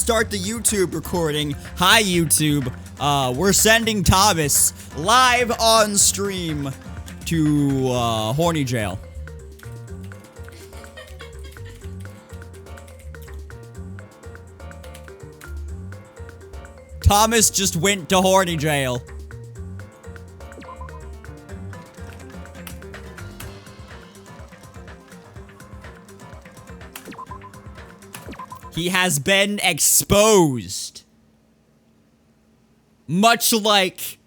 start the YouTube recording. Hi, YouTube. We're sending Thomas live on stream to horny jail. Thomas just went to horny jail. He has been exposed. Much like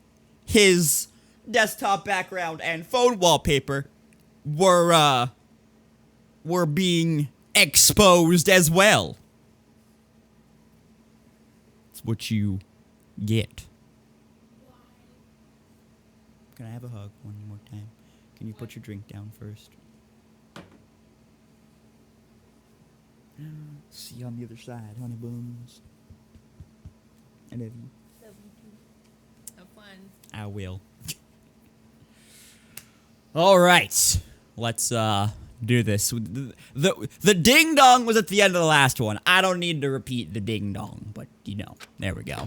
his desktop background and phone wallpaper were being exposed as well. It's what you get. Can I have a hug one more time? Can you put your drink down first? See you on the other side, honey buns. I love you. Love you too. Have fun. I will. All right, let's do this. The ding dong was at the end of the last one. I don't need to repeat the ding dong, but you know, there we go.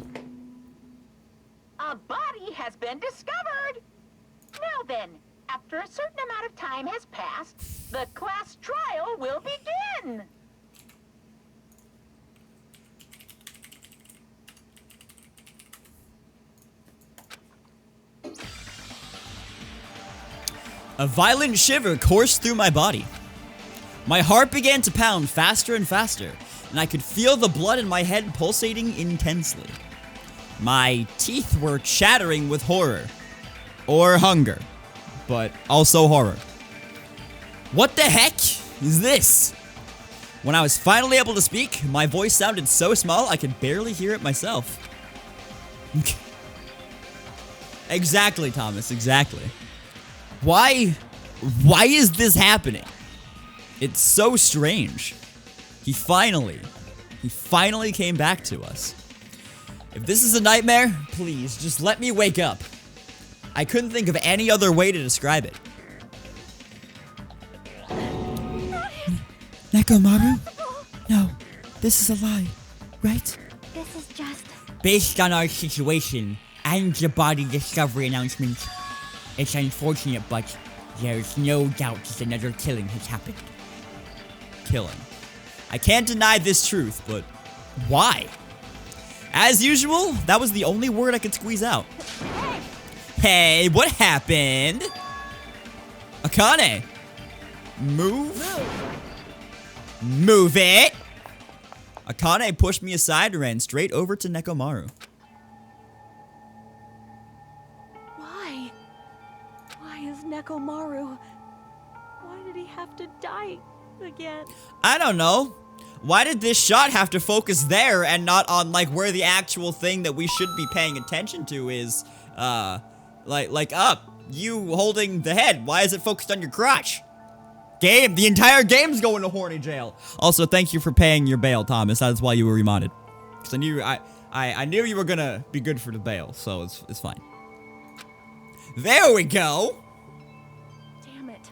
A body has been discovered. Now then, after a certain amount of time has passed, the class trial will begin. A violent shiver coursed through my body. My heart began to pound faster and faster, and I could feel the blood in my head pulsating intensely. My teeth were chattering with horror. Or hunger. But also horror. What the heck is this? When I was finally able to speak, my voice sounded so small I could barely hear it myself. Exactly, Thomas, exactly. Why is this happening? It's so strange. He finally came back to us. If this is a nightmare, please, just let me wake up. I couldn't think of any other way to describe it. Nekomaru? No, this is a lie, right? This is just... Based on our situation and the body discovery announcement, it's unfortunate, but there's no doubt that another killing has happened. Killing. I can't deny this truth, but why? As usual, that was the only word I could squeeze out. Hey, what happened? Akane. Move it. Akane pushed me aside and ran straight over to Nekomaru. Why is Nekomaru? Why did he have to die again? I don't know. Why did this shot have to focus there and not on, like, where the actual thing that we should be paying attention to is, like up? You holding the head. Why is it focused on your crotch? Game, the entire game's going to horny jail. Also, thank you for paying your bail, Thomas. That's why you were reminded. Because I knew you were gonna be good for the bail, so it's fine. There we go. Damn it.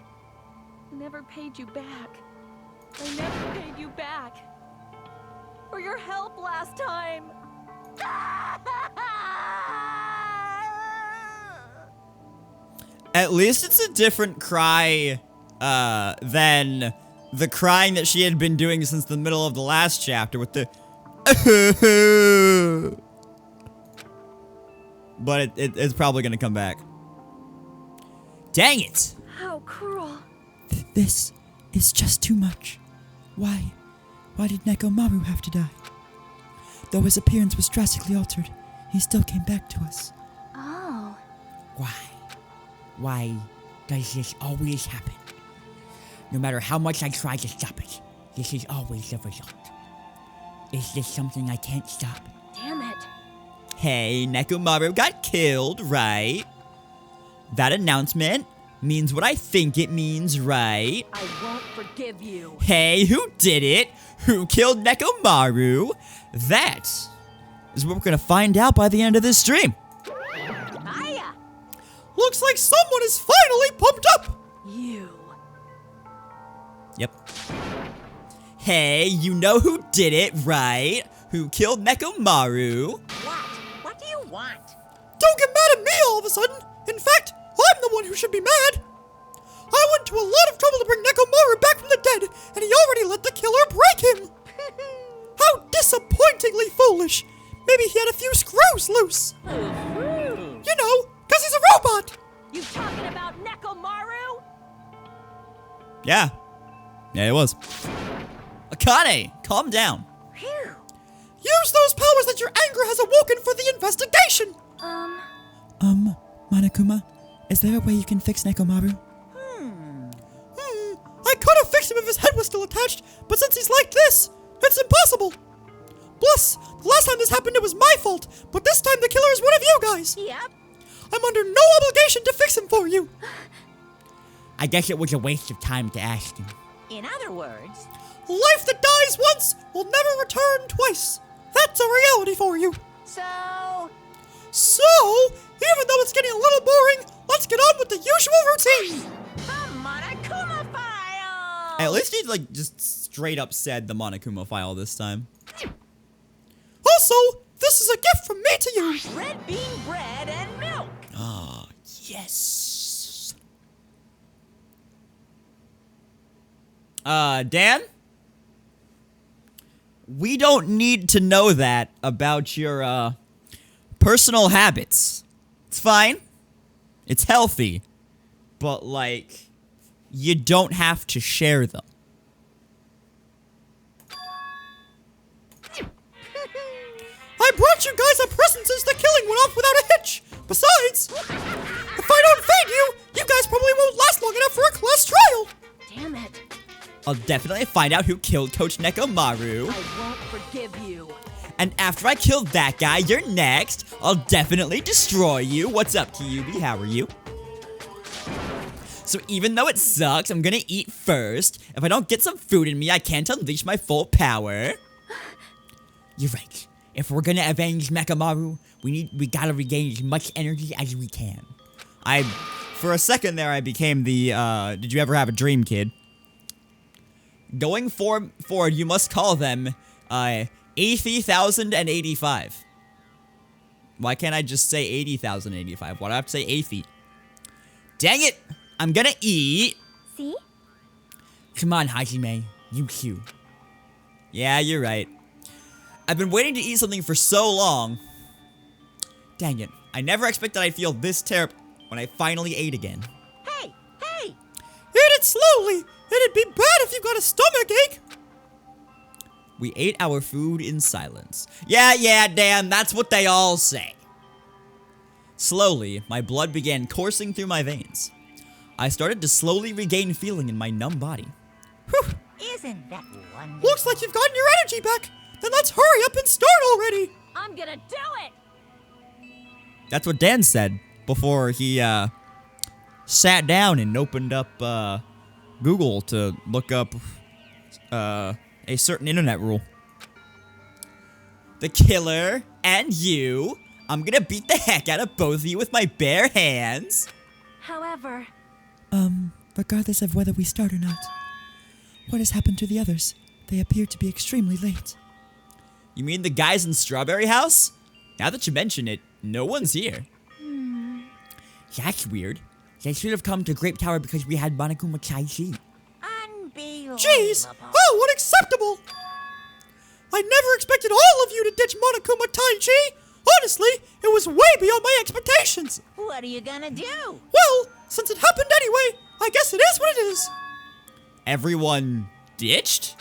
I never paid you back. I never paid you back. For your help last time. At least it's a different cry, than the crying that she had been doing since the middle of the last chapter with the but it's probably gonna come back. Dang it! How cruel. This is just too much. Why did Nekomaru have to die? Though his appearance was drastically altered, he still came back to us. Oh. Why does this always happen? No matter how much I try to stop it, this is always the result. Is this something I can't stop? Damn it. Hey, Nekomaru got killed, right? That announcement means what I think it means, right? I won't forgive you. Hey, who did it? Who killed Nekomaru? That is what we're gonna find out by the end of this stream. Hiya. Looks like someone is finally pumped up. You. Yep. Hey, you know who did it, right? who killed Nekomaru. What do you want? Don't get mad at me all of a sudden. In fact, I'm the one who should be mad. I went to a lot of trouble to bring Nekomaru back from the dead, and he already let the killer break him. How disappointingly foolish. Maybe he had a few screws loose. You know, 'cause he's a robot. You talking about Nekomaru? Yeah, it was. Akane, calm down. Phew. Use those powers that your anger has awoken for the investigation. Monokuma, is there a way you can fix Nekomaru? I could have fixed him if his head was still attached, but since he's like this, it's impossible. Plus, the last time this happened, it was my fault, but this time the killer is one of you guys. Yep. I'm under no obligation to fix him for you. I guess it was a waste of time to ask him. In other words, Life that dies once will never return twice. That's a reality for you. so So, even though it's getting a little boring, let's get on with the usual routine. the Monokuma file. At least he like just straight up said the Monokuma file this time. Also, this is a gift from me to you. Red bean bread and milk. Ah, yes. Dan? We don't need to know that about your, personal habits. It's fine. It's healthy. But, like, you don't have to share them. I brought you guys a present since the killing went off without a hitch. Besides, if I don't feed you, you guys probably won't last long enough for a class trial. Damn it. I'll definitely find out who killed Coach Nekomaru. I won't forgive you. And after I kill that guy, you're next. I'll definitely destroy you. What's up, Kyubi? How are you? So even though it sucks, I'm gonna eat first. If I don't get some food in me, I can't unleash my full power. You're right. If we're gonna avenge Nekomaru, we gotta regain as much energy as we can. For a second there, I became the, did you ever have a dream, kid? Going forward, you must call them, 80,085. Why can't I just say 80,085? Why do I have to say 80? Dang it! I'm gonna eat! See? Come on, Hajime. You too. Yeah, you're right. I've been waiting to eat something for so long. Dang it. I never expected I'd feel this terrible when I finally ate again. Hey! Eat it slowly. It'd be bad if you got a stomach ache. We ate our food in silence. Yeah, Dan, that's what they all say. Slowly, my blood began coursing through my veins. I started to slowly regain feeling in my numb body. Whew. Isn't that wonderful? Looks like you've gotten your energy back. Then let's hurry up and start already. I'm gonna do it. That's what Dan said before he, sat down and opened up, Google to look up, a certain internet rule. The killer and you. I'm gonna beat the heck out of both of you with my bare hands. However, Regardless of whether we start or not, what has happened to the others? They appear to be extremely late. You mean the guys in Strawberry House? Now that you mention it, no one's here. That's weird. They should have come to Grape Tower because we had Monokuma Taichi. Unbelievable. Jeez! Oh, unacceptable! I never expected all of you to ditch Monokuma Taichi! Honestly, it was way beyond my expectations! What are you gonna do? Well, since it happened anyway, I guess it is what it is! Everyone ditched?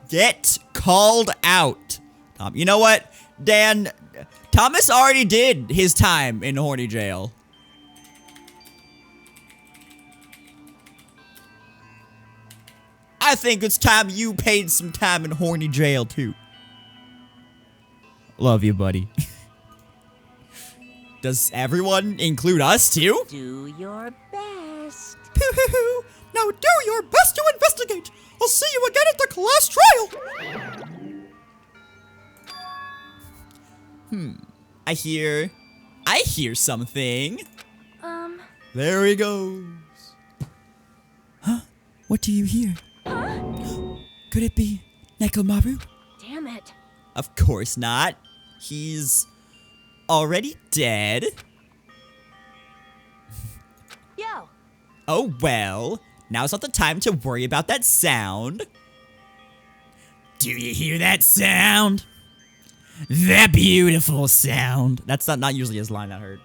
Get called out. You know what, Dan? Thomas already did his time in horny jail. I think it's time you paid some time in horny jail too. Love you, buddy. Does everyone include us too? Do your best. Pooh-hoo-hoo! Now do your best to investigate! I'll see you again at the class trial! I hear something. um, There he goes. What do you hear? Huh? Could it be Nekomaru? Damn it. Of course not. He's already dead. Yo. Oh well, now's not the time to worry about that sound. Do you hear that sound? That beautiful sound. That's not usually his line I heard.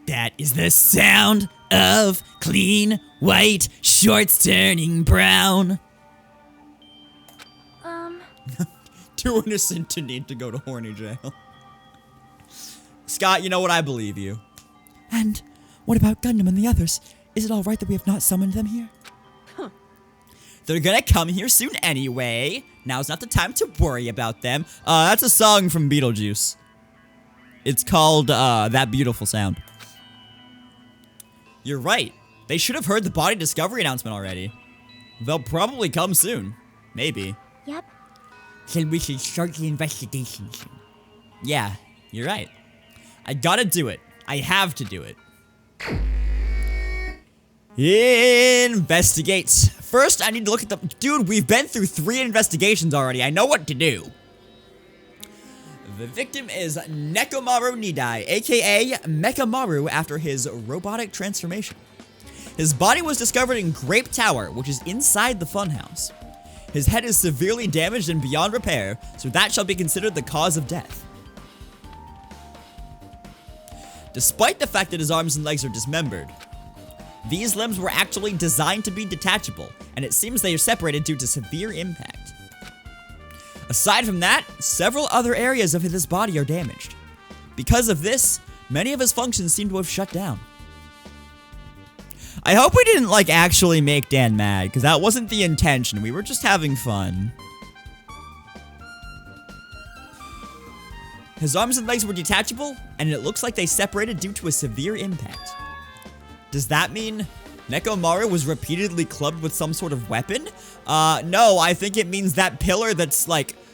That is the sound of clean white shorts turning brown. Too innocent to need to go to horny jail. Scott, you know what? I believe you. And what about Gundam and the others? Is it alright that we have not summoned them here? They're gonna come here soon anyway. Now's not the time to worry about them. That's a song from Beetlejuice. It's called, That Beautiful Sound. You're right. They should have heard the body discovery announcement already. They'll probably come soon. Maybe. Yep. Then we should start the investigation soon. Yeah, you're right. I gotta do it. I have to do it. Investigate. First, I need to look at the... Dude, we've been through 3 investigations already. I know what to do. The victim is Nekomaru Nidai, aka Mechamaru, after his robotic transformation. His body was discovered in Grape Tower, which is inside the funhouse. His head is severely damaged and beyond repair, so that shall be considered the cause of death. Despite the fact that his arms and legs are dismembered, these limbs were actually designed to be detachable, and it seems they are separated due to severe impact. Aside from that, several other areas of his body are damaged. Because of this, many of his functions seem to have shut down. I hope we didn't, actually make Dan mad, because that wasn't the intention. We were just having fun. His arms and legs were detachable, and it looks like they separated due to a severe impact. Does that mean Nekomaru was repeatedly clubbed with some sort of weapon? No, I think it means that pillar that's,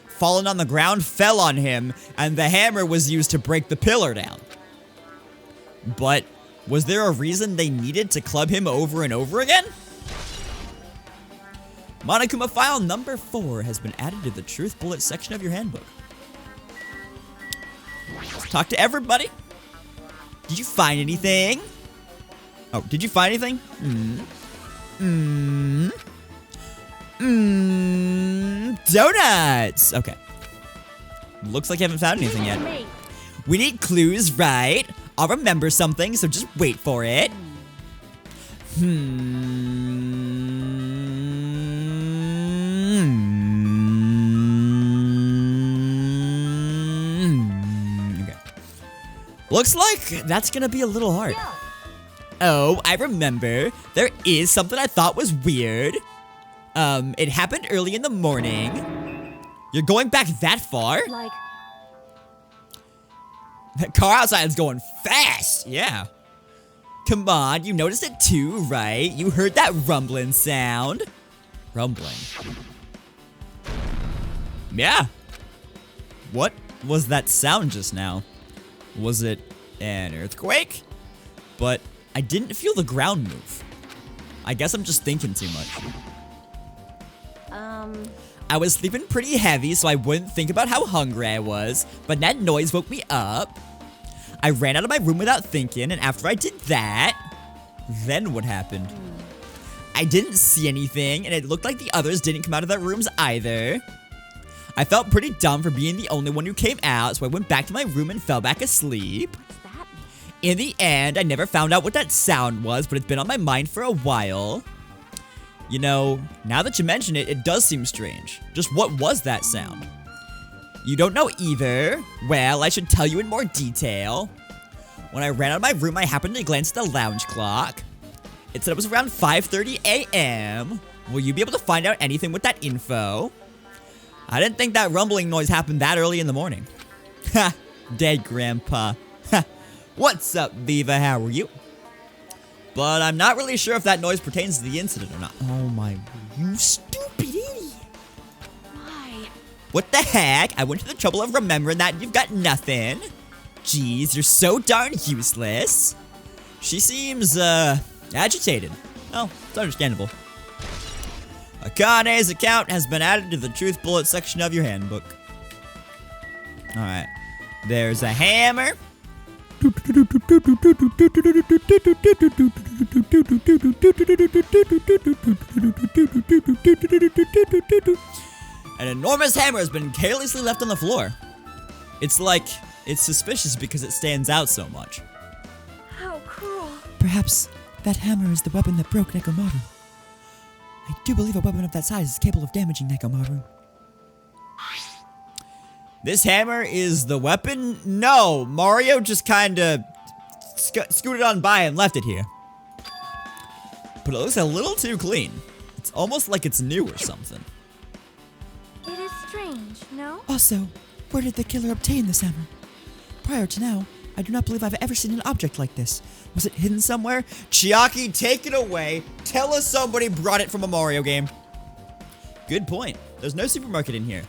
fallen on the ground fell on him, and the hammer was used to break the pillar down. But was there a reason they needed to club him over and over again? Monokuma file number 4 has been added to the Truth Bullet section of your handbook. Let's talk to everybody. Did you find anything? Oh, did you find anything? Donuts! Okay. Looks like you haven't found anything yet. We need clues, right? I'll remember something, so just wait for it. Okay. Looks like that's gonna be a little hard. Oh, I remember. There is something I thought was weird. It happened early in the morning. You're going back that far? That car outside is going fast. Yeah. Come on, you noticed it too, right? You heard that rumbling sound. Rumbling. Yeah. What was that sound just now? Was it an earthquake? But I didn't feel the ground move. I guess I'm just thinking too much. I was sleeping pretty heavy, so I wouldn't think about how hungry I was, but that noise woke me up. I ran out of my room without thinking, and after I did that, then what happened? I didn't see anything, and it looked like the others didn't come out of their rooms either. I felt pretty dumb for being the only one who came out, so I went back to my room and fell back asleep. In the end, I never found out what that sound was, but it's been on my mind for a while. You know, now that you mention it, it does seem strange. Just what was that sound? You don't know either? Well, I should tell you in more detail. When I ran out of my room, I happened to glance at the lounge clock. It said it was around 5:30 a.m. Will you be able to find out anything with that info? I didn't think that rumbling noise happened that early in the morning. Ha! Dead grandpa. Ha! What's up, Viva? How are you? But I'm not really sure if that noise pertains to the incident or not. Oh my, you stupid idiot. Why? What the heck? I went to the trouble of remembering that and you've got nothing. Jeez, you're so darn useless. She seems, agitated. Oh, it's understandable. Akane's account has been added to the truth bullet section of your handbook. Alright. There's a hammer. An enormous hammer has been carelessly left on the floor. It's suspicious because it stands out so much. How cruel. Perhaps that hammer is the weapon that broke Nekomaru. I do believe a weapon of that size is capable of damaging Nekomaru. This hammer is the weapon? No, Mario just kinda scooted on by and left it here. But it looks a little too clean. It's almost like it's new or something. It is strange, no? Also, where did the killer obtain this hammer? Prior to now, I do not believe I've ever seen an object like this. Was it hidden somewhere? Chiaki, take it away. Tell us somebody brought it from a Mario game. Good point. There's no supermarket in here.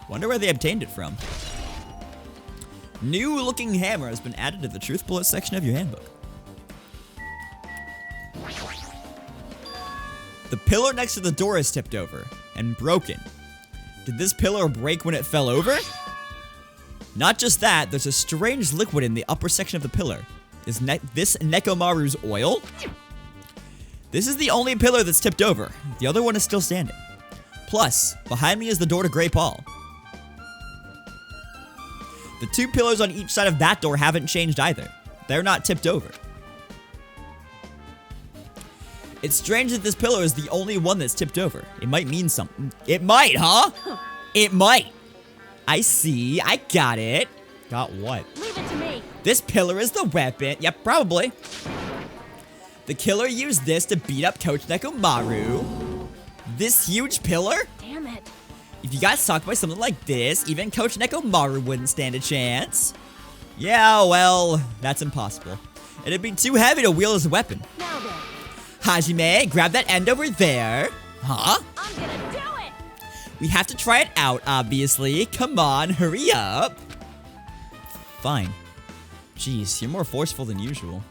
Wonder where they obtained it from. New looking hammer has been added to the truth bullet section of your handbook. The pillar next to the door is tipped over and broken. Did this pillar break when it fell over? Not just that, there's a strange liquid in the upper section of the pillar. Is this Nekomaru's oil? This is the only pillar that's tipped over. The other one is still standing. Plus, behind me is the door to Great Hall. The two pillars on each side of that door haven't changed either. They're not tipped over. It's strange that this pillar is the only one that's tipped over. It might mean something. It might, huh? It might. I see. I got it. Got what? Leave it to me. This pillar is the weapon. Yep, probably. The killer used this to beat up Coach Nekomaru. This huge pillar? Damn it. If you got sucked by something like this, even Coach Nekomaru wouldn't stand a chance. Yeah, well, that's impossible. It'd be too heavy to wield as a weapon. Now then. Hajime, grab that end over there. Huh? I'm gonna do it. We have to try it out, obviously. Come on, hurry up. Fine. Jeez, you're more forceful than usual.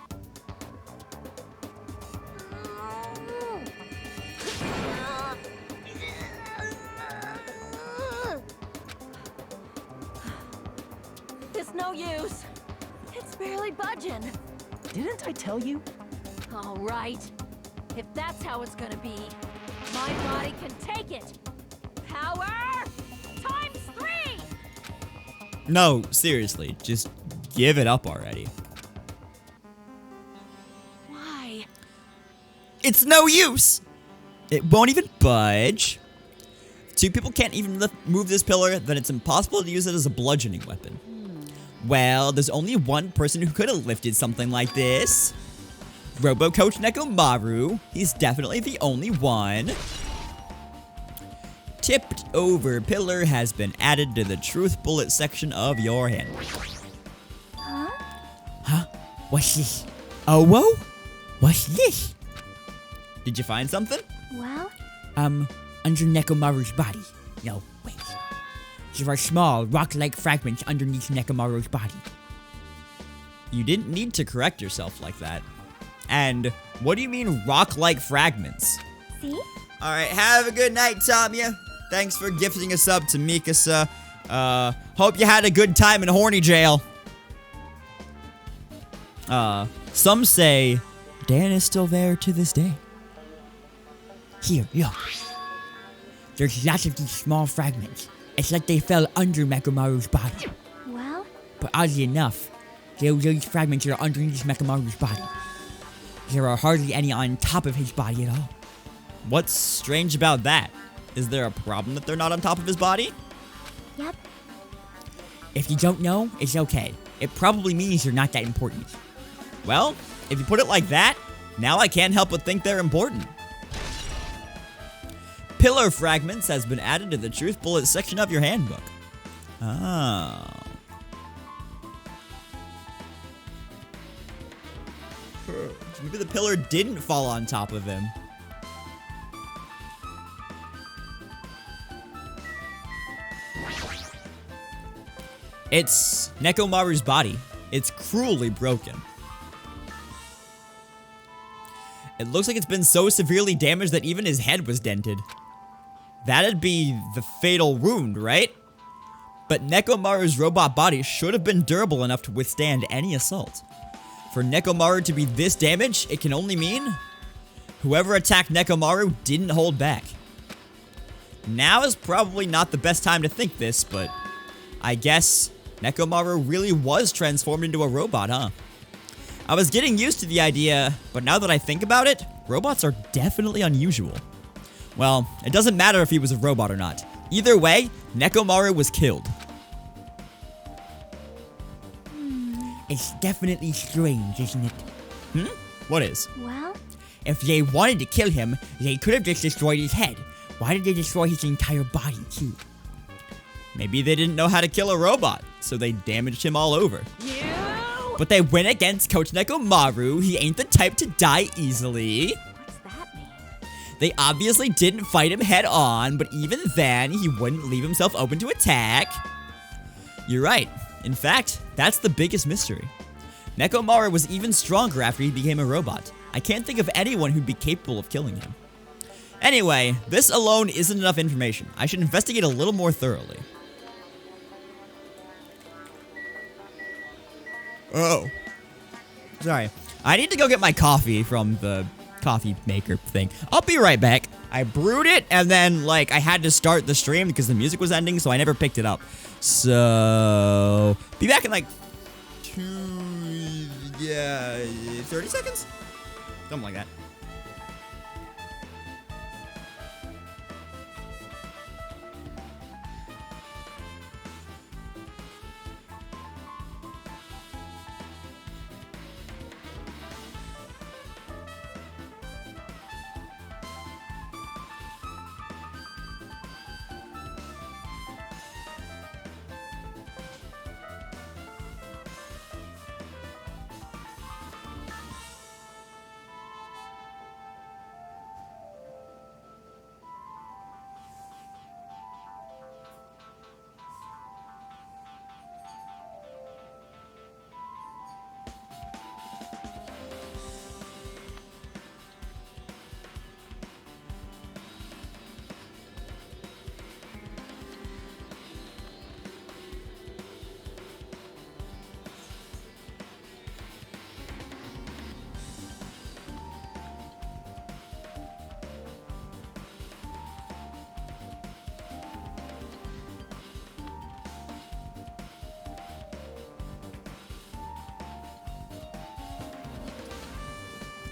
It's no use. It's barely budging. Didn't I tell you? All right. If that's how it's gonna be, my body can take it. Power times 3. No, seriously, just give it up already. Why? It's no use. It won't even budge. If two people can't even move this pillar, then it's impossible to use it as a bludgeoning weapon. Well, there's only one person who could have lifted something like this. Robo Coach Nekomaru. He's definitely the only one. Tipped over pillar has been added to the truth bullet section of your handbook. Huh? Huh? What's this? Oh, whoa? What's this? Did you find something? Well, Under Nekomaru's body. No, wait. There are small, rock-like fragments underneath Nekomaru's body. You didn't need to correct yourself like that. And what do you mean rock-like fragments? see? Alright, have a good night, Tamia. Thanks for gifting us up to Mikasa. Hope you had a good time in horny jail. Some say Dan is still there to this day. Here, look. There's lots of these small fragments. It's like they fell under Nekomaru's body. Well, But oddly enough, those fragments are underneath Nekomaru's body. There are hardly any on top of his body at all. what's strange about that? Is there a problem that they're not on top of his body? yep. If you don't know, it's okay. It probably means they're not that important. Well, if you put it like that, now I can't help but think they're important. Pillar fragments has been added to the truth bullet section of your handbook. Oh. Maybe the pillar didn't fall on top of him. It's Nekomaru's body. It's cruelly broken. It looks like it's been so severely damaged that even his head was dented. That'd be the fatal wound, right? But Nekomaru's robot body should have been durable enough to withstand any assault. For Nekomaru to be this damaged, it can only mean whoever attacked Nekomaru didn't hold back. Now is probably not the best time to think this, but I guess Nekomaru really was transformed into a robot, huh? I was getting used to the idea, but now that I think about it, robots are definitely unusual. Well, it doesn't matter if he was a robot or not. Either way, Nekomaru was killed. It's definitely strange, isn't it? What is? Well, If they wanted to kill him, they could have just destroyed his head. Why did they destroy his entire body, too? Maybe they didn't know how to kill a robot, so they damaged him all over. you. But they went against Coach Nekomaru. He ain't the type to die easily. What's that mean? They obviously didn't fight him head on, but even then, he wouldn't leave himself open to attack. You're right. In fact, that's the biggest mystery. Nekomaru was even stronger after he became a robot. I can't think of anyone who'd be capable of killing him. Anyway, this alone isn't enough information. I should investigate a little more thoroughly. Oh. Sorry. I need to go get my coffee from the coffee maker thing. I'll be right back. I brewed it, and then, like, I had to start the stream because the music was ending, so I never picked it up. So, be back in, like, 30 seconds? Something like that.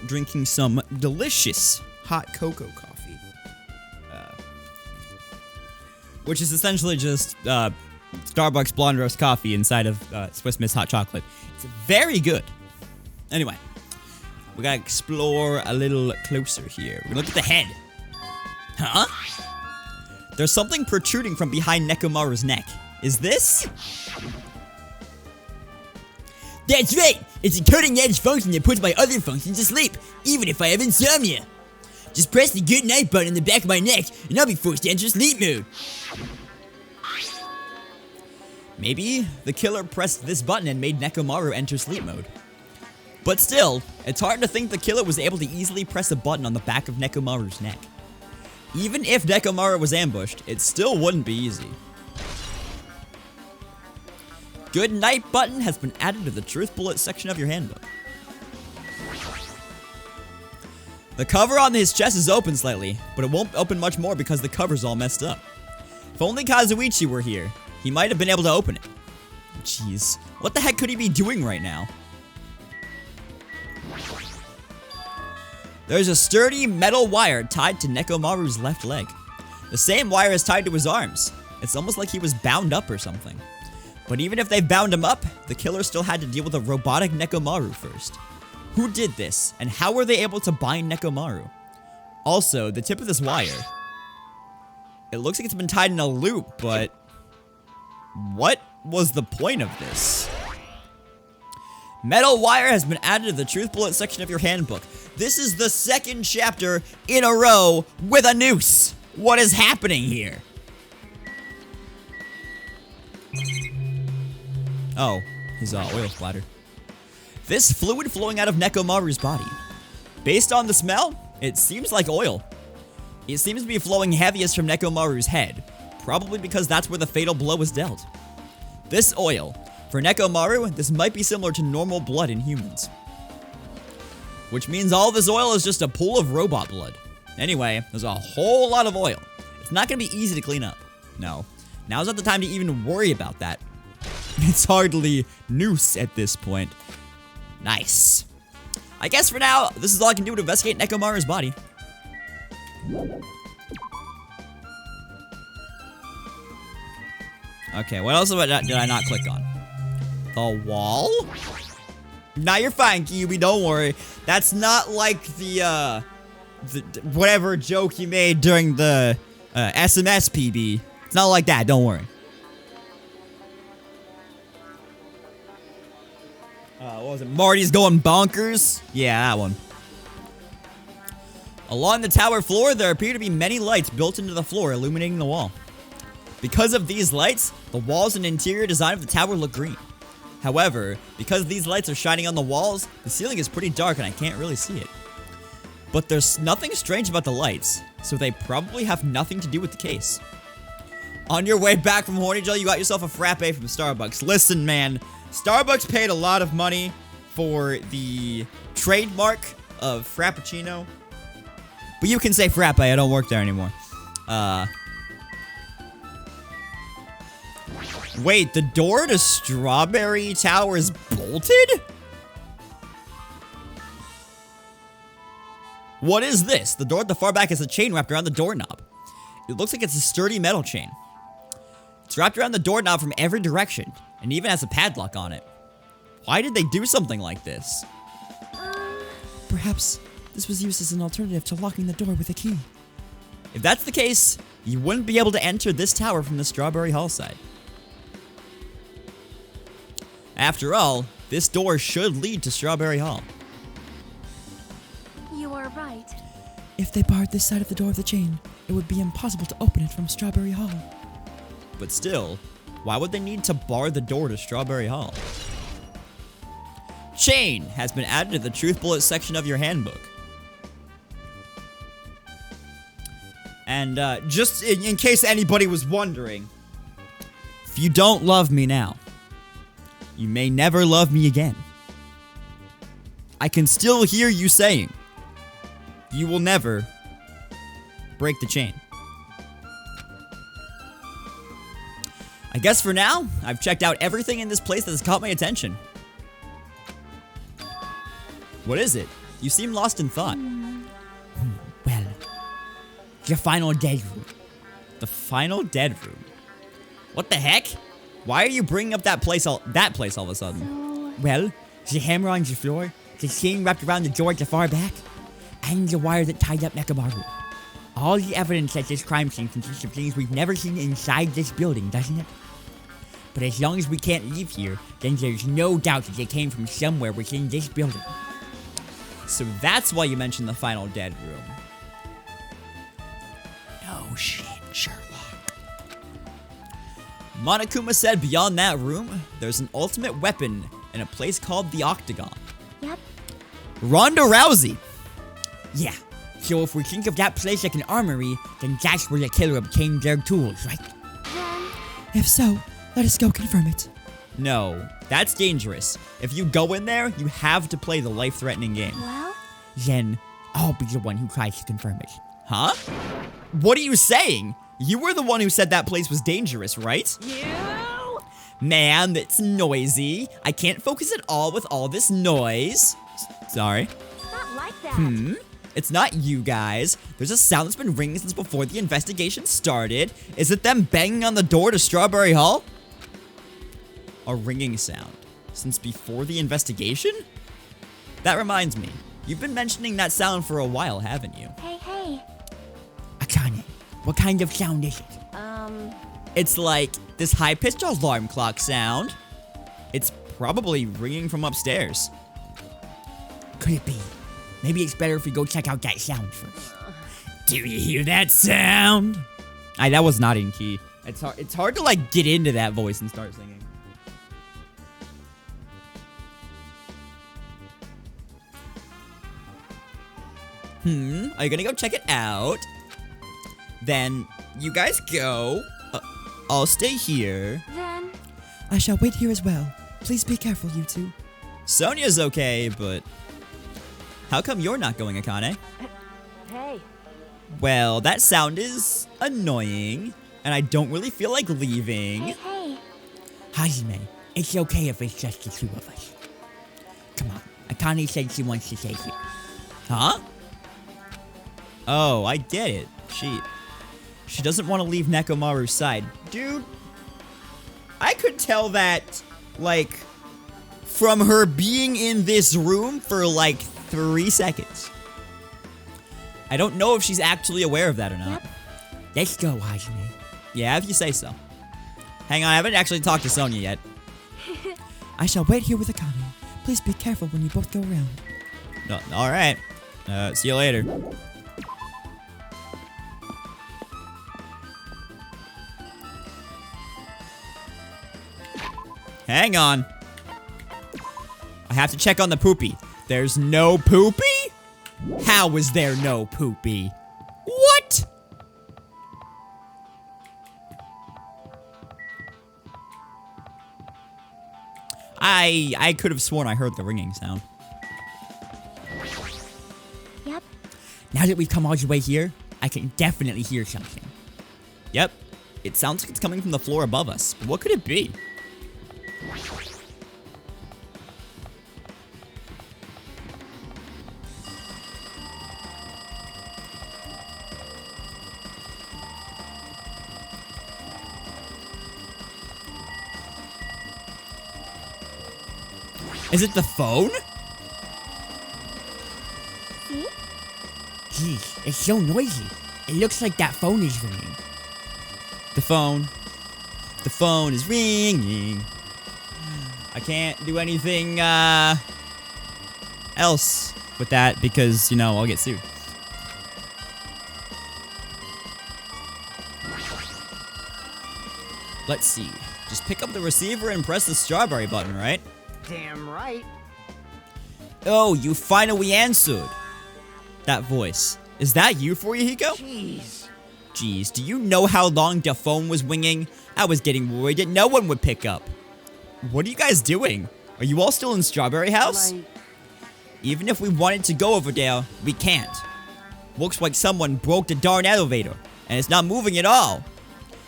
Drinking some delicious hot cocoa coffee. Which is essentially just Starbucks blonde roast coffee inside of Swiss Miss hot chocolate. It's very good. Anyway, we gotta explore a little closer here. We're gonna look at the head. Huh? There's something protruding from behind Nekomaru's neck. Is this? That's right! It's a cutting-edge function that puts my other functions to sleep, even if I have insomnia. Just press the good night button in the back of my neck, and I'll be forced to enter sleep mode. Maybe the killer pressed this button and made Nekomaru enter sleep mode. But still, it's hard to think the killer was able to easily press a button on the back of Nekomaru's neck. Even if Nekomaru was ambushed, it still wouldn't be easy. Good night button has been added to the truth bullet section of your handbook. The cover on his chest is open slightly, but it won't open much more because the cover's all messed up. If only Kazuichi were here, he might have been able to open it. Jeez, what the heck could he be doing right now? There's a sturdy metal wire tied to Nekomaru's left leg. The same wire is tied to his arms. It's almost like he was bound up or something. But even if they bound him up, the killer still had to deal with a robotic Nekomaru first. Who did this, and how were they able to bind Nekomaru? Also, the tip of this wire. It looks like it's been tied in a loop, but what was the point of this? Metal wire has been added to the truth bullet section of your handbook. This is the second chapter in a row with a noose. What is happening here? Oh, his oil splatter. This fluid flowing out of Nekomaru's body. Based on the smell, it seems like oil. It seems to be flowing heaviest from Nekomaru's head, probably because that's where the fatal blow was dealt. This oil, for Nekomaru, this might be similar to normal blood in humans. Which means all this oil is just a pool of robot blood. Anyway, there's a whole lot of oil. It's not gonna be easy to clean up. No, now's not the time to even worry about that. It's hardly noose at this point. Nice. I guess for now, this is all I can do to investigate Nekomaru's body. Okay, what else did I not click on? The wall? Nah, you're fine, Kiwi, don't worry. That's not like the whatever joke you made during the SMS PB. It's not like that, don't worry. What was it? Marty's going bonkers? Yeah, that one. Along the tower floor, there appear to be many lights built into the floor, illuminating the wall. Because of these lights, the walls and interior design of the tower look green. However, because these lights are shining on the walls, the ceiling is pretty dark and I can't really see it. But there's nothing strange about the lights, so they probably have nothing to do with the case. On your way back from Hornyville, you got yourself a frappe from Starbucks. Listen, man, Starbucks paid a lot of money for the trademark of Frappuccino. But you can say frappe, I don't work there anymore. Wait, the door to Strawberry Tower is bolted? What is this? The door at the far back has a chain wrapped around the doorknob. It looks like it's a sturdy metal chain. It's wrapped around the doorknob from every direction, and even has a padlock on it. Why did they do something like this? Perhaps this was used as an alternative to locking the door with a key. If that's the case, you wouldn't be able to enter this tower from the Strawberry Hall side. After all, this door should lead to Strawberry Hall. You are right. If they barred this side of the door of the chain, it would be impossible to open it from Strawberry Hall. But still, why would they need to bar the door to Strawberry Hall? Chain has been added to the Truth Bullet section of your handbook. And just in case anybody was wondering, if you don't love me now, you may never love me again. I can still hear you saying, you will never break the chain. I guess for now, I've checked out everything in this place that has caught my attention. What is it? You seem lost in thought. Well, the final dead room. The final dead room? What the heck? Why are you bringing up that place all of a sudden? Well, the hammer on the floor, the chain wrapped around the door at the far back, and the wire that tied up Nekomaru. All the evidence at this crime scene consists of things we've never seen inside this building, doesn't it? But as long as we can't leave here, then there's no doubt that they came from somewhere within this building. So that's why you mentioned the final dead room. No shit, Sherlock. Monokuma said beyond that room, there's an ultimate weapon in a place called the Octagon. Yep. Ronda Rousey! Yeah, so if we think of that place like an armory, then that's where the killer obtained their tools, right? Then If so, let us go confirm it. No, that's dangerous. If you go in there, you have to play the life-threatening game. well, Then I'll be the one who tries to confirm it. Huh? What are you saying? You were the one who said that place was dangerous, right? You! Man, it's noisy. I can't focus at all with all this noise. Sorry. it's not like that. It's not you guys. There's a sound that's been ringing since before the investigation started. Is it them banging on the door to Strawberry Hall? A ringing sound. Since before the investigation? That reminds me. You've been mentioning that sound for a while, haven't you? Hey. Akane, what kind of sound is it? It's like this high-pitched alarm clock sound. It's probably ringing from upstairs. Could it be? Maybe it's better if we go check out that sound first. Do you hear that sound? That was not in key. It's hard to like get into that voice and start singing. Are you gonna go check it out? Then you guys go. I'll stay here. Then I shall wait here as well. Please be careful, you two. Sonia's okay, but how come you're not going, Akane? hey, Well, that sound is annoying, and I don't really feel like leaving. hey. Hajime, it's okay if it's just the two of us. Come on, Akane said she wants to save you. Huh? Oh, I get it. She doesn't want to leave Nekomaru's side. Dude, I could tell that, like, from her being in this room for, like, 3 seconds. I don't know if she's actually aware of that or not. Yep. Let's go, Hajime. Yeah, if you say so. Hang on, I haven't actually talked to Sonia yet. I shall wait here with Akane. Please be careful when you both go around. No, alright. See you later. Hang on. I have to check on the poopy. There's no poopy? How is there no poopy? What? I could have sworn I heard the ringing sound. Yep. Now that we've come all the way here, I can definitely hear something. Yep. It sounds like it's coming from the floor above us. But what could it be? Is it the phone? See? Geez, it's so noisy. It looks like that phone is ringing. The phone. The phone is ringing. I can't do anything else with that because, you know, I'll get sued. Let's see. Just pick up the receiver and press the strawberry button, right? Damn right. Oh, you finally answered. That voice. Is that you, Furihiko? Jeez. Jeez, do you know how long the phone was ringing? I was getting worried that no one would pick up. What are you guys doing? Are you all still in Strawberry House? Like, Even if we wanted to go over there, we can't. Looks like someone broke the darn elevator, and it's not moving at all.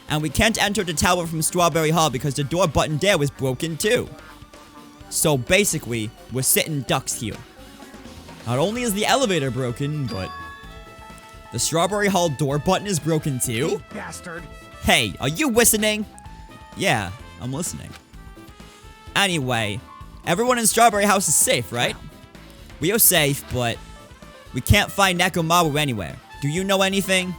And we can't enter the tower from Strawberry Hall because the door button there was broken too. So basically, we're sitting ducks here. Not only is the elevator broken, but the Strawberry Hall door button is broken too? bastard. Hey, are you listening? Yeah, I'm listening. Anyway, everyone in Strawberry House is safe, right? We are safe, but we can't find Nekomaru anywhere. Do you know anything?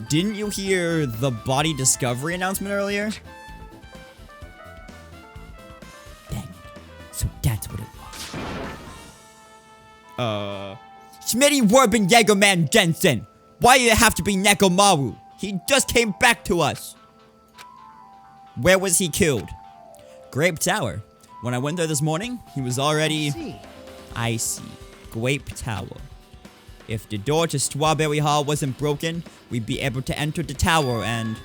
Didn't you hear the body discovery announcement earlier? Dang it. So that's what it was. Smitty Warben Jaegerman Jensen! Why did it have to be Nekomaru? He just came back to us! Where was he killed? Grape Tower. When I went there this morning, he was already... See. I see. Grape Tower. If the door to Strawberry Hall wasn't broken, we'd be able to enter the tower and...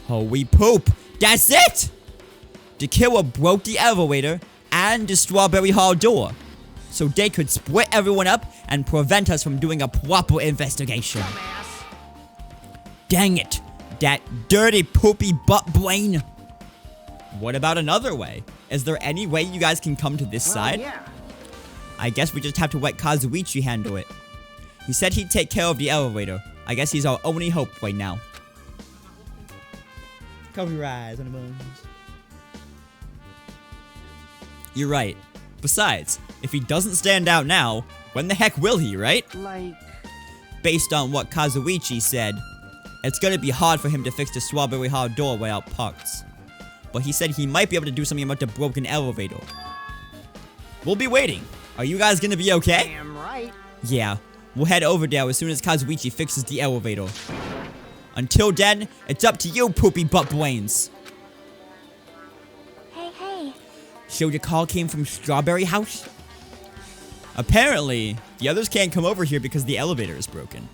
Holy poop! That's it! The killer broke the elevator and the Strawberry Hall door, so they could split everyone up and prevent us from doing a proper investigation. Dumbass. Dang it! That dirty poopy butt brain! What about another way? Is there any way you guys can come to this Well, side? yeah. I guess we just have to let Kazuichi handle it. He said he'd take care of the elevator. I guess he's our only hope right now. Cover your eyes on the bones. You're right. Besides, if he doesn't stand out now, when the heck will he, right? Like, Based on what Kazuichi said, it's gonna be hard for him to fix the Strawberry Hall door without parts. But he said he might be able to do something about the broken elevator. We'll be waiting. Are you guys gonna be okay? damn right. Yeah, we'll head over there as soon as Kazuichi fixes the elevator. Until then, it's up to you, poopy butt brains. Hey. So the call came from Strawberry House? Apparently, The others can't come over here because the elevator is broken.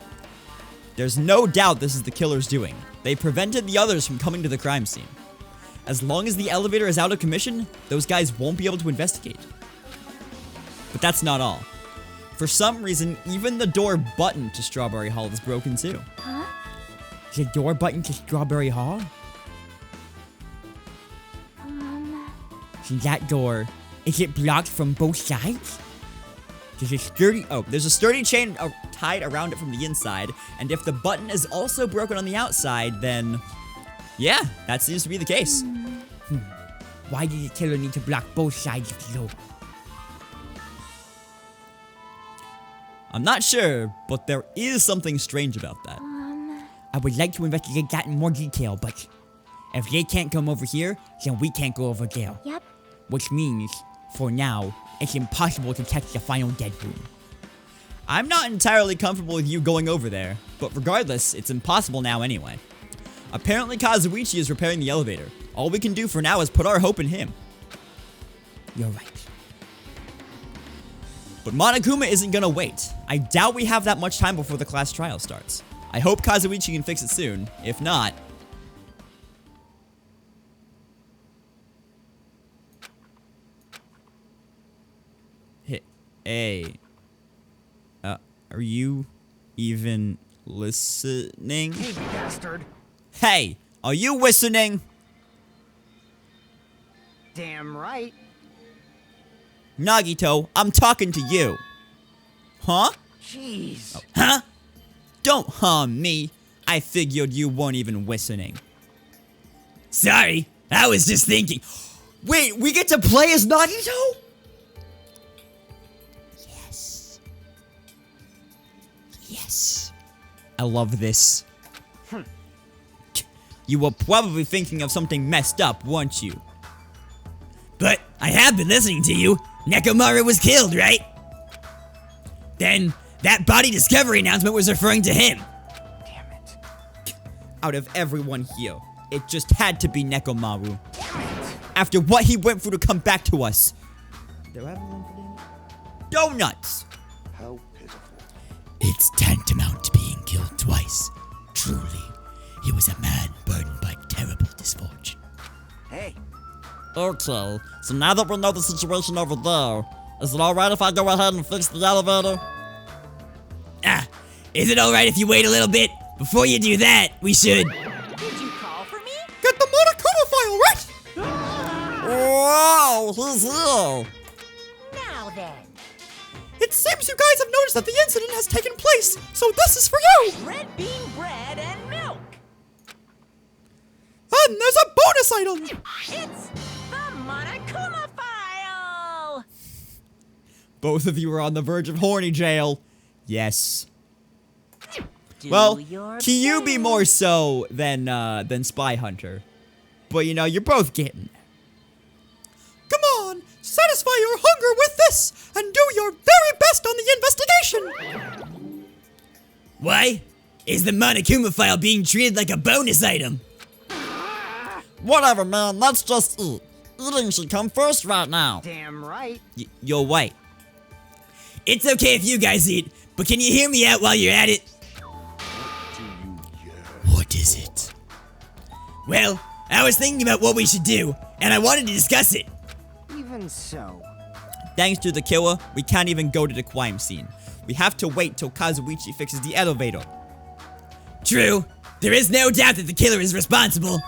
There's no doubt this is the killer's doing. They prevented the others from coming to the crime scene. As long as the elevator is out of commission, those guys won't be able to investigate. But that's not all. For some reason, even the door button to Strawberry Hall is broken too. Huh? The door button to Strawberry Hall? See that door, is it blocked from both sides? There's a sturdy chain tied around it from the inside, and if the button is also broken on the outside, then yeah, that seems to be the case. Why did the killer need to block both sides of the door? I'm not sure, but there is something strange about that. I would like to investigate that in more detail, but if they can't come over here, then we can't go over there. Yep. Which means, for now, it's impossible to catch the final dead room. I'm not entirely comfortable with you going over there, but regardless, it's impossible now anyway. Apparently Kazuichi is repairing the elevator. All we can do for now is put our hope in him. You're right. But Monokuma isn't gonna wait. I doubt we have that much time before the class trial starts. I hope Kazuichi can fix it soon. If not... Hey. Are you even listening? Hey, bastard. Hey, are you listening? Damn right. Nagito, I'm talking to you. Huh? Jeez. Huh? Don't harm me. I figured you weren't even listening. Sorry, I was just thinking. Wait, we get to play as Nagito? Yes. Yes. I love this. You were probably thinking of something messed up, weren't you? But I have been listening to you. Nekomaru was killed, right? Then that body discovery announcement was referring to him. Damn it. Out of everyone here, it just had to be Nekomaru. After what he went through to come back to us. Donuts! How pitiful. It's tantamount to being killed twice. Truly, he was a man burdened by terrible misfortune. Hey. Okay, so now that we know the situation over there, is it alright if I go ahead and fix the elevator? Is it alright if you wait a little bit? Before you do that, we should... Did you call for me? Get the Monokuma file, right? Wow, he's here! Now then, It seems you guys have noticed that the incident has taken place, so this is for you! red bean bread and milk. And there's a bonus item! It's the Monokuma file. Both of you are on the verge of horny jail. Yes. Do Well, your Kyubi best. more so than Spy Hunter. But you know, you're both getting there. Come on, satisfy your hunger with this, and do your very best on the investigation! Why? Is the Monokuma file being treated like a bonus item? Whatever, man, let's just eat. Eating should come first right now. Damn right. You're white. It's okay if you guys eat, but can you hear me out while you're at it? What is it? Well, I was thinking about what we should do, and I wanted to discuss it. Even so. Thanks to the killer, we can't even go to the crime scene. We have to wait till Kazuichi fixes the elevator. True, there is no doubt that the killer is responsible.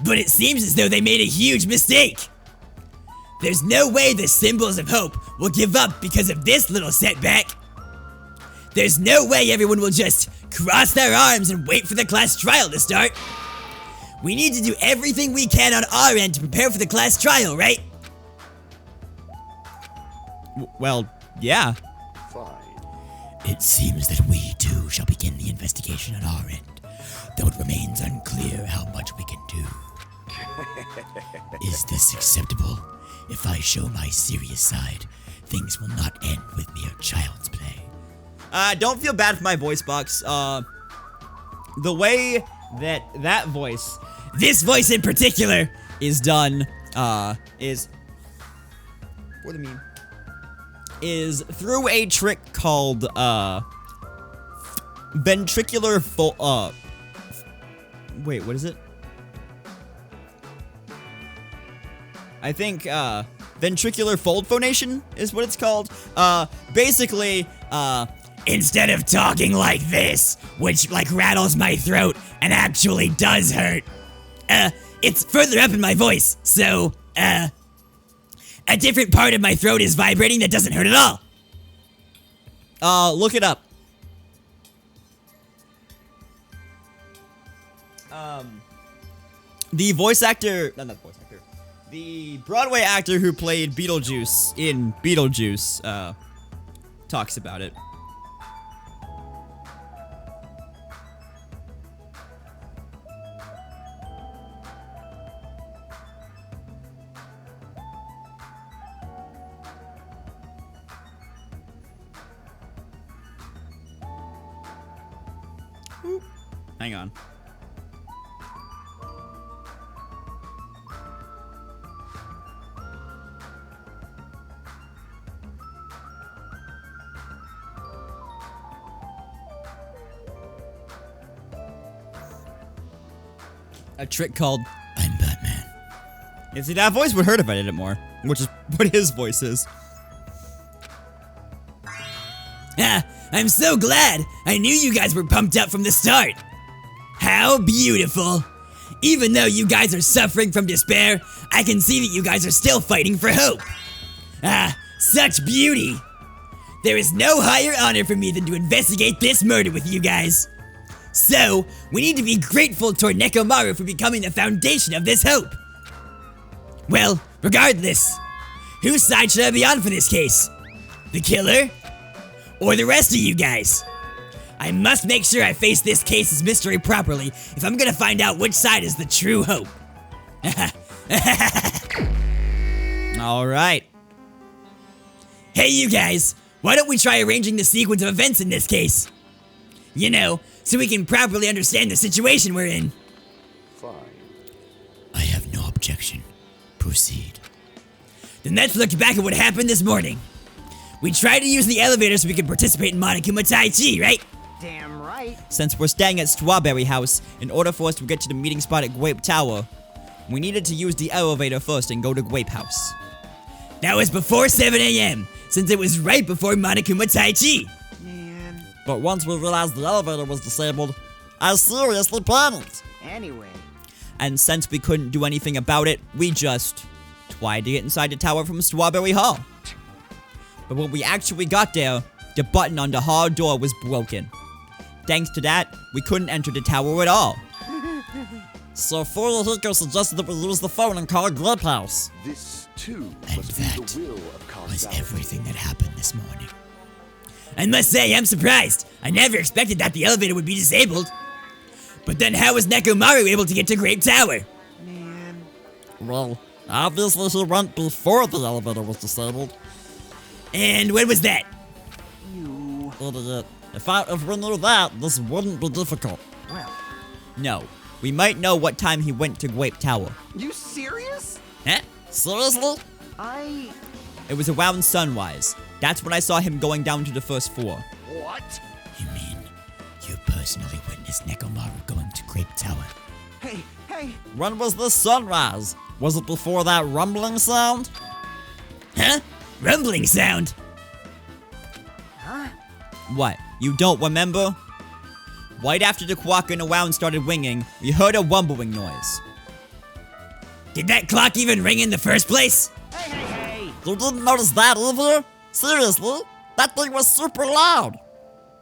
But it seems as though they made a huge mistake. There's no way the Symbols of Hope will give up because of this little setback. There's no way everyone will just cross their arms and wait for the class trial to start. We need to do everything we can on our end to prepare for the class trial, right? Well, yeah. Fine. It seems that we too shall begin the investigation on our end, though it remains unclear how much we can do. Is this acceptable? If I show my serious side, things will not end with mere child's play. Don't feel bad for my voice box. The way that voice, this voice in particular, is done, is... What do you mean? is through a trick called, ventricular wait, what is it? I think, ventricular fold phonation is what it's called. Basically, instead of talking like this, which, like, rattles my throat and actually does hurt, it's further up in my voice, so, a different part of my throat is vibrating that doesn't hurt at all. Look it up. The voice actor, not voice actor, the Broadway actor who played Beetlejuice in Beetlejuice, talks about it. Oop. Hang on. A trick called I'm Batman. You see, that voice would hurt if I did it more, which is what his voice is. Ah, I'm so glad. I knew you guys were pumped up from the start. How beautiful. Even though you guys are suffering from despair, I can see that you guys are still fighting for hope. Ah, such beauty. There is no higher honor for me than to investigate this murder with you guys. So, we need to be grateful toward Nekomaru for becoming the foundation of this hope. Well, regardless, whose side should I be on for this case? The killer? Or the rest of you guys? I must make sure I face this case's mystery properly if I'm gonna find out which side is the true hope. Alright. Hey you guys, why don't we try arranging the sequence of events in this case? You know, so we can properly understand the situation we're in. Fine. I have no objection. Proceed. Then let's look back at what happened this morning. We tried to use the elevator so we could participate in Monokuma Tai Chi, right? Damn right. Since we're staying at Strawberry House, in order for us to get to the meeting spot at Gwape Tower, we needed to use the elevator first and go to Gwape House. That was before 7 a.m., since it was right before Monokuma Tai Chi. Man. But once we realized the elevator was disabled, I seriously panicked. Anyway. And since we couldn't do anything about it, we just tried to get inside the tower from Strawberry Hall. But when we actually got there, the button on the hall door was broken. Thanks to that, we couldn't enter the tower at all. So Furuhiko suggested that we use the phone and call Gwape House. This, too, And must be that the will of was causality. everything that happened this morning. I must say, I'm surprised. I never expected that the elevator would be disabled. But then how was Nekomaru able to get to Gwape Tower? Man. Well, obviously he went before the elevator was disabled. And when was that? You. Idiot. If we knew that, this wouldn't be difficult. Well. No. We might know what time he went to Gwape Tower. You serious? Huh? Seriously? It was around sunrise. That's when I saw him going down to the first floor. What? You mean you personally witnessed Nekomaru going to Gwape Tower? Hey, hey. When was this sunrise? Was it before that rumbling sound? Huh? Rumbling sound? Huh? What? You don't remember? Right after the clock in the round started ringing, we heard a rumbling noise. Did that clock even ring in the first place? Hey, hey, hey. You didn't notice that either? Seriously? That thing was super loud.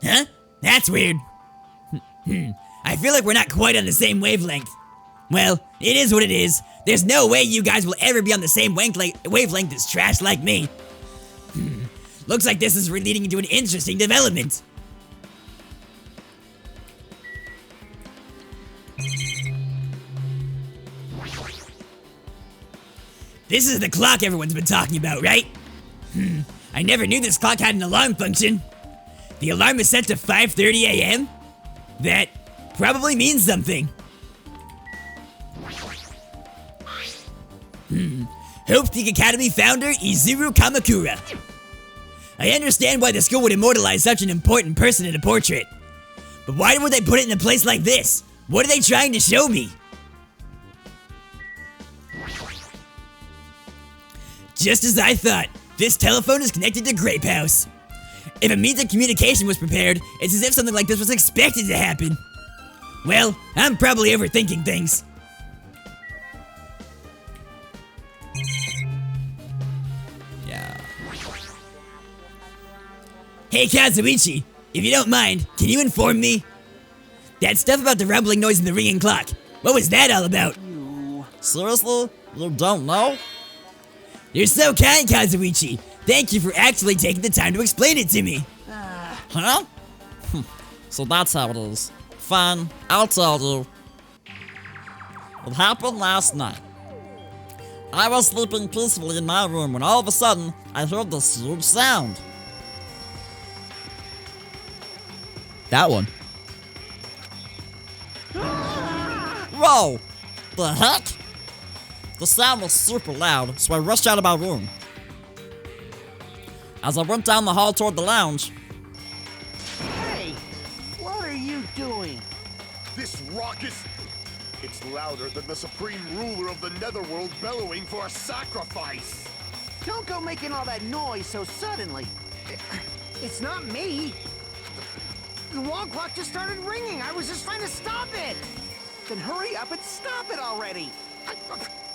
Huh? That's weird. I feel like we're not quite on the same wavelength. Well, it is what it is. There's no way you guys will ever be on the same wavelength as trash like me. Looks like this is leading into an interesting development. This is the clock everyone's been talking about, right? I never knew this clock had an alarm function. The alarm is set to 5:30 a.m.? That probably means something. Hope Peak Academy founder Izuru Kamakura. I understand why the school would immortalize such an important person in a portrait. But why would they put it in a place like this? What are they trying to show me? Just as I thought, this telephone is connected to Grape House. If a means of communication was prepared, it's as if something like this was expected to happen. Well, I'm probably overthinking things. Yeah. Hey Kazuichi, if you don't mind, can you inform me? That stuff about the rumbling noise and the ringing clock, what was that all about? Seriously? You don't know? You're so kind, Kazuichi. Thank you for actually taking the time to explain it to me. Huh? So that's how it is. Fine, I'll tell you. It happened last night. I was sleeping peacefully in my room when all of a sudden, I heard this huge sound. That one. Whoa! The heck? The sound was super loud, so I rushed out of my room. As I went down the hall toward the lounge, Hey, what are you doing? This raucous... It's louder than the supreme ruler of the netherworld bellowing for a sacrifice. Don't go making all that noise so suddenly. It's not me. The wall clock just started ringing. I was just trying to stop it. Then hurry up and stop it already.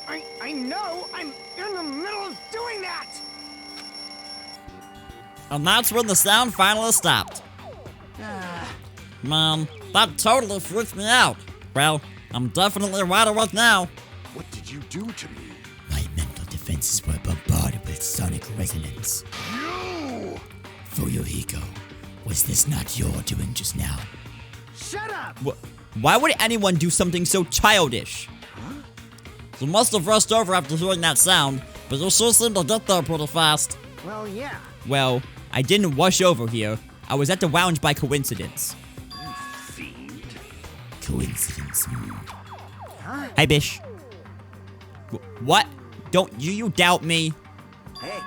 I know. I'm in the middle of doing that. and that's when the sound finally stopped. Man, that totally freaked me out. Well, I'm definitely wide awake now. What did you do to me? My mental defenses were bombarded with sonic resonance. You! Fuyuhiko, was this not your doing just now? Shut up. Why would anyone do something so childish? You must have rushed over after hearing that sound, but you sure seem to get there pretty fast. Well, yeah. Well, I didn't rush over here. I was at the lounge by coincidence. Fiend. Coincidence. Hey, Bish. What? Don't you doubt me? Hey.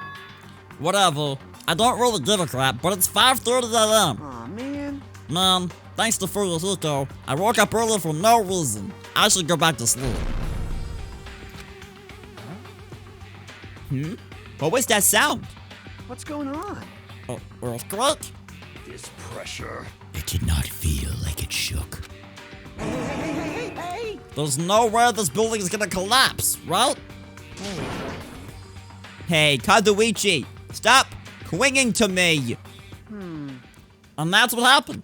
Whatever. I don't really give a crap, but it's 5:30 a.m. Aw, man. Man, thanks to Fuyuhiko, I woke up early for no reason. I should go back to sleep. What was that sound? What's going on? Earthquake? This pressure. It did not feel like it shook. Hey. There's no way this building is gonna collapse, right? Hey, Kazuichi, stop clinging to me. And that's what happened.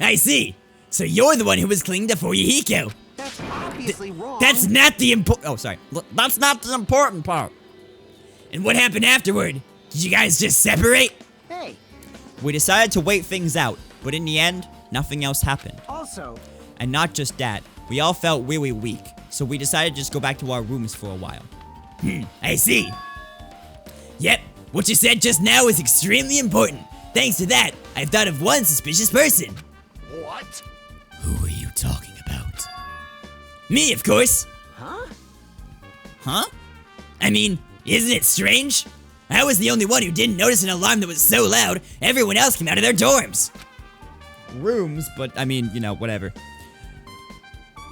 I see. So you're the one who was clinging to Fuyuhiko. That's obviously wrong. That's not the important. Oh, sorry. That's not the important part. And what happened afterward? Did you guys just separate? Hey. We decided to wait things out, but in the end, nothing else happened. Also, And not just that, we all felt really weak, so we decided to just go back to our rooms for a while. I see. Yep, what you said just now is extremely important. Thanks to that, I've thought of one suspicious person. What? Who are you talking about? Me, of course. Huh? I mean, isn't it strange? I was the only one who didn't notice an alarm that was so loud, everyone else came out of their dorms. Rooms, but I mean, you know, whatever.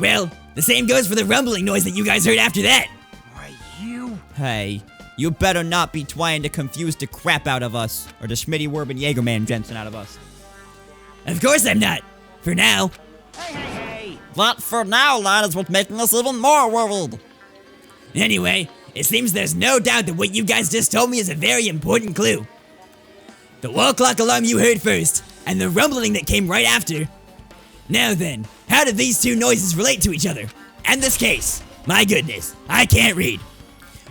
Well, the same goes for the rumbling noise that you guys heard after that. why you? Hey, you better not be trying to confuse the crap out of us, or the Schmitty Werben Jaegerman Jensen out of us. Of course I'm not. For now. Hey. That for now line is what's making us even more worried. Anyway, it seems there's no doubt that what you guys just told me is a very important clue. The wall clock alarm you heard first, and the rumbling that came right after. Now then, how do these two noises relate to each other? And this case, my goodness, I can't read.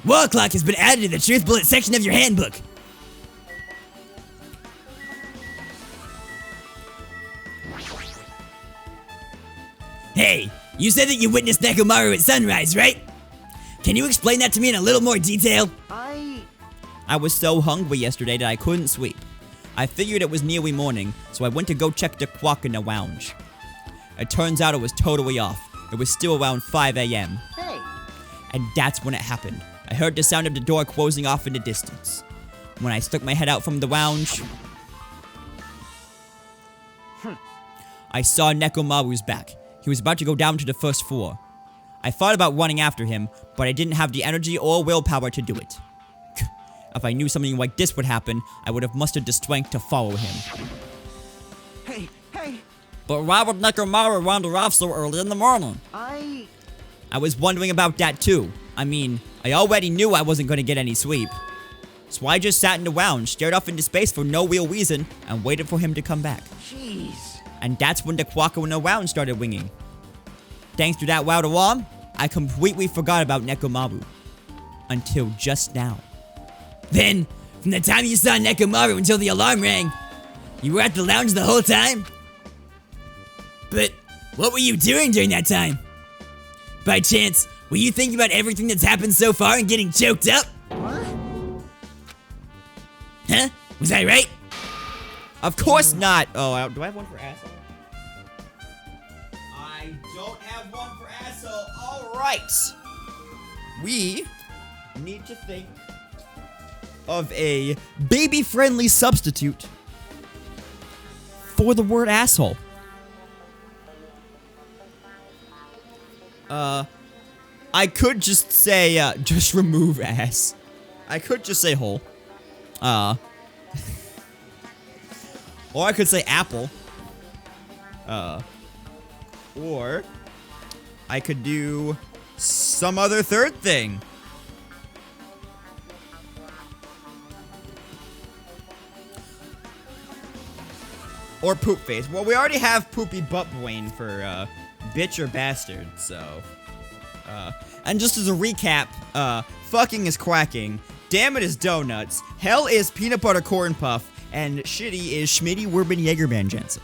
Wall clock has been added to the truth bullet section of your handbook. Hey, you said that you witnessed Nekomaru at sunrise, right? Can you explain that to me in a little more detail? I was so hungry yesterday that I couldn't sleep. I figured it was nearly morning, so I went to go check the clock in the lounge. It turns out it was totally off. It was still around 5 a.m. Hey. And that's when it happened. I heard the sound of the door closing off in the distance. When I stuck my head out from the lounge, I saw Nekomaru's back. He was about to go down to the first floor. I thought about running after him, but I didn't have the energy or willpower to do it. If I knew something like this would happen, I would have mustered the strength to follow him. Hey, hey! But why would Nekomaru wander off so early in the morning? I was wondering about that too. I mean, I already knew I wasn't going to get any sleep. So I just sat in the lounge, stared off into space for no real reason, and waited for him to come back. Jeez. And that's when the clock in the lounge started ringing. Thanks to that loud alarm, I completely forgot about Nekomaru. Until just now. Then, from the time you saw Nekomaru until the alarm rang, you were at the lounge the whole time? But what were you doing during that time? By chance, were you thinking about everything that's happened so far and getting choked up? What? Huh? Was I right? Of course not! Oh, do I have one for asshole? I don't have one for asshole. Alright! We need to think of a baby-friendly substitute for the word asshole. I could just say, just remove ass. I could just say hole. Or I could say apple. Or I could do some other third thing. Or poop face. Well, we already have poopy butt brain for, bitch or bastard, so. And just as a recap, fucking is quacking, damn it is donuts, hell is peanut butter corn puff, and shitty is Schmitty Werben Jägerman Jensen.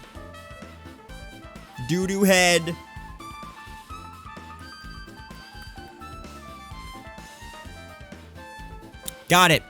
Doo-doo head. Got it.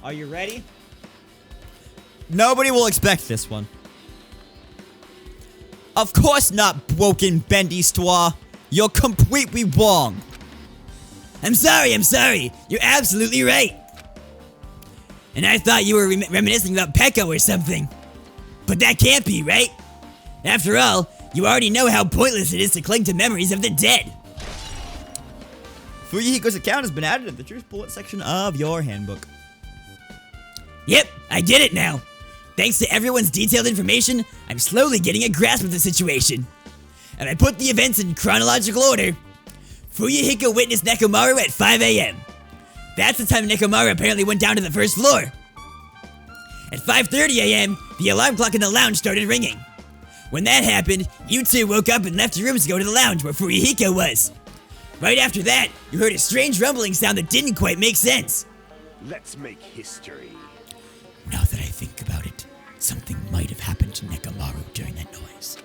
Are you ready? Nobody will expect this one. Of course not, broken bendy straw. You're completely wrong. I'm sorry. You're absolutely right. And I thought you were reminiscing about Pekka or something. But that can't be, right? After all, you already know how pointless it is to cling to memories of the dead. Fuyuhiko's account has been added to the truth bullet section of your handbook. Yep, I get it now. Thanks to everyone's detailed information, I'm slowly getting a grasp of the situation. And I put the events in chronological order. Fuyuhiko witnessed Nekomaru at 5 a.m. That's the time Nekomaru apparently went down to the first floor. At 5:30 a.m., the alarm clock in the lounge started ringing. When that happened, you two woke up and left your rooms to go to the lounge where Fuyuhiko was. Right after that, you heard a strange rumbling sound that didn't quite make sense. Let's make history. Now that I think about it, something might have happened to Nekomaru during that noise.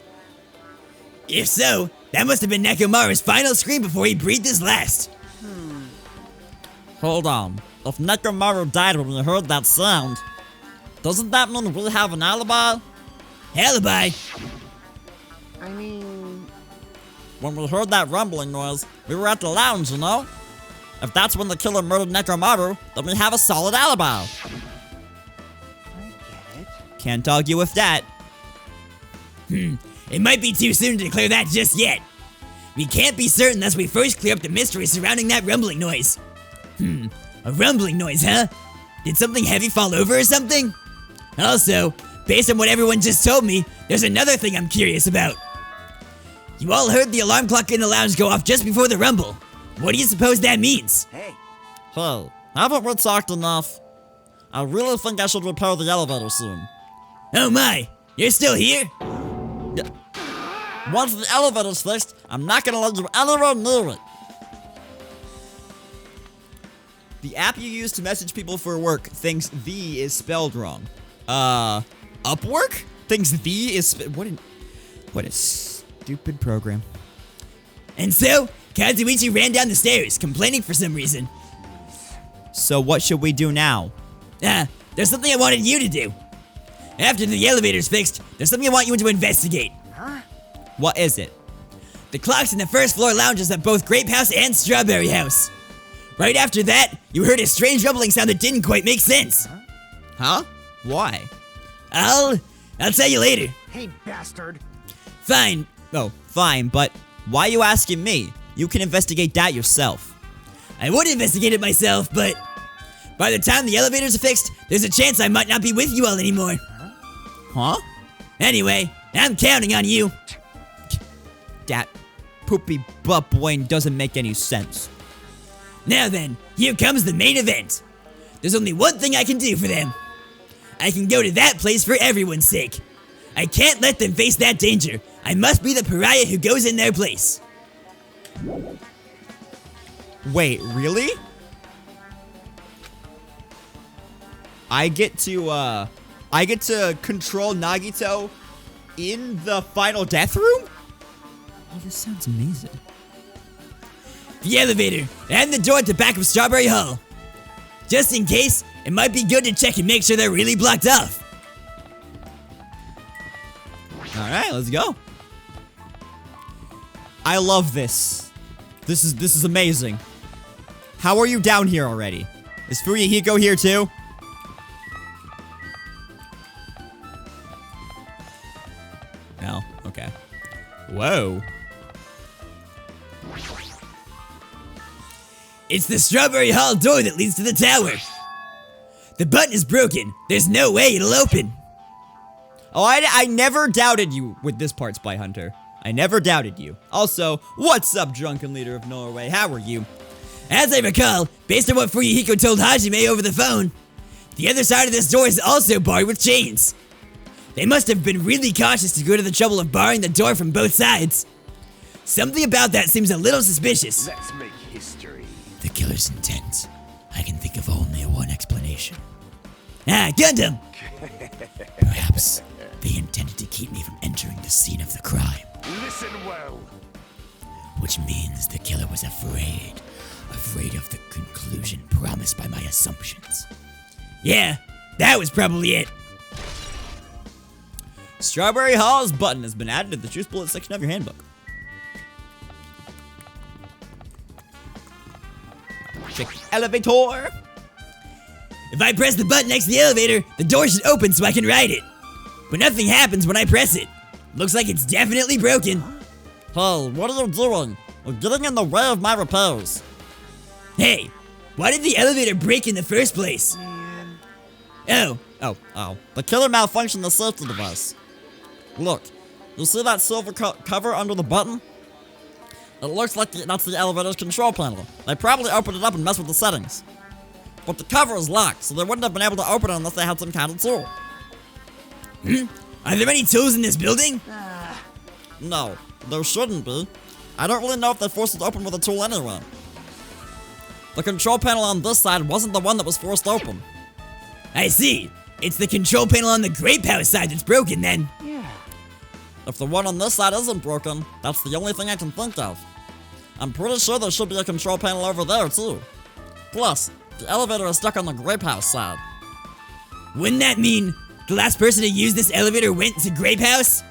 If so, that must have been Nekomaru's final scream before he breathed his last. Hold on. If Nekomaru died when we heard that sound, doesn't that mean we have an alibi? Alibi? I mean, When we heard that rumbling noise, we were at the lounge, you know? If that's when the killer murdered Nekomaru, then we have a solid alibi. I get it. Can't argue with that. It might be too soon to declare that just yet. We can't be certain unless we first clear up the mystery surrounding that rumbling noise. A rumbling noise, huh? Did something heavy fall over or something? Also, based on what everyone just told me, there's another thing I'm curious about. You all heard the alarm clock in the lounge go off just before the rumble. What do you suppose that means? Hey, Hey, haven't we talked enough? I really think I should repair the elevator soon. Oh my, you're still here? Once the elevator's fixed, I'm not gonna let you anywhere near it. The app you use to message people for work thinks the is spelled wrong. Upwork? thinks the is what a stupid program. And so, Kazuichi ran down the stairs, complaining for some reason. So what should we do now? There's something I wanted you to do. After the elevator's fixed, there's something I want you to investigate. What is it? The clocks in the first floor lounges at both Grape House and Strawberry House. Right after that, you heard a strange rumbling sound that didn't quite make sense. Huh? Why? I'll tell you later. Hey, bastard. Fine. Oh, fine, but why are you asking me? You can investigate that yourself. I would investigate it myself, but by the time the elevators are fixed, there's a chance I might not be with you all anymore. Huh? Anyway, I'm counting on you. That poopy butt Wayne doesn't make any sense. Now then, here comes the main event. There's only one thing I can do for them. I can go to that place for everyone's sake. I can't let them face that danger. I must be the pariah who goes in their place. Wait, really? I get to control Nagito in the final death room? Oh, this sounds amazing. The elevator, and the door at the back of Strawberry Hall. Just in case, it might be good to check and make sure they're really blocked off. Alright, let's go. I love this. This is amazing. How are you down here already? Is Fuyuhiko here too? No? Okay. Whoa. It's the Strawberry Hall door that leads to the tower. The button is broken. There's no way it'll open. Oh, I never doubted you with this part, Spy Hunter. I never doubted you. Also, what's up, drunken leader of Norway? How are you? As I recall, based on what Fuyuhiko told Hajime over the phone, the other side of this door is also barred with chains. They must have been really cautious to go to the trouble of barring the door from both sides. Something about that seems a little suspicious. Let's make history. The killer's intent. I can think of only one explanation. Gundam! Perhaps they intended to keep me from entering the scene of the crime. Listen well. Which means the killer was afraid of the conclusion promised by my assumptions. Yeah, that was probably it. Strawberry Hall's button has been added to the Juice Bullet section of your handbook. Check the elevator. If I press the button next to the elevator, the door should open so I can ride it. But nothing happens when I press it. Looks like it's definitely broken. Hey, what are you doing? You're getting in the way of my repairs. Hey, why did the elevator break in the first place? Oh. Oh. The killer malfunctioned the safety device. Look, you see that silver cover under the button? It looks like that's the elevator's control panel. They probably opened it up and messed with the settings. But the cover is locked, so they wouldn't have been able to open it unless they had some kind of tool. Are there any tools in this building? No, there shouldn't be. I don't really know if they forced it to open with a tool anyway. The control panel on this side wasn't the one that was forced open. I see. It's the control panel on the Grape House side that's broken then. If the one on this side isn't broken, that's the only thing I can think of. I'm pretty sure there should be a control panel over there too. Plus, the elevator is stuck on the Grape House side. Wouldn't that mean the last person to use this elevator went to Grape House?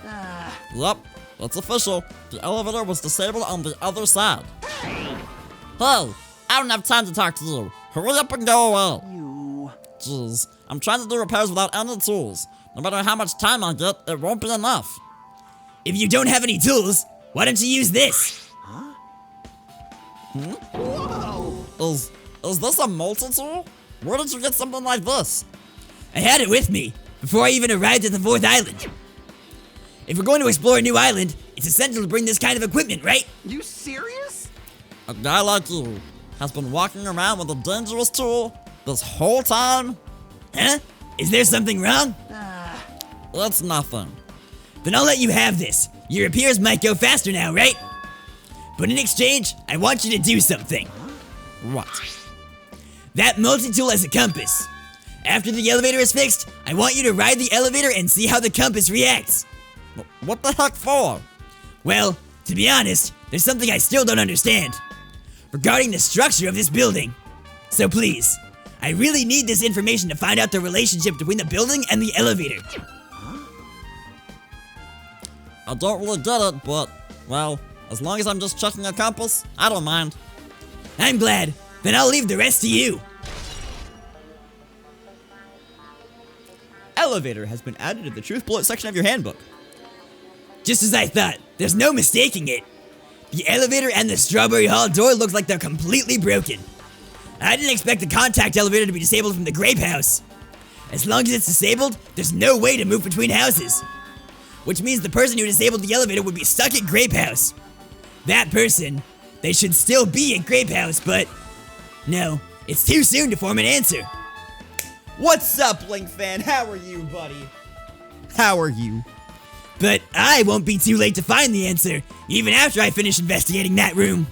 Yep, it's official. The elevator was disabled on the other side. Hey, I don't have time to talk to you. Hurry up and go away. Jeez, I'm trying to do repairs without any tools. No matter how much time I get, it won't be enough. If you don't have any tools, why don't you use this? Whoa! Is this a multi-tool? Where did you get something like this? I had it with me before I even arrived at the 4th island. If we're going to explore a new island, it's essential to bring this kind of equipment, right? You serious? A guy like you has been walking around with a dangerous tool this whole time? Huh? Is there something wrong? It's nothing. Then I'll let you have this. Your repairs might go faster now, right? But in exchange, I want you to do something. What? That multi-tool has a compass. After the elevator is fixed, I want you to ride the elevator and see how the compass reacts. What the heck for? Well, to be honest, there's something I still don't understand regarding the structure of this building. So please, I really need this information to find out the relationship between the building and the elevator. I don't really get it, but, well, as long as I'm just checking a compass, I don't mind. I'm glad. Then I'll leave the rest to you. Elevator has been added to the truth bullet section of your handbook. Just as I thought, there's no mistaking it. The elevator and the Strawberry Hall door look like they're completely broken. I didn't expect the contact elevator to be disabled from the Grape House. As long as it's disabled, there's no way to move between houses. Which means the person who disabled the elevator would be stuck at Grape House. That person, they should still be at Grape House, but no, it's too soon to form an answer. What's up, Link fan? How are you, buddy? How are you? But I won't be too late to find the answer, even after I finish investigating that room.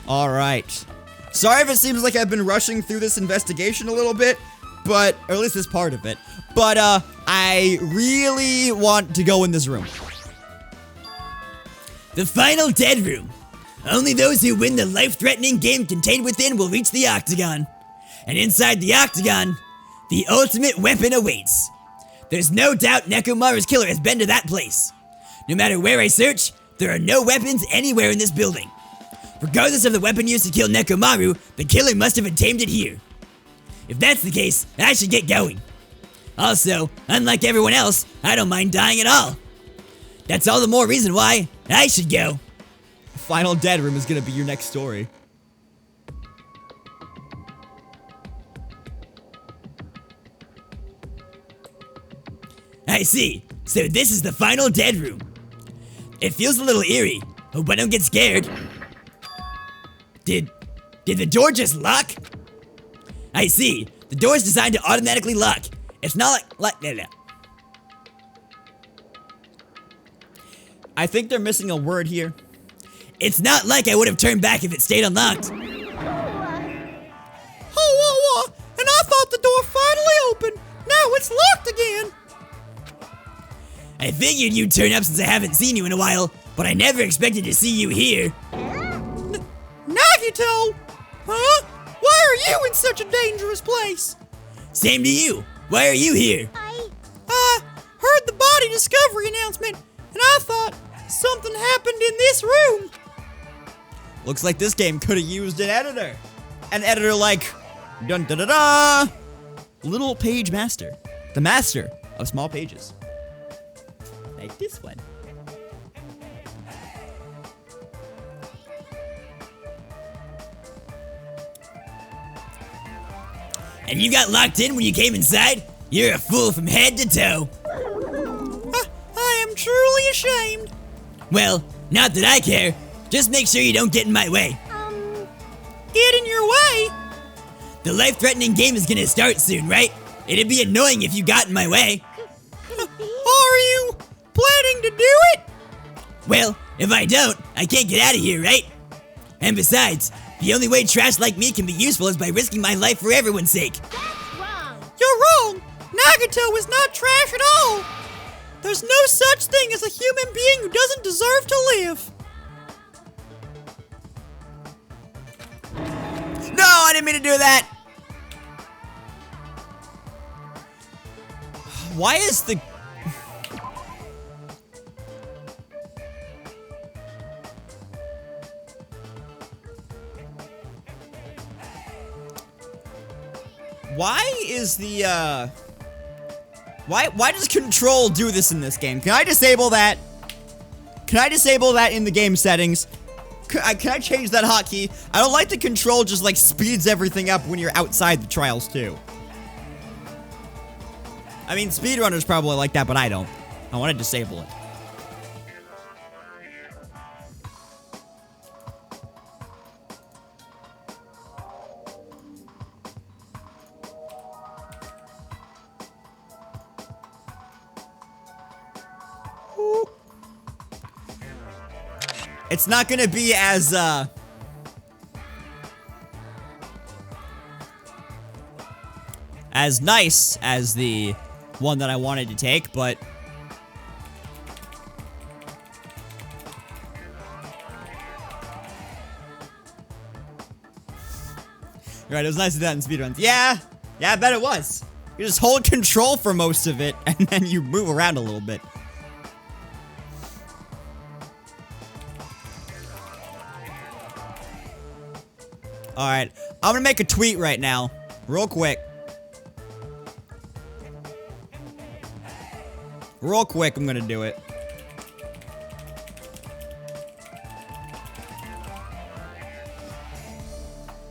Alright. Sorry if it seems like I've been rushing through this investigation a little bit, but, or at least this part of it, but, I really want to go in this room. The final dead room. Only those who win the life-threatening game contained within will reach the Octagon. And inside the Octagon, the ultimate weapon awaits. There's no doubt Nekomaru's killer has been to that place. No matter where I search, there are no weapons anywhere in this building. Regardless of the weapon used to kill Nekomaru, the killer must have obtained it here. If that's the case, I should get going. Also, unlike everyone else, I don't mind dying at all. That's all the more reason why I should go. Final dead room is gonna be your next story. I see. So this is the final dead room. It feels a little eerie. Hope I don't get scared. Did the door just lock? I see. The door is designed to automatically lock. It's not like no. I think they're missing a word here. It's not like I would have turned back if it stayed unlocked. And I thought the door finally opened. Now it's locked again. I figured you'd turn up since I haven't seen you in a while, but I never expected to see you here. Nagito! Huh? Why are you in such a dangerous place? Same to you. Why are you here? I heard the body discovery announcement, and I thought something happened in this room. Looks like this game could have used an editor. An editor like dun da da da, Little Page Master, the master of small pages, like this one. And you got locked in when you came inside? You're a fool from head to toe. I am truly ashamed. Well, not that I care. Just make sure you don't get in my way. Get in your way? The life-threatening game is gonna start soon, right? It'd be annoying if you got in my way. Are you planning to do it? Well, if I don't, I can't get out of here, right? And besides, the only way trash like me can be useful is by risking my life for everyone's sake. You're wrong. Nagito is not trash at all. There's no such thing as a human being who doesn't deserve to live. No, I didn't mean to do that. Why is the... Why is the, Why does control do this in this game? Can I disable that? Can I disable that in the game settings? Can I change that hotkey? I don't like the control just like speeds everything up when you're outside the trials too. I mean, speedrunners probably like that, but I don't. I want to disable it. It's not gonna be as, as nice as the one that I wanted to take, but... Right, it was nice to do that in speedruns. Yeah, I bet it was. You just hold control for most of it, and then you move around a little bit. Alright, I'm gonna make a tweet right now, real quick. Real quick, I'm gonna do it.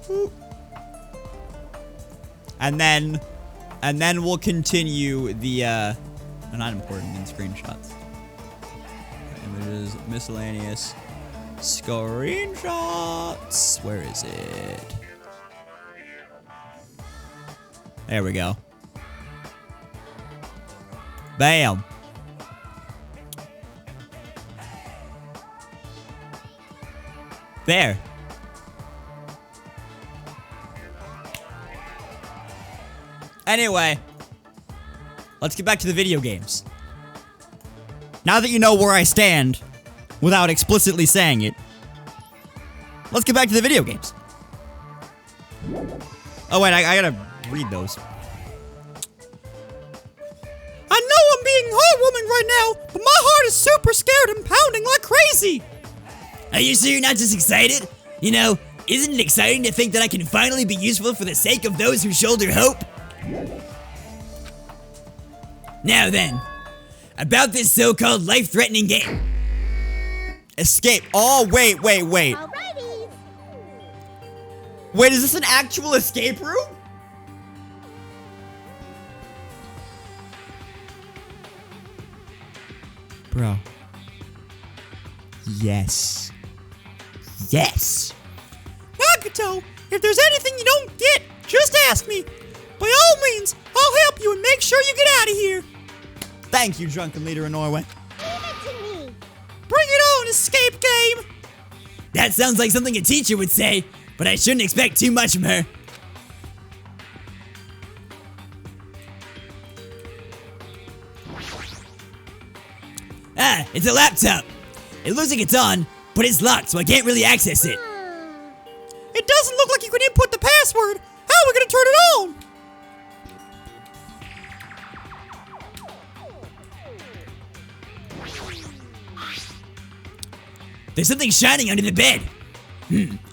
Whoop. And then we'll continue the, not important in screenshots. Images, miscellaneous, screenshots. Where is it? There we go. Bam. There. Anyway, let's get back to the video games. Now that you know where I stand, without explicitly saying it, let's get back to the video games. Oh wait, I gotta read those. I know I'm being heartwarming right now, but my heart is super scared and pounding like crazy. Are you sure you're not just excited? You know, isn't it exciting to think that I can finally be useful for the sake of those who shoulder hope? Now then, about this so-called life-threatening game. Escape. Oh, wait. Alrighty. Wait, is this an actual escape room? Bro. Yes. Yes. Nagato, if there's anything you don't get, just ask me. By all means, I'll help you and make sure you get out of here. Thank you, drunken leader in Norway. Bring it on, escape game. That sounds like something a teacher would say, but I shouldn't expect too much from her. Ah, it's a laptop. It looks like it's on, but it's locked, so I can't really access it. It doesn't look like you can input the password. How are we gonna turn it on? There's something shining under the bed.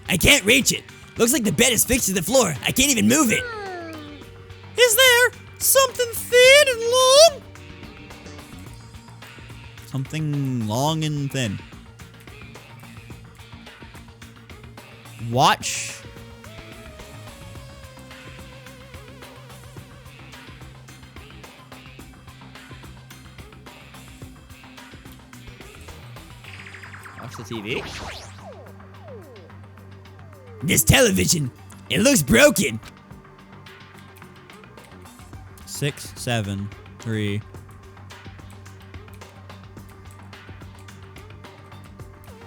I can't reach it. Looks like the bed is fixed to the floor. I can't even move it. Is there something thin and long? Something long and thin. Watch. Watch the TV. This television, it looks broken. 6, 7, 3.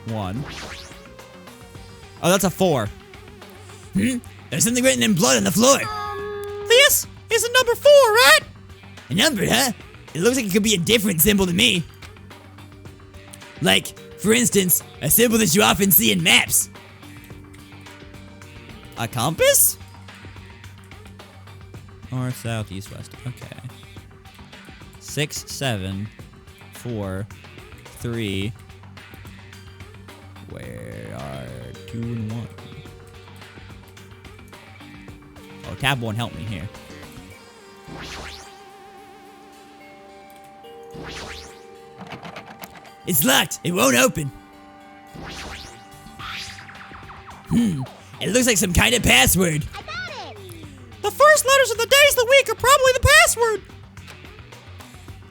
1. Oh, that's a 4. There's something written in blood on the floor. This is a number 4, right? A number, huh? It looks like it could be a different symbol to me. Like, for instance, a symbol that you often see in maps. A compass? North, south, east, west. Okay. 6, 7, 4, 3. Where are 2 and 1? Oh, tab won't help me here. It's locked. It won't open. It looks like some kind of password. The first letters of the days of the week are probably the password.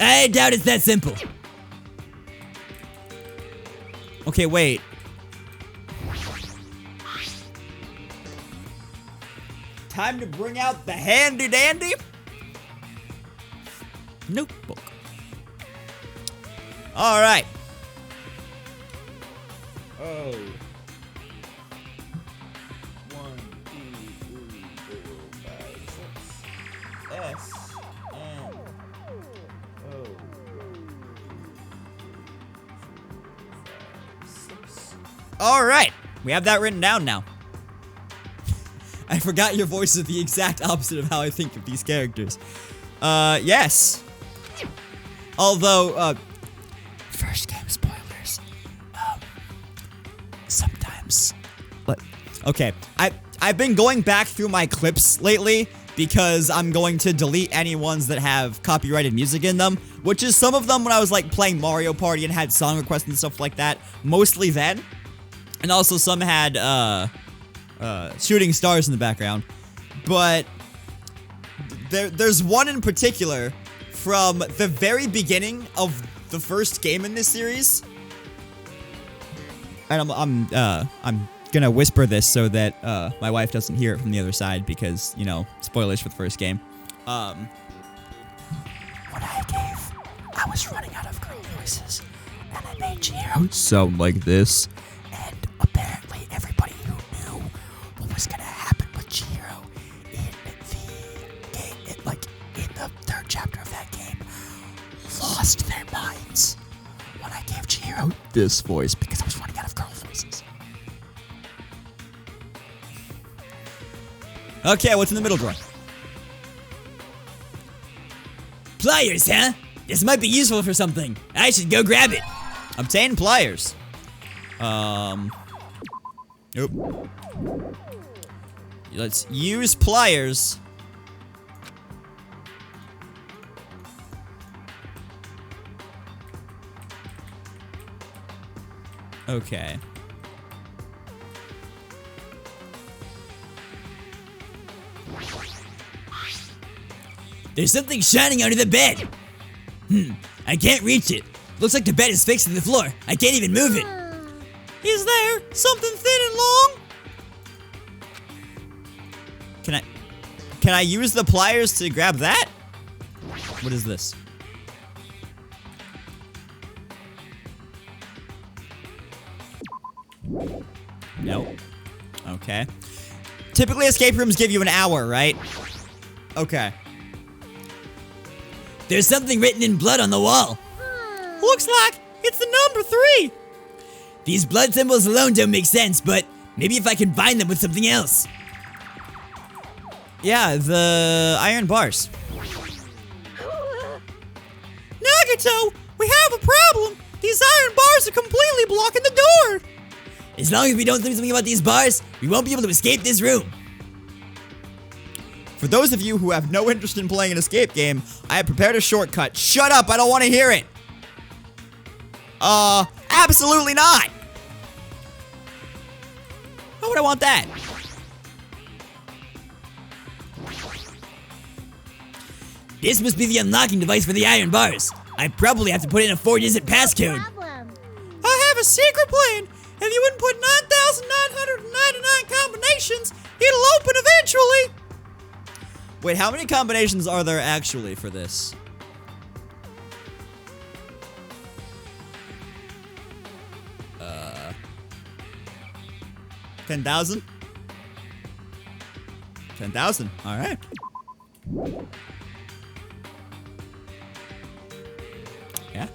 I doubt it's that simple. Okay, wait. Time to bring out the handy dandy notebook. All right. Oh. 1, 2, 3, 4, 5, 6. All right, we have that written down now. I forgot your voice is the exact opposite of how I think of these characters. Yes. Although, first game spoilers. Sometimes. But, okay, I've been going back through my clips lately because I'm going to delete any ones that have copyrighted music in them, which is some of them when I was like playing Mario Party and had song requests and stuff like that, mostly then. And also some had, shooting stars in the background. But there's one in particular from the very beginning of the first game in this series. And I'm gonna whisper this so that my wife doesn't hear it from the other side because, you know, spoilers for the first game. When I was running out of girl voices, and I made Chihiro sound like this. And apparently everybody who knew what was gonna happen with Chihiro in the game, in the third chapter of that game, lost their minds when I gave Chihiro this voice because I was running out of girl voices. Okay, what's in the middle drawer? Pliers, huh? This might be useful for something. I should go grab it. Obtain pliers. Nope. Let's use pliers. Okay. There's something shining under the bed. I can't reach it. Looks like the bed is fixed to the floor. I can't even move it. Is there something thin and long? Can I use the pliers to grab that? What is this? Nope. Okay. Typically escape rooms give you an hour, right? Okay. There's something written in blood on the wall. Looks like it's the number 3. These blood symbols alone don't make sense, but maybe if I can bind them with something else. Yeah, the iron bars. Nagato, we have a problem. These iron bars are completely blocking the door. As long as we don't do something about these bars, we won't be able to escape this room. For those of you who have no interest in playing an escape game, I have prepared a shortcut. Shut up, I don't want to hear it. Absolutely not. Why would I want that? This must be the unlocking device for the iron bars. I probably have to put in a 4-digit passcode. I have a secret plan. If you input 9,999 combinations, it'll open eventually. Wait, how many combinations are there actually for this? 10,000? 10,000, alright. Yeah?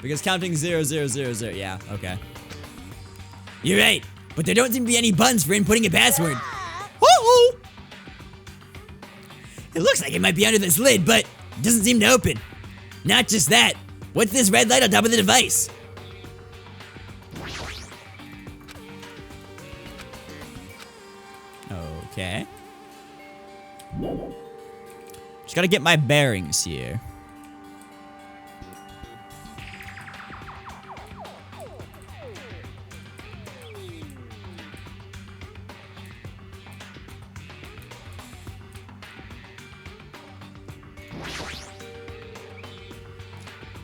Because counting 0, 0, 0, 0, yeah, okay. You're right, but there don't seem to be any buttons for inputting a password. Uh-oh. It looks like it might be under this lid, but it doesn't seem to open. Not just that, what's this red light on top of the device? Okay. Just gotta get my bearings here.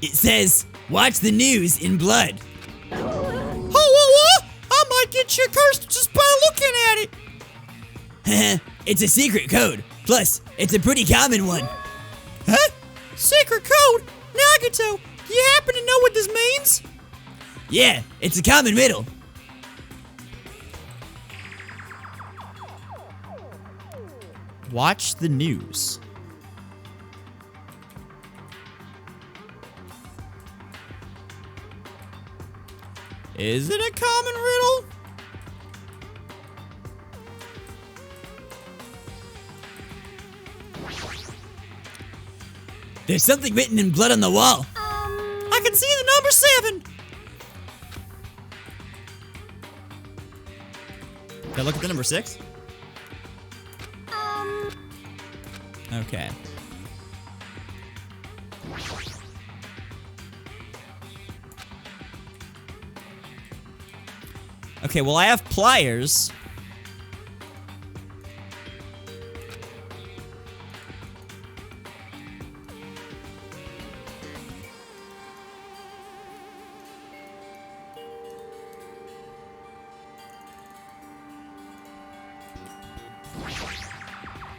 It says, watch the news in blood. Oh, I might get you cursed just by looking at it. It's a secret code. Plus, it's a pretty common one. Huh? Secret code? Nagato, do you happen to know what this means? Yeah, it's a common riddle. Watch the news. Is it a common riddle? There's something written in blood on the wall. I can see the number 7. Did I look at the number 6? Okay. Okay, well, I have pliers.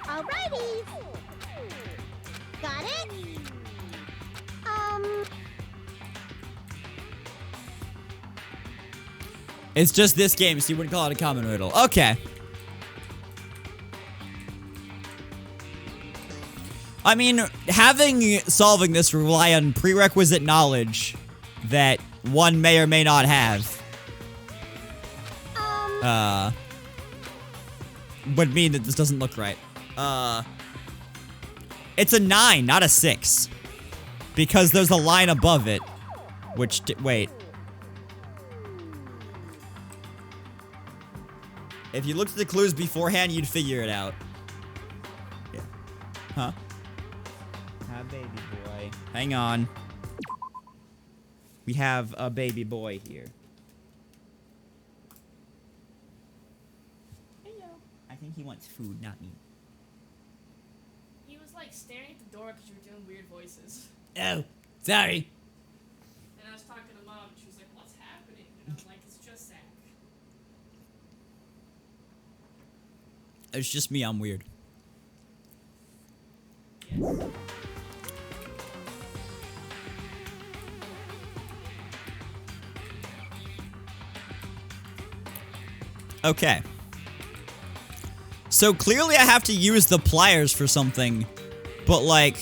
Alrighty. Got it? It's just this game, so you wouldn't call it a common riddle. Okay. I mean, solving this rely on prerequisite knowledge that one may or may not have. Would mean that this doesn't look right. It's a 9, not a 6. Because there's a line above it. Which, wait. If you looked at the clues beforehand, you'd figure it out. Yeah. Huh? Hi, baby boy. Hang on. We have a baby boy here. Hello. I think he wants food, not me. He was like staring at the door because you were doing weird voices. Oh, sorry. And I was talking to Mom, and she was like, "What's happening?" And I'm like, "It's just Zach." It's just me, I'm weird. Yes. Okay. So clearly I have to use the pliers for something, but like...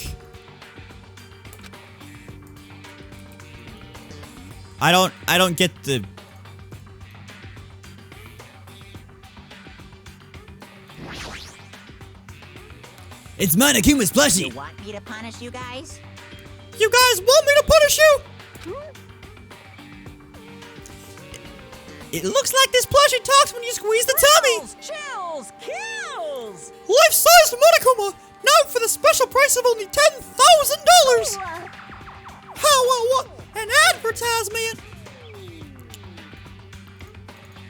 I don't get the... It's Monokuma's plushie. You want me to punish you guys? You guys want me to punish you? It looks like this plushie talks when you squeeze the tummy! Chills! Kills! Life-sized Monokuma, now for the special price of only $10,000! How, what? An advertisement?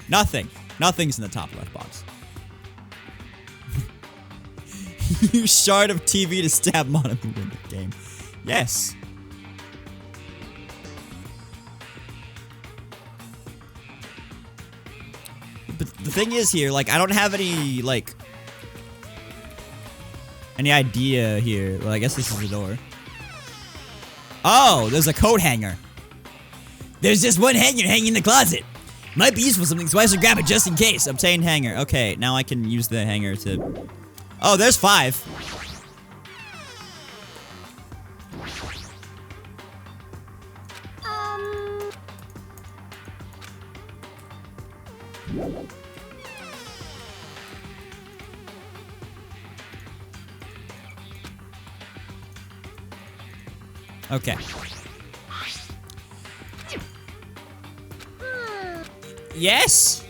Nothing. Nothing's in the top left box. Use shard of TV to stab Monoku in the game. Yes. But the thing is here, like, I don't have any, like... any idea here. Well, I guess this is the door. Oh, there's a coat hanger. There's just one hanger hanging in the closet. Might be useful for something, so I should grab it just in case. Obtain hanger. Okay, now I can use the hanger to... Oh, there's 5. Okay. Yes?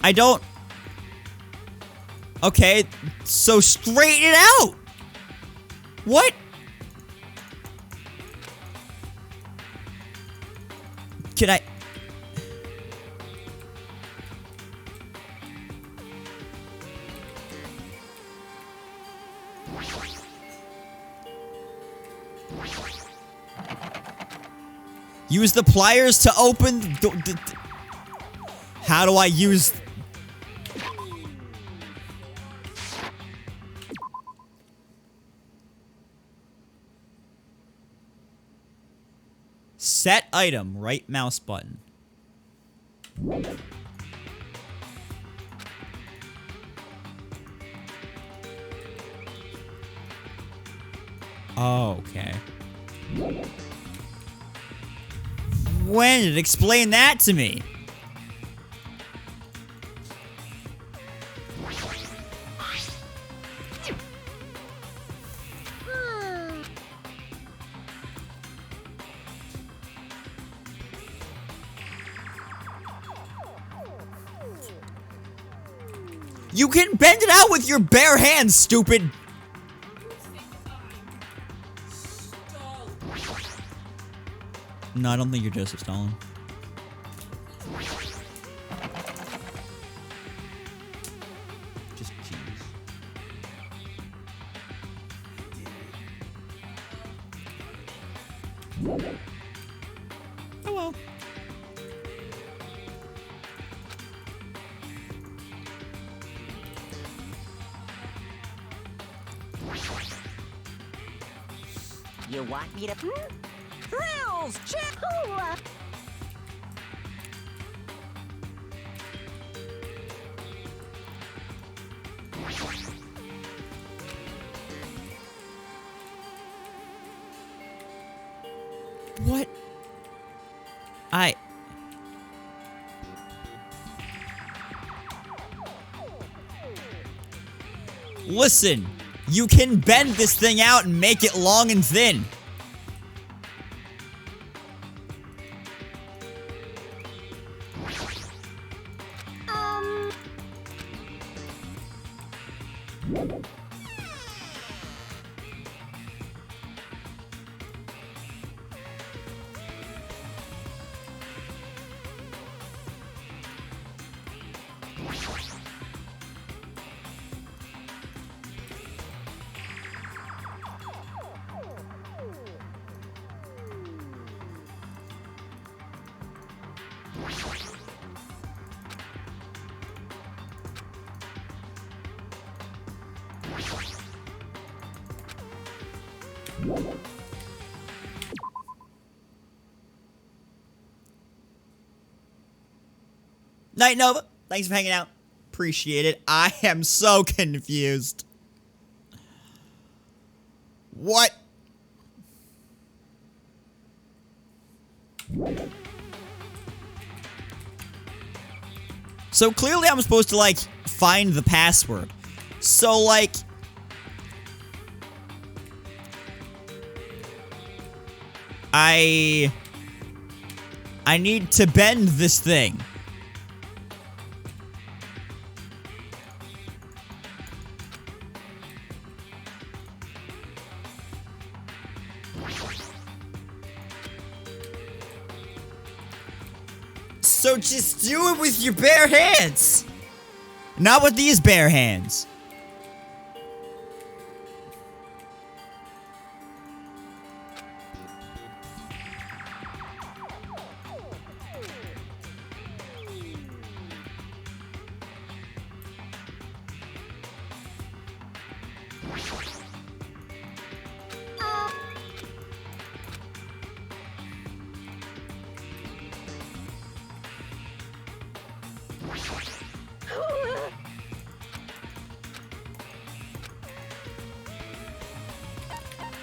I don't... Okay, so straighten it out! What? Can I... Use the pliers to open the... How do I use... Set item, right mouse button. Oh, okay. When? Explain that to me. You can bend it out with your bare hands, stupid. No, I don't think you're Joseph Stalin. Just cheese. Oh well. You want me to... Thrills! Check! What? Listen, you can bend this thing out and make it long and thin. Night Nova, thanks for hanging out. Appreciate it. I am so confused. What? So clearly I'm supposed to, like, find the password. So, like... I need to bend this thing. So just do it with your bare hands. Not with these bare hands.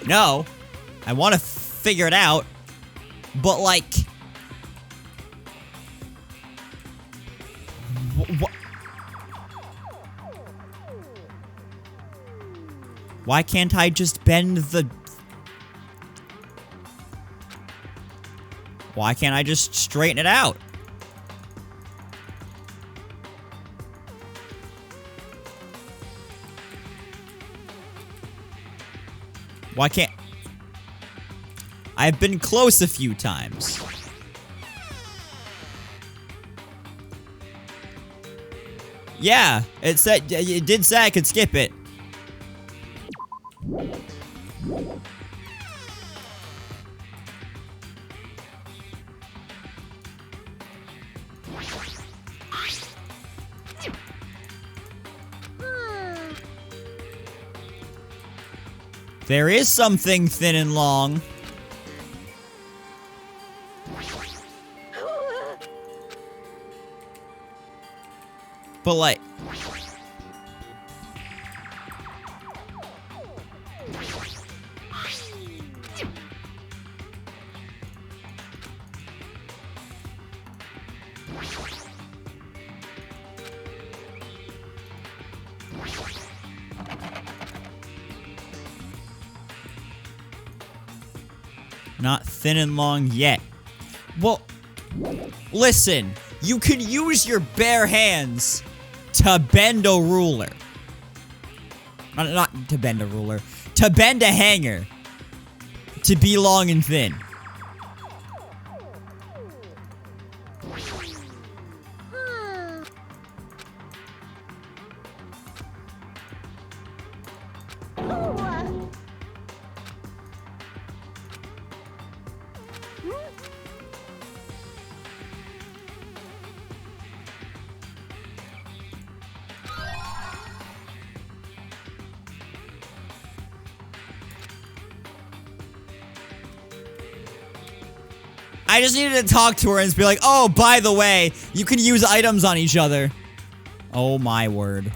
No, I want to figure it out, but like, why can't I just bend the? Why can't I just straighten it out? Why can't... I've been close a few times. Yeah, it said... It did say I could skip it. There is something thin and long. But like... Not thin and long yet. Well, listen. You can use your bare hands to bend a ruler. Not to bend a ruler. To bend a hanger. To be long and thin. I just needed to talk to her and be like, oh, by the way, you can use items on each other. Oh my word.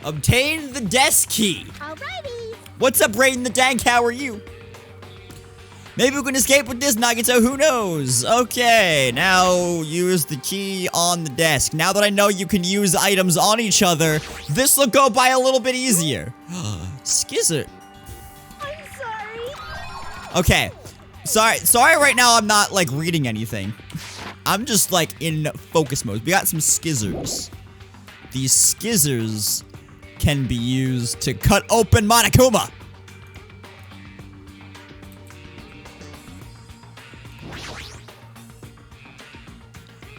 Obtain the desk key. Alrighty. What's up, Raiden the Dank? How are you? Maybe we can escape with this, Nagito. Who knows? Okay, now use the key on the desk. Now that I know you can use items on each other, this will go by a little bit easier. Skizzer. Okay. Sorry right now I'm not, like, reading anything. I'm just, like, in focus mode. We got some skizzers. These skizzers can be used to cut open Monokuma.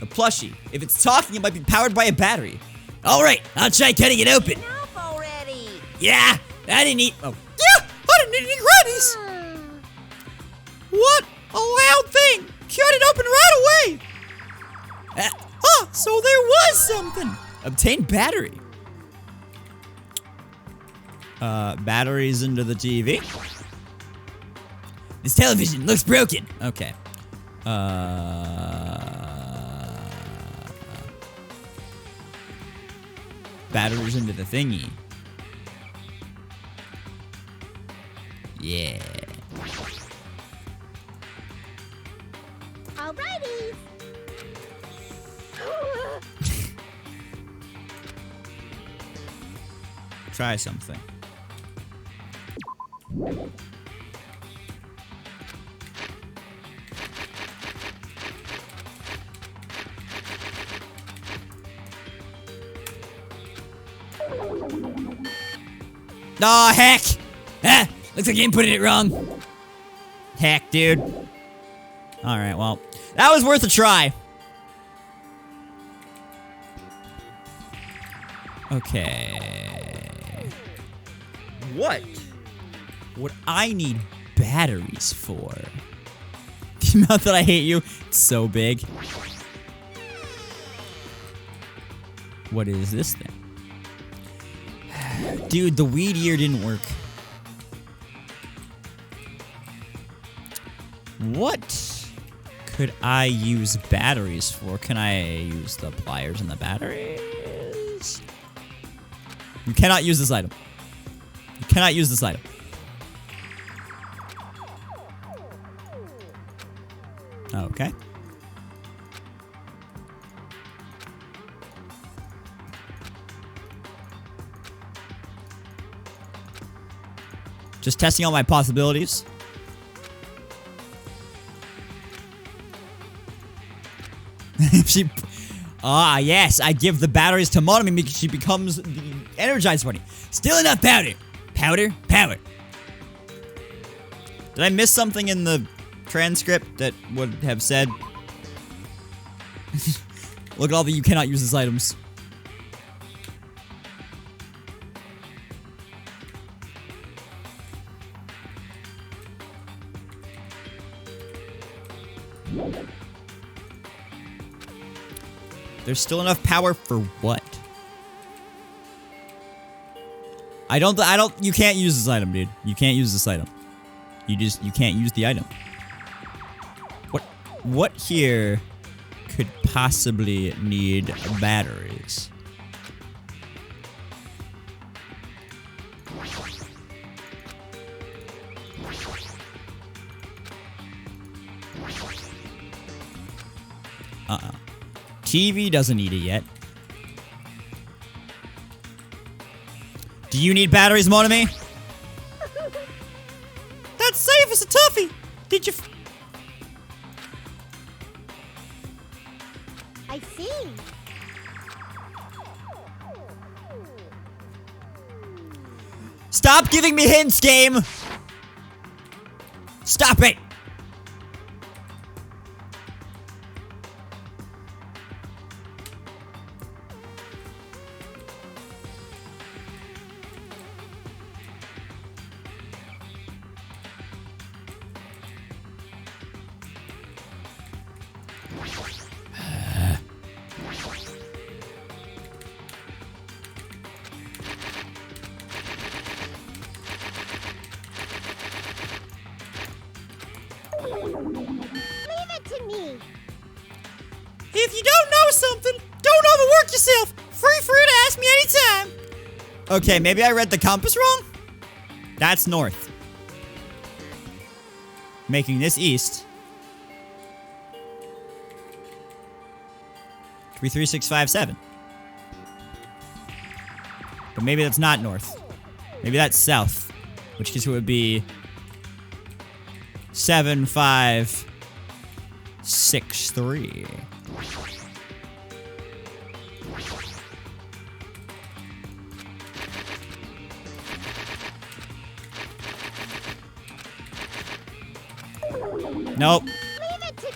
A plushie. If it's talking, it might be powered by a battery. Alright, I'll try cutting it open. Enough already. Yeah, I didn't eat. Oh, Yeah, I didn't need any grannies. What a loud thing! Cut it open right away! So there was something! Obtain battery. Batteries into the TV. this television looks broken. Okay. Batteries into the thingy. Yeah. Alrighty. Try something. Aw, heck! Ah, looks like you inputted it wrong. Heck, dude. Alright, well, that was worth a try. Okay. What would I need batteries for? The amount that I hate you, it's so big. What is this thing? Dude, the weed ear didn't work. What could I use batteries for? Can I use the pliers and the batteries? You cannot use this item. You cannot use this item. Okay. Just testing all my possibilities. Yes, I give the batteries to Monomi because she becomes the energized bunny. Still enough powder. Powder, power. Did I miss something in the transcript that would have said? Look at all the you cannot use this items. There's still enough power for what? You can't use this item, dude. You can't use this item. You can't use the item. What here could possibly need batteries? TV doesn't need it yet. Do you need batteries, mon ami? That safe is a toughie. Did you... I see. Stop giving me hints, game! Stop it! Leave it to me. If you don't know something, don't overwork yourself. Free to ask me anytime. Okay, maybe I read the compass wrong? That's north. Making this east. 33657. But maybe that's not north. Maybe that's south. Which case it would be 7563. Nope. Leave it to...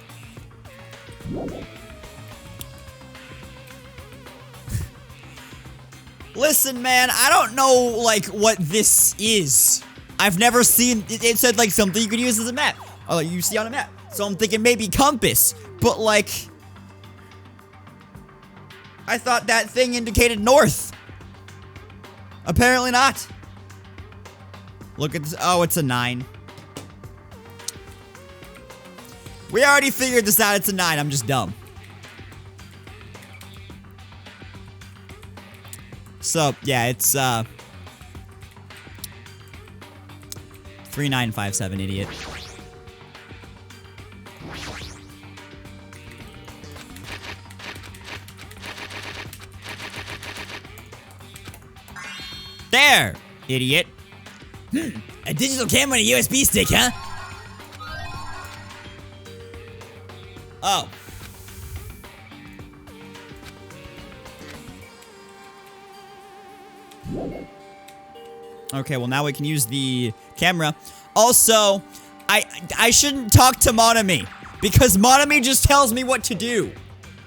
Listen, man, I don't know, like, what this is. I've never seen... It said, like, something you could use as a map. Oh, you see on a map. So I'm thinking maybe compass. But, like... I thought that thing indicated north. Apparently not. Look at this. Oh, it's a 9. We already figured this out. It's a 9. I'm just dumb. So, yeah, it's, 3957, idiot. There, idiot. A digital camera and a USB stick, huh? Oh. Okay, well now we can use the camera. Also, I shouldn't talk to Monami because Monami just tells me what to do.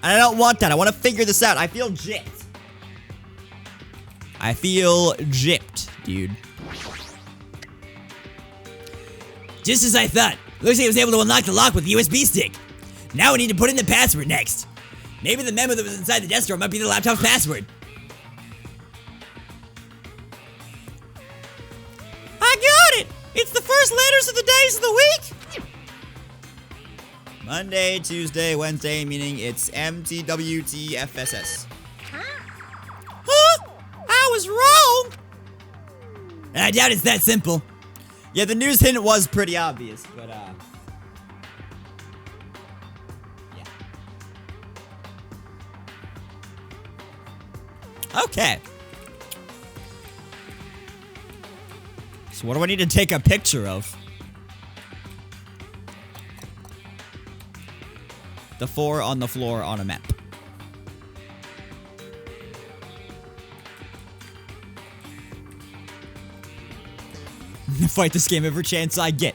And I don't want that. I want to figure this out. I feel gypped. I feel gypped, dude. Just as I thought. Looks like I was able to unlock the lock with the USB stick. Now we need to put in the password next. Maybe the memo that was inside the desk drawer might be the laptop's password. I got it. It's the first letters of the days of the week. Monday, Tuesday, Wednesday, meaning it's MTWTFSS. Huh? I was wrong. And I doubt it's that simple. Yeah, the news hint was pretty obvious, but, yeah. Okay. So what do I need to take a picture of? The 4 on the floor on a map. Fight this game every chance I get.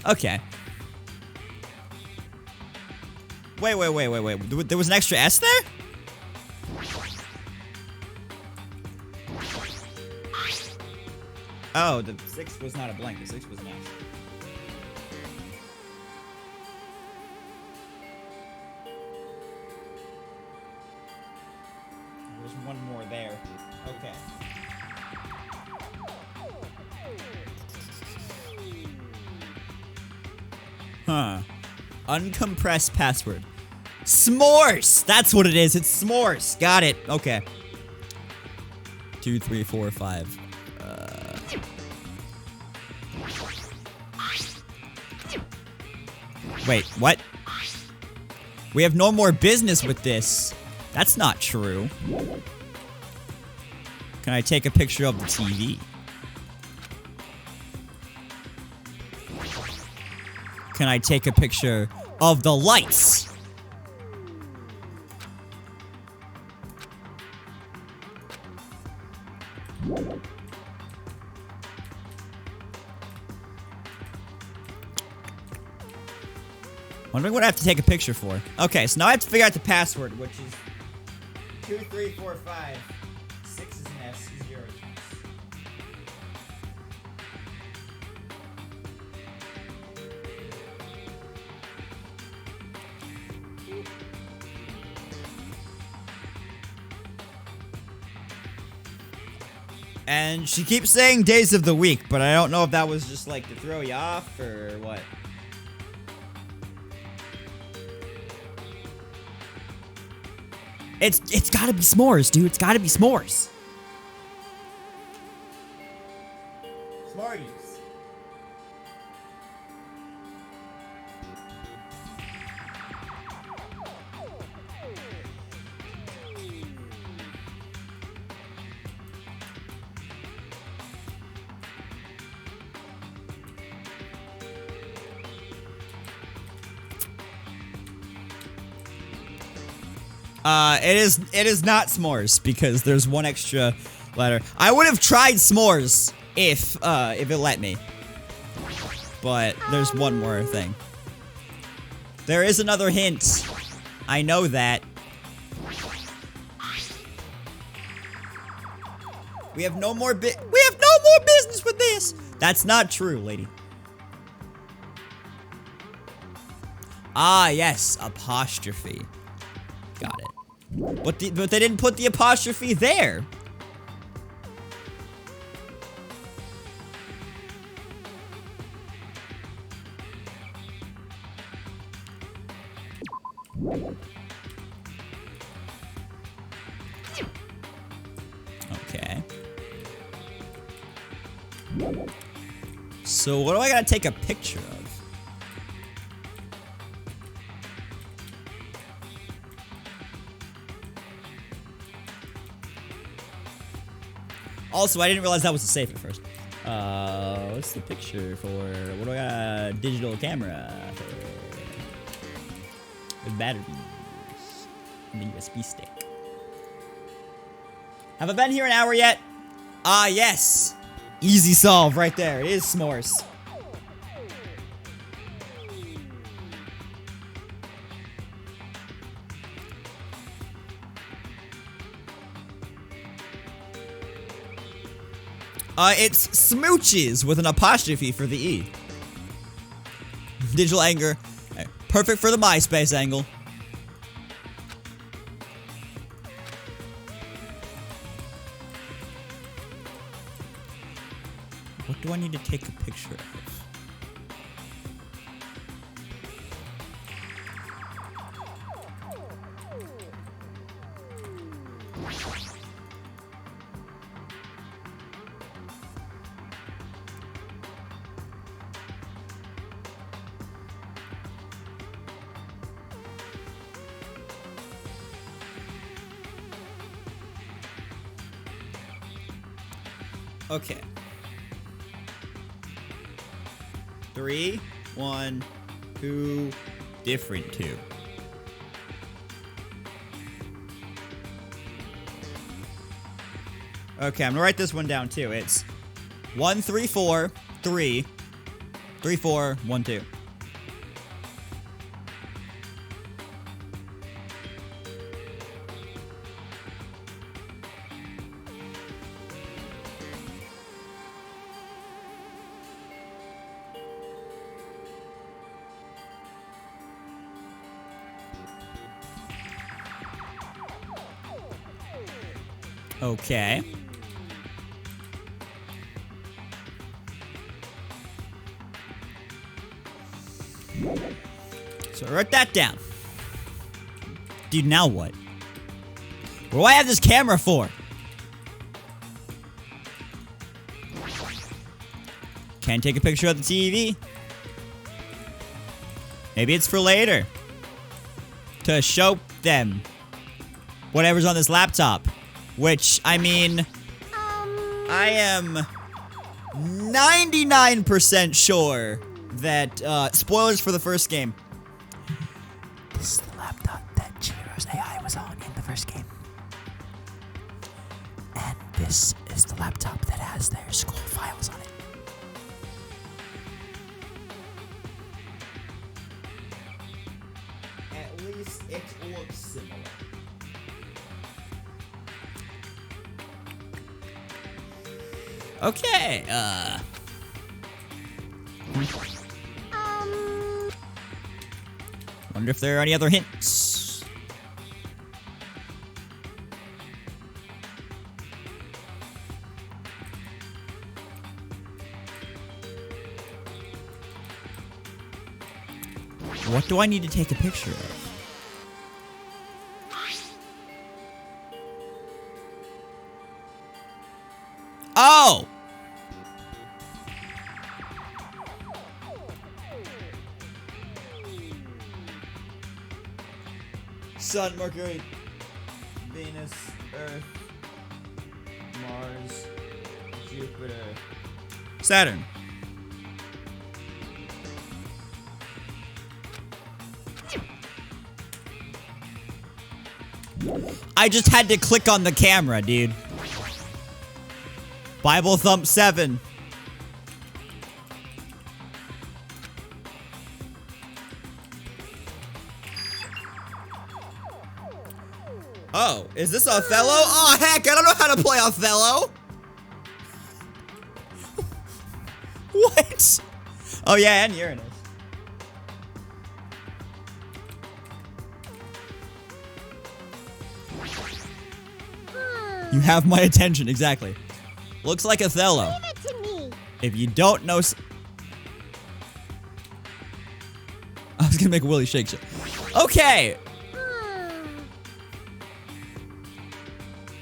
Okay. Wait. There was an extra S there? Oh, the 6 was not a blank. The 6 was an S. There's one more there. Okay. Huh. Uncompressed password. S'mores! That's what it is. It's s'mores. Got it. Okay. 2, 3, 4, 5. Wait, what? We have no more business with this. That's not true. Can I take a picture of the TV? Can I take a picture of the lights? Wondering what I have to take a picture for. Okay, so now I have to figure out the password, which is 2345. 6 is an S, 0 is an S. And she keeps saying days of the week, but I don't know if that was just like to throw you off or what. It's gotta be s'mores, dude. It's gotta be s'mores. Smarties. It is not s'mores because there's one extra letter. I would have tried s'mores if it let me. But there's one more thing. There is another hint. I know that. We have no more business with this. That's not true, lady. Ah, yes, apostrophe. Got it. But they didn't put the apostrophe there. Okay. So what do I gotta take a picture of? Also, I didn't realize that was the safe at first. What's the picture for? What do I got? A digital camera for? With batteries and the USB stick. Have I been here an hour yet? Ah, yes. Easy solve right there. It is s'mores. It's smooches with an apostrophe for the E. Digital anger. Perfect for the MySpace angle. What do I need to take a picture of? Okay. 3, 1, 2, different 2. Okay, I'm gonna write this one down too. It's 1, 3, 4, 3, 3, 4, 1, 2. Okay. So I wrote that down. Dude, now what? What do I have this camera for? Can't take a picture of the TV. Maybe it's for later. To show them whatever's on this laptop. Which, I mean, I am 99% sure that, spoilers for the first game. This is the laptop that Chihiro's AI was on in the first game. And this is the laptop that has their school files on it. At least it looks similar. Okay, wonder if there are any other hints. What do I need to take a picture of? Oh! Sun, Mercury, Venus, Earth, Mars, Jupiter, Saturn. I just had to click on the camera, dude. Bible Thump 7. Oh, is this Othello? Oh, heck, I don't know how to play Othello. What? Oh, yeah, and Uranus. You have my attention, exactly. Looks like Othello. Leave it to me. If you don't know... I was gonna make a Willie shake shit. Okay.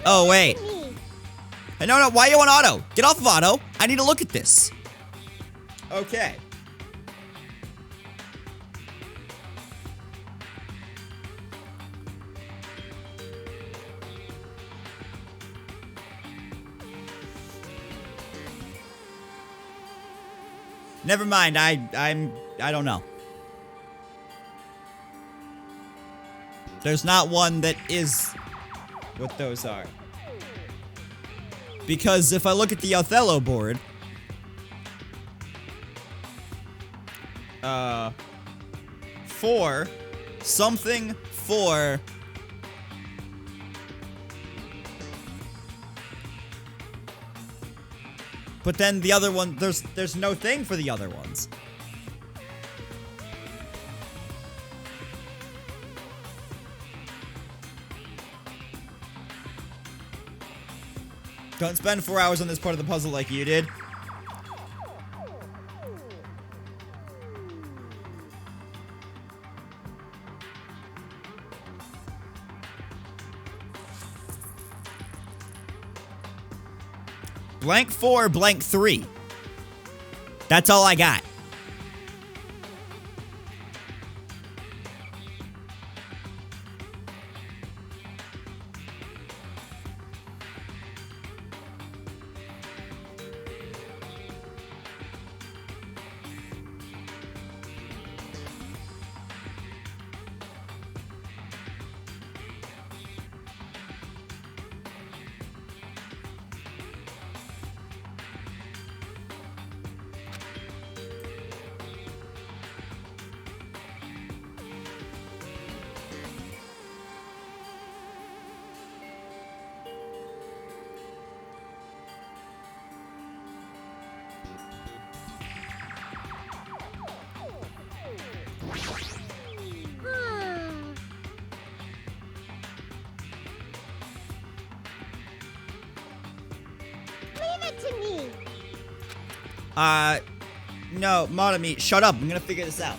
Oh, wait. Me. Hey, no, why are you on auto? Get off of auto. I need to look at this. Okay. Never mind, I don't know. There's not one that is what those are. Because if I look at the Othello board, 4 something 4 but then the other one, there's no thing for the other ones. Don't spend 4 hours on this part of the puzzle like you did. Blank 4, blank 3. That's all I got. Leave it to me. No, Monami, shut up. I'm gonna figure this out.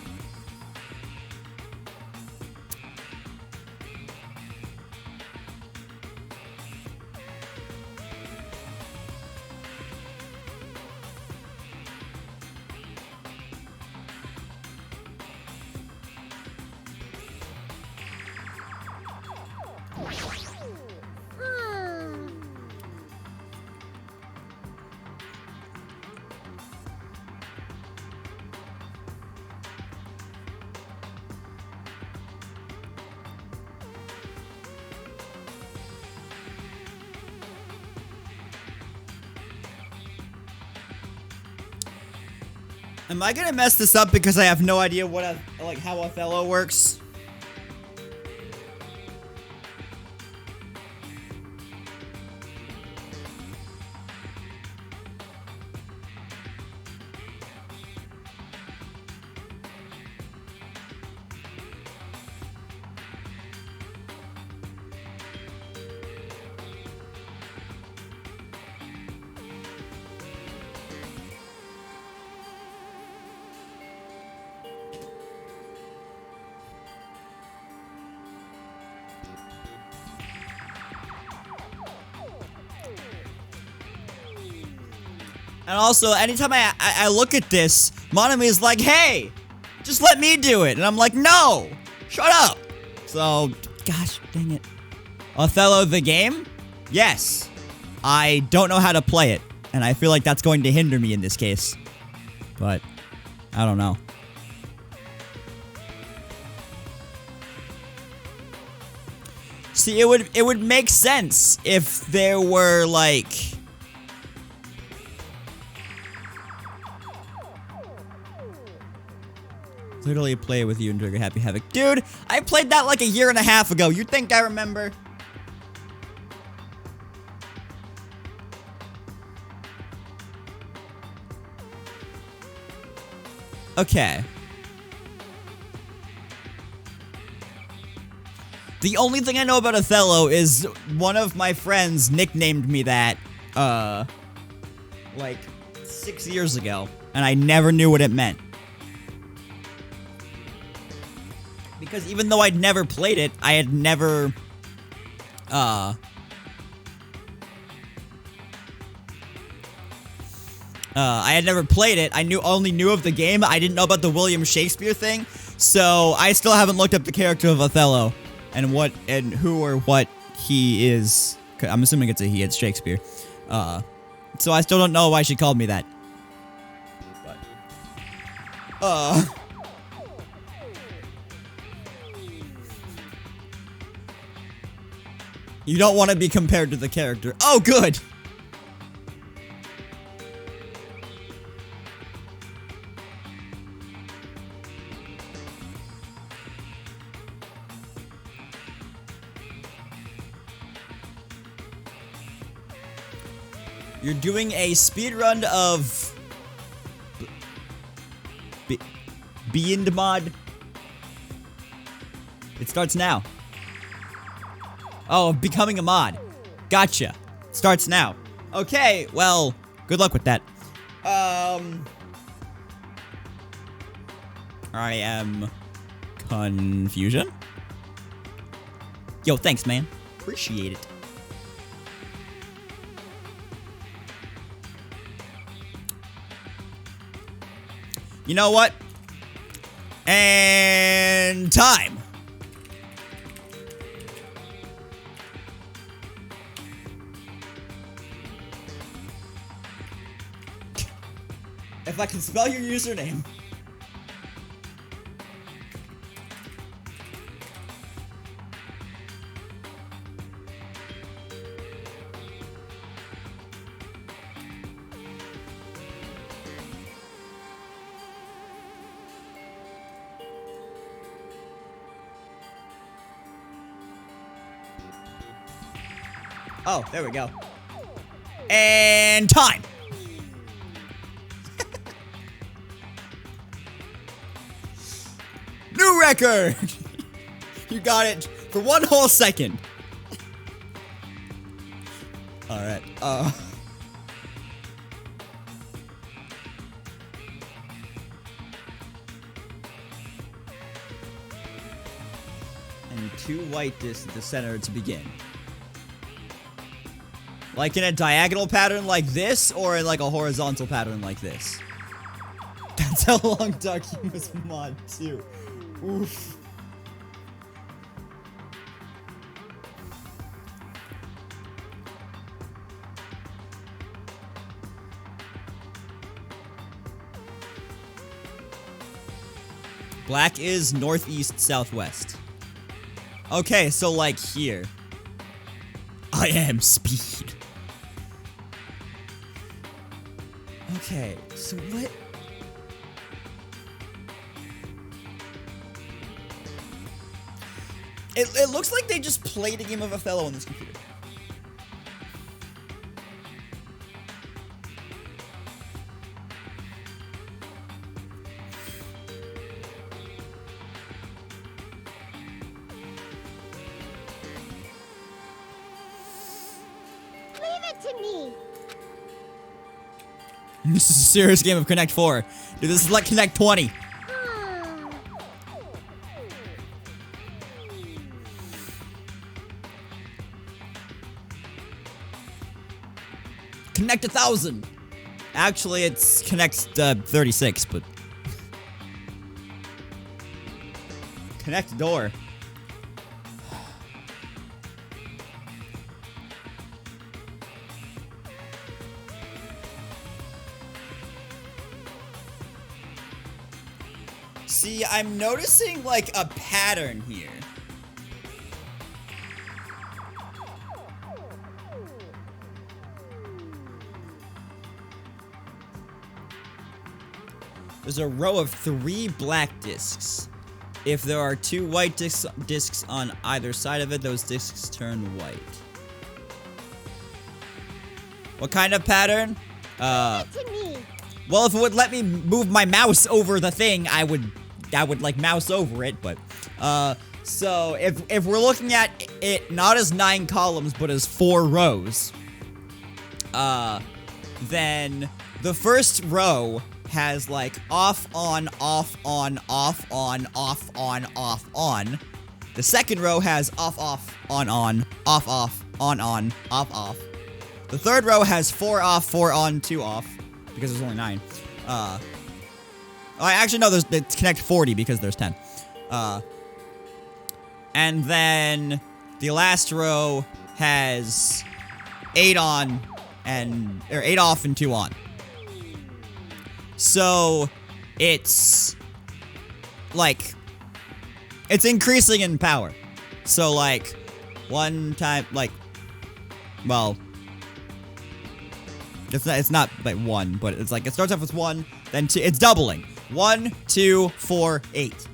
Am I gonna mess this up because I have no idea what how Othello works? And also, anytime I look at this, Monami is like, hey, just let me do it. And I'm like, no, shut up. So, gosh, dang it. Othello the game? Yes. I don't know how to play it. And I feel like that's going to hinder me in this case. But, I don't know. See, it would make sense if there were, like... Literally play with you and trigger Happy Havoc. Dude, I played that like a year and a half ago. You think I remember? Okay. The only thing I know about Othello is one of my friends nicknamed me that, like 6 years ago, and I never knew what it meant. Because even though I'd never played it, I had never, I had never played it. I only knew of the game. I didn't know about the William Shakespeare thing. So I still haven't looked up the character of Othello and who or what he is. I'm assuming it's a he. It's Shakespeare. So I still don't know why she called me that. But, you don't want to be compared to the character. Oh, good! You're doing a speedrun of... Beyond Mod. It starts now. Oh, becoming a mod. Gotcha. Starts now. Okay, well, good luck with that. I am... Confusion? Yo, thanks, man. Appreciate it. You know what? And time. If I can spell your username. Oh, there we go. And time. New record! You got it for 1 whole second. Alright, and 2 white discs at the center to begin. Like in a diagonal pattern like this, or in like a horizontal pattern like this. That's how long Dark Humus mod 2. Oof. Black is northeast, southwest. Okay, so like here. I am speed. Okay, so what? It looks like they just played a game of Othello on this computer. Leave it to me. This is a serious game of Connect 4. Dude, this is like Connect 20. Connect 1,000. Actually, it's Connect 36, but Connect door. See, I'm noticing like a pattern here. There's a row of 3 black discs. If there are 2 white discs on either side of it, those discs turn white. What kind of pattern? To me. Well, if it would let me move my mouse over the thing, I would like mouse over it, but so if we're looking at it not as 9 columns but as 4 rows, then the first row has like off on off on off on off on off on. The second row has off off on off off on off off. The third row has 4 off 4 on 2 off because there's only 9. Actually no, it's Connect 40 because there's 10. And then the last row has 8 on and 8 off and 2 on. So it's like it's increasing in power. So like one time like well it's not like 1, but it's like it starts off with 1, then 2, it's doubling. 1, 2, 4, 8.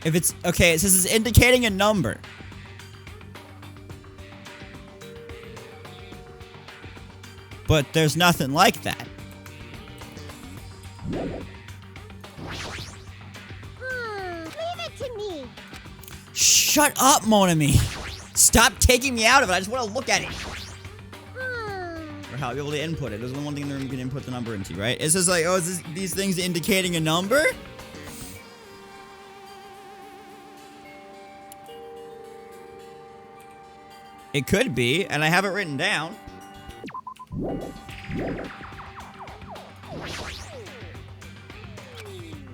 If it's okay, it says it's indicating a number. But there's nothing like that. Leave it to me. Shut up, mon ami. Stop taking me out of it. I just want to look at it. Or how I'll be able to input it. There's only one thing in the room you can input the number into, right? It says like, oh, is these things indicating a number? It could be, and I have it written down.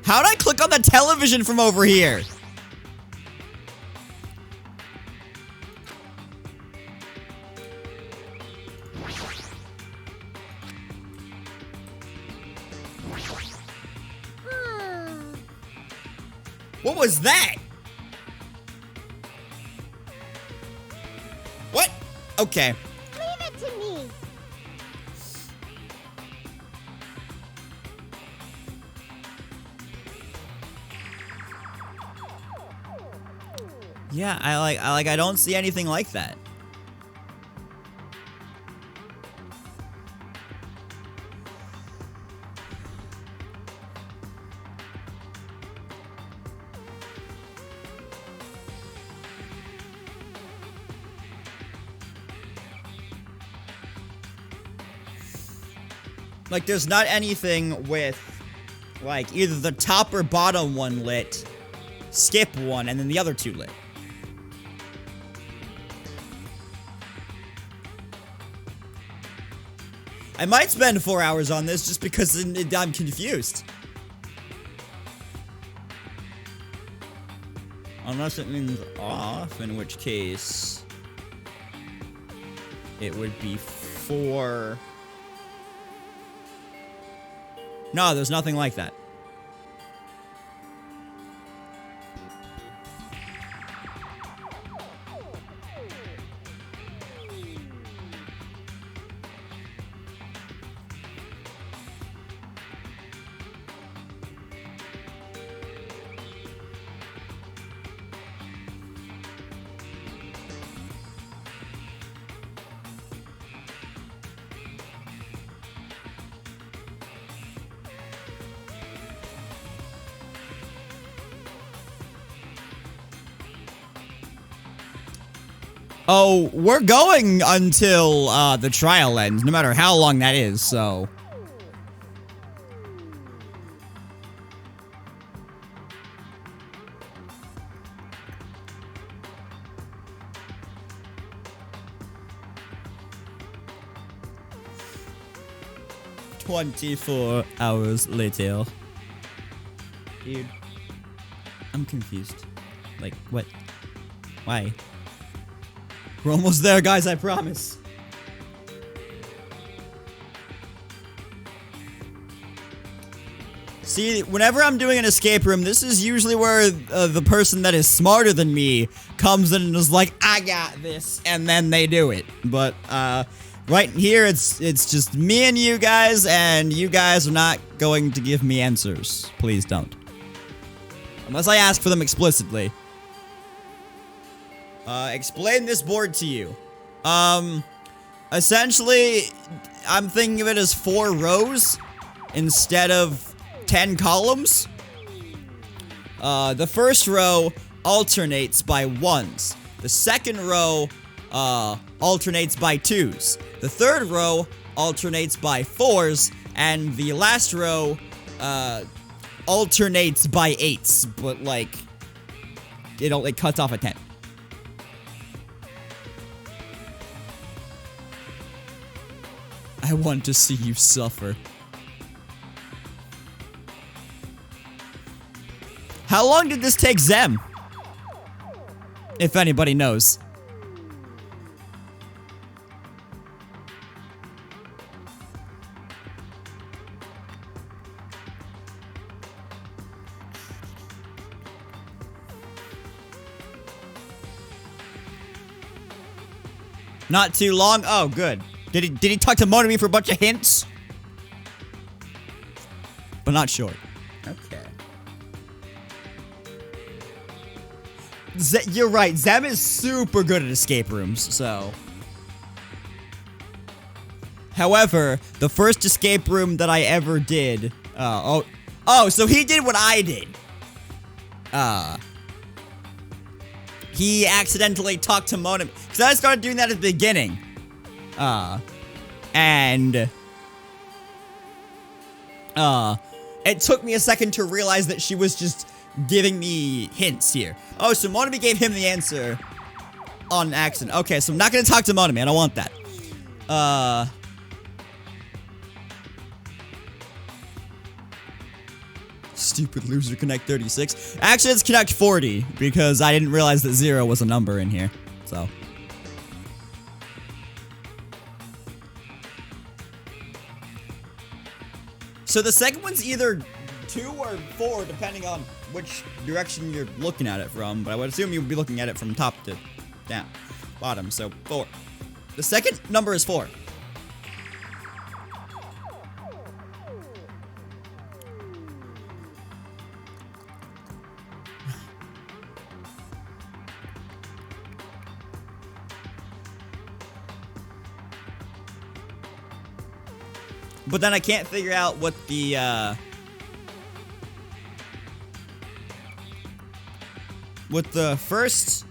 How'd I click on the television from over here? What was that? What? Okay. Leave it to me. Yeah, I don't see anything like that. Like, there's not anything with, like, either the top or bottom one lit, skip one, and then the other 2 lit. I might spend 4 hours on this just because I'm confused. Unless it means off, in which case it would be 4. No, there's nothing like that. Oh, we're going until the trial ends, no matter how long that is, so. "24 hours later." Dude, I'm confused. Like, what? Why? We're almost there, guys, I promise. See, whenever I'm doing an escape room, this is usually where the person that is smarter than me comes in and is like, I got this, and then they do it. But, right here, it's just me and you guys are not going to give me answers. Please don't. Unless I ask for them explicitly. Explain this board to you. Essentially, I'm thinking of it as 4 rows instead of 10 columns. The first row alternates by 1s. The second row, alternates by 2s. The third row alternates by 4s. And the last row, alternates by 8s. But, like, it cuts off a 10. I want to see you suffer. How long did this take Zem? If anybody knows. Not too long? Oh, good. Did he talk to Monami for a bunch of hints? But not short. Okay. You're right. Zem is super good at escape rooms, so. However, the first escape room that I ever did. Oh, so he did what I did. He accidentally talked to Monami. Because I started doing that at the beginning. It took me a second to realize that she was just giving me hints here. Oh, so Monami gave him the answer on accident. Okay, so I'm not gonna talk to Monami. I don't want that. Stupid loser, Connect 36. Actually, it's Connect 40, because I didn't realize that 0 was a number in here, so. So the second one's either 2 or 4, depending on which direction you're looking at it from. But I would assume you would be looking at it from top to down, bottom. So 4. The second number is 4. But then I can't figure out what the, first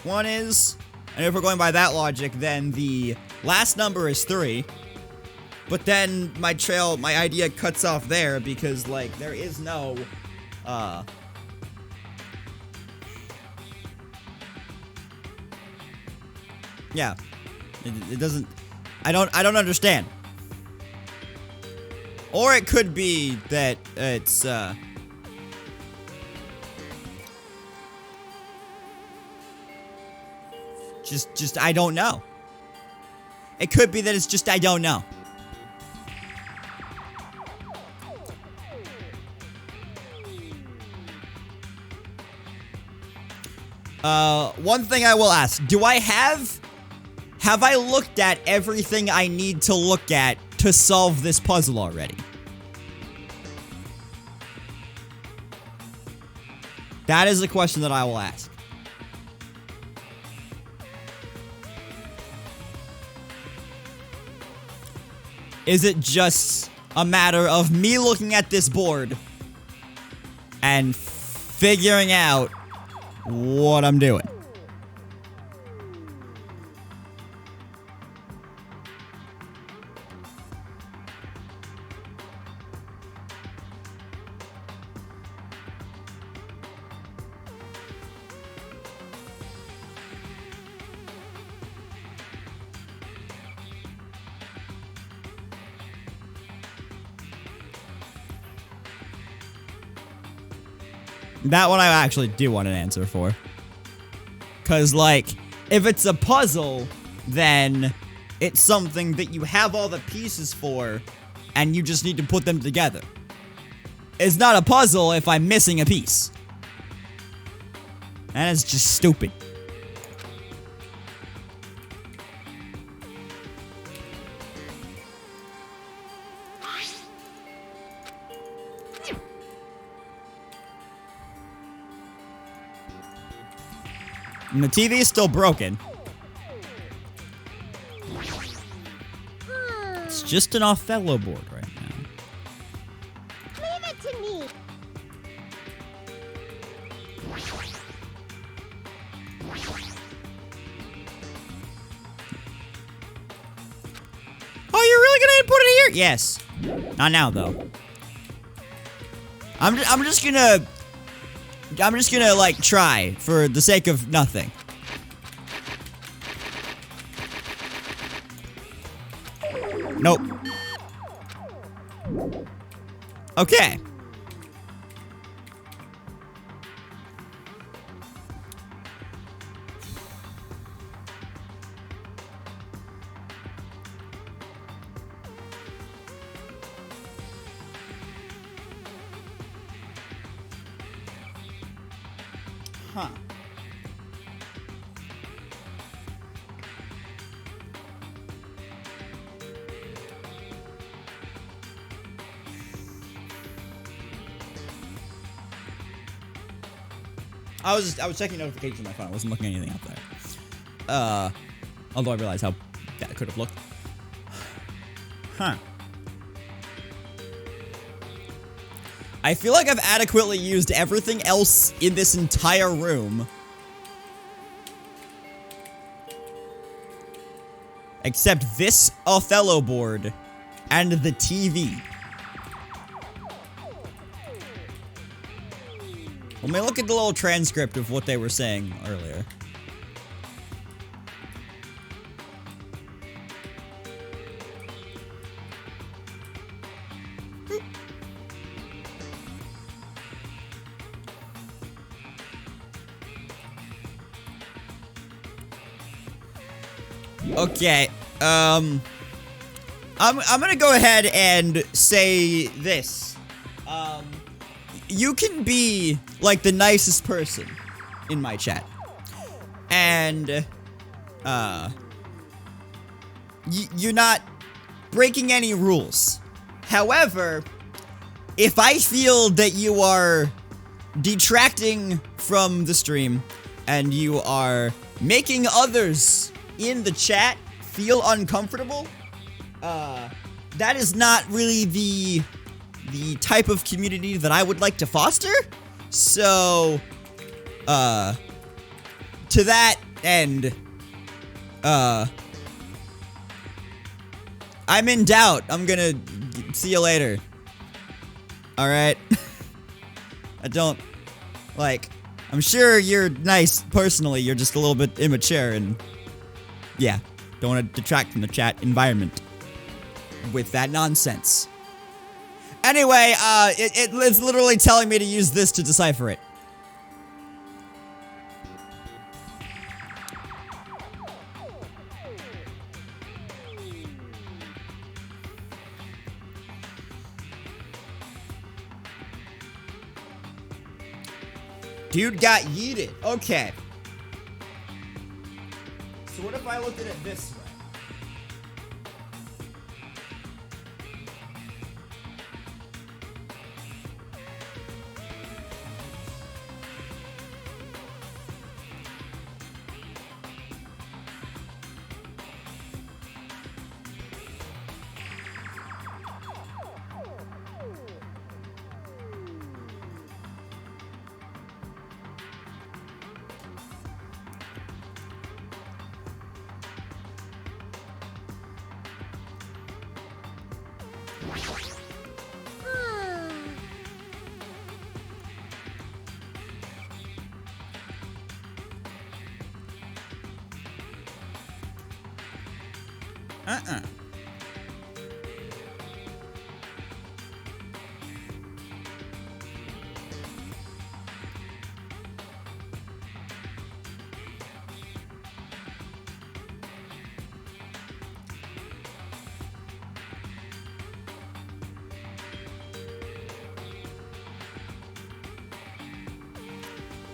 one is. And if we're going by that logic, then the last number is 3. But then my idea cuts off there because, like, there is no, yeah. It doesn't... I don't understand. Or it could be that it's, just, I don't know. It could be that it's just, I don't know. One thing I will ask, have I looked at everything I need to look at to solve this puzzle already? That is a question that I will ask. Is it just a matter of me looking at this board and figuring out what I'm doing? That one I actually do want an answer for. Because, like, if it's a puzzle, then it's something that you have all the pieces for, and you just need to put them together. It's not a puzzle if I'm missing a piece. That is just stupid. And the TV is still broken. It's just an Othello board right now. Leave it to me. Oh, you're really gonna put it here? Yes. Not now, though. I'm just gonna like try for the sake of nothing. Nope. Okay. Huh. I was checking notifications on my phone. I wasn't looking at anything up there. Although I realized how that could have looked. Huh. I feel like I've adequately used everything else in this entire room. Except this Othello board and the TV. Let me look at the little transcript of what they were saying earlier. Okay, I'm gonna go ahead and say this. You can be, like, the nicest person in my chat. And, you're not breaking any rules. However, if I feel that you are detracting from the stream and you are making others in the chat feel uncomfortable, that is not really the type of community that I would like to foster. So, to that end, I'm in doubt. I'm gonna see you later. Alright? I don't, like, I'm sure you're nice personally, you're just a little bit immature and, yeah. Don't want to detract from the chat environment with that nonsense. Anyway, it's literally telling me to use this to decipher it. Dude got yeeted. Okay. So what if I looked at it this way?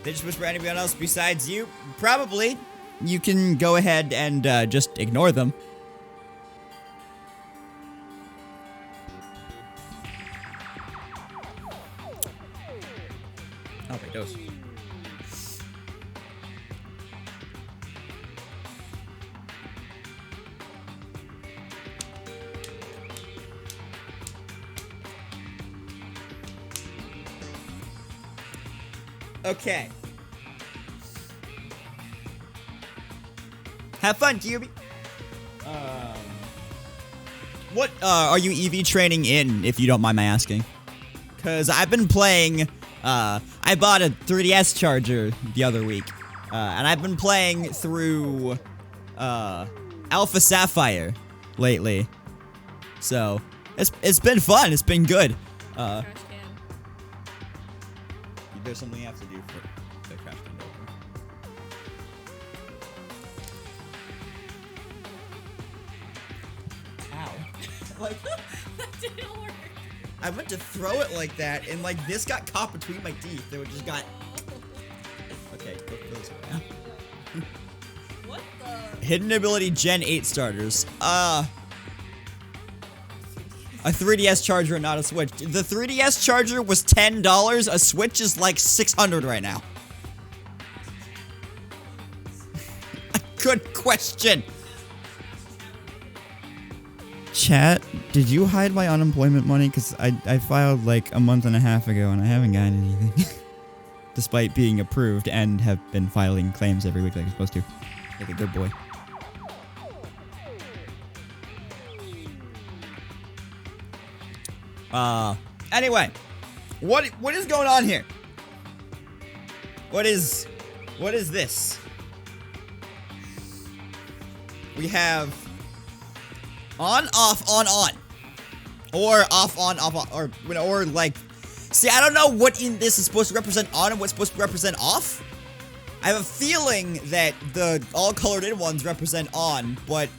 They just whisper anyone else besides you? Probably. You can go ahead and just ignore them. Oh, wait, those. Okay. Have fun, QB. What are you EV training in, if you don't mind my asking? Because I've been playing, I bought a 3DS charger the other week, and I've been playing through Alpha Sapphire lately. So, it's been fun, it's been good. Trash can. There's something you have to do for the trash can to open. Ow. Like, That didn't work. I went to throw it like that, and like this got caught between my teeth. It just got. Okay, go those away. What the? Hidden ability Gen 8 starters. A 3DS charger, not a Switch. The 3DS charger was $10. A Switch is like $600 right now. Good question. Chat, did you hide my unemployment money? Because I filed like a month and a half ago and I haven't gotten anything. Despite being approved and have been filing claims every week like I'm supposed to. Like a good boy. Anyway, what is going on here? What is this? We have on, off, on. Or off, on, or like, see, I don't know what in this is supposed to represent on and what's supposed to represent off. I have a feeling that the all colored in ones represent on, but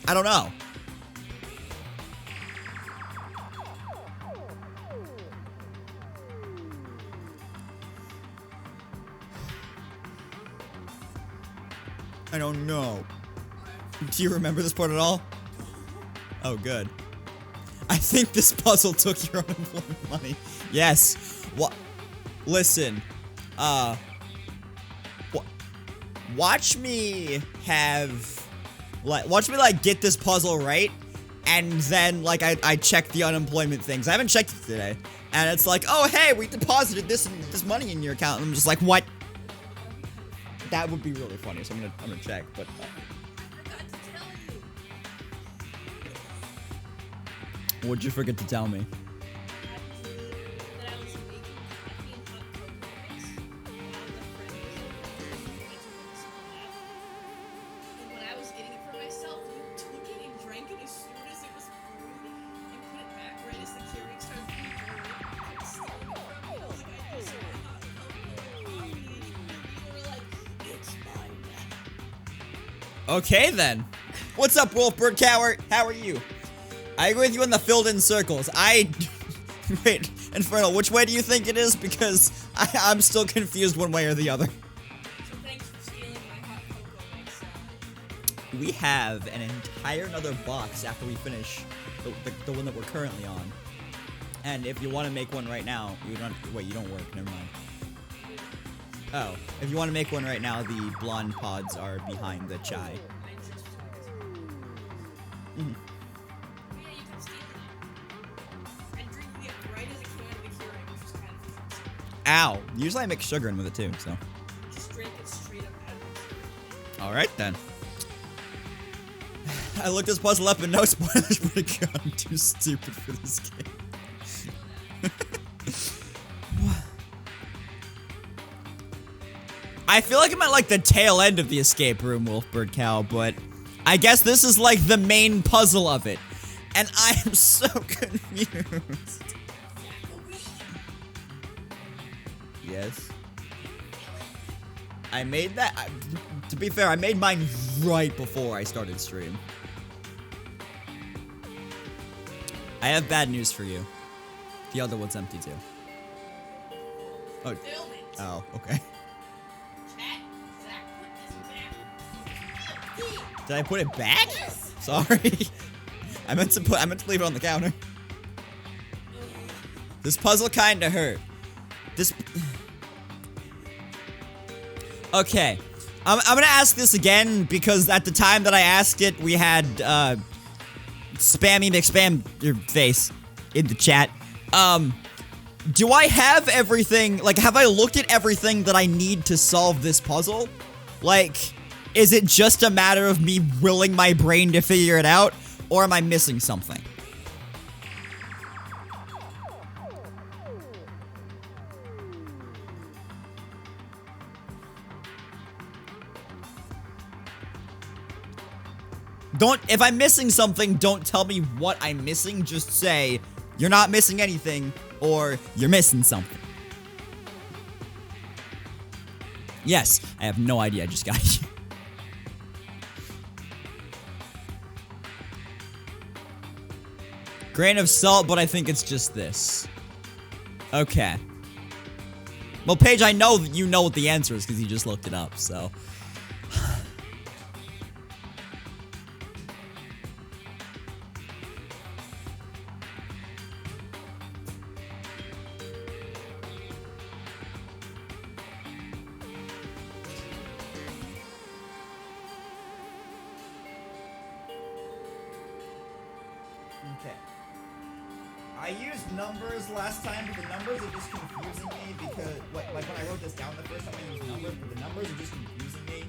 I don't know. I don't know. Do you remember this part at all? Oh, good. I think this puzzle took your unemployment money. Yes. What? Listen. Watch me have... watch me, get this puzzle right. And then, I check the unemployment things. I haven't checked it today. And it's like, oh, hey, we deposited this money in your account. And I'm just like, what? That would be really funny, so I'm gonna check, but... What'd you forget to tell me? That I was making coffee and hot cocoa mix while the friend was over and we went to a small lab. And when I was getting it for myself, Okay then. What's up, Wolfbird Coward? How are you? I agree with you on the filled-in circles. Wait, Infernal, which way do you think it is? Because I'm still confused one way or the other. So thanks for stealing my hot cocoa mix. We have an entire another box after we finish the one that we're currently on. And if you want to make one right now, you don't. Wait, you don't work. Never mind. Oh, if you want to make one right now, the blonde pods are behind the chai. Mm-hmm. Yeah, you kept stealing it. And drinking it right as it came out of the Keurig, which was kind of offensive. Ow! Usually I mix sugar in with it too, so. Just drank it straight up out of the Keurig. Alright then. I looked this puzzle up and no spoilers, but God, I'm too stupid for this game. I feel like I'm at like the tail end of the escape room, Wolfbird Cow, but I guess this is like the main puzzle of it. And I am so confused. Yes. I made that. To be fair, I made mine right before I started stream. I have bad news for you. The other one's empty too. Oh. Oh, okay. Did I put it back? Yes. Sorry. I meant to leave it on the counter. This puzzle kinda hurt. Okay. I'm gonna ask this again because at the time that I asked it, we had Spammy McSpam your face in the chat. Do I have everything? Like, have I looked at everything that I need to solve this puzzle? Like, is it just a matter of me willing my brain to figure it out, or am I missing something? If I'm missing something, don't tell me what I'm missing, just say, you're not missing anything, or you're missing something. Yes, I have no idea, I just got you. Grain of salt, but I think it's just this. Okay. Well, Paige, I know that you know what the answer is because you just looked it up, so. Okay. I used numbers last time, but the numbers are just confusing me because, like when I wrote this down the first time I used numbers, but the numbers are just confusing me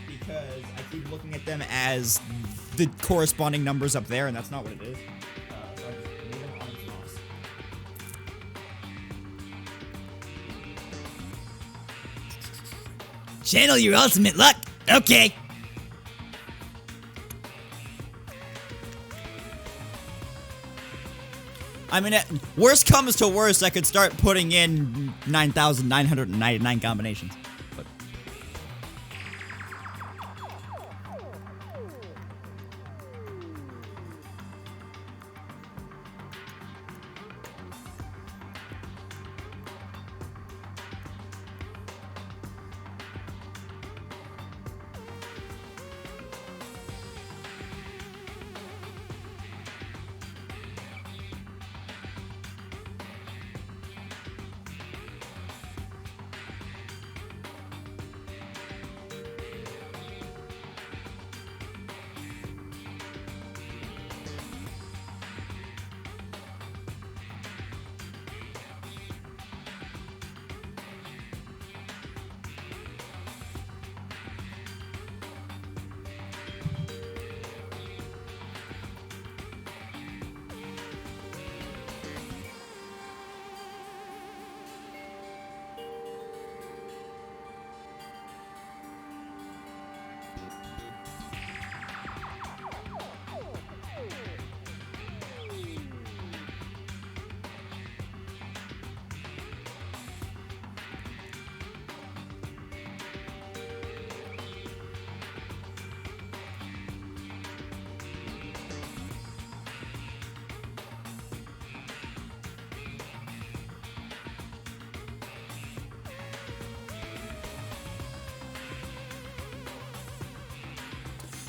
because I keep looking at them as the corresponding numbers up there, and that's not what it is. So I just leave them on as lost. Channel your ultimate luck. Okay. I mean, worst comes to worst, I could start putting in 9,999 combinations. But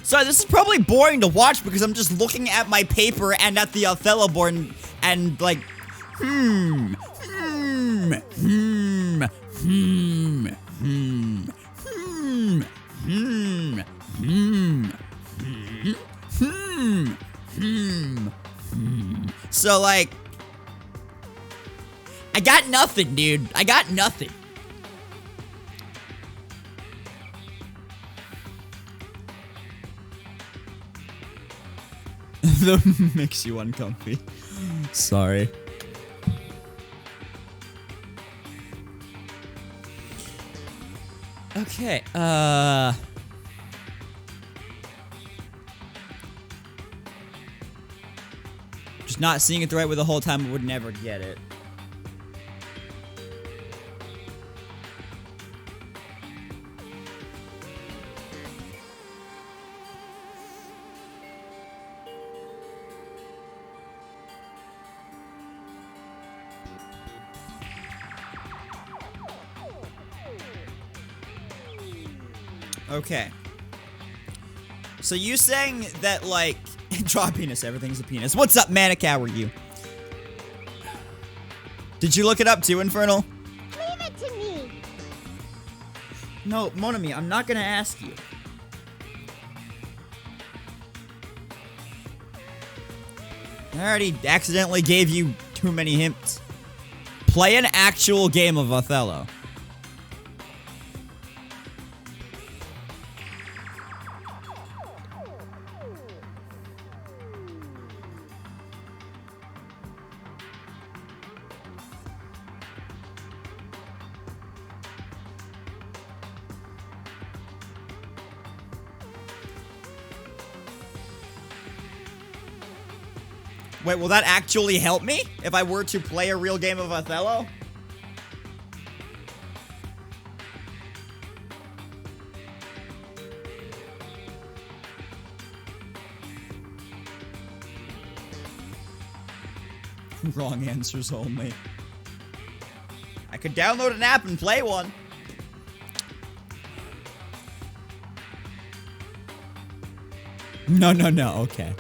Sorry, this is probably boring to watch because I'm just looking at my paper and at the Othello board and like, So like, I got nothing, dude. I got nothing. That makes you uncomfy. Sorry. Okay, just not seeing it the right way the whole time, I would never get it. Okay. So you saying that, like, draw a penis, everything's a penis. What's up, Manic? How are you? Did you look it up too, Infernal? Leave it to me. No, Monami, I'm not gonna ask you. I already accidentally gave you too many hints. Play an actual game of Othello. Wait, will that actually help me if I were to play a real game of Othello? Wrong answers only. I could download an app and play one. No, okay.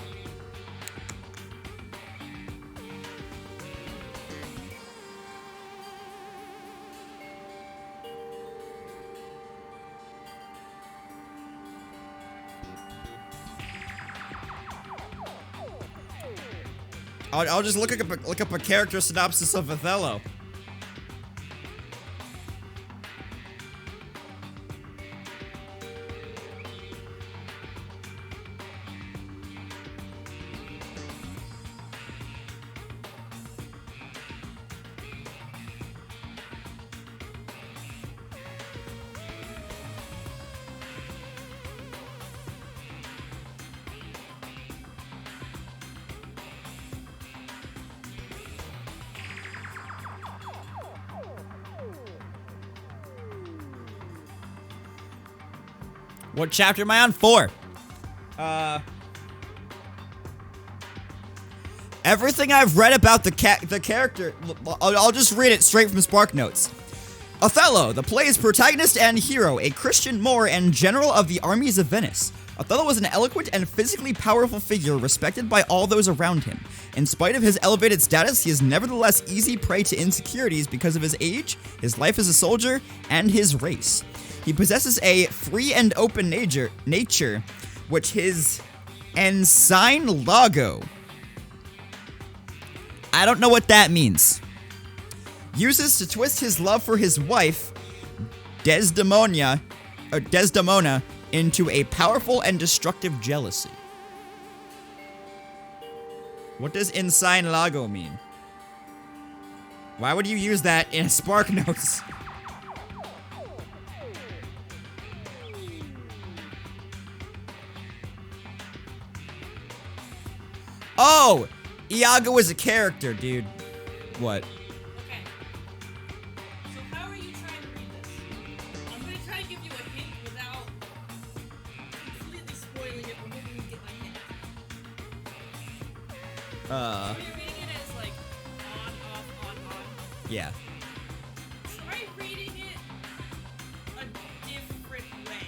I'll just look up a character synopsis of Othello. What chapter am I on? 4. Everything I've read about the character, I'll just read it straight from Spark Notes. Othello, the play's protagonist and hero, a Christian Moor and general of the armies of Venice. Othello was an eloquent and physically powerful figure respected by all those around him. In spite of his elevated status, he is nevertheless easy prey to insecurities because of his age, his life as a soldier, and his race. He possesses a free and open nature, which his ensign logo. I don't know what that means. Uses to twist his love for his wife, Desdemona, into a powerful and destructive jealousy. What does ensign logo mean? Why would you use that in Spark Notes? Oh! Iago is a character, dude. What? Okay. So how are you trying to read this? I'm gonna try to give you a hint without completely spoiling it, but hoping you get my hint. So you're reading it as like on, off, on. Yeah. Try reading it a different way.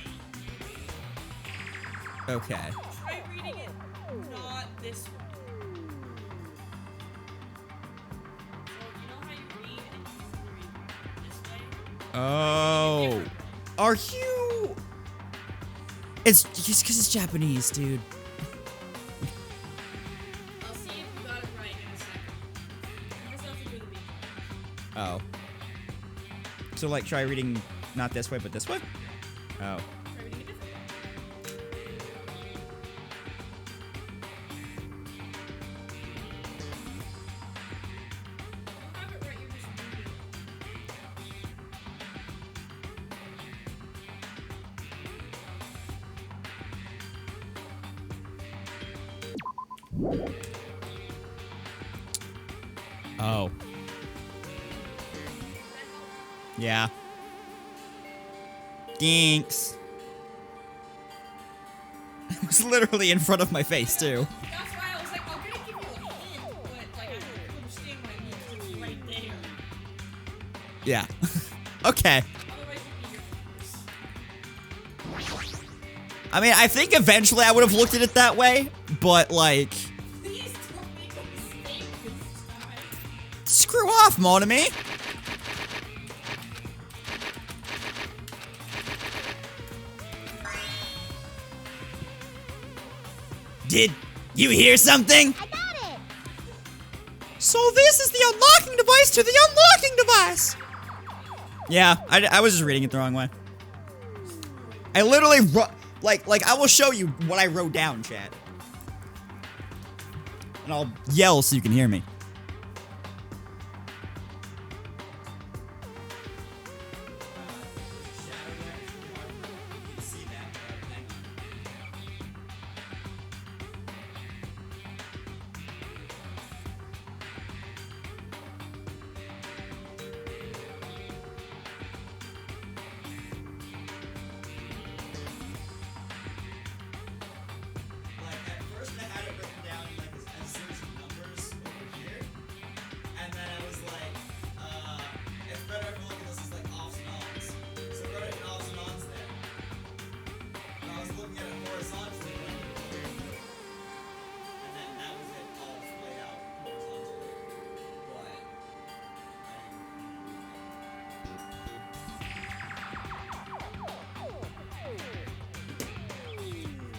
Okay. Try reading it not this way. So you know how you read and you read this way? Oh. Are you... It's just because it's Japanese, dude. I'll see if you got it right in a second. It has nothing to do with me. Oh. So, like, try reading not this way, but this way? Oh. Try reading it different way. You have it right, you're just reading it. Oh. Yeah. Thanks. It was literally in front of my face, too. That's why I was like, I'm gonna give you a hint, but like I don't understand what it means 'cause it's right there. Yeah. Okay. Otherwise you'd be here. I mean, I think eventually I would have looked at it that way, but, like... Please don't make a mistake this time. Screw off, mon ami. Did you hear something? I got it. So this is the unlocking device to the unlocking device. Yeah, I was just reading it the wrong way. I literally like I will show you what I wrote down, chat. And I'll yell so you can hear me.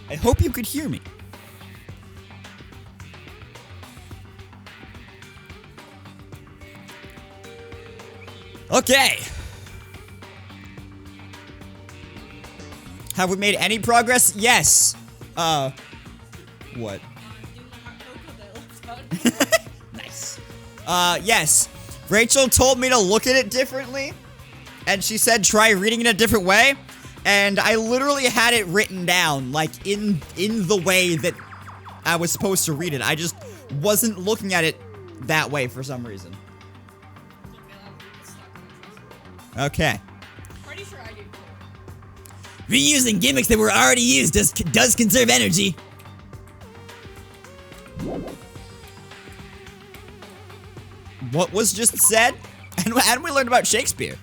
I hope you could hear me. Okay. Have we made any progress? Yes. What? Nice. Yes. Rachel told me to look at it differently, and she said try reading it a different way. And I literally had it written down, like, in the way that I was supposed to read it. I just wasn't looking at it that way for some reason. Okay. Pretty sure I did. Reusing gimmicks that were already used does conserve energy. What was just said? And we learned about Shakespeare.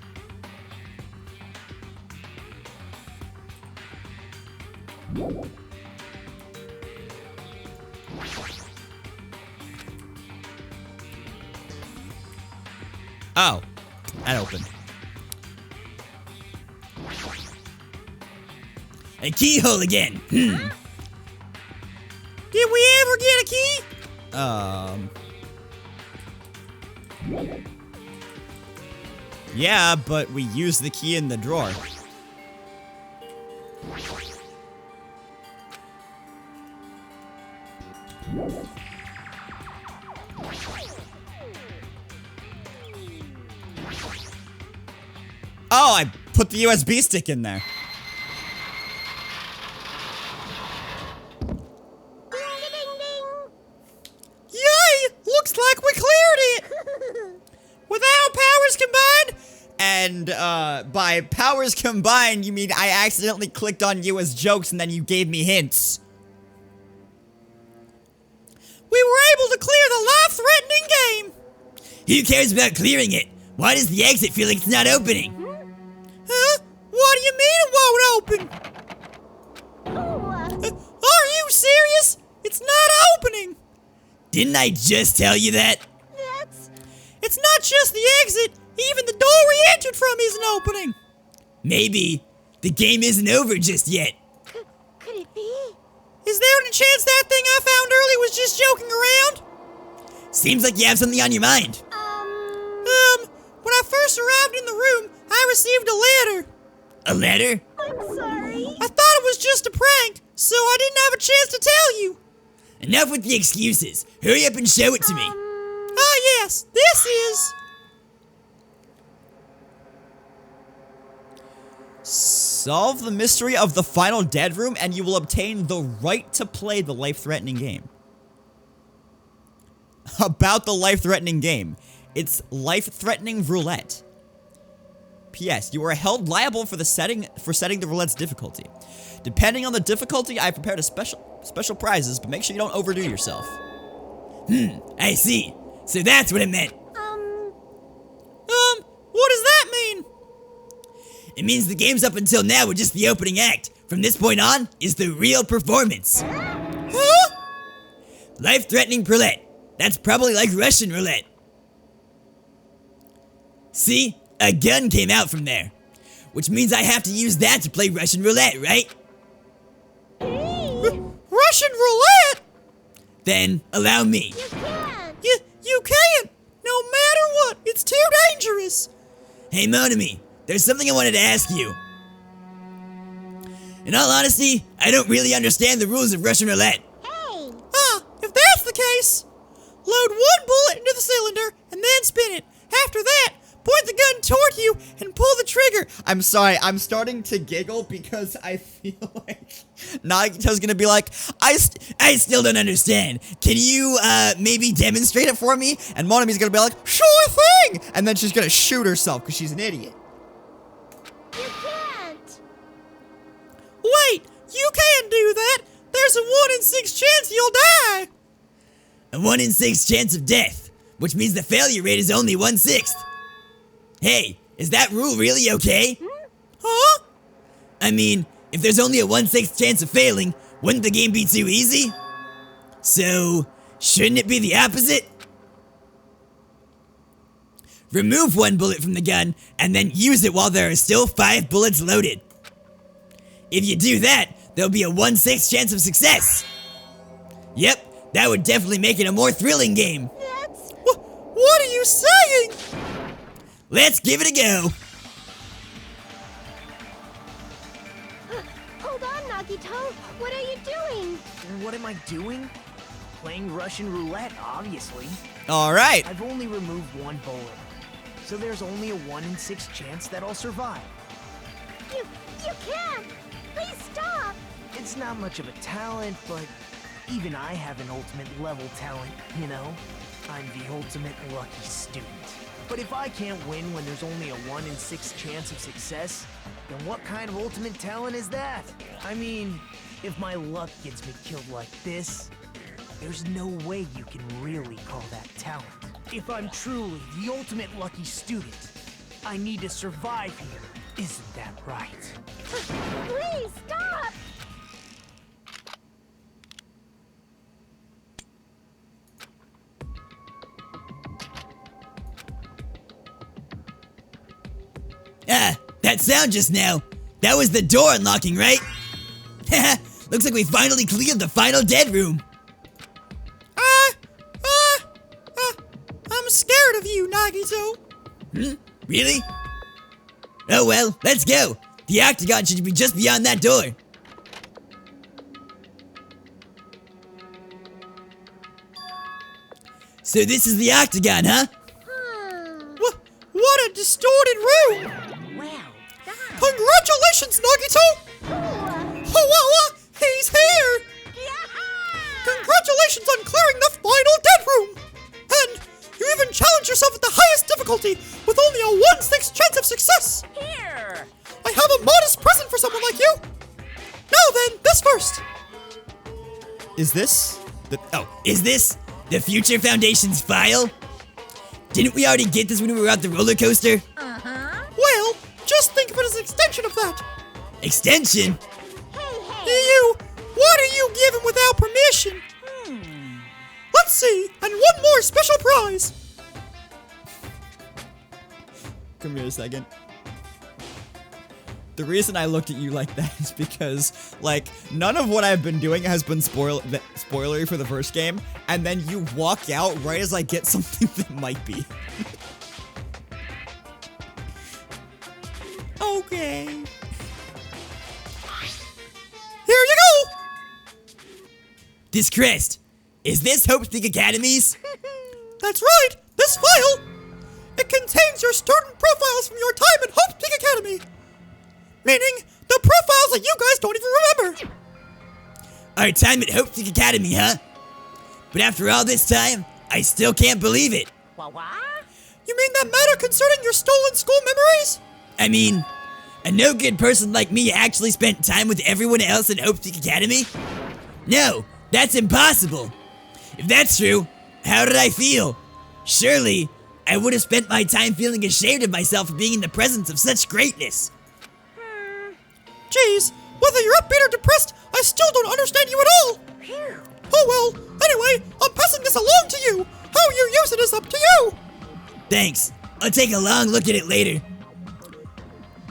Oh, that opened. A keyhole again. Did we ever get a key? Yeah, but we used the key in the drawer. Oh, I put the USB stick in there. Yay! Looks like we cleared it. With our powers combined. And, by powers combined, you mean I accidentally clicked on you as jokes and then you gave me hints. We were able to clear the life-threatening game. Who cares about clearing it? Why does the exit feel like it's not opening? Huh? What do you mean it won't open? opening. Didn't I just tell you that? It's not just the exit. Even the door we entered from isn't opening. Maybe the game isn't over just yet. Could it be? Is there any chance that thing I found earlier was just joking around? Seems like you have something on your mind. When I first arrived in the room, I received a letter. A letter? I'm sorry. I thought it was just a prank, so I didn't have a chance to tell you. Enough with the excuses. Hurry up and show it to me. Ah, yes, this is... Solve the mystery of the final dead room and you will obtain the right to play the life-threatening game. About the life-threatening game. It's life-threatening roulette. P.S. You are held liable for setting the roulette's difficulty. Depending on the difficulty, I prepared a special prizes, but make sure you don't overdo yourself. I see. So that's what it meant. What does that mean? It means the games up until now were just the opening act. From this point on is the real performance. Huh? Life-threatening roulette. That's probably like Russian roulette. See? A gun came out from there. Which means I have to use that to play Russian roulette, right? Russian roulette? Then allow me. You can't. No matter what. It's too dangerous. Hey, Monami, there's something I wanted to ask you. In all honesty, I don't really understand the rules of Russian roulette. Hey! If that's the case, load one bullet into the cylinder and then spin it. After that, point the gun toward you and pull the trigger. I'm sorry, I'm starting to giggle because I feel like Nagito's gonna be like, I still don't understand. Can you, maybe demonstrate it for me? and Monami's gonna be like, sure thing! And then she's gonna shoot herself because she's an idiot. You can't! Wait, you can't do that. There's a 1 in 6 chance you'll die. A 1 in 6 chance of death, which means the failure rate is only 1/6. Hey, is that rule really okay? Huh? I mean, if there's only a 1/6 chance of failing, wouldn't the game be too easy? So, shouldn't it be the opposite? Remove 1 bullet from the gun, and then use it while there are still 5 bullets loaded. If you do that, there'll be a 1/6 chance of success. Yep, that would definitely make it a more thrilling game. What are you saying? Let's give it a go. Hold on, Nagito. What are you doing? What am I doing? Playing Russian roulette, obviously. Alright. I've only removed 1 bullet. So there's only a 1 in 6 chance that I'll survive. You can't! Please stop! It's not much of a talent, but even I have an ultimate level talent, you know? I'm the ultimate lucky student. But if I can't win when there's only a 1 in 6 chance of success, then what kind of ultimate talent is that? I mean, if my luck gets me killed like this, there's no way you can really call that talent. If I'm truly the ultimate lucky student, I need to survive here. Isn't that right? Please stop! That sound just now. That was the door unlocking, right? Looks like we finally cleared the final dead room. I'm scared of you, Nagito. Really? Oh well, let's go. The octagon should be just beyond that door. So this is the octagon, huh? What a distorted room! Wow, Congratulations, Nagito! He's here! Congratulations on clearing the final dead room! And you even challenged yourself at the highest difficulty with only a 1/6 chance of success! Here! I have a modest present for someone like you! Now then, this first! Is this Is this the Future Foundation's file? Didn't we already get this when we were at the roller coaster? Well, just think of it as an extension of that! Extension? Hey! What are you giving without permission? Let's see, and one more special prize. Come here a second. The reason I looked at you like that is because, like, none of what I've been doing has been spoilery for the first game, and then you walk out right as I get something that might be. Okay. Here you go. This crest, is this Hope Peak Academy's? That's right. This file. It contains your student profiles from your time at Hope Peak Academy. Meaning, the profiles that you guys don't even remember. Our time at Hope Peak Academy, huh? But after all this time, I still can't believe it. What? You mean that matter concerning your stolen school memories? I mean, a no-good person like me actually spent time with everyone else at Hope Peak Academy? No, that's impossible. If that's true, how did I feel? Surely, I would have spent my time feeling ashamed of myself for being in the presence of such greatness. Geez, whether you're upbeat or depressed, I still don't understand you at all. Oh well, anyway, I'm passing this along to you. How you use it is up to you. Thanks. I'll take a long look at it later.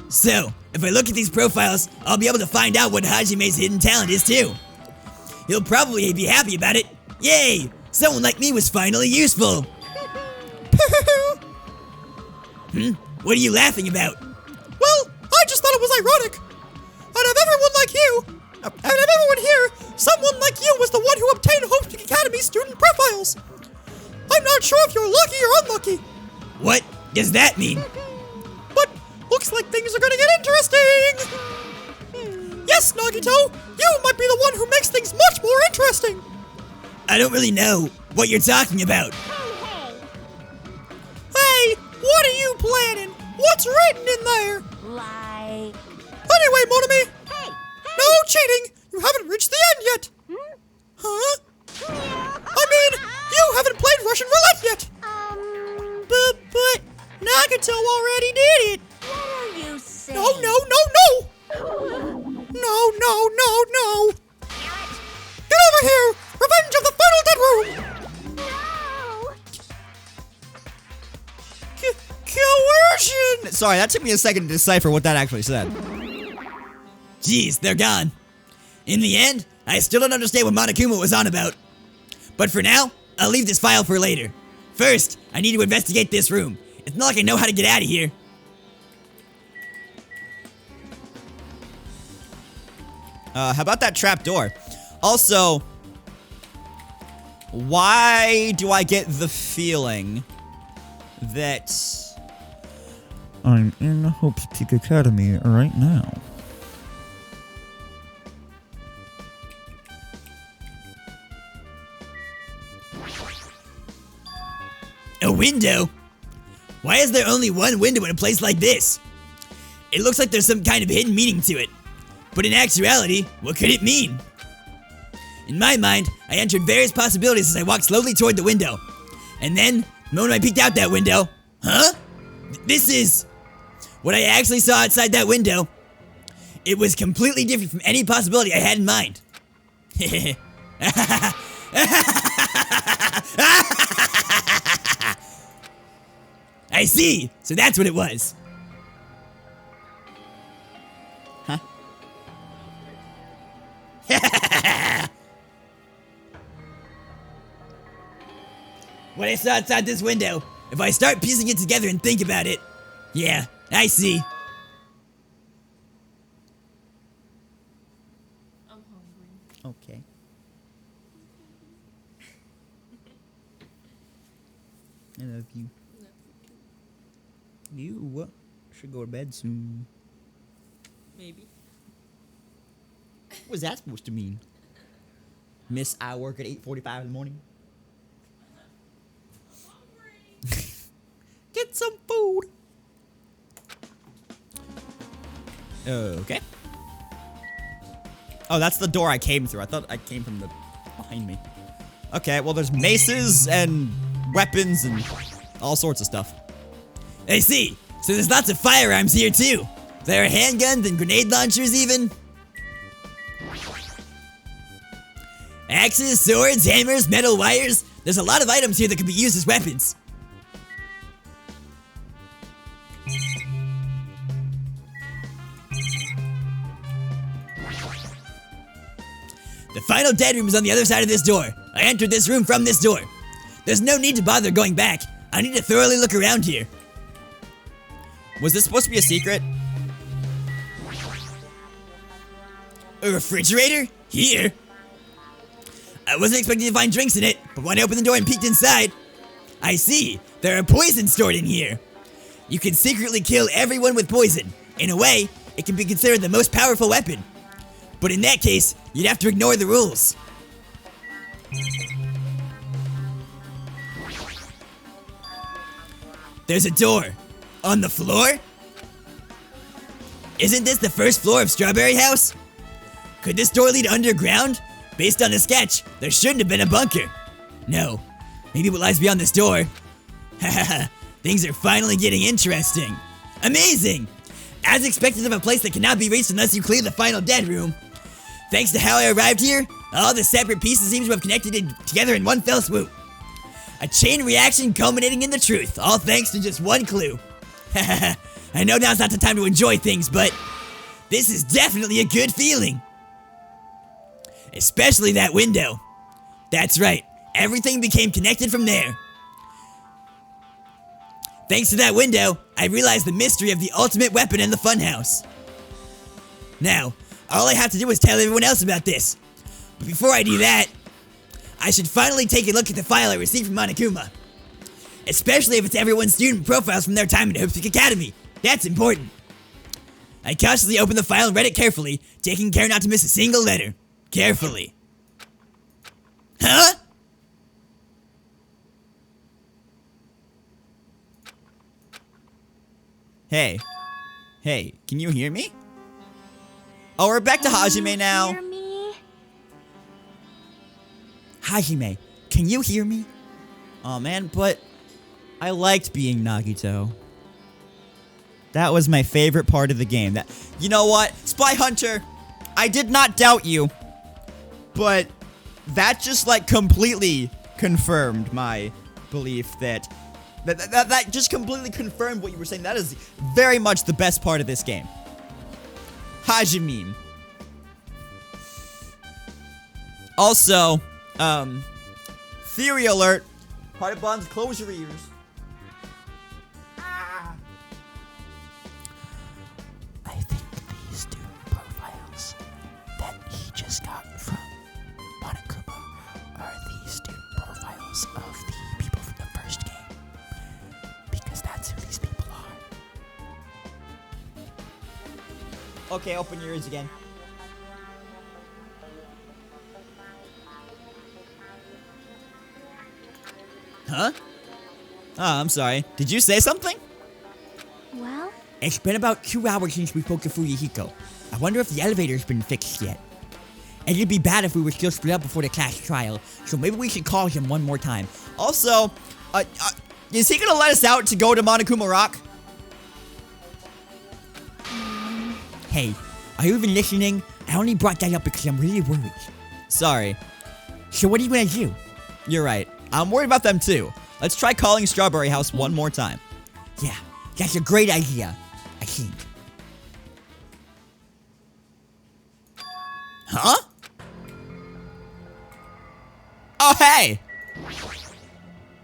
So, if I look at these profiles, I'll be able to find out what Hajime's hidden talent is too. He'll probably be happy about it. Yay! Someone like me was finally useful. What are you laughing about? Well, I just thought it was ironic. Out of everyone like you, out of everyone here, someone like you was the one who obtained Hope Peak Academy student profiles. I'm not sure if you're lucky or unlucky. What does that mean? But looks like things are gonna get interesting. Yes, Nagito, you might be the one who makes things much more interesting. I don't really know what you're talking about. Hey, what are you planning? What's written in there? Like... Anyway, Monami, Hey! no cheating. You haven't reached the end yet. Huh? I mean, you haven't played Russian roulette yet. But Nagito already did it. What are you saying? No. No. Get over here. Revenge of the Final Dead Room. No! Coercion. Sorry, that took me a second to decipher what that actually said. Jeez, they're gone. In the end, I still don't understand what Monokuma was on about. But for now, I'll leave this file for later. First, I need to investigate this room. It's not like I know how to get out of here. How about that trap door? Also, why do I get the feeling that I'm in Hope's Peak Academy right now. A window? Why is there only one window in a place like this? It looks like there's some kind of hidden meaning to it. But in actuality, what could it mean? In my mind, I entered various possibilities as I walked slowly toward the window. And then, the moment I peeked out that window, huh? This is... What I actually saw outside that window, it was completely different from any possibility I had in mind. I see! So that's what it was. Huh? What I saw outside this window, if I start piecing it together and think about it, yeah, I see. I'm hungry. Okay. I love you. You should go to bed soon. Maybe. What was that supposed to mean? Miss, I work at 8:45 in the morning. Get some food. Okay. Oh, that's the door I came through. I thought I came from the behind me. Okay, well, there's maces and weapons and all sorts of stuff. I see. So there's lots of firearms here too. There are handguns and grenade launchers even. Axes, swords, hammers, metal wires. There's a lot of items here that could be used as weapons. The final dead room is on the other side of this door. I entered this room from this door. There's no need to bother going back. I need to thoroughly look around here. Was this supposed to be a secret? A refrigerator? Here? I wasn't expecting to find drinks in it, but when I opened the door and peeked inside, I see, there are poison stored in here. You can secretly kill everyone with poison. In a way, it can be considered the most powerful weapon. But in that case, you'd have to ignore the rules. There's a door. On the floor? Isn't this the first floor of Strawberry House? Could this door lead underground? Based on the sketch, there shouldn't have been a bunker. No. Maybe what lies beyond this door? Hahaha, things are finally getting interesting. Amazing! As expected of a place that cannot be reached unless you clear the final dead room. Thanks to how I arrived here, all the separate pieces seem to have connected together in one fell swoop. A chain reaction culminating in the truth, all thanks to just one clue. Hahaha, I know now's not the time to enjoy things, but this is definitely a good feeling. Especially that window. That's right, everything became connected from there. Thanks to that window, I realized the mystery of the ultimate weapon in the funhouse. Now, all I have to do is tell everyone else about this. But before I do that, I should finally take a look at the file I received from Monokuma. Especially if it's everyone's student profiles from their time at Hope Peak Academy. That's important. I cautiously opened the file and read it carefully, taking care not to miss a single letter. Carefully. Huh? Hey. Hey, can you hear me? Oh, we're back to Hajime now. Hear me? Hajime, can you hear me? Oh man, but I liked being Nagito. That was my favorite part of the game. You know what? Spy Hunter, I did not doubt you. But that just like completely confirmed my belief that just completely confirmed what you were saying. That is very much the best part of this game. Hajime. Also, theory alert. Party Bonds, close your ears. I think these student profiles that he just got from Monokuma are the student profiles of the people from the first game. Because that's who these people are. Okay, open your ears again. Huh? Oh, I'm sorry. Did you say something? Well, It's been about 2 hours since we spoke to Fuyuhiko. I wonder if the elevator's been fixed yet. It'd be bad if we were still split up before the class trial, so maybe we should call him one more time. Also, is he gonna let us out to go to Monokuma Rock? Hey, are you even listening? I only brought that up because I'm really worried. Sorry. So what are you gonna do? You're right. I'm worried about them too. Let's try calling Strawberry House one more time. Yeah, that's a great idea, I think. Huh? Oh, hey!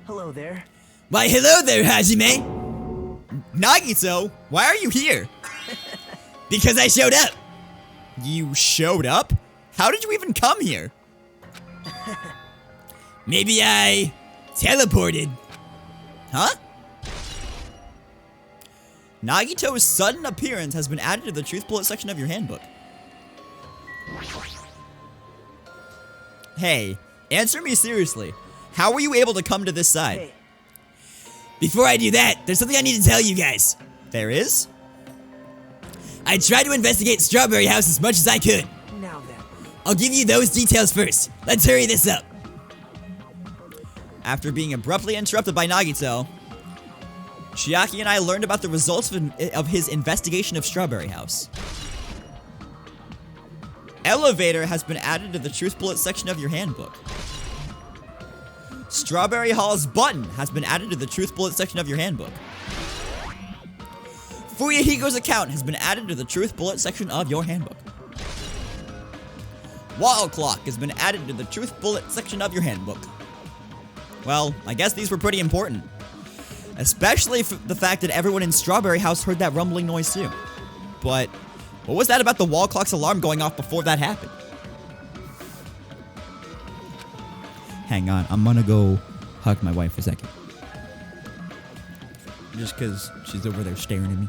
Hello there. Why, hello there, Hajime! Nagito, why are you here? Because I showed up! You showed up? How did you even come here? Maybe I teleported. Huh? Nagito's sudden appearance has been added to the truth bullet section of your handbook. Hey, answer me seriously. How were you able to come to this side? Hey. Before I do that, there's something I need to tell you guys. There is? I tried to investigate Strawberry House as much as I could. Now then. I'll give you those details first. Let's hurry this up. After being abruptly interrupted by Nagito, Chiaki and I learned about the results of his investigation of Strawberry House. Elevator has been added to the truth bullet section of your handbook. Strawberry Hall's button has been added to the truth bullet section of your handbook. Fuyahiko's account has been added to the truth bullet section of your handbook. Wall clock has been added to the truth bullet section of your handbook. Well, I guess these were pretty important. Especially the fact that everyone in Strawberry House heard that rumbling noise too. But what was that about the wall clock's alarm going off before that happened? Hang on, I'm gonna go hug my wife for a second. Just because she's over there staring at me.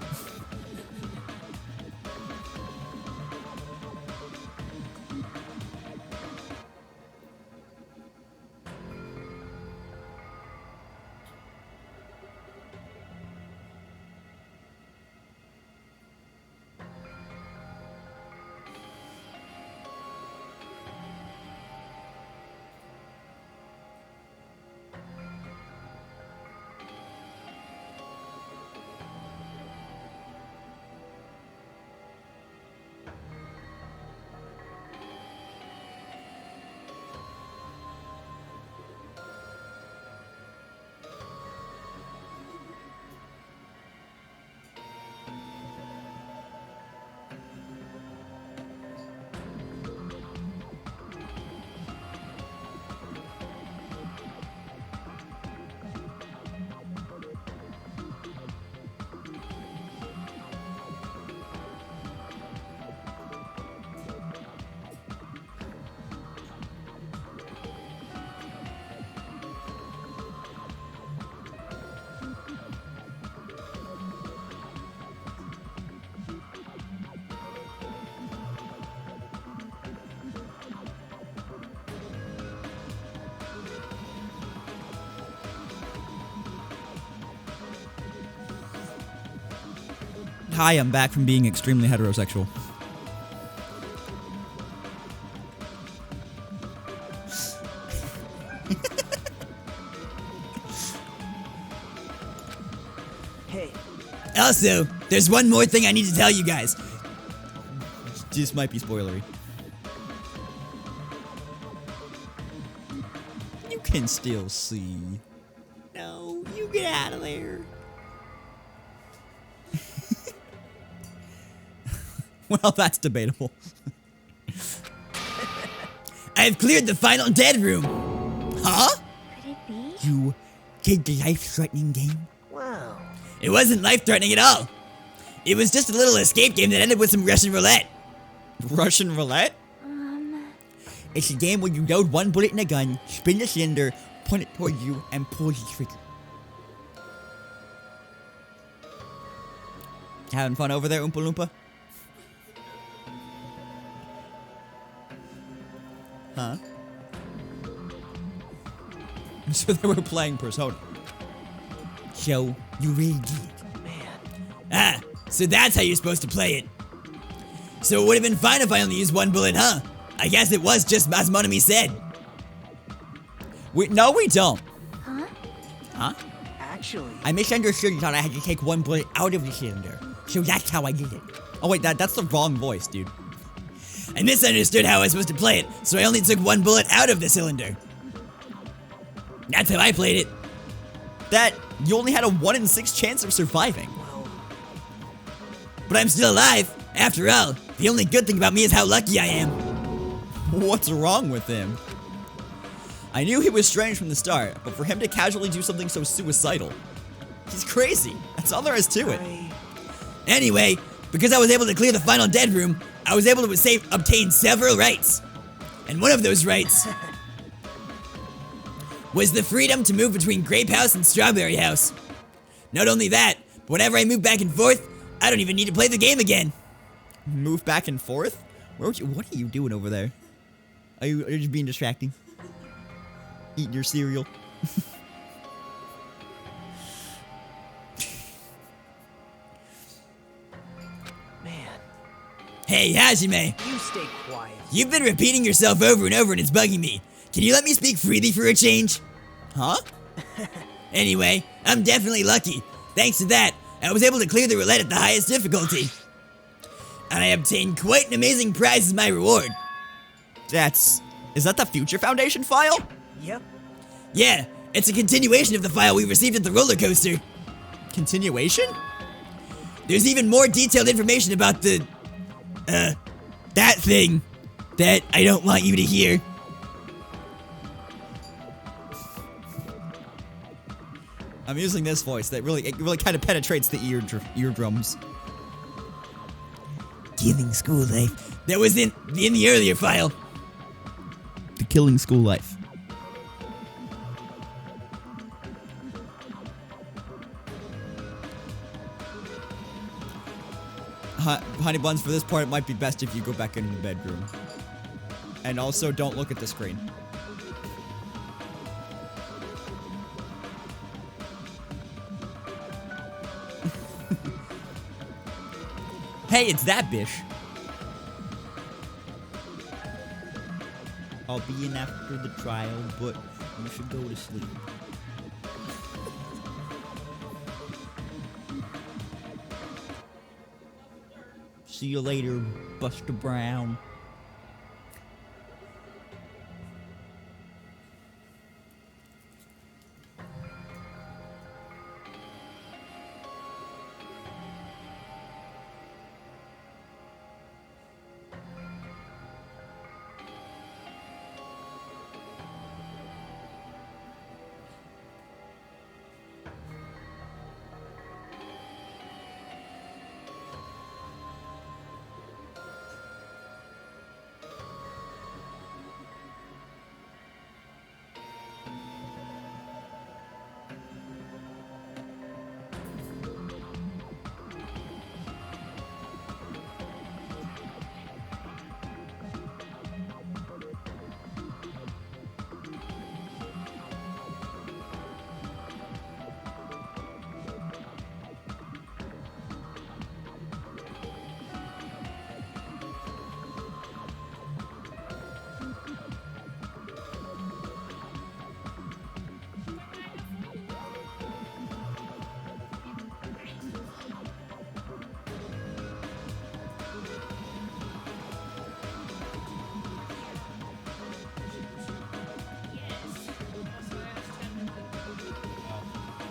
Hi, I'm back from being extremely heterosexual. Hey. Also, there's one more thing I need to tell you guys. This might be spoilery. You can still see. No, you get out of there. Well, that's debatable. I've cleared the final dead room. Huh? Could it be? You did the life-threatening game? Wow. It wasn't life-threatening at all. It was just a little escape game that ended with some Russian roulette. Russian roulette? It's a game where you load one bullet in a gun, spin the cylinder, point it towards you, and pull the trigger. Having fun over there, Oompa Loompa? Huh? So they were playing Persona. So, you really did. Man. So that's how you're supposed to play it. So it would have been fine if I only used one bullet, huh? I guess it was just as Monami said. No, we don't. Huh? Huh? Actually, I misunderstood and thought I had to take one bullet out of the cylinder. So that's how I did it. Oh wait, that's the wrong voice, dude. I misunderstood how I was supposed to play it, so I only took one bullet out of the cylinder. That's how I played it. That you only had a 1 in 6 chance of surviving. But I'm still alive. After all, the only good thing about me is how lucky I am. What's wrong with him? I knew he was strange from the start, but for him to casually do something so suicidal, he's crazy. That's all there is to it. Anyway, because I was able to clear the final dead room, I was able to obtain several rights. And one of those rights was the freedom to move between Grape House and Strawberry House. Not only that, but whenever I move back and forth, I don't even need to play the game again. Move back and forth? What are you doing over there? Are you just being distracting? Eating your cereal? Hey, Hajime! you stay quiet. You've been repeating yourself over and over and it's bugging me. Can you let me speak freely for a change? Huh? Anyway, I'm definitely lucky. Thanks to that, I was able to clear the roulette at the highest difficulty. And I obtained quite an amazing prize as my reward. Is that the Future Foundation file? Yep. Yeah, it's a continuation of the file we received at the roller coaster. Continuation? There's even more detailed information about the, that thing that I don't want you to hear. I'm using this voice that really kind of penetrates the eardrums. Killing school life. That was in the earlier file. The killing school life. Honey Buns, for this part, it might be best if you go back into the bedroom. And also, don't look at the screen. Hey, it's that bish. I'll be in after the trial, but you should go to sleep. See you later, Buster Brown.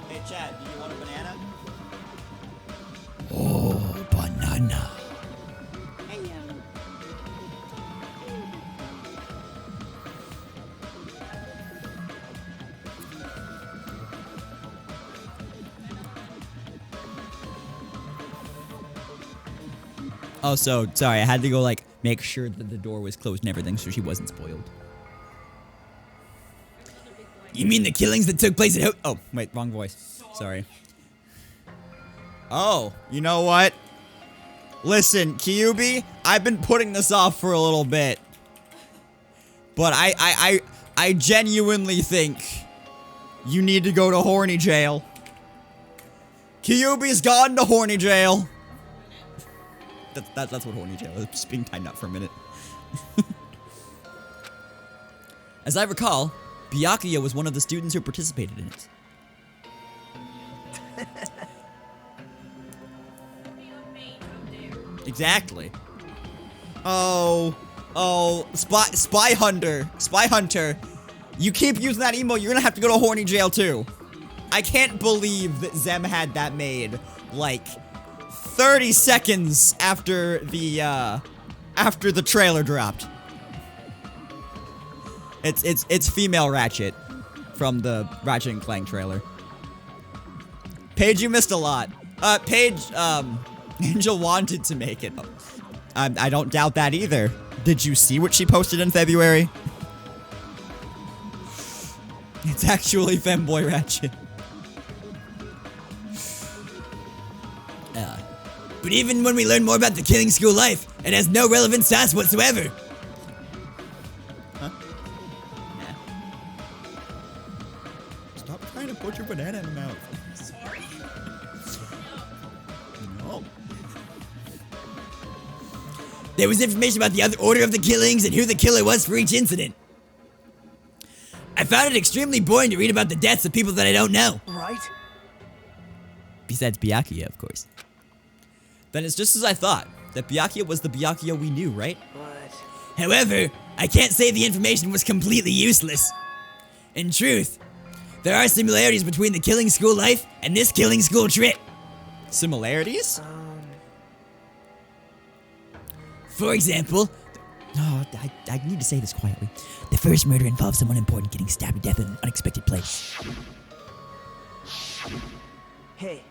Hey, Chad, do you want a banana? Oh, banana. Oh, so, sorry, I had to go, like, make sure that the door was closed and everything so she wasn't spoiled. You mean the killings that took place at Oh, wait, wrong voice. Sorry. Oh, you know what? Listen, Kyubi, I've been putting this off for a little bit. But I genuinely think you need to go to horny jail. Kyubi's gone to horny jail. That's what horny jail is. Just being timed up for a minute. As I recall, Byakuya was one of the students who participated in it. Exactly. Oh, Spy Hunter. You keep using that emo, you're gonna have to go to horny jail too. I can't believe that Zem had that made, like, 30 seconds after the trailer dropped. It's female Ratchet from the Ratchet and Clank trailer. Paige, you missed a lot. Paige, Angel wanted to make it. I don't doubt that either. Did you see what she posted in February? It's actually Femboy Ratchet. But even when we learn more about the killing school life, it has no relevance to us whatsoever. Huh? Yeah. Stop trying to put your banana in the mouth. Sorry. No. There was information about the other order of the killings and who the killer was for each incident. I found it extremely boring to read about the deaths of people that I don't know. Right? Besides Byakuya, of course. Then it's just as I thought, that Byakuya was the Byakuya we knew, right? But... However, I can't say the information was completely useless. In truth, There are similarities between the killing school life and this killing school trip. Similarities? For example, No, I need to say this quietly. The first murder involved someone important getting stabbed to death in an unexpected place. Hey,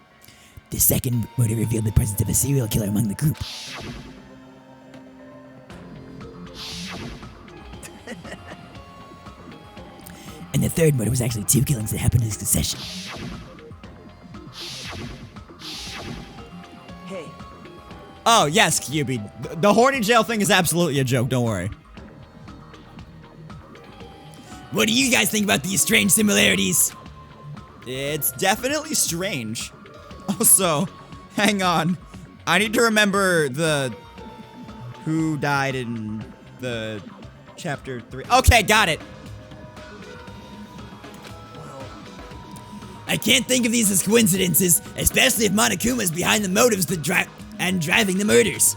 The second murder revealed the presence of a serial killer among the group. And the third murder was actually 2 killings that happened in succession. hey, Oh, yes, QB. The horny jail thing is absolutely a joke, don't worry. what do you guys think about these strange similarities? It's definitely strange. Also, hang on. I need to remember who died in the chapter 3. Okay, got it. I can't think of these as coincidences, especially if Monokuma's behind the motives that driving the murders.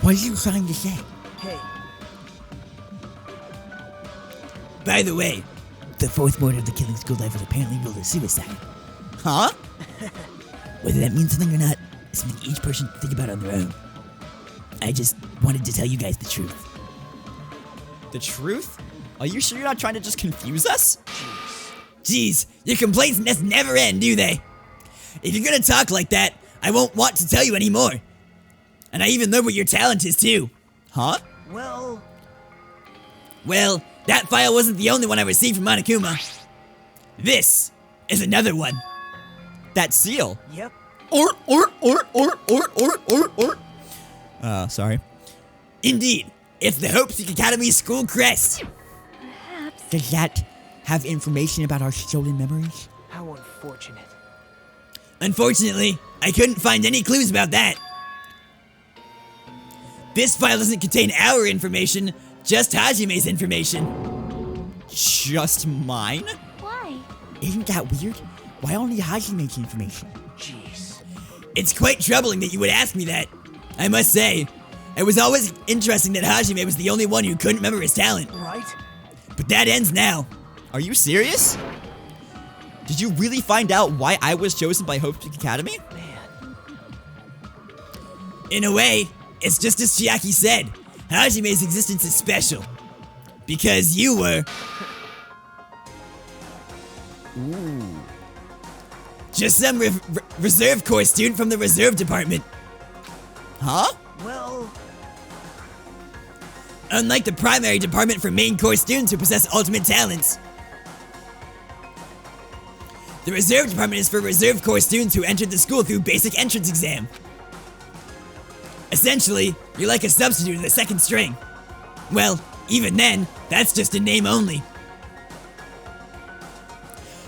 What are you trying to say? hey. By the way, The fourth murder of the killing school life was apparently ruled as suicide. Huh? Whether that means something or not is something each person can think about on their own. I just wanted to tell you guys the truth. The truth? Are you sure you're not trying to just confuse us? Jeez, your complaints just never end, do they? If you're gonna talk like that, I won't want to tell you anymore. And I even know what your talent is too. Huh? Well, That file wasn't the only one I received from Monokuma. This is another one. That seal. yep. Sorry. Indeed, it's the Hope Seek Academy school crest. Perhaps. Does that have information about our stolen memories? How unfortunate. Unfortunately, I couldn't find any clues about that. This file doesn't contain our information, just Hajime's information. Just mine? Why? Isn't that weird? Why only Hajime's information? Jeez. It's quite troubling that you would ask me that. I must say, it was always interesting that Hajime was the only one who couldn't remember his talent. Right? But that ends now. Are you serious? Did you really find out why I was chosen by Hope Seek Academy? Man. In a way, it's just as Chiaki said. Hajime's existence is special. Because you were... just some reserve corps student from the reserve department. Huh? Well, Unlike the primary department for main corps students who possess ultimate talents. The reserve department is for reserve corps students who entered the school through basic entrance exam. Essentially, you're like a substitute in the second string. Well, even then, that's just in name only.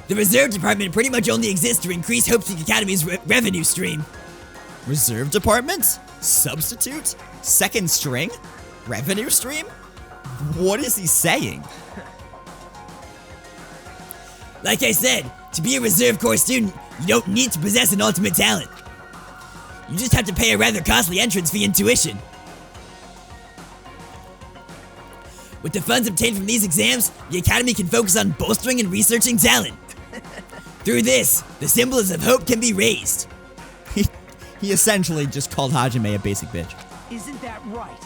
The reserve department pretty much only exists to increase Hope Seek Academy's revenue stream. Reserve department? Substitute? Second string? Revenue stream? What is he saying? Like I said, to be a reserve corps student, you don't need to possess an ultimate talent. You just have to pay a rather costly entrance fee and tuition. With the funds obtained from these exams, the Academy can focus on bolstering and researching talent. Through this, the symbols of hope can be raised. He essentially just called Hajime a basic bitch. isn't that right?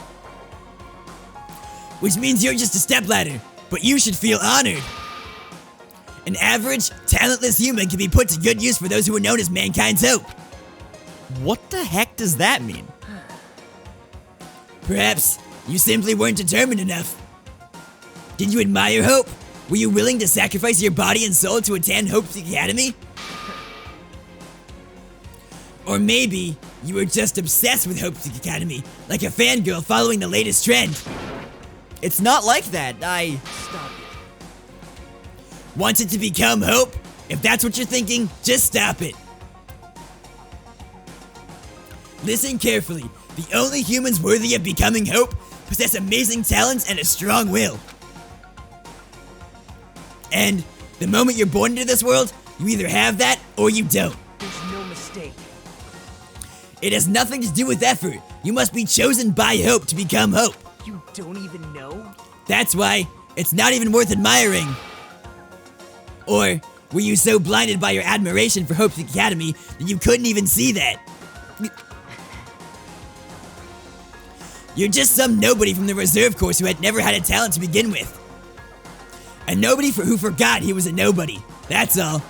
Which means you're just a stepladder, but you should feel honored. An average, talentless human can be put to good use for those who are known as mankind's hope. What the heck does that mean? Perhaps you simply weren't determined enough. Did you admire hope? Were you willing to sacrifice your body and soul to attend Hope Seek Academy? Or maybe you were just obsessed with Hope Seek Academy, like a fangirl following the latest trend. It's not like that. Stop it. Want it to become hope? If that's what you're thinking, just stop it. Listen carefully. The only humans worthy of becoming hope possess amazing talents and a strong will. And the moment you're born into this world, you either have that or you don't. There's no mistake. It has nothing to do with effort. You must be chosen by hope to become hope. You don't even know? That's why it's not even worth admiring. Or were you so blinded by your admiration for Hope's Academy that you couldn't even see that? You're just some nobody from the reserve course who had never had a talent to begin with. A nobody who forgot he was a nobody. That's all.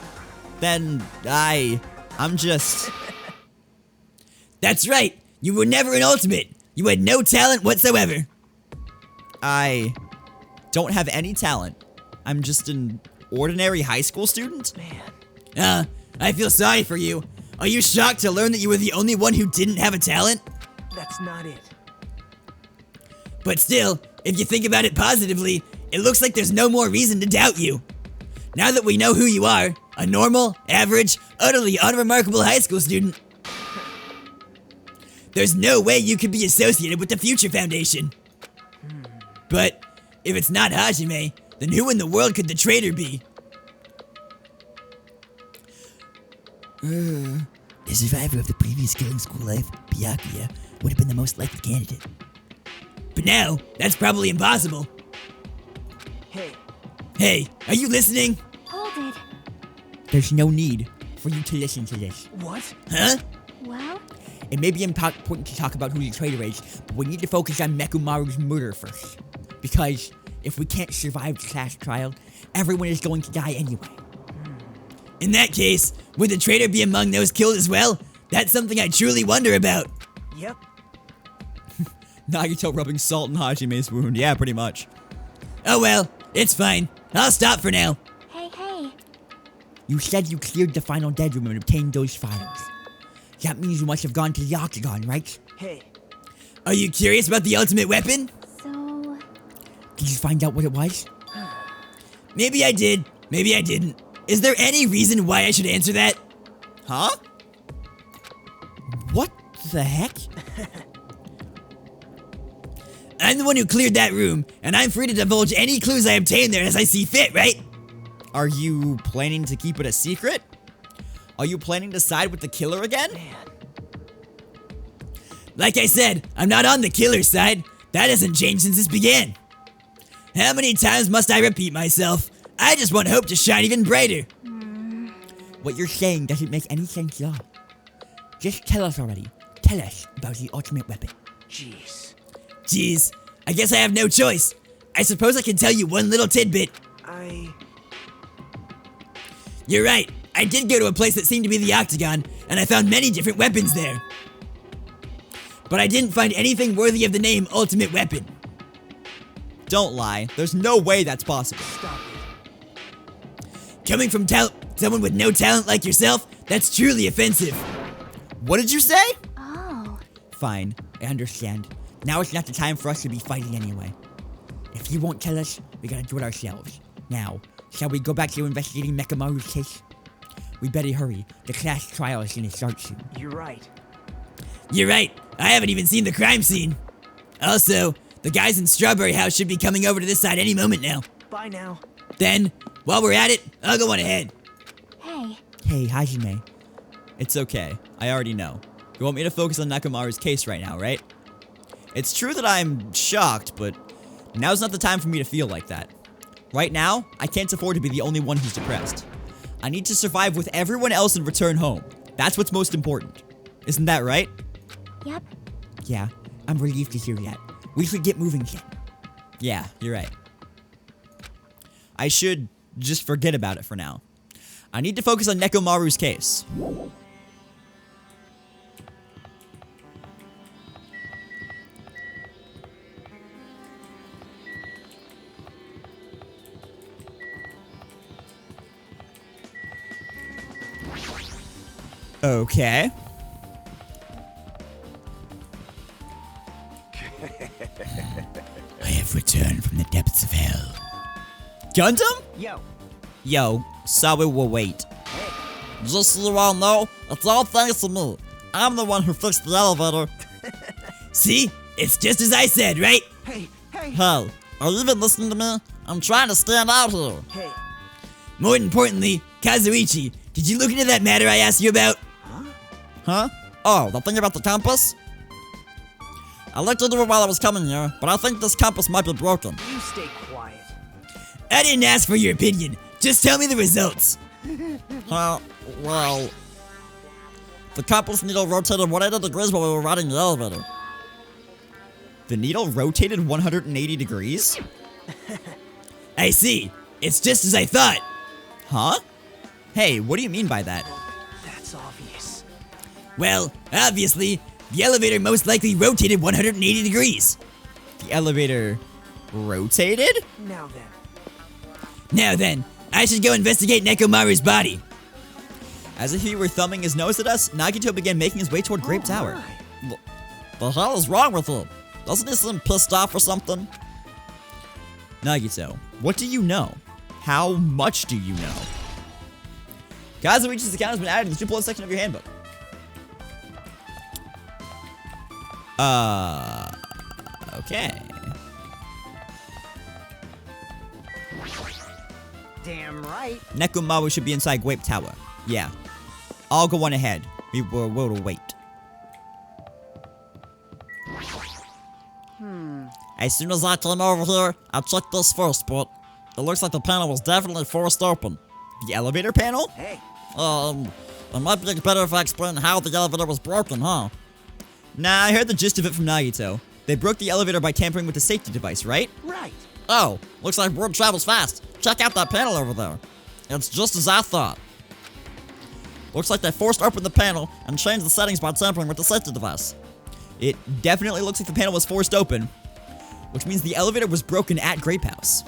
Then I'm just... That's right. You were never an ultimate. You had no talent whatsoever. I don't have any talent. I'm just an ordinary high school student? Man. I feel sorry for you. Are you shocked to learn that you were the only one who didn't have a talent? That's not it. But still, if you think about it positively, it looks like there's no more reason to doubt you. Now that we know who you are, a normal, average, utterly unremarkable high school student, there's no way you could be associated with the Future Foundation. But if it's not Hajime, then who in the world could the traitor be? The survivor of the previous killing school life, Byakuya, would have been the most likely candidate. But now, that's probably impossible. Hey, are you listening? Hold it. There's no need for you to listen to this. What? Huh? Well, It may be important to talk about who the traitor is, but we need to focus on Mekumaru's murder first. Because if we can't survive the class trial, everyone is going to die anyway. In that case, would the traitor be among those killed as well? That's something I truly wonder about. Yep. Nagito rubbing salt in Hajime's wound. Yeah, pretty much. Oh well, it's fine. I'll stop for now. hey. You said you cleared the final dead room and obtained those files. That means you must have gone to the Octagon, right? Hey. Are you curious about the ultimate weapon? So, Did you find out what it was? Maybe I did, maybe I didn't. Is there any reason why I should answer that? Huh? What the heck? I'm the one who cleared that room, and I'm free to divulge any clues I obtain there as I see fit, right? Are you planning to keep it a secret? Are you planning to side with the killer again? Like I said, I'm not on the killer's side. That hasn't changed since this began. How many times must I repeat myself? I just want Hope to shine even brighter. What you're saying doesn't make any sense at all. Just tell us already. Tell us about the ultimate weapon. Jeez, I guess I have no choice. I suppose I can tell you one little tidbit. You're right. I did go to a place that seemed to be the Octagon, and I found many different weapons there. But I didn't find anything worthy of the name Ultimate Weapon. Don't lie. There's no way that's possible. Coming from someone with no talent like yourself, that's truly offensive. What did you say? oh. Fine, I understand. Now it's not the time for us to be fighting anyway. If you won't tell us, we gotta do it ourselves. Now, shall we go back to investigating Mekamaru's case? We better hurry. The class trial is gonna start soon. You're right. You're right. I haven't even seen the crime scene. Also, the guys in Strawberry House should be coming over to this side any moment now. Bye now. Then, while we're at it, I'll go on ahead. Hey. Hey, Hajime. It's okay. I already know. You want me to focus on Nakamaru's case right now, right? It's true that I'm shocked, but now's not the time for me to feel like that. Right now, I can't afford to be the only one who's depressed. I need to survive with everyone else and return home. That's what's most important. Isn't that right? Yep. Yeah, I'm relieved to hear that. We should get moving again. Yeah, you're right. I should just forget about it for now. I need to focus on Nekomaru's case. Okay. I have returned from the depths of hell. Gundam? Yo. Yo, sorry we'll wait. Just so you all know, it's all thanks to me. I'm the one who fixed the elevator. See? It's just as I said, right? Hey. Hey, are you even listening to me? I'm trying to stand out here. Hey. More importantly, Kazuichi, did you look into that matter I asked you about? Huh? Oh, the thing about the compass? I looked into it while I was coming here, but I think this compass might be broken. You stay quiet. I didn't ask for your opinion. Just tell me the results. Well, the compass needle rotated 180 degrees while we were riding the elevator. The needle rotated 180 degrees? I see. It's just as I thought. Huh? Hey, what do you mean by that? That's obvious. Well, obviously, the elevator most likely rotated 180 degrees. The elevator rotated? Now then, I should go investigate Nekomaru's body. As if he were thumbing his nose at us, Nagito began making his way toward Grape Tower. The hell is wrong with him? Doesn't he seem pissed off or something? Nagito, what do you know? How much do you know? Kazuichi's account has been added to the Triple section of your handbook. Okay. damn right. Nekomaru should be inside Grape Tower. Yeah. I'll go on ahead. We will wait. As soon as I came over here, I checked this first, but it looks like the panel was definitely forced open. The elevator panel? Hey. It might be better if I explain how the elevator was broken, huh? Nah, I heard the gist of it from Nagito. They broke the elevator by tampering with the safety device, right? Right. Oh, looks like word travels fast. Check out that panel over there. It's just as I thought. Looks like they forced open the panel and changed the settings by tampering with the safety device. It definitely looks like the panel was forced open, which means the elevator was broken at Grape House.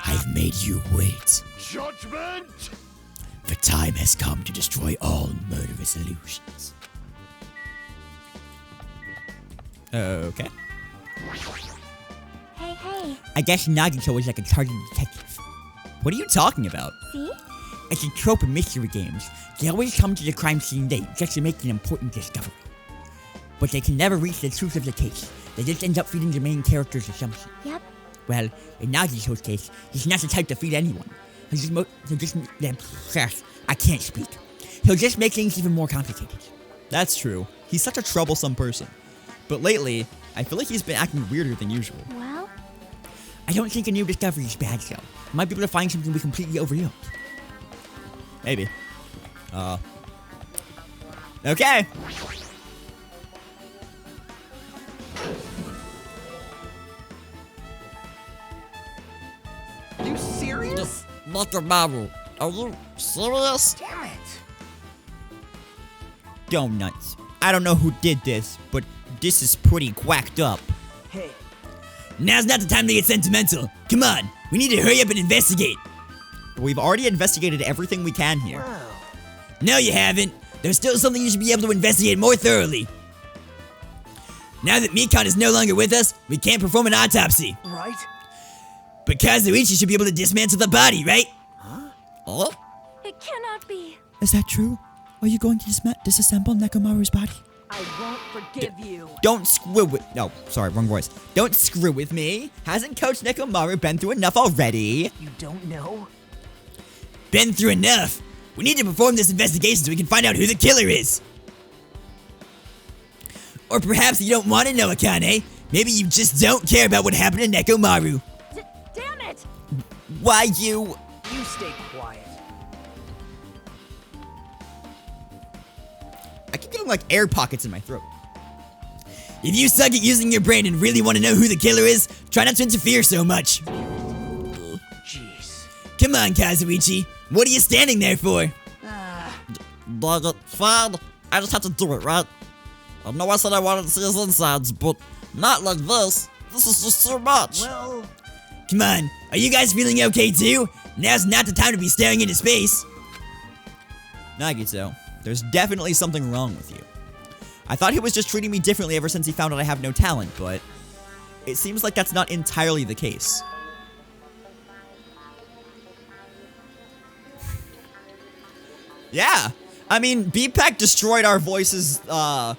I've made you wait. Judgment! The time has come to destroy all murderous illusions. Okay. Hey. I guess Nagito is like a target detective. What are you talking about? See? It's a trope in mystery games. They always come to the crime scene late just to make an important discovery. But they can never reach the truth of the case. They just end up feeding the main character's assumption. Yep. Well, in Nagito's case, he's not the type to feed anyone. I can't speak. He'll just make things even more complicated. That's true. He's such a troublesome person. But lately, I feel like he's been acting weirder than usual. Well? I don't think a new discovery is bad, though. Might be able to find something we completely overlooked. Maybe. Okay. You serious? Nekomaru, are you serious? Damn it. Donuts. I don't know who did this, but this is pretty quacked up. Hey. Now's not the time to get sentimental. Come on, we need to hurry up and investigate. But we've already investigated everything we can here. Wow. No, you haven't. There's still something you should be able to investigate more thoroughly. Now that Mikon is no longer with us, we can't perform an autopsy. Right? But Kazuichi should be able to dismantle the body, right? Oh? It cannot be. Is that true? Are you going to disassemble Nekomaru's body? I won't forgive you. Don't screw with— no, sorry, wrong voice. Don't screw with me. Hasn't Coach Nekomaru been through enough already? You don't know? Been through enough. We need to perform this investigation so we can find out who the killer is. Or perhaps you don't want to know, Akane. Maybe you just don't care about what happened to Nekomaru. Damn it! Why you— You stay quiet. I keep getting like air pockets in my throat. If you suck at using your brain and really want to know who the killer is, try not to interfere so much. Jeez. Come on, Kazuichi. What are you standing there for? Fine. I just have to do it, right? I know I said I wanted to see his insides, but not like this. This is just too much. Well, Come on, are you guys feeling okay too? Now's not the time to be staring into space. Nagito, there's definitely something wrong with you. I thought he was just treating me differently ever since he found out I have no talent, but it seems like that's not entirely the case. Yeah, I mean, BPAC destroyed our voices a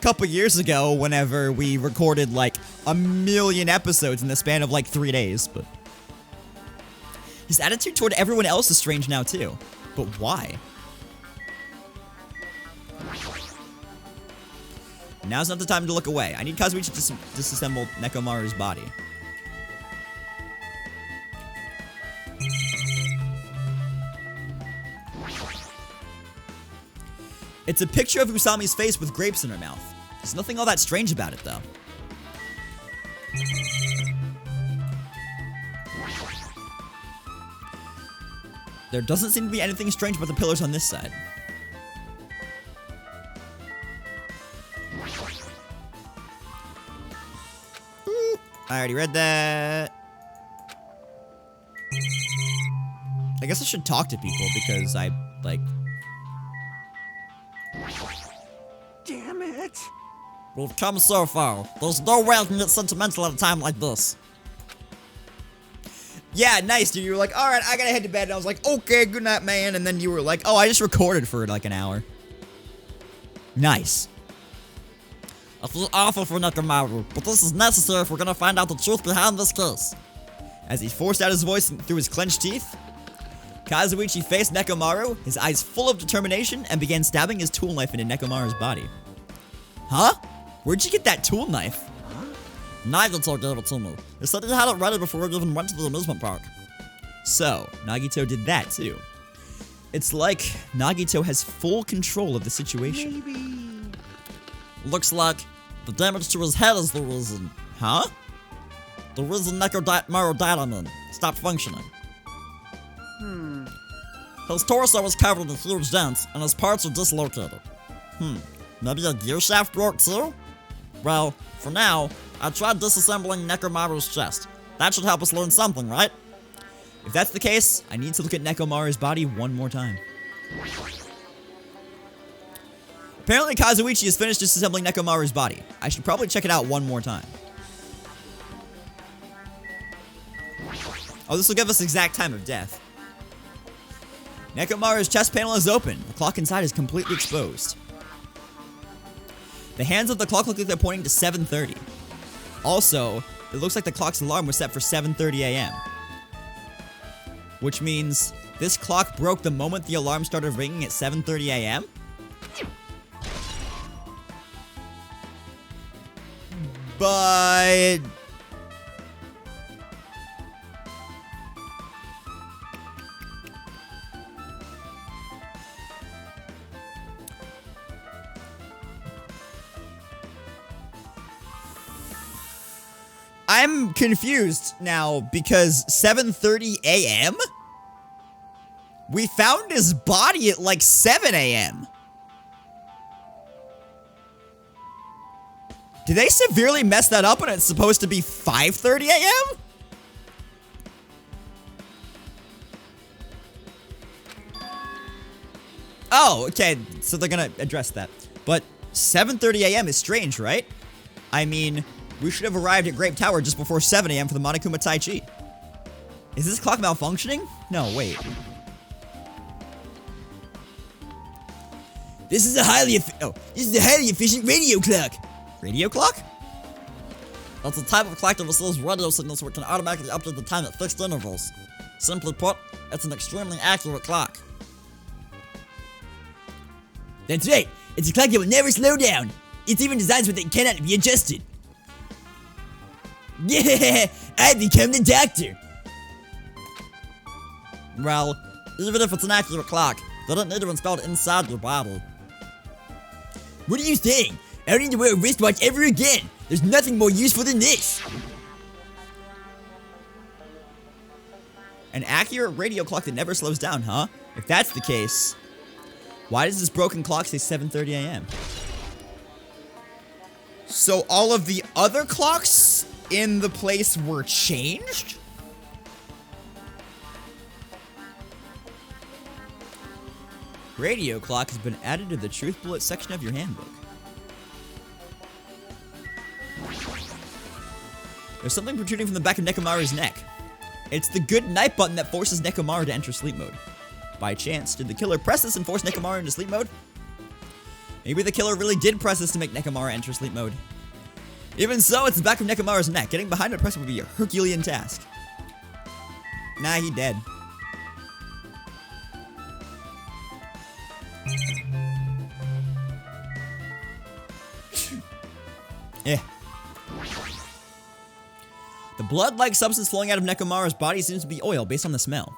couple years ago whenever we recorded like 1 million episodes in the span of like 3 days, but his attitude toward everyone else is strange now too. But why? Now's not the time to look away. I need Kazuichi to disassemble Nekomaru's body. It's a picture of Usami's face with grapes in her mouth. There's nothing all that strange about it, though. There doesn't seem to be anything strange about the pillars on this side. Ooh, I already read that. I guess I should talk to people because I, like... Damn it! We've come so far. There's no way I can get sentimental at a time like this. Yeah, nice, dude. You were like, all right, I gotta head to bed. And I was like, okay, good night, man. And then you were like, oh, I just recorded for like an hour. Nice. I feel awful for Nekomaru, but this is necessary if we're gonna find out the truth behind this case. As he forced out his voice through his clenched teeth, Kazuichi faced Nekomaru, his eyes full of determination, and began stabbing his tool knife into Nekomaru's body. Huh? Where'd you get that tool knife? Nagito gave it to me. He said he had it ready before we even went to the amusement park. So, Nagito did that too. It's like Nagito has full control of the situation. Maybe. Looks like the damage to his head is the reason. Huh? The reason Nekomaru died, I mean, stopped functioning. His torso was covered in huge dents, and his parts are dislocated. Maybe a gear shaft broke too? Well, for now, I tried disassembling Nekomaru's chest. That should help us learn something, right? If that's the case, I need to look at Nekomaru's body one more time. Apparently Kazuichi has finished disassembling Nekomaru's body. I should probably check it out one more time. Oh, this will give us exact time of death. Nekomaru's chest panel is open. The clock inside is completely exposed. The hands of the clock look like they're pointing to 7:30. Also, it looks like the clock's alarm was set for 7:30 a.m. Which means this clock broke the moment the alarm started ringing at 7:30 a.m.? But... I'm confused now because 7:30 a.m.? We found his body at like 7 a.m. Did they severely mess that up and it's supposed to be 5:30 a.m.? Oh, okay, so they're gonna address that. But 7:30 a.m. is strange, right? I mean, we should have arrived at Grape Tower just before 7 a.m. for the Monokuma Tai Chi. Is this clock malfunctioning? No, wait. This is a highly efficient radio clock. Radio clock? That's a type of clock that receives radio signals so it can automatically update the time at fixed intervals. Simply put, it's an extremely accurate clock. That's right. It's a clock that will never slow down. It's even designed so that it cannot be adjusted. Yeah, I become the doctor. Well, even if it's an accurate clock, they don't need to install it inside your body. What are you saying? I don't need to wear a wristwatch ever again. There's nothing more useful than this. An accurate radio clock that never slows down, huh? If that's the case, why does this broken clock say 7:30 a.m.? So all of the other clocks in the place were changed? Radio clock has been added to the truth bullet section of your handbook. There's something protruding from the back of Nekomaru's neck. It's the good night button that forces Nekomaru to enter sleep mode. By chance, did the killer press this and force Nekomaru into sleep mode? Maybe the killer really did press this to make Nekomaru enter sleep mode. Even so, it's the back of Nekomaru's neck. Getting behind a press would be a Herculean task. Nah, he dead. Eh. The blood-like substance flowing out of Nekomaru's body seems to be oil based on the smell.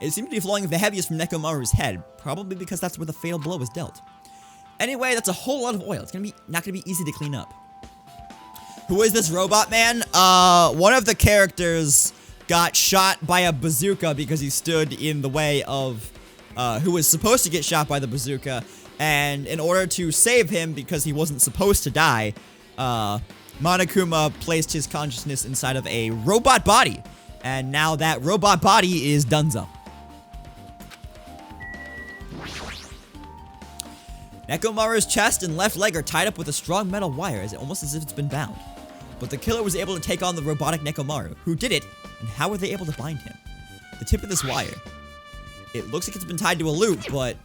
It seems to be flowing the heaviest from Nekomaru's head, probably because that's where the fatal blow was dealt. Anyway, that's a whole lot of oil. It's not gonna be easy to clean up. Who is this robot man? One of the characters got shot by a bazooka because he stood in the way of who was supposed to get shot by the bazooka, and in order to save him because he wasn't supposed to die, Monokuma placed his consciousness inside of a robot body, and now that robot body is donezo. Nekomaru's chest and left leg are tied up with a strong metal wire, almost as if it's been bound. But the killer was able to take on the robotic Nekomaru. Who did it, and how were they able to bind him? The tip of this wire. It looks like it's been tied to a loop, but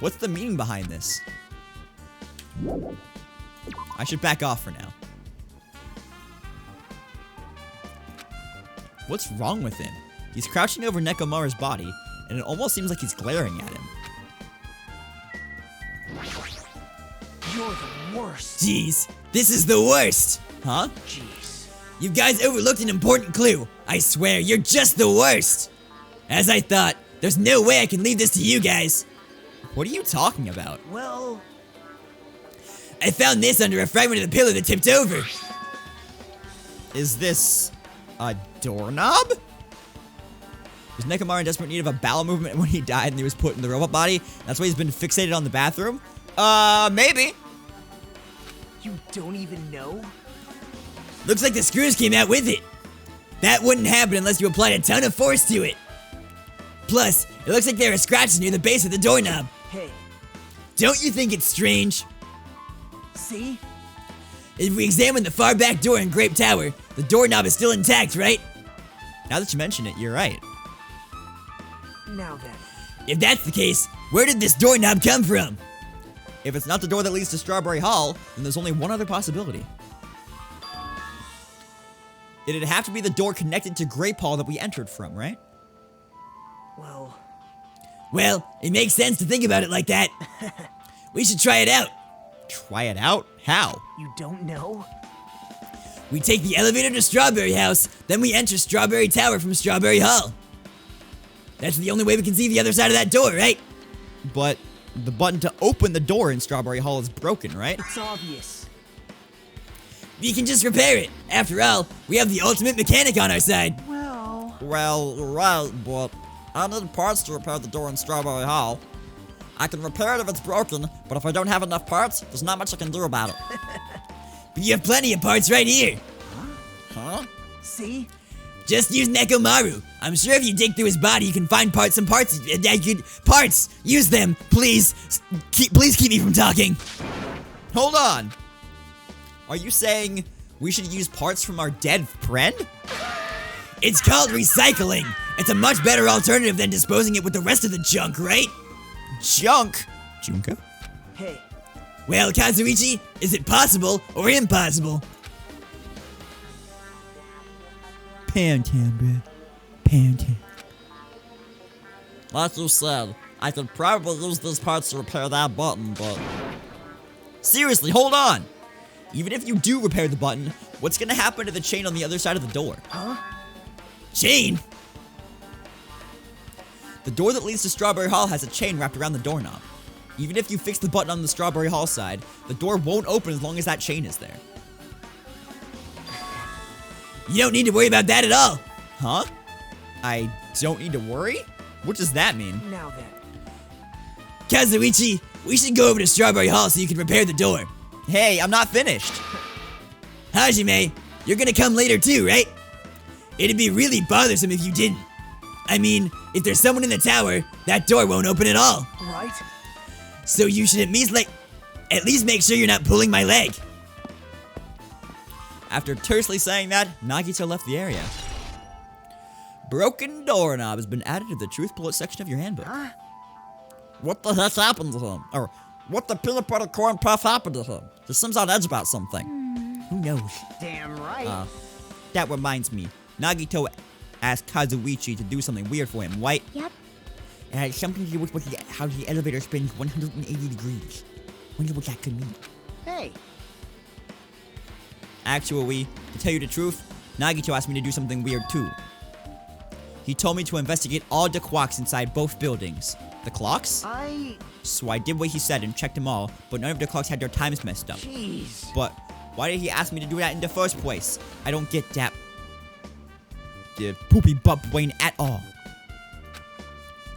what's the meaning behind this? I should back off for now. What's wrong with him? He's crouching over Nekomaru's body, and it almost seems like he's glaring at him. You're the worst. Jeez, this is the worst. Huh? Jeez. You guys overlooked an important clue. I swear, you're just the worst. As I thought, there's no way I can leave this to you guys. What are you talking about? Well, I found this under a fragment of the pillar that tipped over. Is this a doorknob? Was Nekomaru in desperate need of a bowel movement when he died and he was put in the robot body? That's why he's been fixated on the bathroom? Maybe. you don't even know? Looks like the screws came out with it. That wouldn't happen unless you applied a ton of force to it. Plus, it looks like there are scratches near the base of the doorknob. Hey. Don't you think it's strange? See? If we examine the far back door in Grape Tower, the doorknob is still intact, right? Now that you mention it, you're right. Now then. If that's the case, where did this doorknob come from? If it's not the door that leads to Strawberry Hall, then there's only one other possibility. It'd have to be the door connected to Grape Hall that we entered from, right? Well, it makes sense to think about it like that. We should try it out. Try it out? How? You don't know? We take the elevator to Strawberry House, then we enter Strawberry Tower from Strawberry Hall. That's the only way we can see the other side of that door, right? But the button to open the door in Strawberry Hall is broken, right? It's obvious. We can just repair it. After all, we have the ultimate mechanic on our side. Well, right, but I need parts to repair the door in Strawberry Hall. I can repair it if it's broken, but if I don't have enough parts, there's not much I can do about it. But you have plenty of parts right here. Huh? See? Just use Nekomaru. I'm sure if you dig through his body, you can find parts. Parts! Use them, please. Please keep me from talking. Hold on. Are you saying we should use parts from our dead friend? It's called recycling. It's a much better alternative than disposing it with the rest of the junk, right? Junk? Junko? Hey. Well, Kazuichi, is it possible or impossible? Pantan, bruh. Pantan. Like you said, I could probably use these parts to repair that button, but... Seriously, hold on! Even if you do repair the button, what's gonna happen to the chain on the other side of the door? Huh? Chain? The door that leads to Strawberry Hall has a chain wrapped around the doorknob. Even if you fix the button on the Strawberry Hall side, the door won't open as long as that chain is there. You don't need to worry about that at all. Huh? I don't need to worry? What does that mean? Now then. Kazuichi, we should go over to Strawberry Hall so you can repair the door. Hey, I'm not finished. Hajime, you're gonna come later too, right? It'd be really bothersome if you didn't. I mean, if there's someone in the tower, that door won't open at all. Right? So you should at least make sure you're not pulling my leg. After tersely saying that, Nagito left the area. Broken doorknob has been added to the truth bullet section of your handbook. Huh? What the heck happened to him? Or, what the peanut butter corn puff happened to him? There's some on edge about something. Who knows? Damn right. That reminds me. Nagito asked Kazuichi to do something weird for him, right? Yep. It had something to do with how the elevator spins 180 degrees. Wonder what that could mean. Hey. Actually, to tell you the truth, Nagito asked me to do something weird too. He told me to investigate all the clocks inside both buildings. The clocks? So I did what he said and checked them all, but none of the clocks had their times messed up. Jeez. But why did he ask me to do that in the first place? I don't get that poopy butt brain at all.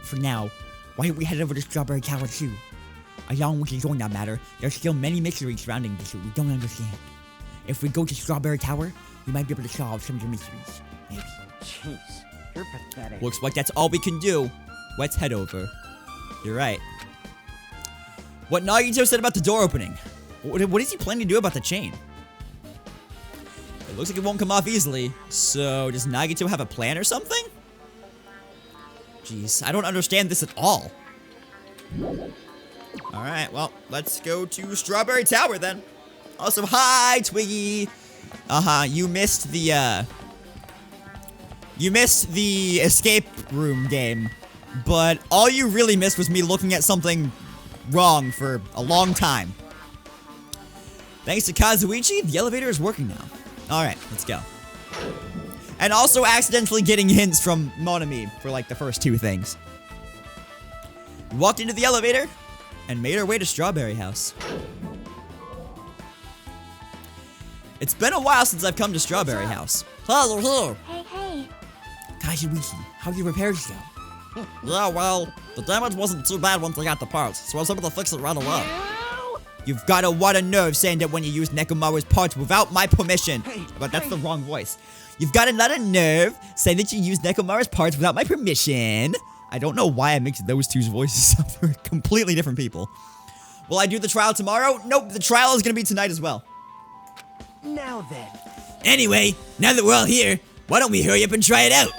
For now, why don't we head over to Strawberry Tower too? Along with the join that matter, there's still many mysteries surrounding this that we don't understand. If we go to Strawberry Tower, we might be able to solve some of the mysteries. Maybe. Jeez, you're pathetic. Looks like that's all we can do. Let's head over. You're right. What Nagito said about the door opening. What is he planning to do about the chain? It looks like it won't come off easily. So, does Nagito have a plan or something? Jeez, I don't understand this at all. Alright, well, let's go to Strawberry Tower then. Also, hi, Twiggy! You missed the escape room game. But all you really missed was me looking at something wrong for a long time. Thanks to Kazuichi, the elevator is working now. Alright, let's go. And also accidentally getting hints from Monami for like the first two things. We walked into the elevator and made our way to Strawberry House. It's been a while since I've come to Strawberry House. Hello, hello. Hey. Kazuichi, how do your repairs go? Yeah, well, the damage wasn't too bad once I got the parts, so I was able to fix it right away. You've got a lot of nerve saying that when you use Nekomaru's parts without my permission. But that's the wrong voice. You've got a lot of nerve saying that you use Nekomaru's parts without my permission. I don't know why I mixed those two voices up. They're completely different people. Will I do the trial tomorrow? Nope, the trial is going to be tonight as well. Now then. Anyway, now that we're all here, why don't we hurry up and try it out?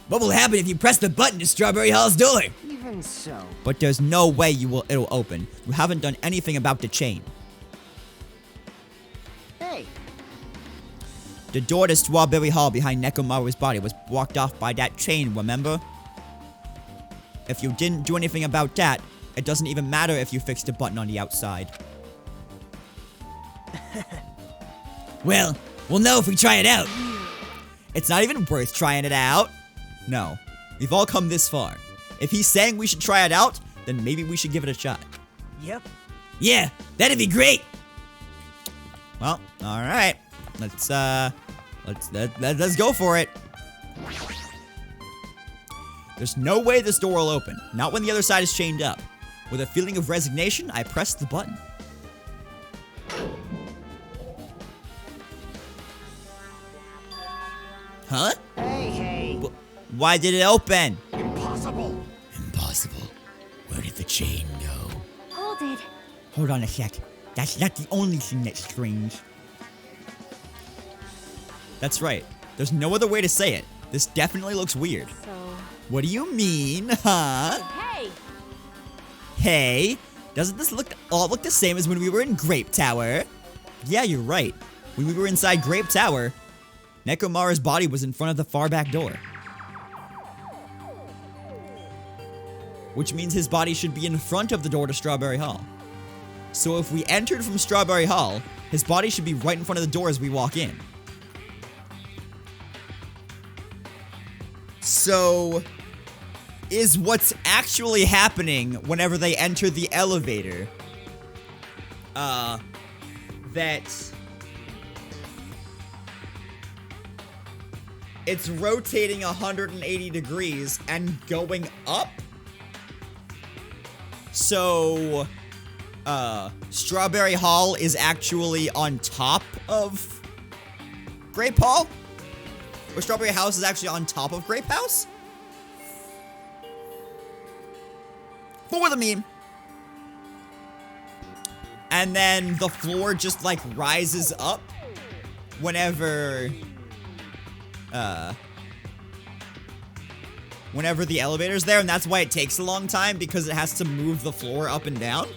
What will happen if you press the button to Strawberry Hall's door? Even so. But there's no way it'll open. You haven't done anything about the chain. Hey. The door to Strawberry Hall behind Nekomaru's body was blocked off by that chain, remember? If you didn't do anything about that, it doesn't even matter if you fixed the button on the outside. Well, we'll know if we try it out. It's not even worth trying it out. No. We've all come this far. If he's saying we should try it out, then maybe we should give it a shot. Yep. Yeah, that'd be great. Well, alright. Let's go for it. There's no way this door will open. Not when the other side is chained up. With a feeling of resignation, I pressed the button. Huh? Hey. Why did it open? Impossible. Impossible. Where did the chain go? Hold it. Hold on a sec. That's not the only thing that's strange. That's right. There's no other way to say it. This definitely looks weird. So... What do you mean, huh? Hey! Hey, doesn't this look the same as when we were in Grape Tower? Yeah, you're right. When we were inside Grape Tower, Nekomaru's body was in front of the far back door. Which means his body should be in front of the door to Strawberry Hall. So if we entered from Strawberry Hall, his body should be right in front of the door as we walk in. So, is what's actually happening whenever they enter the elevator, that it's rotating 180 degrees and going up? So, Strawberry Hall is actually on top of Grape Hall? Or Strawberry House is actually on top of Grape House? For the meme. And then the floor just like rises up whenever the elevator's there, and that's why it takes a long time, because it has to move the floor up and down.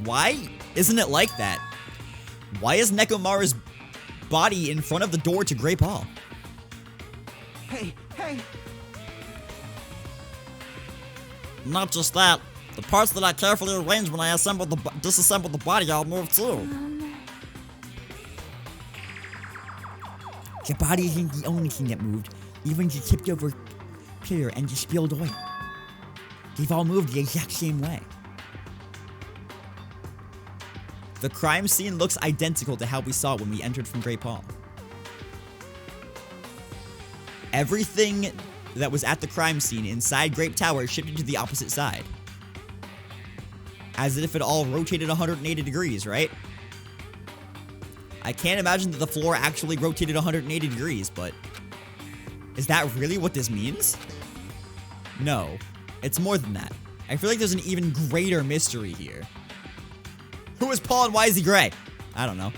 Why isn't it like that? Why is Nekomaru's body in front of the door to Grape Hall? Hey. Not just that, The parts that I carefully arranged when I disassembled the body all moved too. Your body isn't the only thing that moved. Even the tipped over pillar and the spilled oil. They've all moved the exact same way. The crime scene looks identical to how we saw it when we entered from Great Hall. Everything that was at the crime scene inside Grape Tower shifted to the opposite side. As if it all rotated 180 degrees, right? I can't imagine that the floor actually rotated 180 degrees, but is that really what this means? No, it's more than that. I feel like there's an even greater mystery here. Who is Paul and why is he gray? I don't know.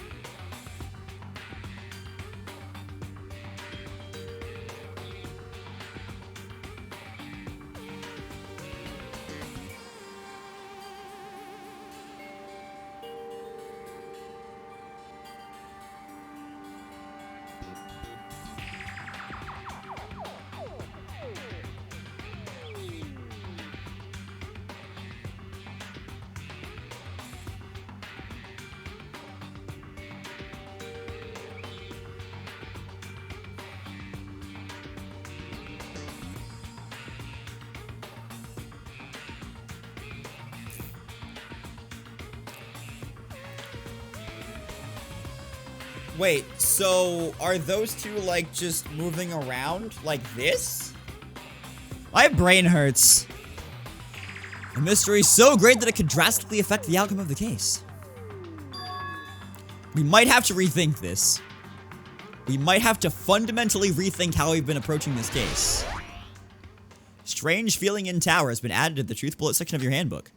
Wait, so are those two like just moving around like this? My brain hurts. The mystery is so great that it could drastically affect the outcome of the case. We might have to rethink this. We might have to fundamentally rethink how we've been approaching this case. Strange feeling in tower has been added to the truth bullet section of your handbook.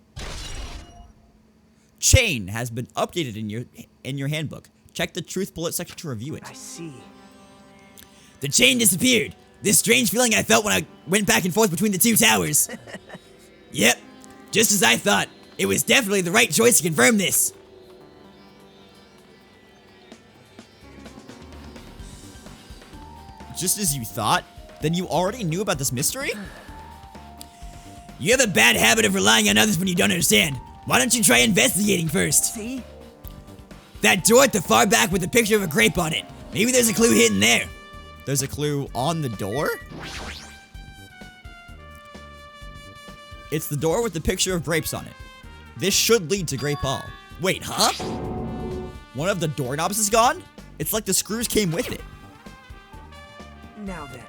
Chain has been updated in your handbook. Check the truth bullet section to review it. I see. The chain disappeared. This strange feeling I felt when I went back and forth between the two towers. Yep, just as I thought. It was definitely the right choice to confirm this. Just as you thought? Then you already knew about this mystery? You have a bad habit of relying on others when you don't understand. Why don't you try investigating first? See? That door at the far back with a picture of a grape on it. Maybe there's a clue hidden there. There's a clue on the door? It's the door with the picture of grapes on it. This should lead to Grape Hall. Wait, huh? One of the doorknobs is gone? It's like the screws came with it. Now then.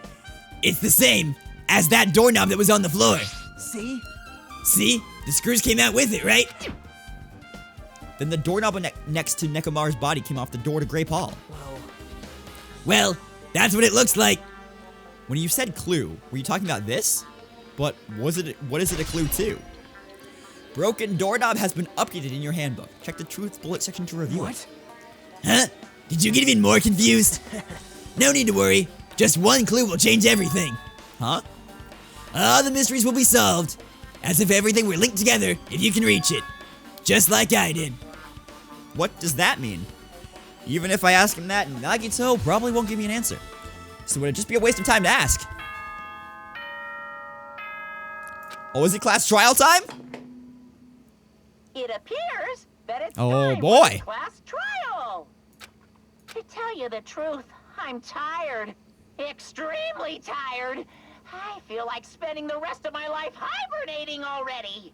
It's the same as that doorknob that was on the floor. See? See? The screws came out with it, right? Then the doorknob next to Nekomaru's body came off the door to Grape Hall. Well, that's what it looks like. When you said clue, were you talking about this? But what is it a clue to? Broken doorknob has been updated in your handbook. Check the truth bullet section to review it. Huh? Did you get even more confused? No need to worry. Just one clue will change everything. Huh? All the mysteries will be solved. As if everything were linked together if you can reach it. Just like I did. What does that mean? Even if I ask him that, Nagito probably won't give me an answer. So would it just be a waste of time to ask? Oh, is it class trial time? It appears that it's Oh, time boy. for the class trial. To tell you the truth, I'm tired. Extremely tired. I feel like spending the rest of my life hibernating already.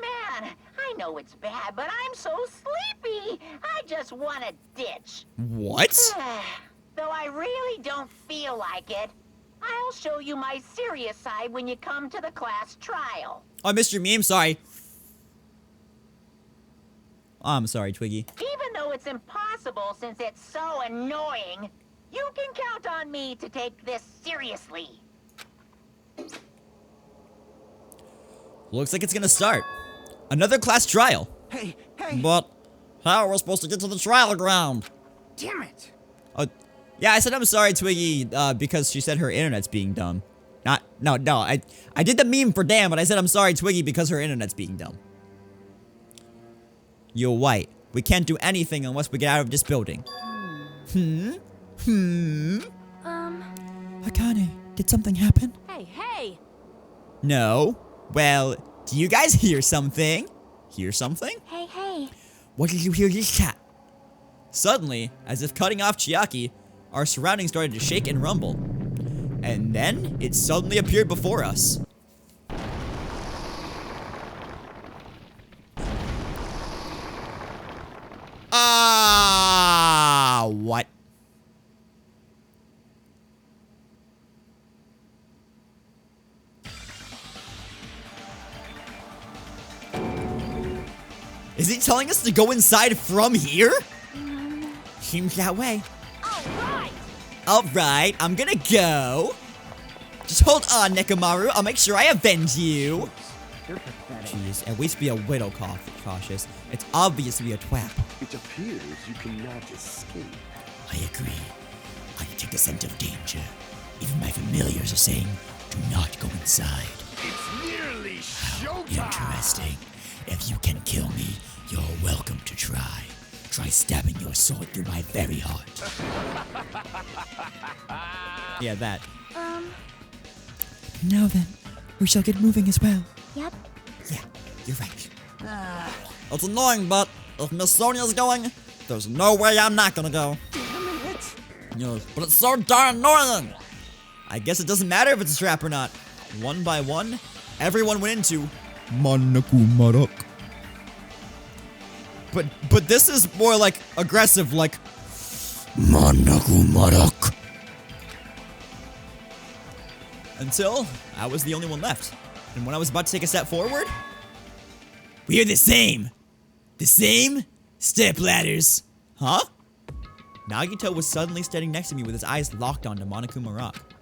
Man, I know it's bad, but I'm so sleepy. I just want to ditch. What? Though I really don't feel like it, I'll show you my serious side when you come to the class trial. Oh, Mr. Meme, sorry. Oh, I'm sorry, Twiggy. Even though it's impossible since it's so annoying, you can count on me to take this seriously. Looks like it's gonna start. Another class trial. Hey. But how are we supposed to get to the trial ground? Damn it. Yeah, I said I'm sorry, Twiggy, because she said her internet's being dumb. No, I did the meme for damn, but I said I'm sorry, Twiggy, because her internet's being dumb. You're white. We can't do anything unless we get out of this building. Akane, did something happen? Hey! No. Well, Do you guys hear something? Hear something? Hey, hey. What did you hear this time? Suddenly, as if cutting off Chiaki, our surroundings started to shake and rumble. And then, it suddenly appeared before us. What? Is he telling us to go inside from here? Seems that way. Alright, I'm gonna go. Just hold on, Nekomaru. I'll make sure I avenge you. Jeez, at least be a little cautious. It's obvious to be a twap. It appears you cannot escape. I agree. I detect a scent of danger. Even my familiars are saying, do not go inside. It's nearly showtime. Interesting. If you can kill me, you're welcome to try. Try stabbing your sword through my very heart. Yeah, that. Now then, we shall get moving as well. Yep. Yeah, you're right. It's annoying, but if Miss Sonia's going, there's no way I'm not gonna go. Damn it. Yes, but it's so darn annoying. I guess it doesn't matter if it's a trap or not. One by one, everyone went into Manakumarak. But this is more like aggressive, like Manakumarak. until I was the only one left. And when I was about to take a step forward, We are the same. The same step ladders. huh? Nagito was suddenly standing next to me with his eyes locked onto Monokuma Rock.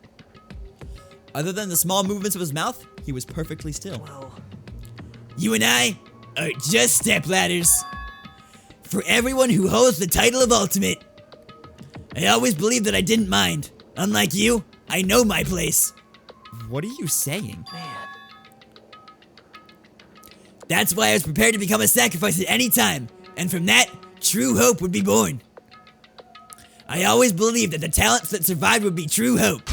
Other than the small movements of his mouth, he was perfectly still. You and I are just step ladders. For everyone who holds the title of Ultimate. I always believed that I didn't mind. Unlike you, I know my place. What are you saying? That's why I was prepared to become a sacrifice at any time, and from that, true hope would be born. I always believed that the talents that survived would be true hope.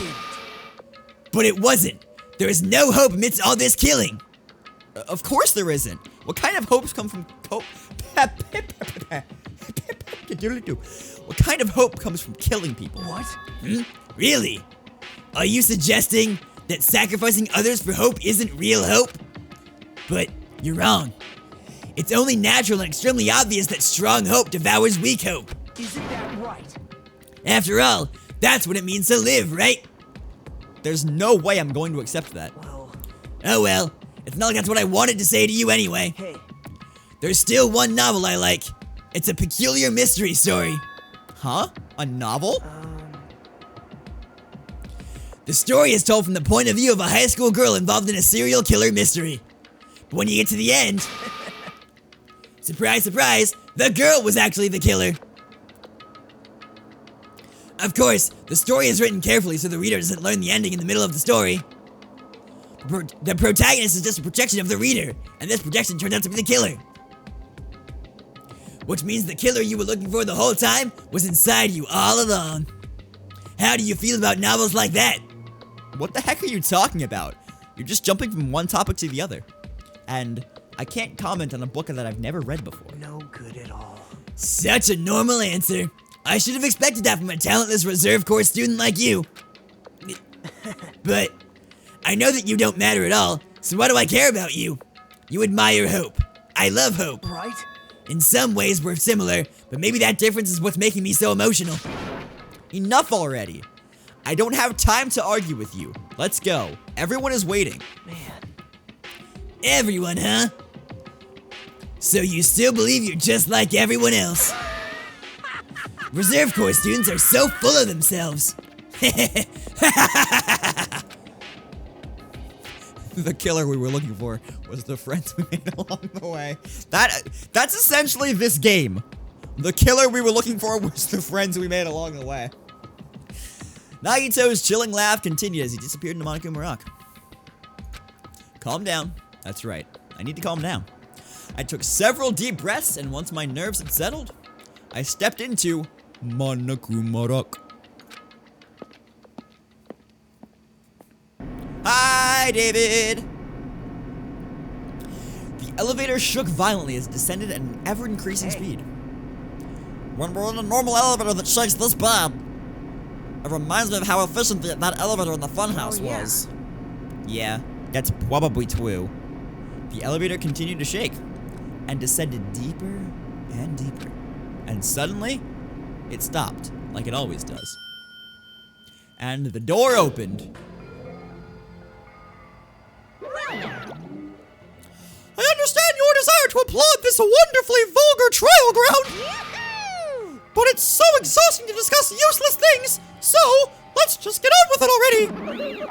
But it wasn't. There is no hope amidst all this killing. Of course there isn't. What kind of hopes come from What kind of hope comes from killing people? What? Really? Are you suggesting that sacrificing others for hope isn't real hope? But you're wrong. It's only natural and extremely obvious that strong hope devours weak hope. Isn't that right? After all, that's what it means to live, right? There's no way I'm going to accept that. Oh well, it's not like that's what I wanted to say to you anyway. Hey. There's still one novel I like. It's a peculiar mystery story. Huh? A novel? The story is told from the point of view of a high school girl involved in a serial killer mystery. But when you get to the end, surprise, surprise, the girl was actually the killer. Of course, the story is written carefully so the reader doesn't learn the ending in the middle of the story. The protagonist is just a projection of the reader, and this projection turned out to be the killer. Which means the killer you were looking for the whole time was inside you all along. How do you feel about novels like that? What the heck are you talking about? You're just jumping from one topic to the other. And I can't comment on a book that I've never read before. No good at all. Such a normal answer. I should have expected that from a talentless reserve corps student like you. But I know that you don't matter at all, so why do I care about you? You admire hope. I love hope. Right? In some ways we're similar, but maybe that difference is what's making me so emotional. Enough already. I don't have time to argue with you. Let's go. Everyone is waiting. Everyone, huh? So you still believe you're just like everyone else? Reserve Corps students are so full of themselves. The killer we were looking for was the friends we made along the way. That's essentially this game. The killer we were looking for was the friends we made along the way. Nagito's chilling laugh continued as he disappeared into Monokuma Rock. Calm down. That's right. I need to calm down. I took several deep breaths, and once my nerves had settled, I stepped into Monokuma Rock. Hi, David! The elevator shook violently as it descended at an ever-increasing speed. When we're in a normal elevator that shakes this bad, it reminds me of how efficient that elevator in the funhouse was. Yeah, that's probably true. The elevator continued to shake and descended deeper and deeper. And suddenly, it stopped, like it always does. And the door opened. I understand your desire to applaud this wonderfully vulgar trial ground, but it's so exhausting to discuss useless things, so let's just get on with it already.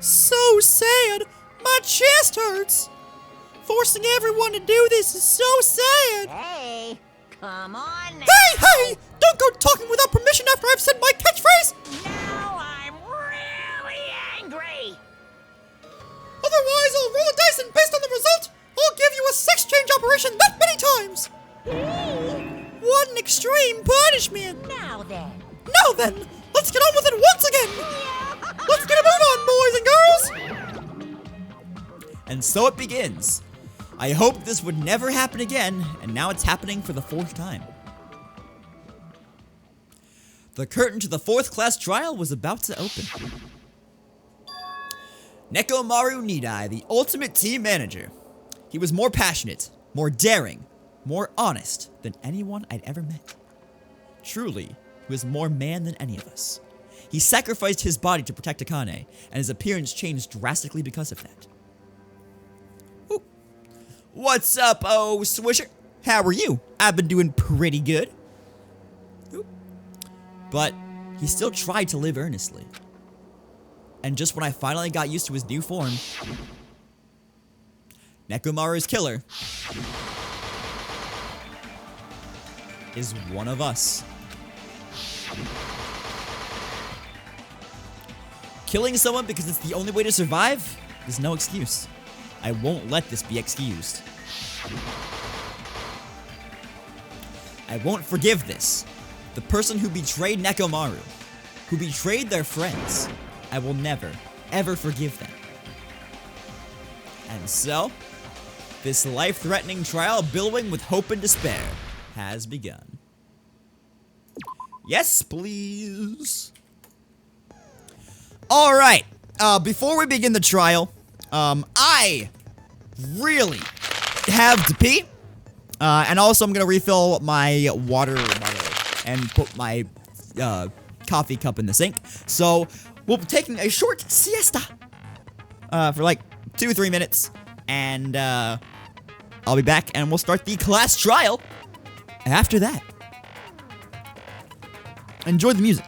So sad. My chest hurts. Forcing everyone to do this is so sad. Hey, come on now. Hey! Don't go talking without permission after I've said my catchphrase! Now I'm really angry. Otherwise, I'll roll a dice and based on the result, I'll give you a sex change operation that many times! What an extreme punishment! Now then. Now then, let's get on with it once again! Let's get a move on, boys and girls! And so it begins. I hoped this would never happen again, and now it's happening for the 4th time. The curtain to the 4th class trial was about to open. Nekomaru Nidai, the ultimate team manager. He was more passionate, more daring, more honest than anyone I'd ever met. Truly, he was more man than any of us. He sacrificed his body to protect Akane, and his appearance changed drastically because of that. Ooh. What's up, oh Swisher? How are you? I've been doing pretty good. Ooh. But he still tried to live earnestly. And just when I finally got used to his new form, Nekomaru's killer is one of us. Killing someone because it's the only way to survive is no excuse. I won't let this be excused. I won't forgive this. The person who betrayed Nekomaru, who betrayed their friends, I will never, ever forgive them. And so, this life-threatening trial billowing with hope and despair has begun. Yes, please. All right. Before we begin the trial, I really have to pee. And also, I'm gonna refill my water bottle and put my coffee cup in the sink. So we'll be taking a short siesta for like 2-3 minutes, and I'll be back, and we'll start the class trial after that. Enjoy the music.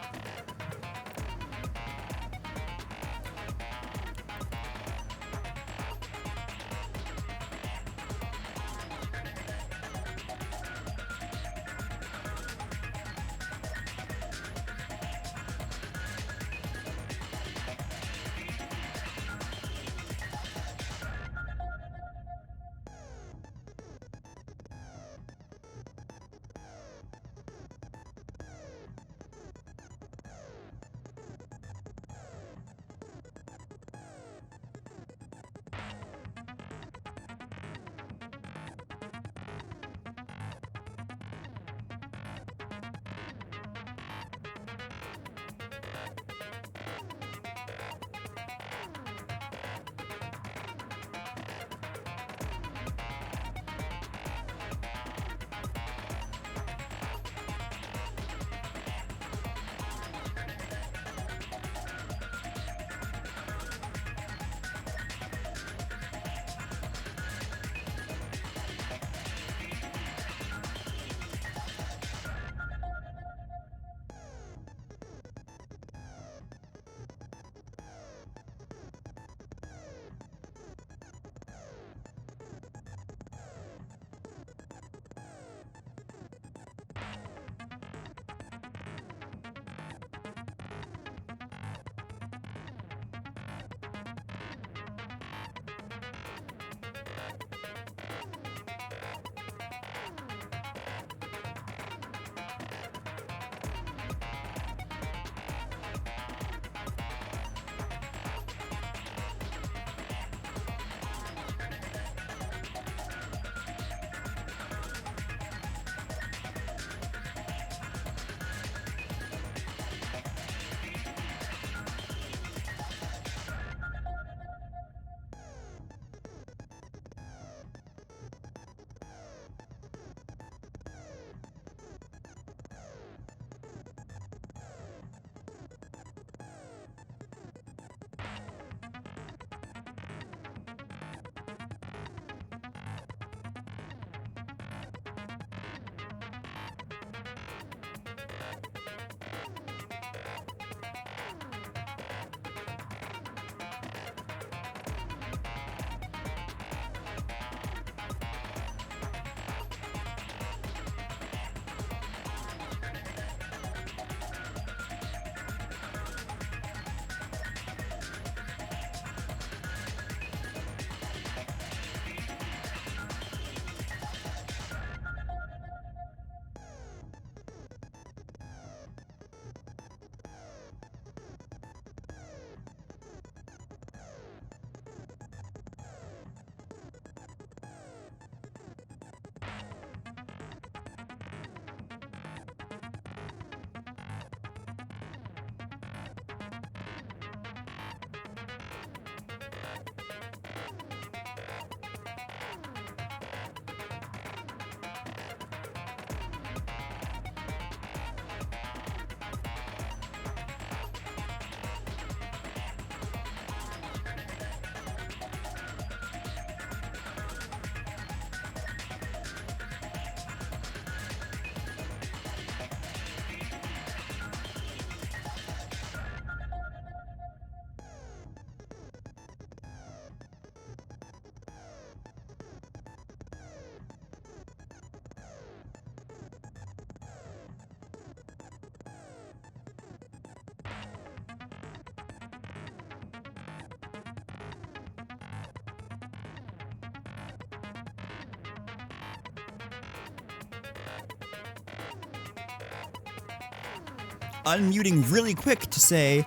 unmuting really quick to say,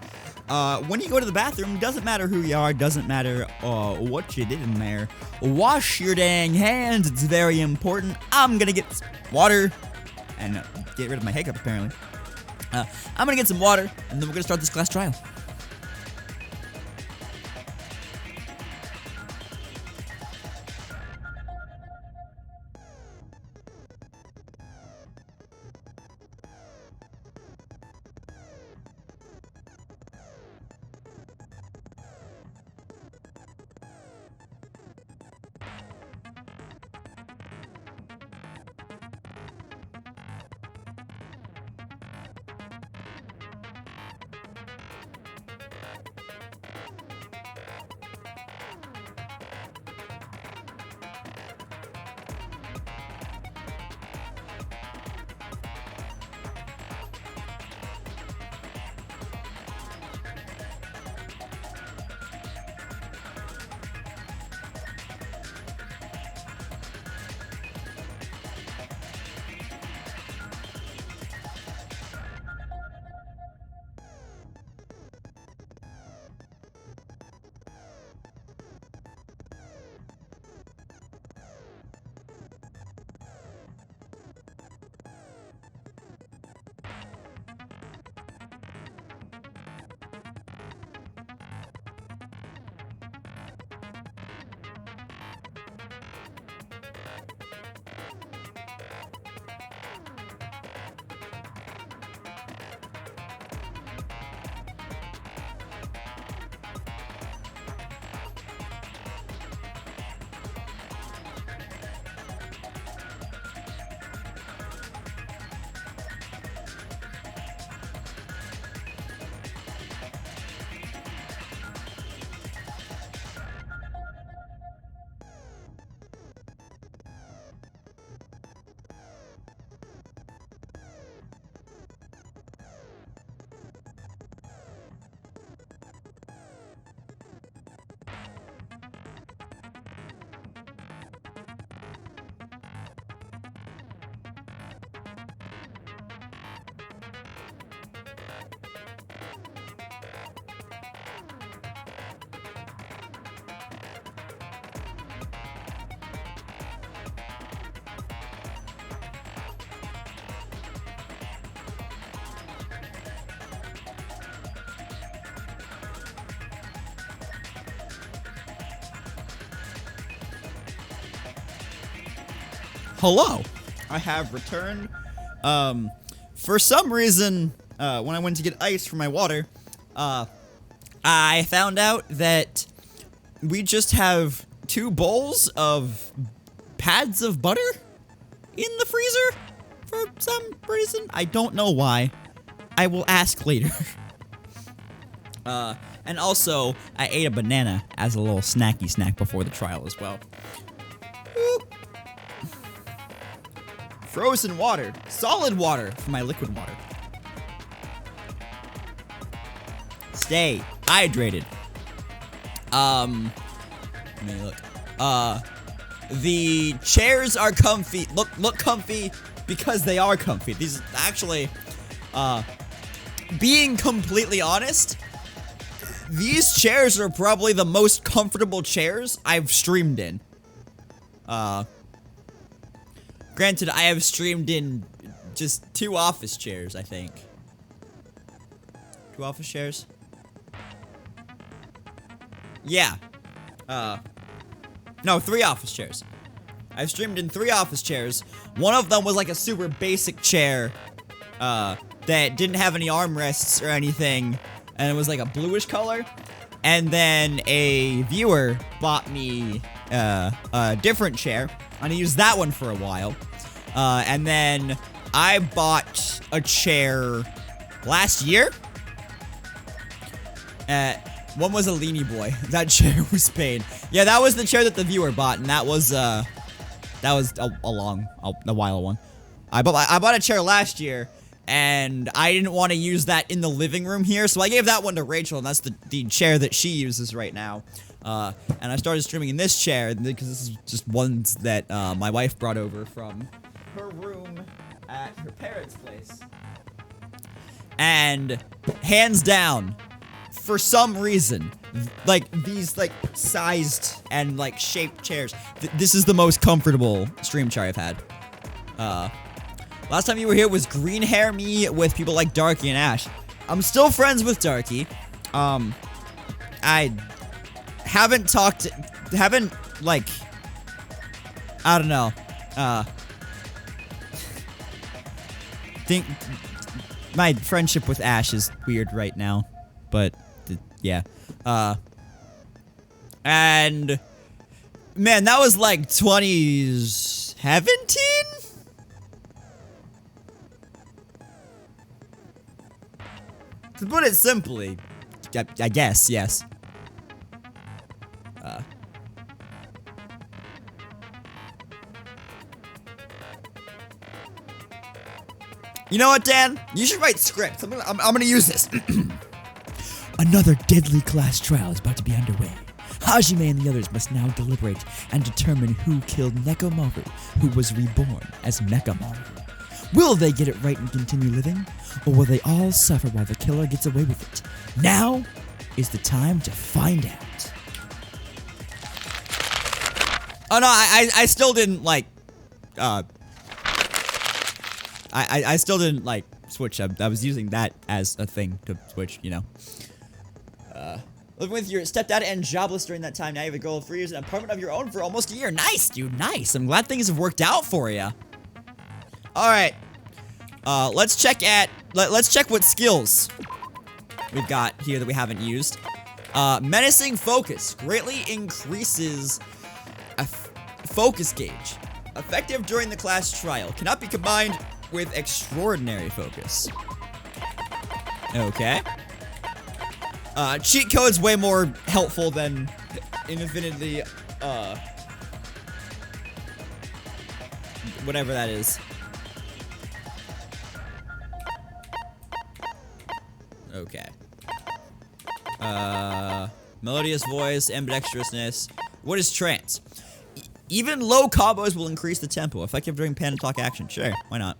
when you go to the bathroom, doesn't matter who you are, doesn't matter what you did in there, wash your dang hands, it's very important. I'm gonna get water, and get rid of my hiccup apparently. I'm gonna get some water, and then we're gonna start this class trial. Hello, I have returned. For some reason, when I went to get ice for my water, I found out that we just have 2 bowls of pads of butter in the freezer for some reason. I don't know why. I will ask later. And also, I ate a banana as a little snacky snack before the trial as well. Frozen water, solid water for my liquid water. Stay hydrated. Let me look. The chairs are comfy. Look comfy because they are comfy. These actually, being completely honest, these chairs are probably the most comfortable chairs I've streamed in. Granted, I have streamed in just 2 office chairs, I think. 2 office chairs? Yeah. No, 3 office chairs. I've streamed in 3 office chairs. One of them was like a super basic chair, that didn't have any armrests or anything, and it was like a bluish color. And then a viewer bought me, a different chair, and I used that one for a while. And then I bought a chair last year. One was a Leanie Boy. That chair was pain. Yeah, that was the chair that the viewer bought, and that was a while one. I bought a chair last year, and I didn't want to use that in the living room here, so I gave that one to Rachel, and that's the chair that she uses right now. And I started streaming in this chair because this is just ones that my wife brought over from her room at her parents' place. And hands down, for some reason, like these like sized and like shaped chairs, this is the most comfortable stream chair I've had. Last time you were here was green hair me with people like Darky and Ash. I'm still friends with Darky. I haven't like, I don't know, think my friendship with Ash is weird right now, but yeah. And man, that was like 2017? To put it simply, I guess, yes. You know what, Dan? You should write scripts. I'm gonna use this. Another deadly class trial is about to be underway. Hajime and the others must now deliberate and determine who killed Nekomaru, who was reborn as Mechamaru. Will they get it right and continue living, or will they all suffer while the killer gets away with it? Now is the time to find out. Oh no, I still didn't like, I still didn't like switch. I was using that as a thing to switch, you know. Living with your stepdad and jobless during that time. Now you have a girl of 3 years and an apartment of your own for almost a year. Nice, dude, nice. I'm glad things have worked out for you. All right, let's check what skills we've got here that we haven't used. Menacing focus greatly increases a focus gauge. Effective during the class trial. Cannot be combined with extraordinary focus. Okay. Cheat code's way more helpful than infinitely, whatever that is. Okay. Melodious voice, ambidextrousness. What is trance? Even low combos will increase the tempo. Effective during pan and talk action. Sure, why not?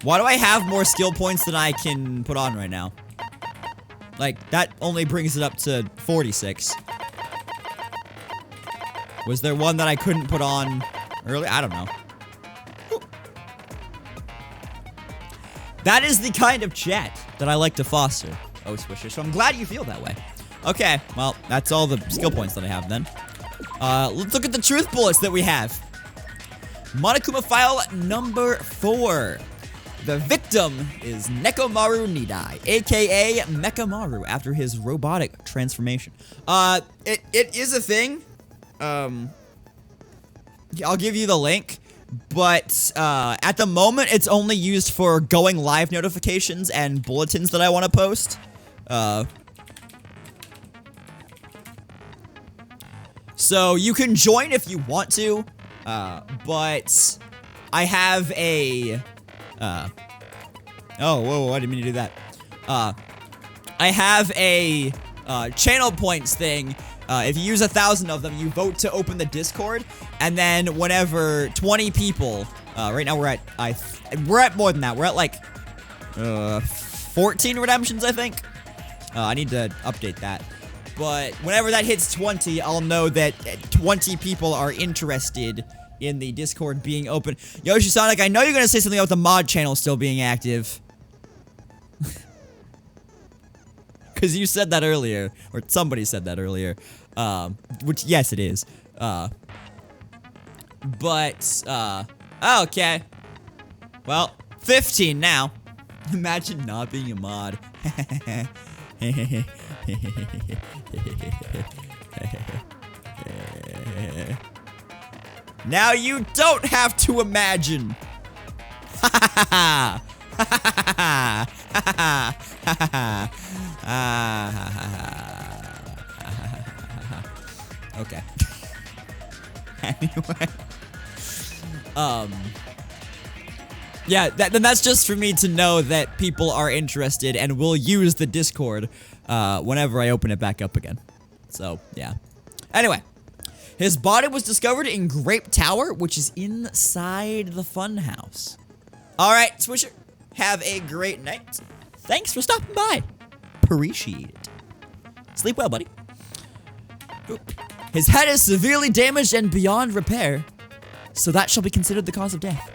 Why do I have more skill points than I can put on right now? Like, that only brings it up to 46. Was there one that I couldn't put on early? I don't know. Ooh. That is the kind of chat that I like to foster, oh Swisher, so I'm glad you feel that way. Okay, well, that's all the skill points that I have then. Let's look at the truth bullets that we have. Monokuma file number 4. The victim is Nekomaru Nidai, aka Mechamaru, after his robotic transformation. It is a thing. I'll give you the link, but at the moment it's only used for going live notifications and bulletins that I want to post. So you can join if you want to, but I have a oh, whoa, I didn't mean to do that. I have a channel points thing. If you use 1,000 of them, you vote to open the Discord, and then whenever 20 people, right now we're at more than that. We're at like 14 redemptions, I think. I need to update that. But whenever that hits 20, I'll know that 20 people are interested in the Discord being open. Yoshi Sonic, I know you're gonna say something about the mod channel still being active. Because you said that earlier, or somebody said that earlier. Which, yes, it is. Okay. Well, 15 now. Imagine not being a mod. Now you don't have to imagine. Okay. Anyway. Yeah, then that's just for me to know that people are interested and will use the Discord whenever I open it back up again. So, yeah. Anyway. His body was discovered in Grape Tower, which is inside the funhouse. Alright, Swisher. Have a great night. Thanks for stopping by. Appreciate it. Sleep well, buddy. Oop. His head is severely damaged and beyond repair, so that shall be considered the cause of death.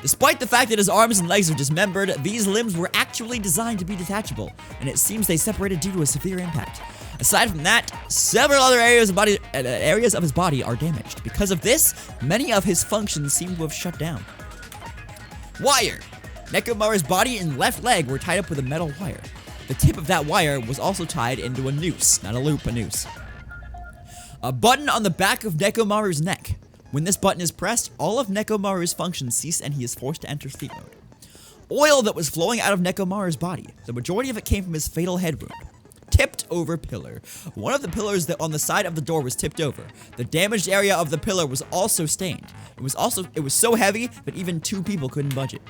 Despite the fact that his arms and legs are dismembered, these limbs were actually designed to be detachable, and it seems they separated due to a severe impact. Aside from that, several other areas of his body are damaged. Because of this, many of his functions seem to have shut down. Wire. Nekomaru's body and left leg were tied up with a metal wire. The tip of that wire was also tied into a noose. Not a loop, a noose. A button on the back of Nekomaru's neck. When this button is pressed, all of Nekomaru's functions cease and he is forced to enter sleep mode. Oil that was flowing out of Nekomaru's body. The majority of it came from his fatal head wound. Tipped over pillar. One of the pillars that on the side of the door was tipped over. The damaged area of the pillar was also stained. It was so heavy that even 2 people couldn't budge it.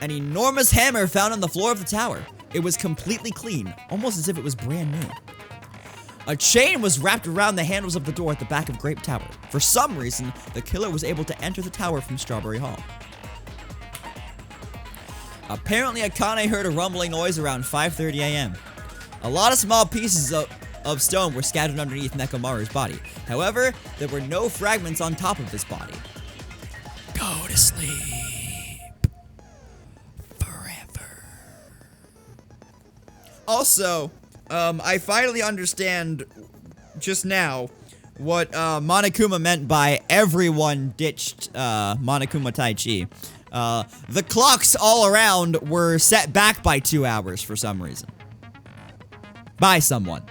An enormous hammer found on the floor of the tower. It was completely clean, almost as if it was brand new. A chain was wrapped around the handles of the door at the back of Grape Tower. For some reason, the killer was able to enter the tower from Strawberry Hall. Apparently, Akane heard a rumbling noise around 5:30 a.m. A lot of small pieces of stone were scattered underneath Nekomaru's body. However, there were no fragments on top of this body. Go to sleep forever. Also, I finally understand just now what Monokuma meant by everyone ditched Monokuma Taichi. The clocks all around were set back by 2 hours for some reason. By someone.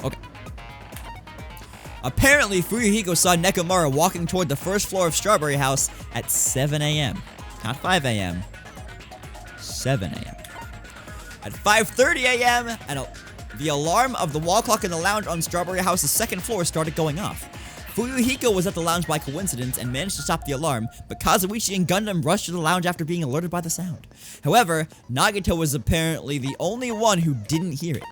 Okay. Apparently, Fuyuhiko saw Nekomaru walking toward the first floor of Strawberry House at 7 a.m. Not 5 a.m. 7 a.m. At 5:30 a.m., the alarm of the wall clock in the lounge on Strawberry House's second floor started going off. Fuyuhiko was at the lounge by coincidence and managed to stop the alarm, but Kazuichi and Gundam rushed to the lounge after being alerted by the sound. However, Nagito was apparently the only one who didn't hear it.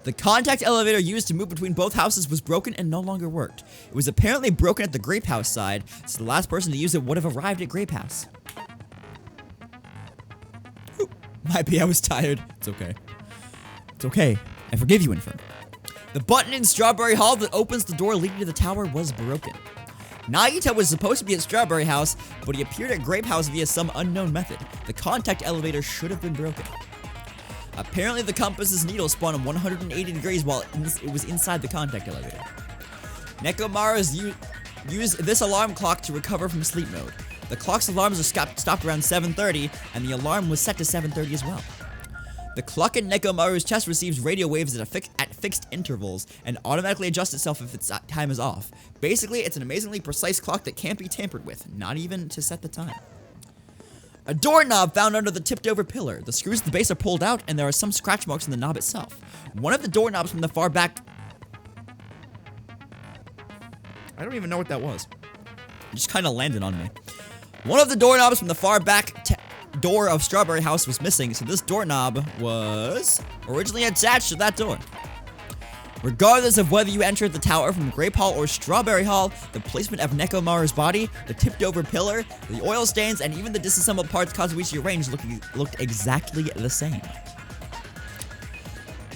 The contact elevator used to move between both houses was broken and no longer worked. It was apparently broken at the Grape House side, so the last person to use it would have arrived at Grape House. Whew. Might be I was tired. It's okay. It's okay. I forgive you, Infernal. The button in Strawberry Hall that opens the door leading to the tower was broken. Nagito was supposed to be at Strawberry House, but he appeared at Grape House via some unknown method. The contact elevator should have been broken. Apparently, the compass's needle spun on 180 degrees while it was inside the contact elevator. Nekomaru used this alarm clock to recover from sleep mode. The clock's alarms are stopped around 7:30, and the alarm was set to 7:30 as well. The clock in Nekomaru's chest receives radio waves at fixed intervals and automatically adjusts itself if its time is off. Basically, it's an amazingly precise clock that can't be tampered with, not even to set the time. A doorknob found under the tipped-over pillar. The screws at the base are pulled out, and there are some scratch marks on the knob itself. One of the doorknobs from the far back... I don't even know what that was. It just kind of landed on me. One of the doorknobs from the far back door of Strawberry House was missing, so this doorknob was originally attached to that door. Regardless of whether you entered the tower from Grape Hall or Strawberry Hall, the placement of Nekomaru's body, the tipped-over pillar, the oil stains, and even the disassembled parts Kazuichi arranged looked exactly the same.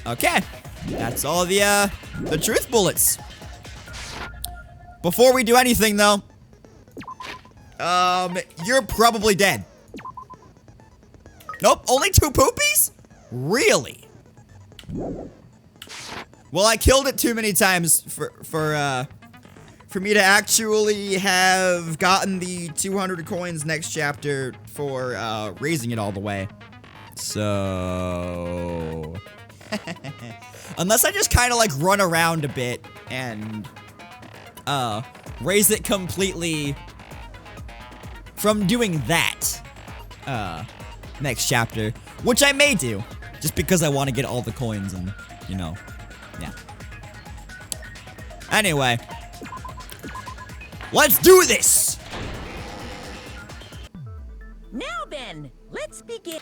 Okay, that's all the truth bullets. Before we do anything, though, you're probably dead. Nope, only 2 poopies? Really? Well, I killed it too many times for me to actually have gotten the 200 coins next chapter for raising it all the way. So... unless I just kind of like run around a bit and raise it completely from doing that next chapter, which I may do, just because I want to get all the coins and, you know, yeah. Anyway, let's do this! Now then, let's begin.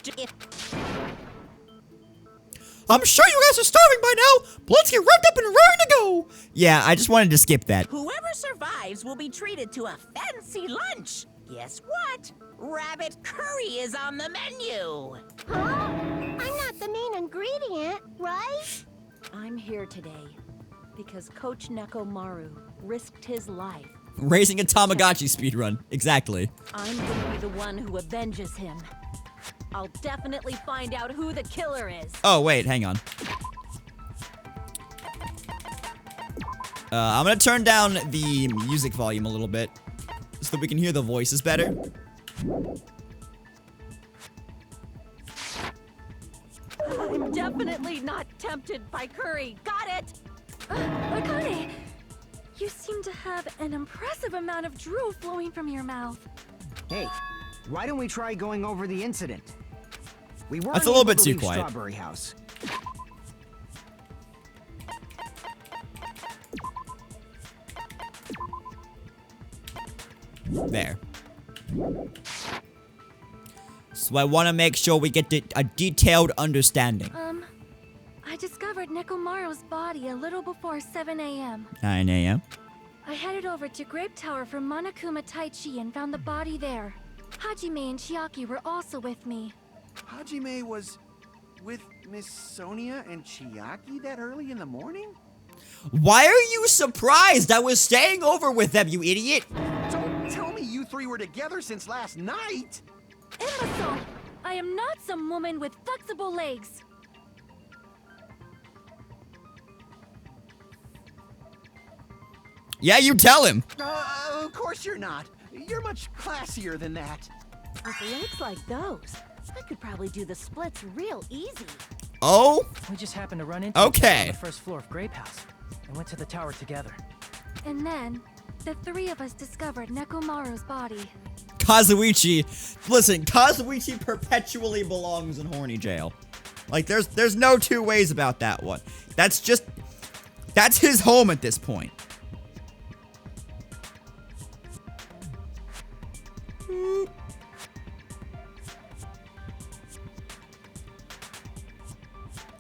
I'm sure you guys are starving by now, but let's get wrapped up and raring to go. Yeah, I just wanted to skip that. Whoever survives will be treated to a fancy lunch. Guess what? Rabbit curry is on the menu. Huh? I'm not the main ingredient, right? I'm here today because Coach Nekomaru risked his life. Raising a Tamagotchi speedrun. Exactly. I'm gonna be the one who avenges him. I'll definitely find out who the killer is. Oh, wait, hang on. I'm gonna turn down the music volume a little bit so that we can hear the voices better. I'm definitely not tempted by curry. Got it? Akane, you seem to have an impressive amount of drool flowing from your mouth. Hey, why don't we try going over the incident? We weren't That's a little able bit to too leave quiet. Strawberry House. There. So I want to make sure we get a detailed understanding. I discovered Nekomaru's body a little before 7 a.m. 9 a.m. I headed over to Grape Tower from Monokuma Taichi and found the body there. Hajime and Chiaki were also with me. Hajime was with Miss Sonia and Chiaki that early in the morning? Why are you surprised? I was staying over with them, you idiot. Don't tell me you three were together since last night. Imbecile! I am not some woman with flexible legs. Yeah, you tell him. Of course you're not. You're much classier than that. With legs like those, I could probably do the splits real easy. Oh? We just happened to run into each other on the first floor of Grape House and went to the tower together. And then, the three of us discovered Nekomaru's body. Kazuichi. Listen, Kazuichi perpetually belongs in horny jail. Like, there's no two ways about that one. That's his home at this point.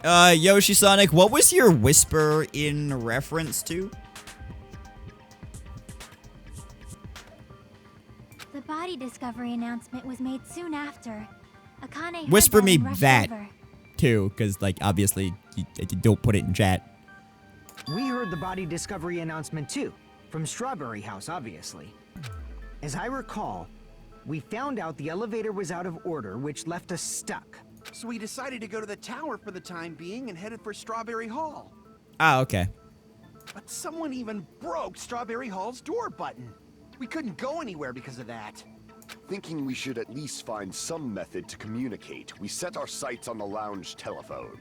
Yoshi Sonic, what was your whisper in reference to? The body discovery announcement was made soon after. Akane heard Whisper that me and rushed that, over. too, because, like, obviously, you don't put it in chat. We heard the body discovery announcement too, from Strawberry House, obviously. As I recall, we found out the elevator was out of order, which left us stuck. So we decided to go to the tower for the time being and headed for Strawberry Hall. Ah, okay. But someone even broke Strawberry Hall's door button. We couldn't go anywhere because of that. Thinking we should at least find some method to communicate, we set our sights on the lounge telephone.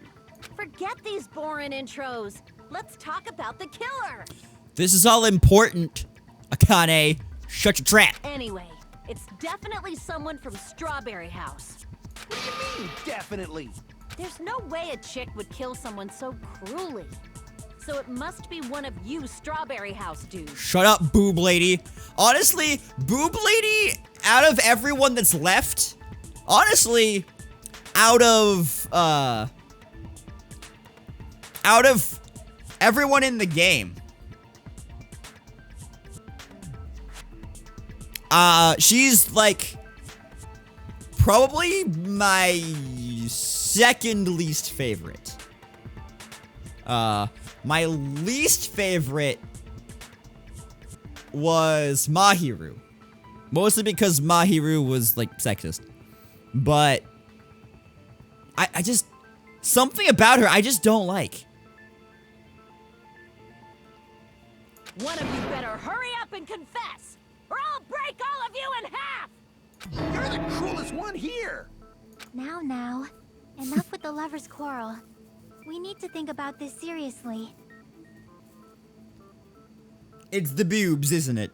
Forget these boring intros. Let's talk about the killer. This is all important. Akane, shut your trap. Anyway, it's definitely someone from Strawberry House. What do you mean, definitely? There's no way a chick would kill someone so cruelly. So it must be one of you Strawberry House dudes. Shut up, Boob Lady. Honestly, Boob Lady, out of everyone that's left, honestly, out of everyone in the game, she's like probably my second least favorite. My least favorite was Mahiru. Mostly because Mahiru was, like, sexist. But I just, something about her I just don't like. One of you better hurry up and confess, or I'll break all of you in half! You're the cruelest one here! Now, enough with the lovers' quarrel. We need to think about this seriously. It's the boobs, isn't it?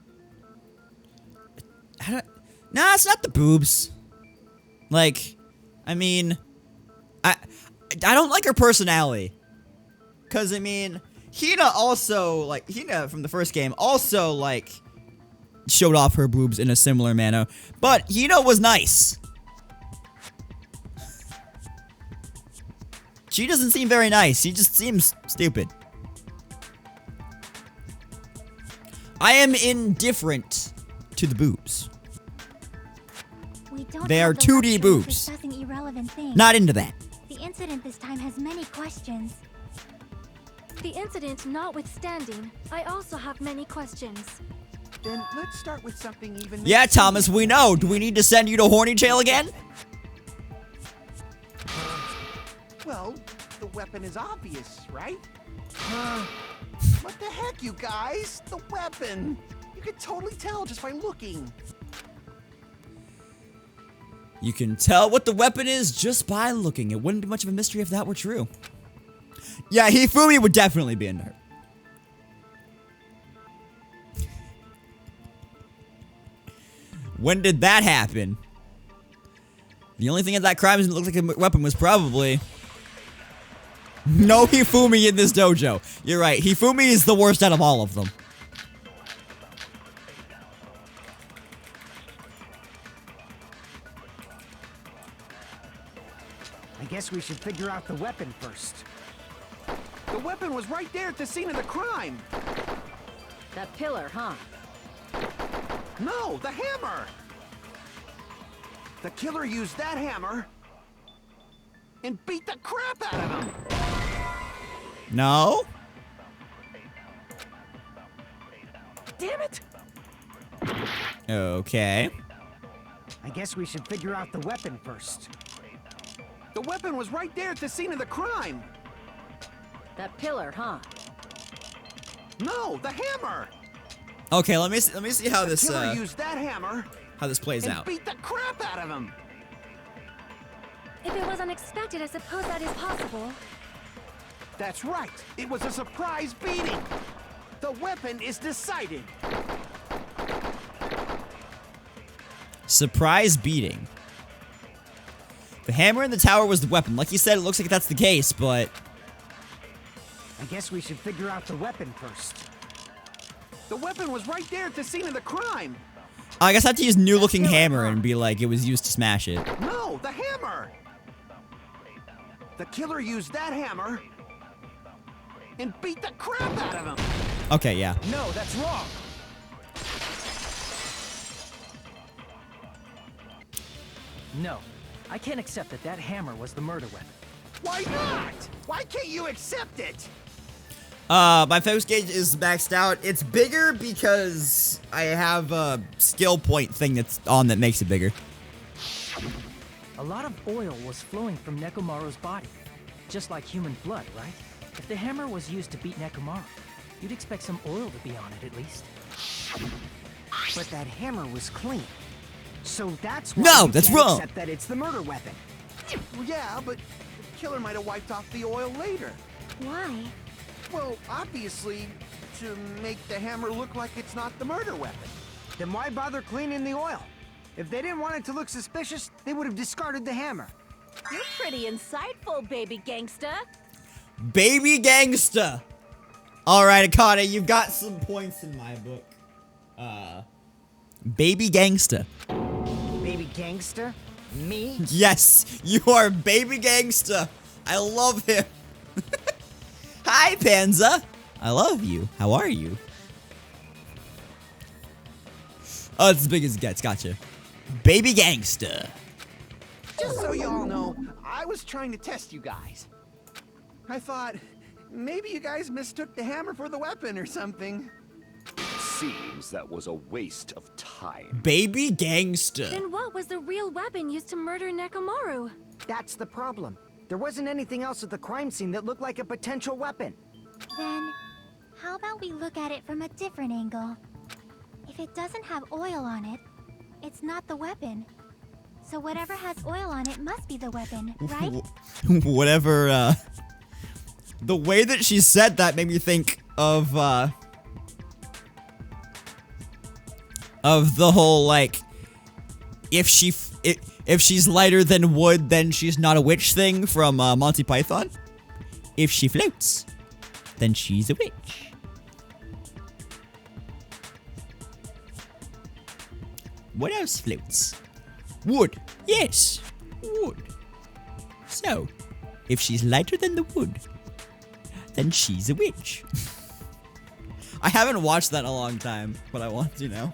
Nah, it's not the boobs. Like, I mean, I don't like her personality. Cause I mean, Hina also, like, Hina from the first game also, like, showed off her boobs in a similar manner. But Hina was nice. She doesn't seem very nice. She just seems stupid. I am indifferent to the boobs. We don't They have are the 2D luxury of boobs. discussing irrelevant things. Not into that. The incident this time has many questions. The incident notwithstanding, I also have many questions. Then let's start with something even. Yeah, Thomas, we know. Do we need to send you to Horny Jail again? Well, the weapon is obvious, right? What the heck, you guys? The weapon! You could totally tell just by looking. You can tell what the weapon is just by looking. It wouldn't be much of a mystery if that were true. Yeah, Hifumi would definitely be into her. When did that happen? The only thing at that crime that looked like a weapon was probably... No Hifumi in this dojo. You're right. Hifumi is the worst out of all of them. I guess we should figure out the weapon first. The weapon was right there at the scene of the crime. That pillar, huh? No, the hammer! The killer used that hammer and beat the crap out of him. No? Damn it! Okay. I guess we should figure out the weapon first. The weapon was right there at the scene of the crime. That pillar, huh? No, the hammer! Okay, let me see how this The killer used that hammer how this plays and out. beat the crap out of him. If it was unexpected, I suppose that is possible. That's right. It was a surprise beating. The weapon is decided. Surprise beating. The hammer in the tower was the weapon. Like you said, it looks like that's the case, but... I guess we should figure out the weapon first. The weapon was right there at the scene of the crime. I guess I have to use new-looking hammer and be like, it was used to smash it. No, the hammer! The killer used that hammer and beat the crap out of him. Okay, yeah. No, that's wrong. No, I can't accept that that hammer was the murder weapon. Why not? Why can't you accept it? My focus gauge is maxed out. It's bigger because I have a skill point thing that's on that makes it bigger. A lot of oil was flowing from Nekomaru's body, just like human blood, right? If the hammer was used to beat Nekomaru, you'd expect some oil to be on it at least. But that hammer was clean. So that's why No, we that's can't wrong. accept that it's the murder weapon. Well, yeah, but the killer might have wiped off the oil later. Why? Well, obviously, to make the hammer look like it's not the murder weapon. Then why bother cleaning the oil? If they didn't want it to look suspicious, they would have discarded the hammer. You're pretty insightful, baby gangsta. Baby gangsta. All right, Akane, you've got some points in my book. Baby gangsta. Baby gangster? Me? Yes, you are baby gangsta. I love him. Hi, Panza. I love you. How are you? Oh, it's as big as it gets. Gotcha. Baby gangsta. Just so you all know, I was trying to test you guys. I thought, maybe you guys mistook the hammer for the weapon or something. Seems that was a waste of time. Baby gangsta. Then what was the real weapon used to murder Nekomaru? That's the problem. There wasn't anything else at the crime scene that looked like a potential weapon. Then, how about we look at it from a different angle? If it doesn't have oil on it, it's not the weapon. So whatever has oil on it must be the weapon, right? Whatever, the way that she said that made me think of the whole, like, if she's lighter than wood, then she's not a witch thing from Monty Python. If she floats, then she's a witch. What else floats? Wood. Yes, wood. So, If she's lighter than the wood, then she's a witch. I haven't watched that in a long time, but I want to now.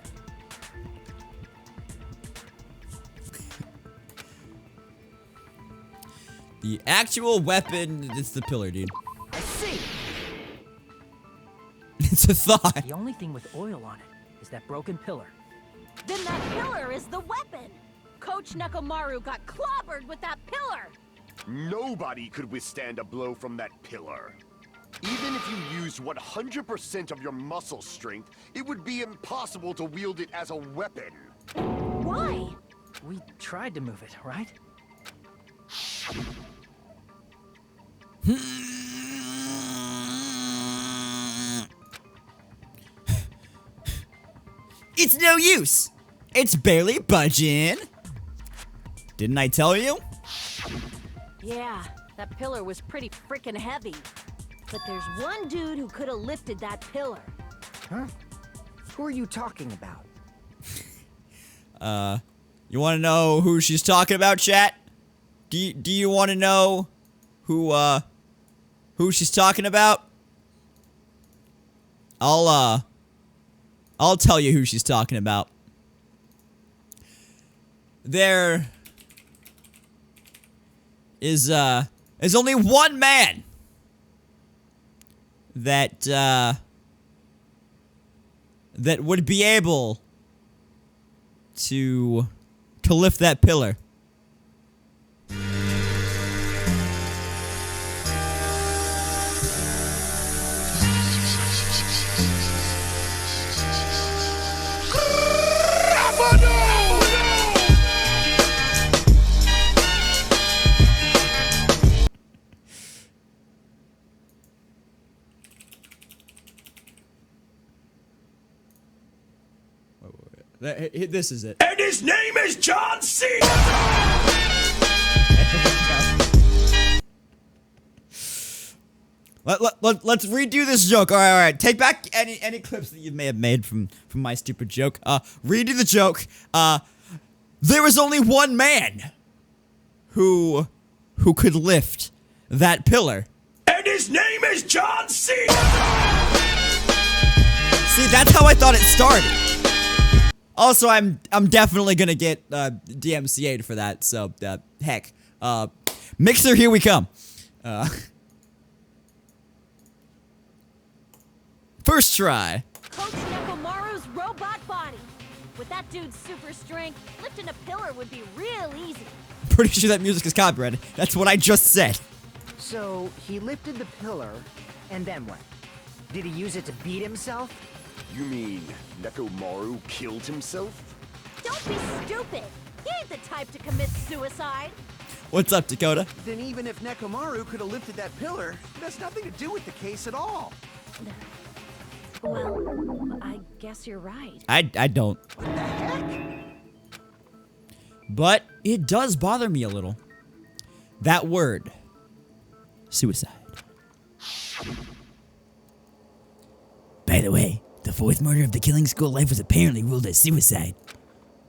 The actual weapon, it's the pillar, dude. I see. It's a thought. The only thing with oil on it is that broken pillar. Then that pillar is the weapon. Coach Nekomaru got clobbered with that pillar. Nobody could withstand a blow from that pillar. Even if you used 100% of your muscle strength, it would be impossible to wield it as a weapon. Why? We tried to move it, right? It's no use. It's barely budging. Didn't I tell you? Yeah, that pillar was pretty freaking heavy. But there's one dude who could have lifted that pillar. Huh? Who are you talking about? You want to know who she's talking about, chat? Do you want to know who she's talking about? I'll tell you who she's talking about. There is only one man that would be able to lift that pillar. This is it. And his name is John C. Let's redo this joke. All right. Take back any clips that you may have made from my stupid joke. Redo the joke. There was only one man who could lift that pillar. And his name is John C. See, that's how I thought it started. Also, I'm definitely gonna get DMCA'd for that. So heck, Mixer, here we come. First try. Coach Nekomaru's robot body. With that dude's super strength, lifting a pillar would be real easy. Pretty sure that music is copyrighted. That's what I just said. So, he lifted the pillar, and then what? Did he use it to beat himself? You mean Nekomaru killed himself? Don't be stupid. He ain't the type to commit suicide. What's up, Dakota? Then even if Nekomaru could have lifted that pillar, it has nothing to do with the case at all. Well, I guess you're right. I don't. What the heck? But it does bother me a little. That word. Suicide. By the way, the fourth murder of the Killing School life was apparently ruled as suicide.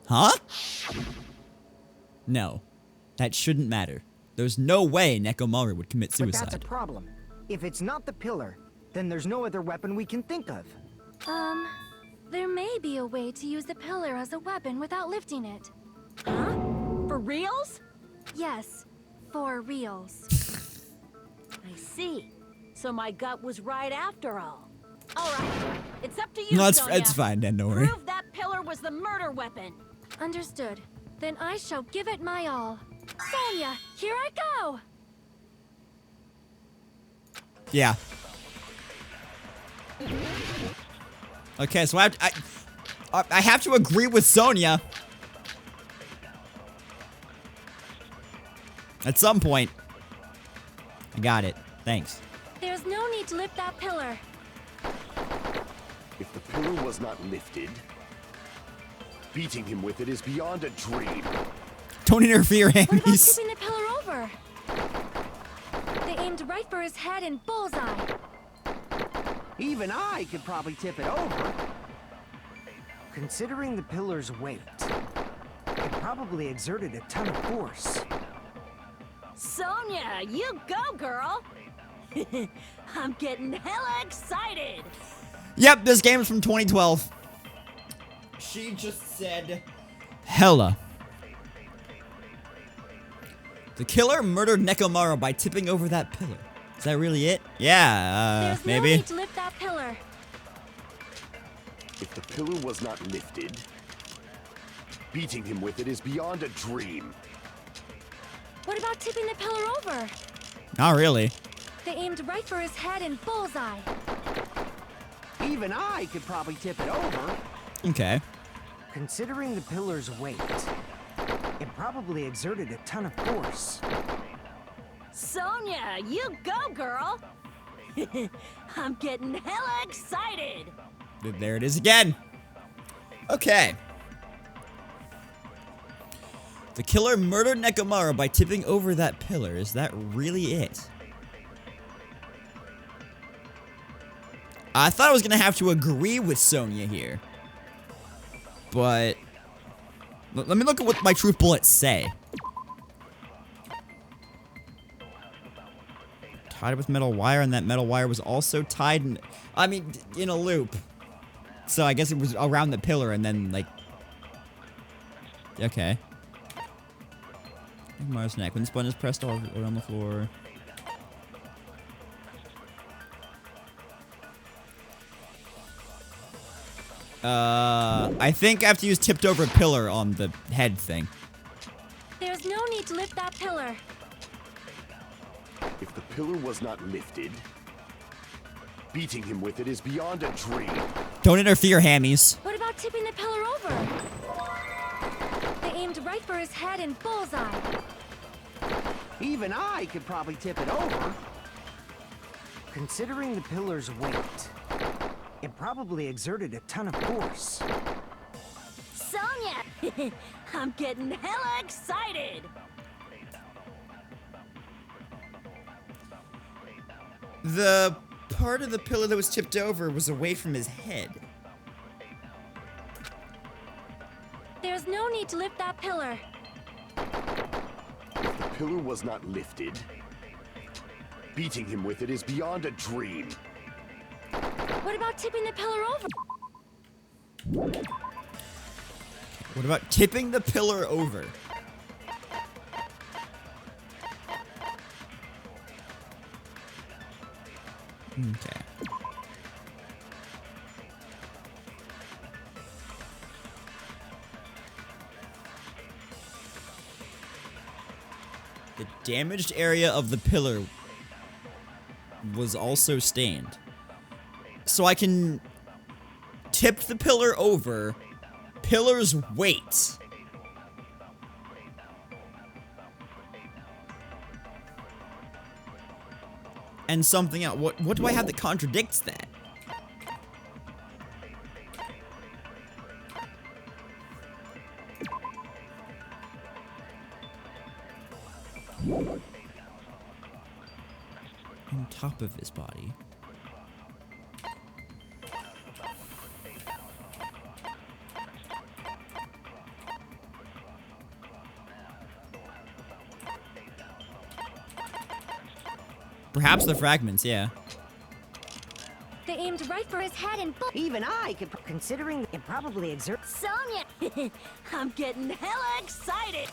Huh? No. That shouldn't matter. There's no way Nekomaru would commit But suicide. that's a problem. If it's not the pillar, then there's no other weapon we can think of. There may be a way to use the pillar as a weapon without lifting it. Huh? For reals? Yes, for reals. I see. So my gut was right after all. All right, it's up to you, No, Sonia. it's fine, Dan, don't worry. Prove that pillar was the murder weapon. Understood. Then I shall give it my all. Sonia, here I go! Yeah. Okay, so I have to agree with Sonia. At some point. I got it. Thanks. There's no need to lift that pillar. If the pillar was not lifted, beating him with it is beyond a dream. Don't interfere, What about Andes. tipping the pillar over? They aimed right for his head and bullseye. Even I could probably tip it over. Considering the pillar's weight, it probably exerted a ton of force. Sonia, you go, girl! I'm getting hella excited! Yep, this game is from 2012. She just said hella. The killer murdered Nekomaru by tipping over that pillar. Is that really it? Yeah, There's maybe. no need to lift that pillar. If the pillar was not lifted, beating him with it is beyond a dream. What about tipping the pillar over? Not really. They aimed right for his head and bullseye. Even I could probably tip it over. Okay. Considering the pillar's weight, it probably exerted a ton of force. Sonia, you go, girl! I'm getting hella excited! There it is again. Okay. The killer murdered Nekomaru by tipping over that pillar. Is that really it? I thought I was gonna have to agree with Sonia here. But let me look at what my truth bullets say. Tied with metal wire, and that metal wire was also tied in, I mean, in a loop. So I guess it was around the pillar and then, like... Okay. Mars neck. When this button is pressed all around the floor. I think I have to use tipped over a pillar on the head thing. There's no need to lift that pillar. If the pillar was not lifted, beating him with it is beyond a dream. Don't interfere, hammies. What about tipping the pillar over? They aimed right for his head and bullseye. Even I could probably tip it over. Considering the pillar's weight, it probably exerted a ton of force. Sonia! I'm getting hella excited! The part of the pillar that was tipped over was away from his head. There's no need to lift that pillar. If the pillar was not lifted, beating him with it is beyond a dream. What about tipping the pillar over? What about tipping the pillar over? Okay. The damaged area of the pillar was also stained. So I can tip the pillar over, pillar's weight. And something else. What do I have that contradicts that? On top of his body. Perhaps the fragments, yeah. They aimed right for his head and even I could, considering it probably exerts. Sonia! I'm getting hella excited!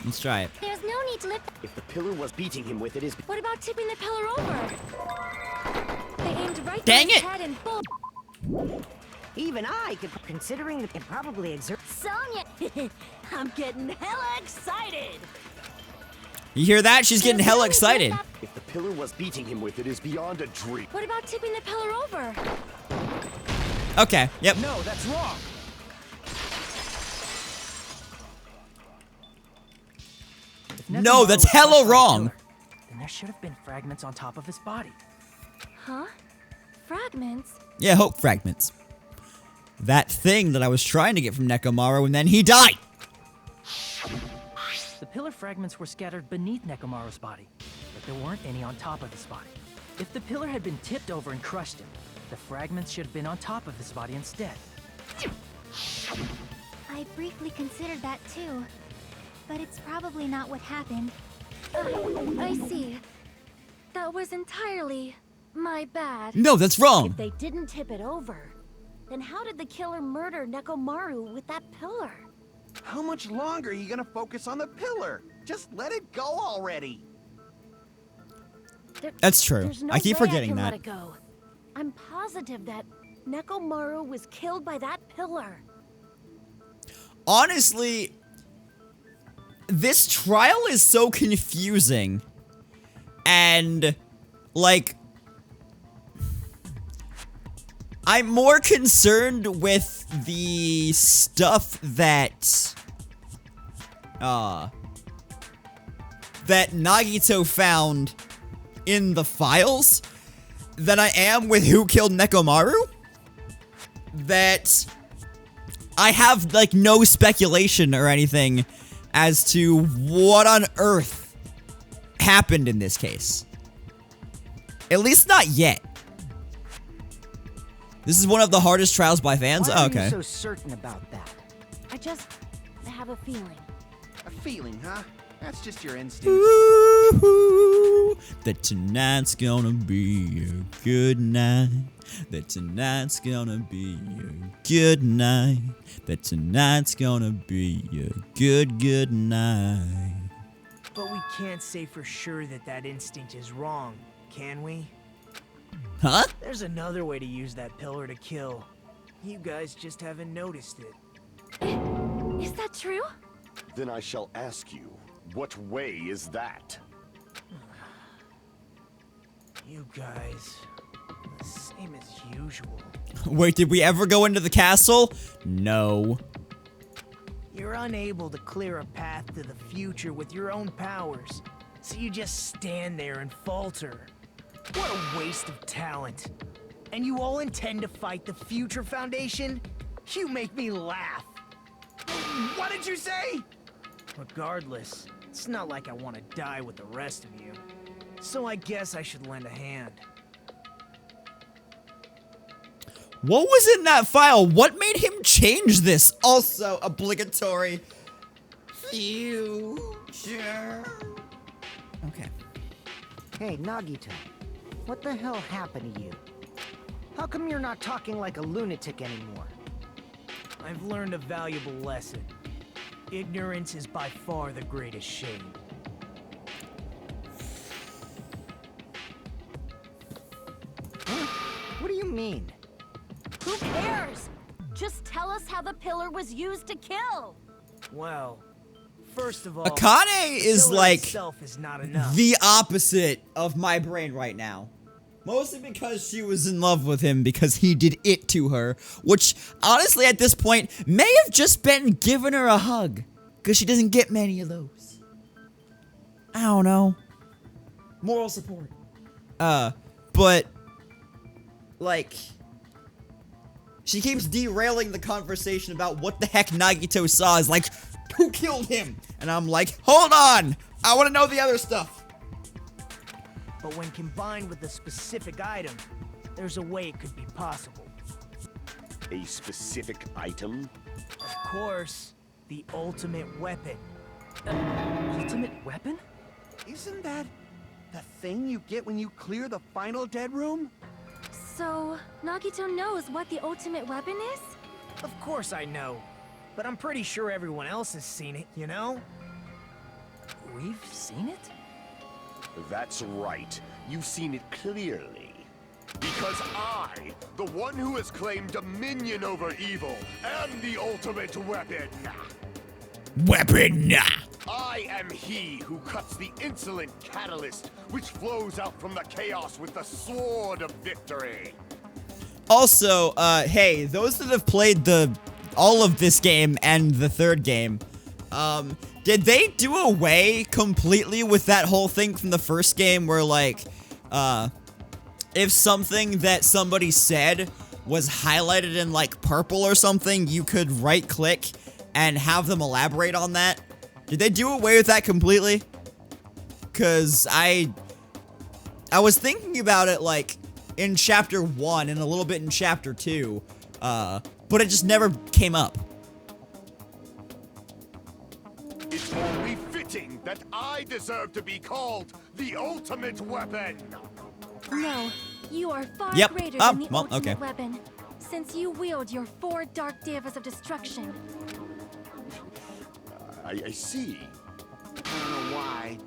Let's try it. There's no need to lift. If the pillar was beating him with it is... What about tipping the pillar over? They aimed right Dang for his it! head and Even I could, considering it probably exerts. Sonia! I'm getting hella excited! You hear that? She's getting hella excited. If the pillar was beating him with it is beyond a dream. What about tipping the pillar over? Okay, yep. No, that's wrong. No, that's hella wrong. Then there should have been fragments on top of his body. Huh? Fragments? Yeah, hope fragments. That thing that I was trying to get from Nekomaru and then he died. The pillar fragments were scattered beneath Nekomaru's body, but there weren't any on top of his body. If the pillar had been tipped over and crushed him, the fragments should have been on top of his body instead. I briefly considered that too, but it's probably not what happened. I see. That was entirely my bad. No, that's wrong. If they didn't tip it over, then how did the killer murder Nekomaru with that pillar? How much longer are you gonna focus on the pillar? Just let it go already. That's true. There's no I keep way forgetting I can that. let it go. I'm positive that Nekomaru was killed by that pillar. Honestly, this trial is so confusing. And, like, I'm more concerned with the stuff that Nagito found in the files than I am with who killed Nekomaru. That I have, like, no speculation or anything as to what on earth happened in this case. At least not yet. This is one of the hardest trials by fans? Why Oh, are okay. you so certain about that? I have a feeling. A feeling, huh? That's just your instinct. Ooh, that tonight's gonna be a good night. That tonight's gonna be a good night. That tonight's gonna be a good night. But we can't say for sure that that instinct is wrong, can we? Huh? There's another way to use that pillar to kill. You guys just haven't noticed it. Is that true? Then I shall ask you, what way is that? You guys, the same as usual. Wait, did we ever go into the castle? No. You're unable to clear a path to the future with your own powers, so you just stand there and falter. What a waste of talent. And you all intend to fight the Future Foundation? You make me laugh. What did you say? Regardless, it's not like I want to die with the rest of you. So I guess I should lend a hand. What was in that file? What made him change this? Also obligatory. Future. Okay. Hey, Nagito. What the hell happened to you? How come you're not talking like a lunatic anymore? I've learned a valuable lesson. Ignorance is by far the greatest shame. Huh? What do you mean? Who cares? Just tell us how the pillar was used to kill. Well, first of all, Akane is pillar like itself is not enough. the opposite of my brain right now. Mostly because she was in love with him because he did it to her. Which, honestly, at this point, may have just been giving her a hug. Because she doesn't get many of those. I don't know. Moral support. But, like, she keeps derailing the conversation about what the heck Nagito saw. Is like, who killed him? And I'm like, hold on. I want to know the other stuff. But when combined with a specific item, there's a way it could be possible. A specific item? Of course, the ultimate weapon. Ultimate weapon? Isn't that the thing you get when you clear the final dead room? So, Nagito knows what the ultimate weapon is? Of course I know, but I'm pretty sure everyone else has seen it, you know? We've seen it? That's right. You've seen it clearly. Because I, the one who has claimed dominion over evil, am the ultimate weapon. Weapon! I am he who cuts the insolent catalyst, which flows out from the chaos with the sword of victory. Also, hey, those that have played all of this game and the third game, did they do away completely with that whole thing from the first game where, like, if something that somebody said was highlighted in, like, purple or something, you could right-click and have them elaborate on that? Did they do away with that completely? Because I was thinking about it, like, in Chapter 1 and a little bit in Chapter 2, but it just never came up. It's only fitting that I I deserve to be called the ultimate weapon. No, you are far Yep. greater Oh, than the well, ultimate okay. weapon, since you wield your 4 dark devas of destruction. I see. I don't know why,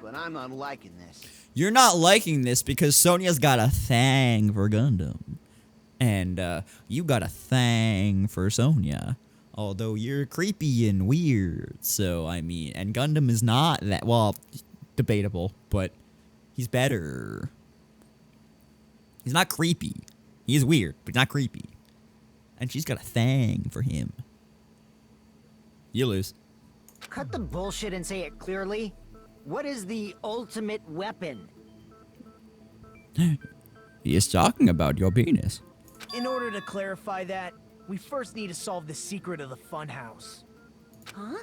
but I'm not liking this. You're not liking this because Sonia's got a thing for Gundam. And you got a thing for Sonia. Although you're creepy and weird. So, I mean, and Gundam is not that, well, debatable, but he's better. He's not creepy. He's weird, but not creepy. And she's got a thing for him. You lose. Cut the bullshit and say it clearly. What is the ultimate weapon? He is talking about your penis. In order to clarify that, we first need to solve the secret of the funhouse. Huh?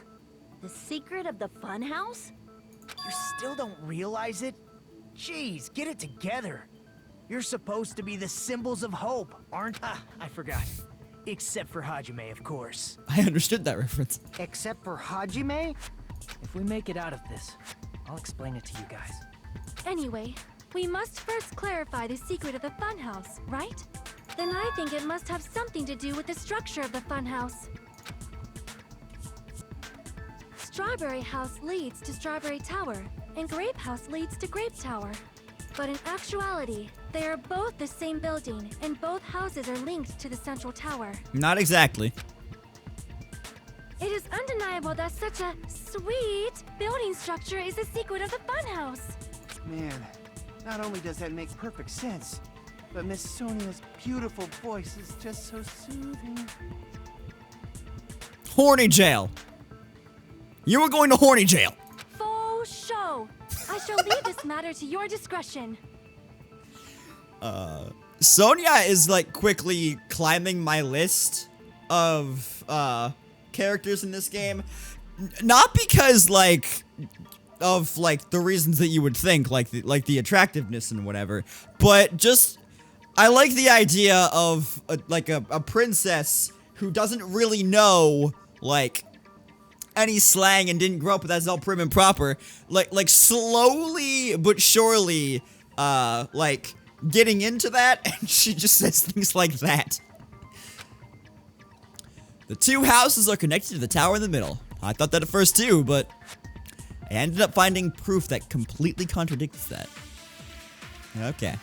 The secret of the funhouse? You still don't realize it? Jeez, get it together. You're supposed to be the symbols of hope, aren't? I forgot. Except for Hajime, of course. I understood that reference. Except for Hajime? If we make it out of this, I'll explain it to you guys. Anyway, we must first clarify the secret of the funhouse, right? Then I think it must have something to do with the structure of the funhouse. Strawberry House leads to Strawberry Tower, and Grape House leads to Grape Tower. But in actuality, they are both the same building, and both houses are linked to the central tower. Not exactly. It is undeniable that such a sweet building structure is the secret of the funhouse. Man, not only does that make perfect sense, but Miss Sonia's beautiful voice is just so soothing. Horny jail. You were going to horny jail. Faux show. I shall leave this matter to your discretion. Sonia is like quickly climbing my list of characters in this game. Not because like of like the reasons that you would think, like the attractiveness and whatever, but just I like the idea of a princess who doesn't really know like any slang and didn't grow up with that. It's all prim and proper. Like slowly but surely, like getting into that, and she just says things like that. The two houses are connected to the tower in the middle. I thought that at first too, but I ended up finding proof that completely contradicts that. Okay.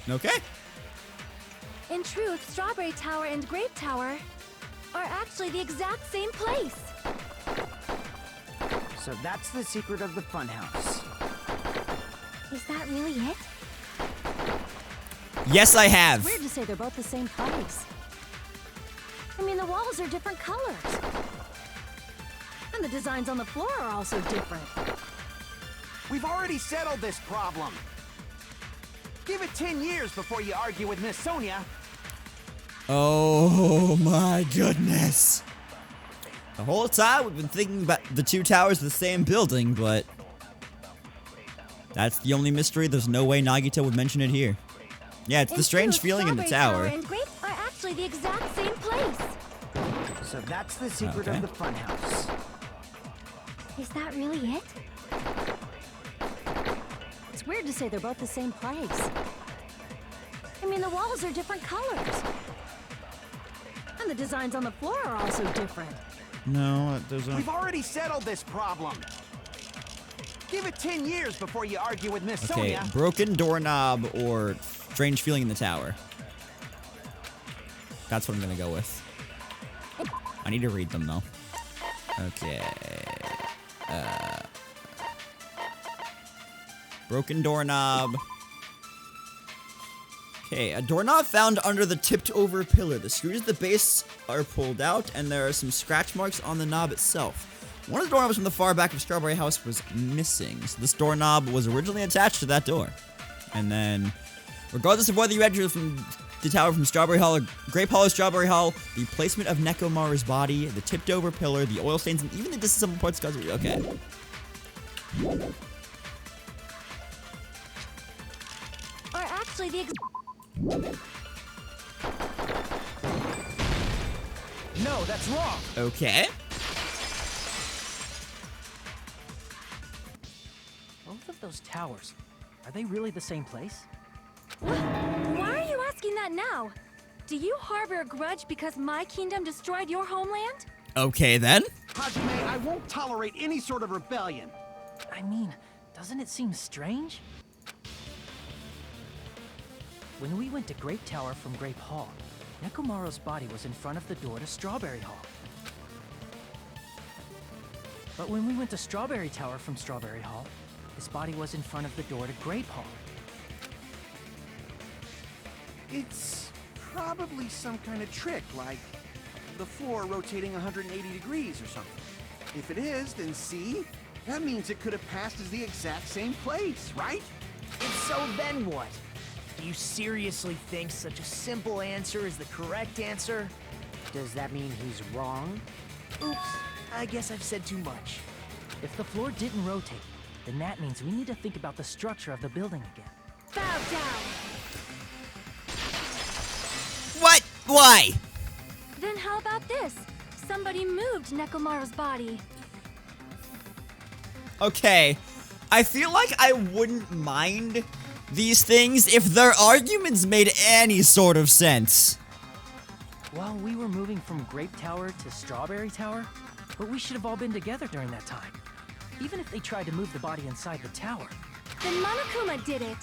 Okay. In truth, Strawberry Tower and Grape Tower are actually the exact same place. So that's the secret of the funhouse. Is that really it? Yes, I have. It's weird to say they're both the same place. I mean, the walls are different colors. And the designs on the floor are also different. We've already settled this problem. Give it 10 years before you argue with Miss Sonia. Oh my goodness. The whole time we've been thinking about the two towers of the same building, but that's the only mystery. There's no way Nagito would mention it here. Yeah, it's the strange feeling in the tower. And Grape are actually the exact same place. So that's the secret of the funhouse. Is that really it? It's weird to say they're both the same place. I mean, the walls are different colors. And the designs on the floor are also different. No, it doesn't. We've already settled this problem. Give it 10 years before you argue with Miss Okay, Sonia. broken doorknob or strange feeling in the tower. That's what I'm gonna go with. I need to read them though. Okay. Broken doorknob. Okay, a doorknob found under the tipped over pillar. The screws at the base are pulled out, and there are some scratch marks on the knob itself. One of the doorknobs from the far back of Strawberry House was missing, so this doorknob was originally attached to that door. And then, regardless of whether you enter from the tower from Strawberry Hall or Grape Hall or Strawberry Hall, the placement of Nekomaru's body, the tipped over pillar, the oil stains, and even the disassembled parts of okay. actually the No, that's wrong. Okay. Both of those towers, are they really the same place? Why are you asking that now? Do you harbor a grudge because my kingdom destroyed your homeland? Okay then. Hajime, I won't tolerate any sort of rebellion. I mean, doesn't it seem strange? When we went to Grape Tower from Grape Hall, Nekomaru's body was in front of the door to Strawberry Hall. But when we went to Strawberry Tower from Strawberry Hall, his body was in front of the door to Grape Hall. It's probably some kind of trick, like the floor rotating 180 degrees or something. If it is, then see? That means it could have passed as the exact same place, right? If so, then what? Do you seriously think such a simple answer is the correct answer? Does that mean he's wrong? Oops, I guess I've said too much. If the floor didn't rotate, then that means we need to think about the structure of the building again. Bow down. What? Why? Then how about this? Somebody moved Nekomaru's body. Okay. I feel like I wouldn't mind these things if their arguments made any sort of sense. Well, we were moving from Grape Tower to Strawberry Tower, but we should have all been together during that time. Even if they tried to move the body inside the tower. Then Monokuma did it.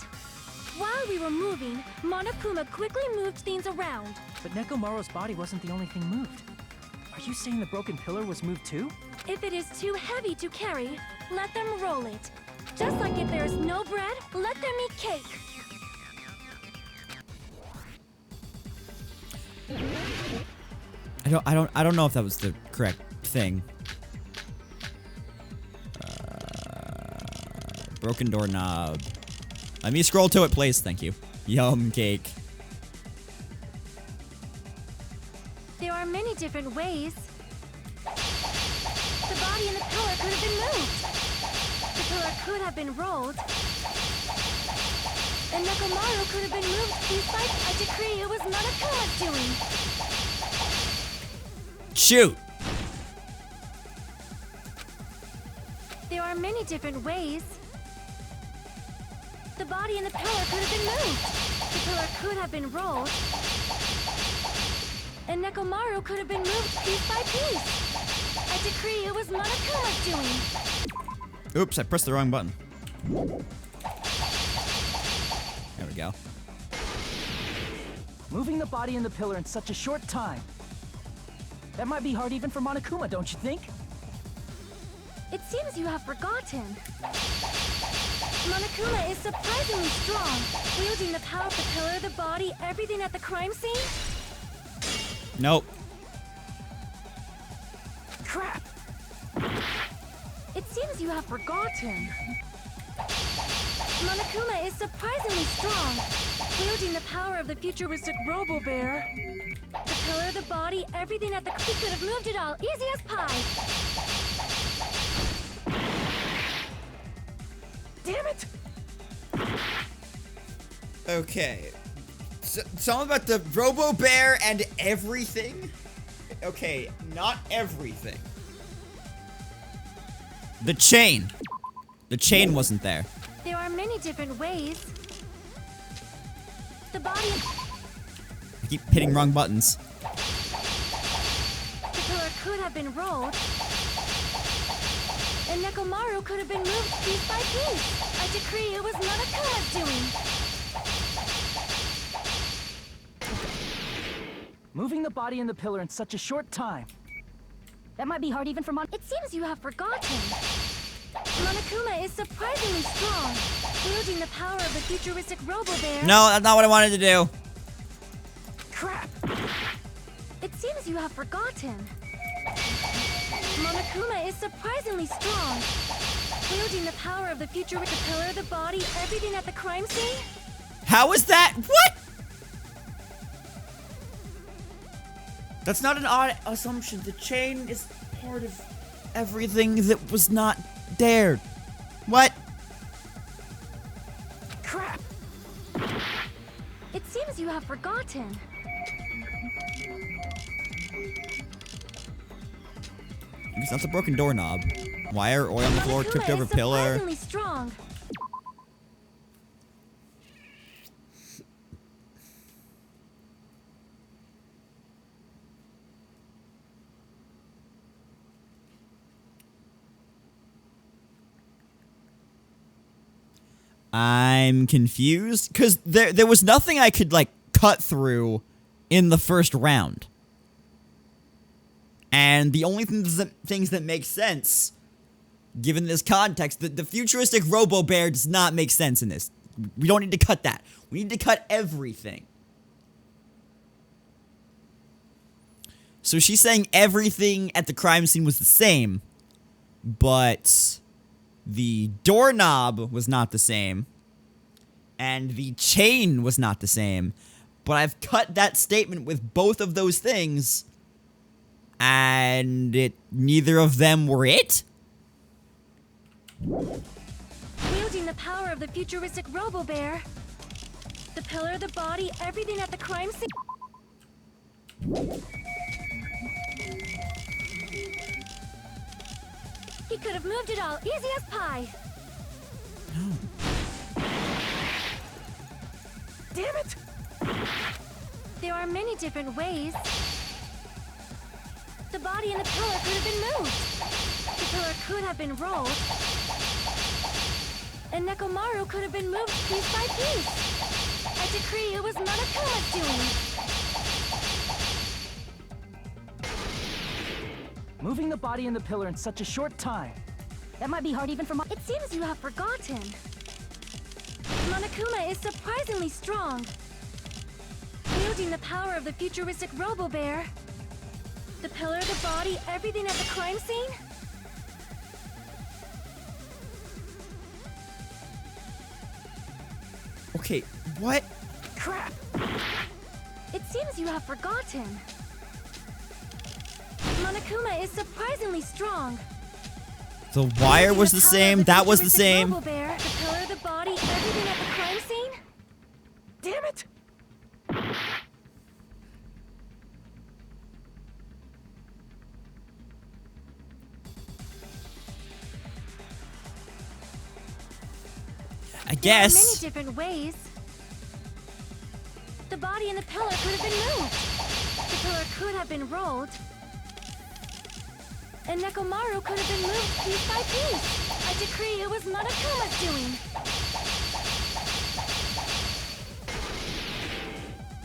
While we were moving, Monokuma quickly moved things around. But Nekomaru's body wasn't the only thing moved. Are you saying the broken pillar was moved too? If it is too heavy to carry, let them roll it. Just like if there is no bread, let them eat cake. I don't know if that was the correct thing. Broken doorknob. Let me scroll to it, please. Thank you. Yum cake. There are many different ways. The body in the pillar could have been moved. The pillar could have been rolled. And Nekomaru could have been moved despite a decree it was Monokuma's doing. Shoot. There are many different ways. The body in the pillar could have been moved. The pillar could have been rolled. And Nekomaru could have been moved piece by piece. A decree it was Monokuma's doing. Oops, I pressed the wrong button. There we go. Moving the body and the pillar in such a short time. That might be hard even for Monokuma, don't you think? It seems you have forgotten. Monokuma is surprisingly strong, wielding the power of the pillar, the body, everything at the crime scene. Nope. Crap! It seems you have forgotten. Monokuma is surprisingly strong, wielding the power of the futuristic Robo-Bear. The pillar, the body, everything at the... He could have moved it all, easy as pie. Damn it! Okay. So, something about the Robo-Bear and everything? Okay, not everything. The chain. The chain wasn't there. There are many different ways. The body... I keep hitting wrong buttons. The pillar could have been rolled. And Nekomaru could have been moved piece by piece. A decree it was Monokuma's doing. Moving the body and the pillar in such a short time. That might be hard even for It seems you have forgotten. Monokuma is surprisingly strong, wielding the power of the futuristic Robo-Bear. No, that's not what I wanted to do. Crap! It seems you have forgotten. Monokuma is surprisingly strong, wielding the power of the future with the pillar, the body, everything at the crime scene. How is that? What? That's not an odd assumption. The chain is part of everything that was not there. What? Crap! seems you have forgotten. Because that's a broken doorknob. Wire, oil on the floor, tripped over pillar. Surprisingly strong. I'm confused because there was nothing I could like cut through in the first round. And the only things that make sense, given this context, the futuristic Robo-Bear does not make sense in this. We don't need to cut that. We need to cut everything. So she's saying everything at the crime scene was the same, but the doorknob was not the same, and the chain was not the same. But I've cut that statement with both of those things, and neither of them were it? Wielding the power of the futuristic Robo-Bear, the pillar, the body, everything at the crime scene. He could have moved it all, easy as pie. No. Damn it! There are many different ways. The body and the pillar could have been moved. The pillar could have been rolled. And Nekomaru could have been moved piece by piece. I decree it was Monokuma's doing. Moving the body and the pillar in such a short time. That might be hard even for It seems you have forgotten. Monokuma is surprisingly strong. Wielding the power of the futuristic Robo-Bear, the pillar, the body, everything at the crime scene? Okay, what? Crap! It seems you have forgotten. Monokuma is surprisingly strong. The wire was the same, that was the same. Robo-Bear, the pillar, the body, everything at the crime scene? Damn it! I guess. There are many different ways. The body and the pillar could have been moved. The pillar could have been rolled. And Nekomaru could have been moved piece by piece. I decree it was Monokuma's doing.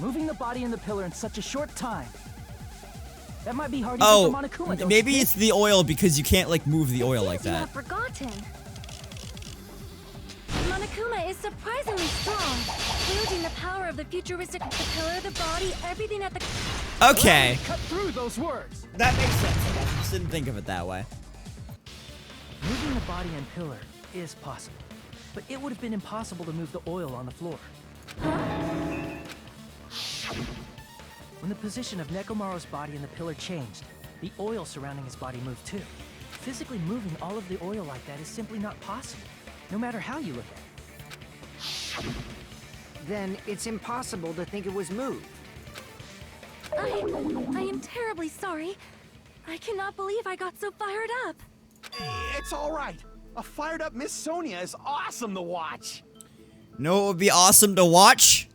moving the body and the pillar in such a short time. That might be hard Oh, even for Monokuma, don't maybe you think? it's the oil because you can't like move the oil like You that. have forgotten. Monokuma is surprisingly strong, wielding the power of the futuristic, the pillar, the body, everything at the. Okay. Cut through those words. That makes sense. I just didn't think of it that way. Moving the body and pillar is possible, but it would have been impossible to move the oil on the floor. When the position of Nekomaru's body and the pillar changed, the oil surrounding his body moved too. Physically moving all of the oil like that is simply not possible, no matter how you look at it. Then it's impossible to think it was moved. I am terribly sorry. I cannot believe I got so fired up. It's all right. A fired up Miss Sonia is awesome to watch. No, it would be awesome to watch?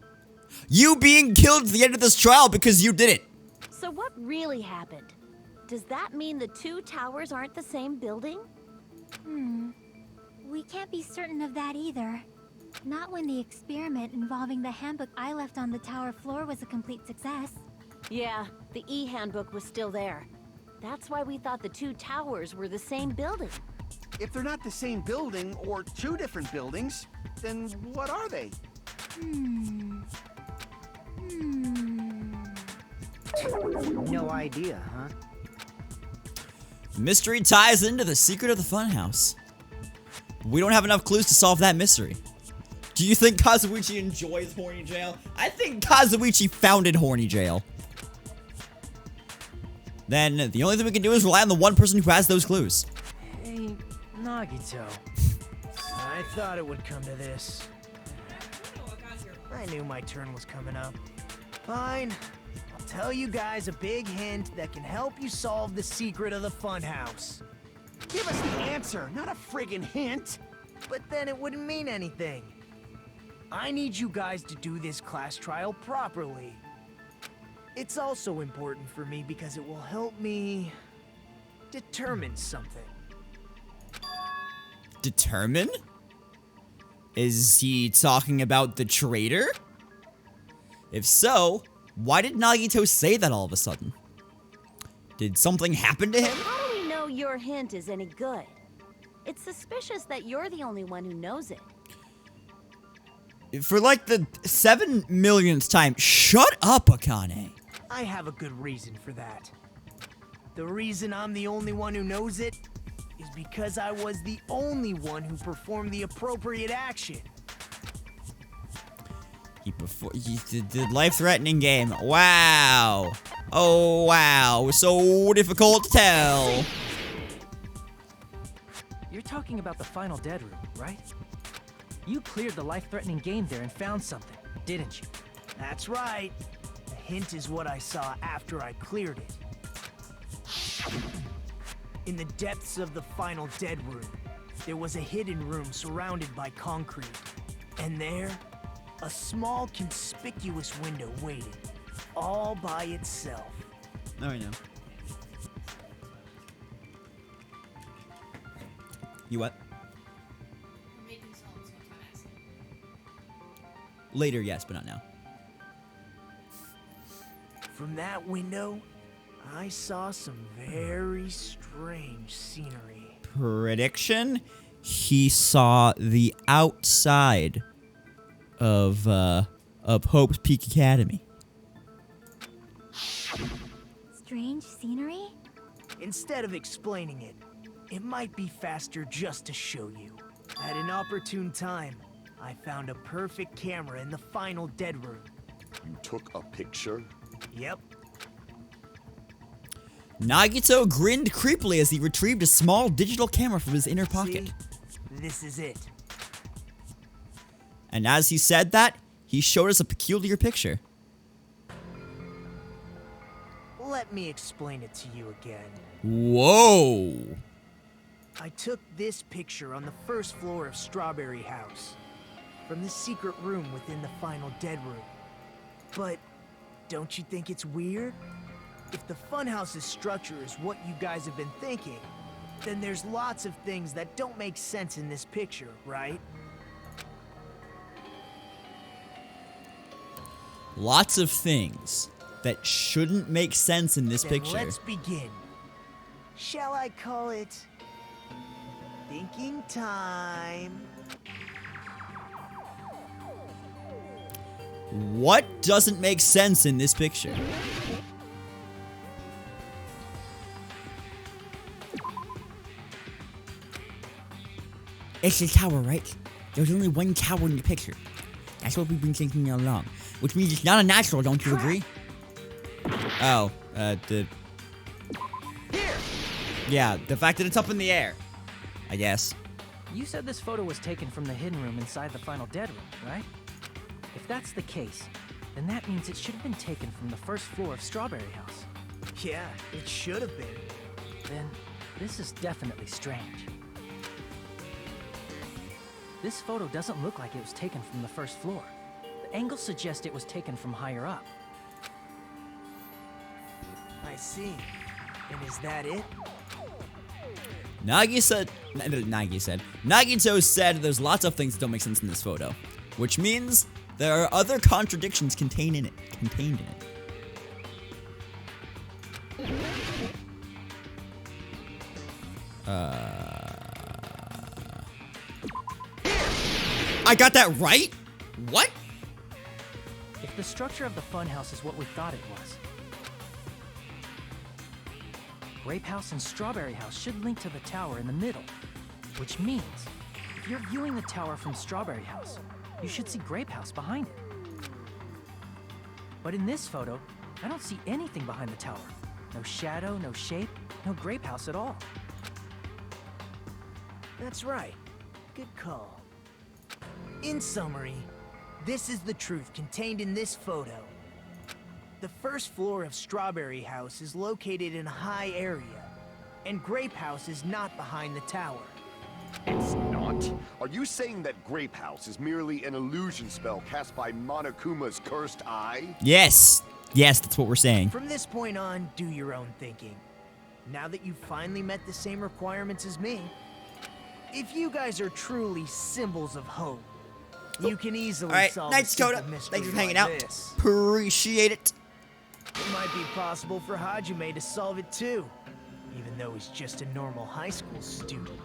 You being killed at the end of this trial because you did it. So what really happened? Does that mean the two towers aren't the same building? We can't be certain of that either. Not when the experiment involving the handbook I left on the tower floor was a complete success. Yeah, the e-handbook was still there. That's why we thought the two towers were the same building. If they're not the same building or two different buildings, then what are they? No idea, huh? Mystery ties into the secret of the funhouse. We don't have enough clues to solve that mystery. Do you think Kazuichi enjoys Horny Jail? I think Kazuichi founded Horny Jail. Then the only thing we can do is rely on the one person who has those clues. Hey, Nagito. I thought it would come to this. I knew my turn was coming up. Fine. I'll tell you guys a big hint that can help you solve the secret of the funhouse. Give us the answer, not a friggin' hint. But then it wouldn't mean anything. I need you guys to do this class trial properly. It's also important for me because it will help me determine something. Determine? Is he talking about the traitor? If so, why did Nagito say that all of a sudden? Did something happen to him? How do we know your hint is any good? It's suspicious that you're the only one who knows it. For like the 7 millionth time, shut up, Akane. I have a good reason for that. The reason I'm the only one who knows it is because I was the only one who performed the appropriate action. He did the life-threatening game. Wow. Oh, wow. So difficult to tell. You're talking about the final dead room, right? You cleared the life-threatening game there and found something, didn't you? That's right. The hint is what I saw after I cleared it. In the depths of the final dead room, there was a hidden room surrounded by concrete. And there, a small conspicuous window waited, all by itself. Oh, I know. You what? Later, yes, but not now. From that window, I saw some very strange scenery. Prediction? He saw the outside of Hope's Peak Academy. Strange scenery? Instead of explaining it, it might be faster just to show you. At an opportune time, I found a perfect camera in the final dead room. You took a picture? Yep. Nagito grinned creepily as he retrieved a small digital camera from his inner pocket. See? This is it. And as he said that, he showed us a peculiar picture. Let me explain it to you again. Whoa! I took this picture on the first floor of Strawberry House, from the secret room within the final dead room. But don't you think it's weird? If the funhouse's structure is what you guys have been thinking, then there's lots of things that don't make sense in this picture, right? Lots of things that shouldn't make sense in this Then picture. let's begin. Shall I call it thinking time? What doesn't make sense in this picture? It's the tower, right? There's only one tower in the picture. That's what we've been thinking all along. Which means it's not a natural, don't you agree? Oh, yeah, the fact that it's up in the air, I guess. You said this photo was taken from the hidden room inside the final dead room, right? If that's the case, then that means it should have been taken from the first floor of Strawberry House. Yeah, it should have been. Then, this is definitely strange. This photo doesn't look like it was taken from the first floor. The angles suggest it was taken from higher up. I see. And is that it? Nagito said there's lots of things that don't make sense in this photo, which means there are other contradictions contained in it. I got that right? What? If the structure of the funhouse is what we thought it was, Grape House and Strawberry House should link to the tower in the middle, which means if you're viewing the tower from Strawberry House, you should see Grape House behind it. But in this photo, I don't see anything behind the tower. No shadow, no shape, no Grape House at all. That's right. Good call. In summary, This is the truth contained in this photo. The first floor of Strawberry House is located in a high area, and Grape House is not behind the tower. It's not? Are you saying that Grape House is merely an illusion spell cast by Monokuma's cursed eye? Yes. Yes, that's what we're saying. From this point on, do your own thinking. Now that you've finally met the same requirements as me, if you guys are truly symbols of hope, you can easily All right, solve nice, a simple Coda. mystery Thanks for hanging like out. this. Appreciate it. It might be possible for Hajime to solve it too, even though he's just a normal high school student.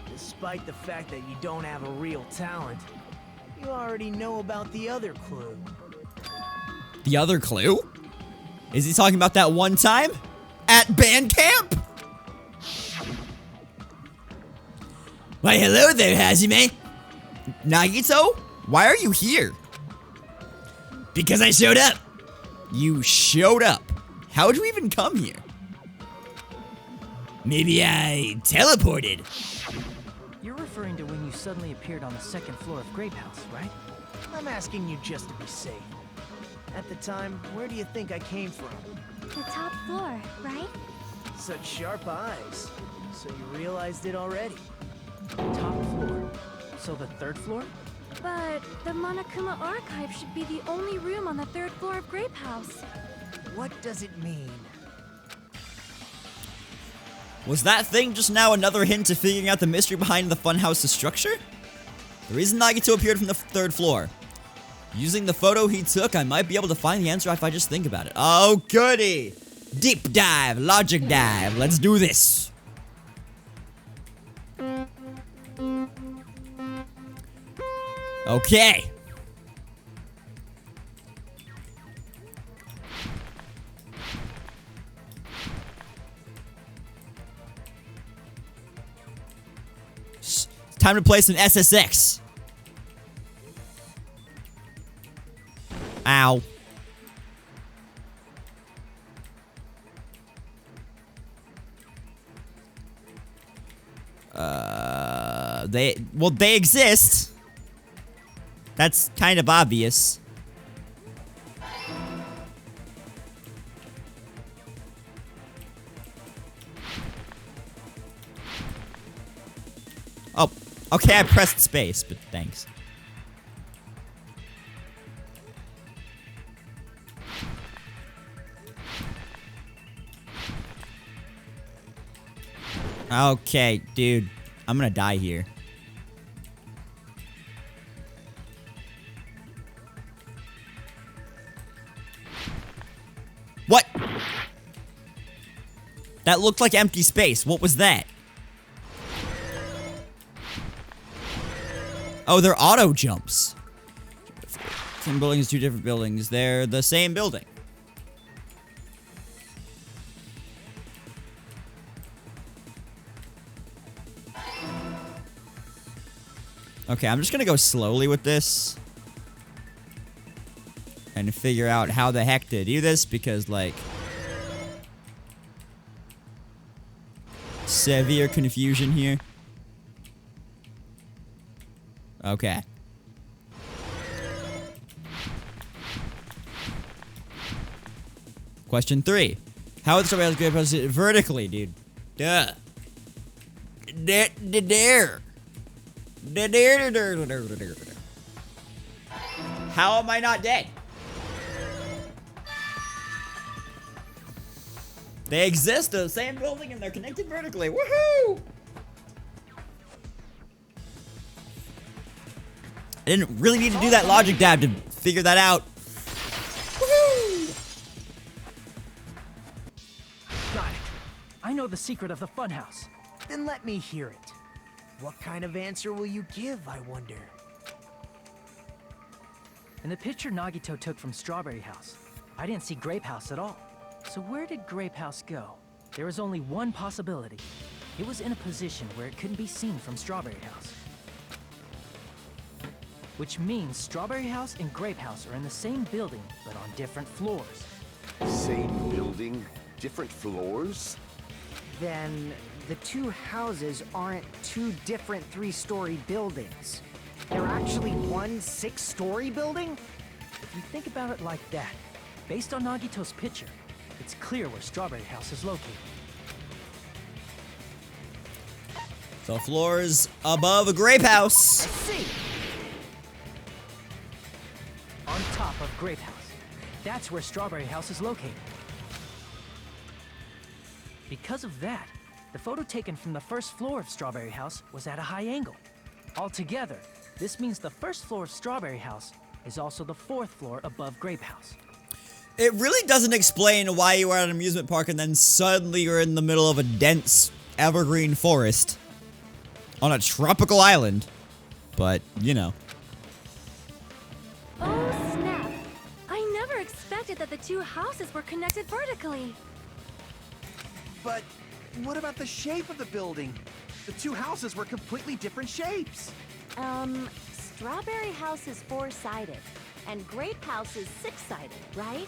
Despite the fact that you don't have a real talent, you already know about the other clue. The other clue? Is he talking about that one time? At band camp? Why, hello there, Hajime. Nagito? Why are you here? Because I showed up. You showed up. How'd you even come here? Maybe I teleported. You're referring to when you suddenly appeared on the second floor of Grape House, right? I'm asking you just to be safe. At the time, where do you think I came from? The top floor, right? Such sharp eyes. So you realized it already. Top floor. So the third floor? But the Monokuma Archive should be the only room on the third floor of Grape House. What does it mean? Was that thing just now another hint to figuring out the mystery behind the funhouse's structure? The reason Nagito appeared from the third floor. Using the photo he took, I might be able to find the answer if I just think about it. Oh, goody! Deep dive, logic dive. Let's do this. Okay. It's time to play some SSX. Ow. They exist. That's kind of obvious. Oh, okay, I pressed space, but thanks. Okay, dude. I'm gonna die here. What? That looked like empty space. What was that? Oh, they're auto jumps. Same buildings, two different buildings. They're the same building. Okay, I'm just gonna go slowly with this. And figure out how the heck to do this, because, like... severe confusion here. Okay. Question 3. How are the strawberries going to post it vertically, dude? Duh. There. How am I not dead? They exist in the same building and they're connected vertically. Woohoo! I didn't really need to do that logic dab to figure that out. Woohoo! Got it. I know the secret of the funhouse. Then let me hear it. What kind of answer will you give, I wonder? In the picture Nagito took from Strawberry House, I didn't see Grape House at all. So where did Grape House go? There was only one possibility. It was in a position where it couldn't be seen from Strawberry House. Which means Strawberry House and Grape House are in the same building, but on different floors. Same building, different floors? Then the two houses aren't two different three-story buildings. They're actually one 6-story building? If you think about it like that, based on Nagito's picture, it's clear where Strawberry House is located. So floors above a grape house. Let's see. On top of Grape House. That's where Strawberry House is located. Because of that, the photo taken from the first floor of Strawberry House was at a high angle. Altogether, this means the first floor of Strawberry House is also the 4th floor above Grape House. It really doesn't explain why you are at an amusement park and then suddenly you're in the middle of a dense evergreen forest on a tropical island. But, you know. Oh, snap. I never expected that the two houses were connected vertically. But what about the shape of the building? The two houses were completely different shapes. Strawberry House is 4-sided, and Grape House is 6-sided, right?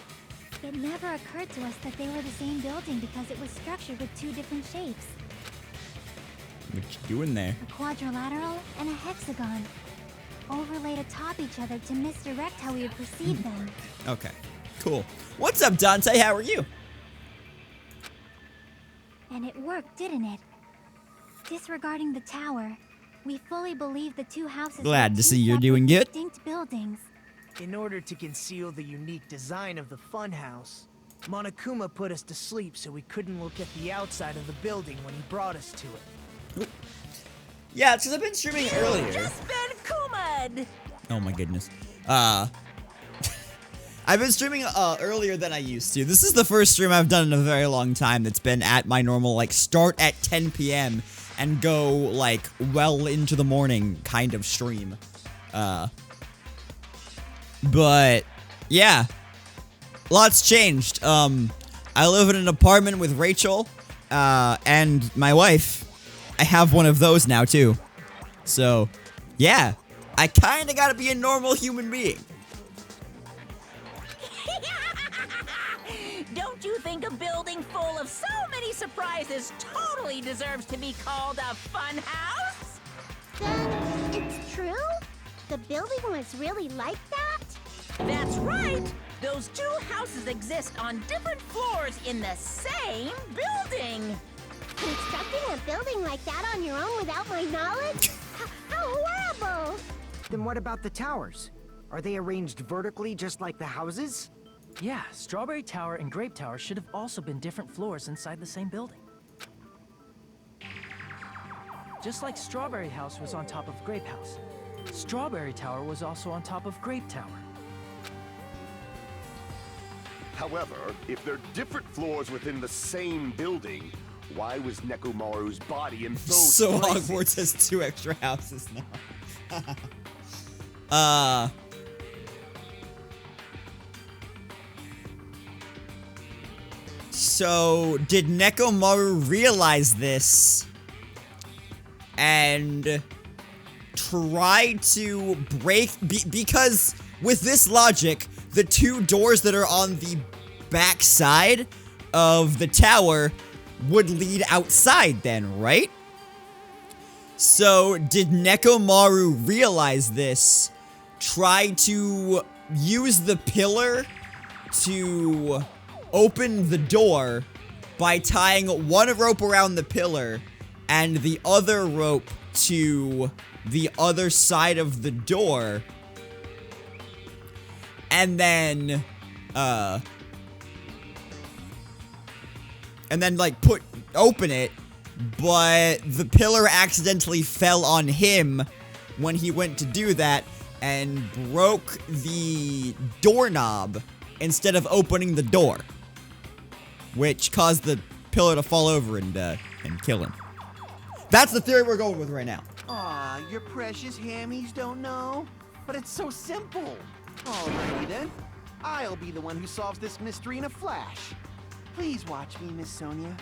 It never occurred to us that they were the same building because it was structured with 2 different shapes. What you doing there? A quadrilateral and a hexagon. Overlaid atop each other to misdirect how we would perceive them. Okay, cool. What's up, Dante? How are you? And it worked, didn't it? Disregarding the tower, we fully believe the two houses Glad were to two see you're separate, doing good. distinct buildings. In order to conceal the unique design of the funhouse, Monokuma put us to sleep so we couldn't look at the outside of the building when he brought us to it. Yeah, it's because I've been streaming earlier. Just been Kumad! Oh my goodness. I've been streaming earlier than I used to. This is the first stream I've done in a very long time that's been at my normal, like, start at 10 p.m. and go, like, well into the morning kind of stream. But, yeah. Lots changed. I live in an apartment with Rachel, and my wife. I have one of those now, too. So, yeah. I kinda gotta be a normal human being. Don't you think a building full of so many surprises totally deserves to be called a fun house? It's true? The building was really like that? That's right! Those two houses exist on different floors in the same building! Constructing a building like that on your own without my knowledge? How horrible! Then what about the towers? Are they arranged vertically just like the houses? Yeah, Strawberry Tower and Grape Tower should have also been different floors inside the same building. Just like Strawberry House was on top of Grape House, Strawberry Tower was also on top of Grape Tower. However, if they're different floors within the same building, why was Nekomaru's body in those So places? Hogwarts has 2 extra houses now. So, did Nekomaru realize this and try to break... because with this logic, the 2 doors that are on the back side of the tower would lead outside then, right? So, did Nekomaru realize this, try to use the pillar to open the door by tying one rope around the pillar and the other rope to the other side of the door, and then like open it, but the pillar accidentally fell on him when he went to do that and broke the doorknob instead of opening the door, which caused the pillar to fall over and kill him. That's the theory we're going with right now. Aw, your precious hammies don't know? But it's so simple. Alrighty then. I'll be the one who solves this mystery in a flash. Please watch me, Miss Sonia.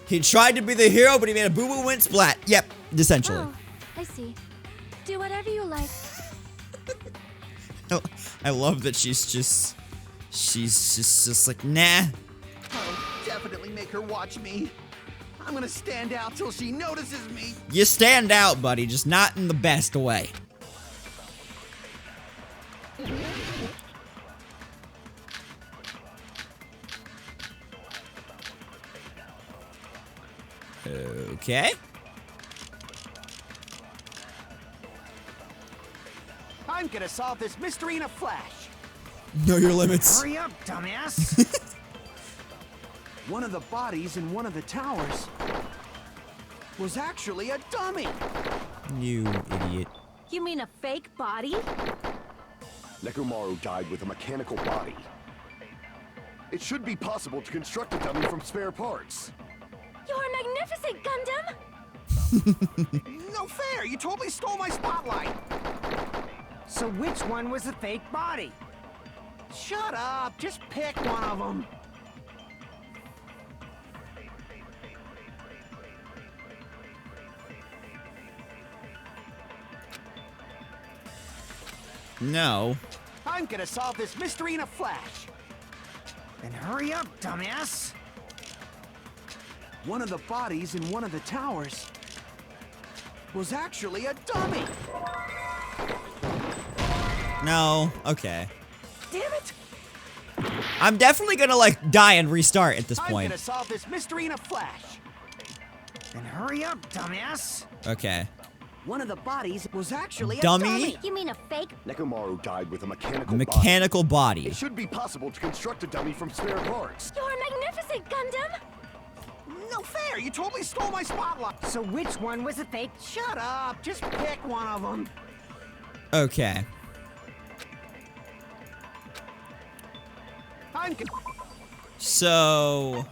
He tried to be the hero, but he made a boo-boo went splat. Yep, essentially. Oh, I see. Do whatever you like. I love that she's just like, nah. I'll definitely make her watch me. I'm gonna stand out till she notices me. You stand out, buddy, just not in the best way. Okay. I'm gonna solve this mystery in a flash. Know your limits. Hurry up, dumbass. One of the bodies in one of the towers was actually a dummy. You idiot. You mean a fake body? Nekomaru died with a mechanical body. It should be possible to construct a dummy from spare parts. You're magnificent, Gundam! No fair! You totally stole my spotlight! So which one was the fake body? Shut up! Just pick one of them! No. I'm gonna solve this mystery in a flash. Then hurry up, dumbass! One of the bodies in one of the towers was actually a dummy! No. Okay. Damn it! I'm definitely gonna, like, die and restart at this I'm point. gonna solve this mystery in a flash. Then hurry up, dumbass! Okay. One of the bodies was actually Dummy? a dummy! You mean a fake? Nekomaru died with a mechanical Mechanical body. body. It should be possible to construct a dummy from spare parts. You're magnificent, Gundam! No fair! You totally stole my spotlight! So which one was the fake? Shut up! Just pick one of them! Okay. So...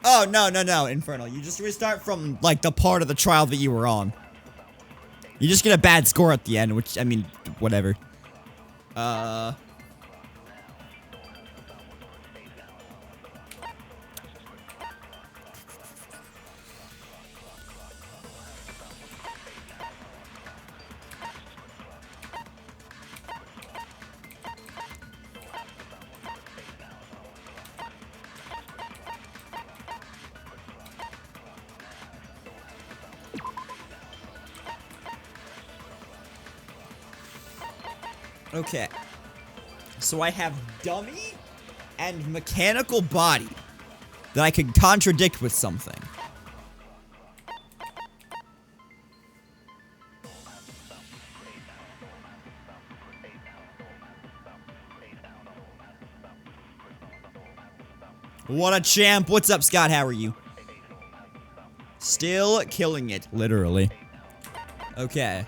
Oh, no, Infernal. You just restart from, like, the part of the trial that you were on. You just get a bad score at the end, which, I mean, whatever. Okay. So I have dummy and mechanical body that I could contradict with something. What a champ. What's up, Scott? How are you? Still killing it, literally. Okay.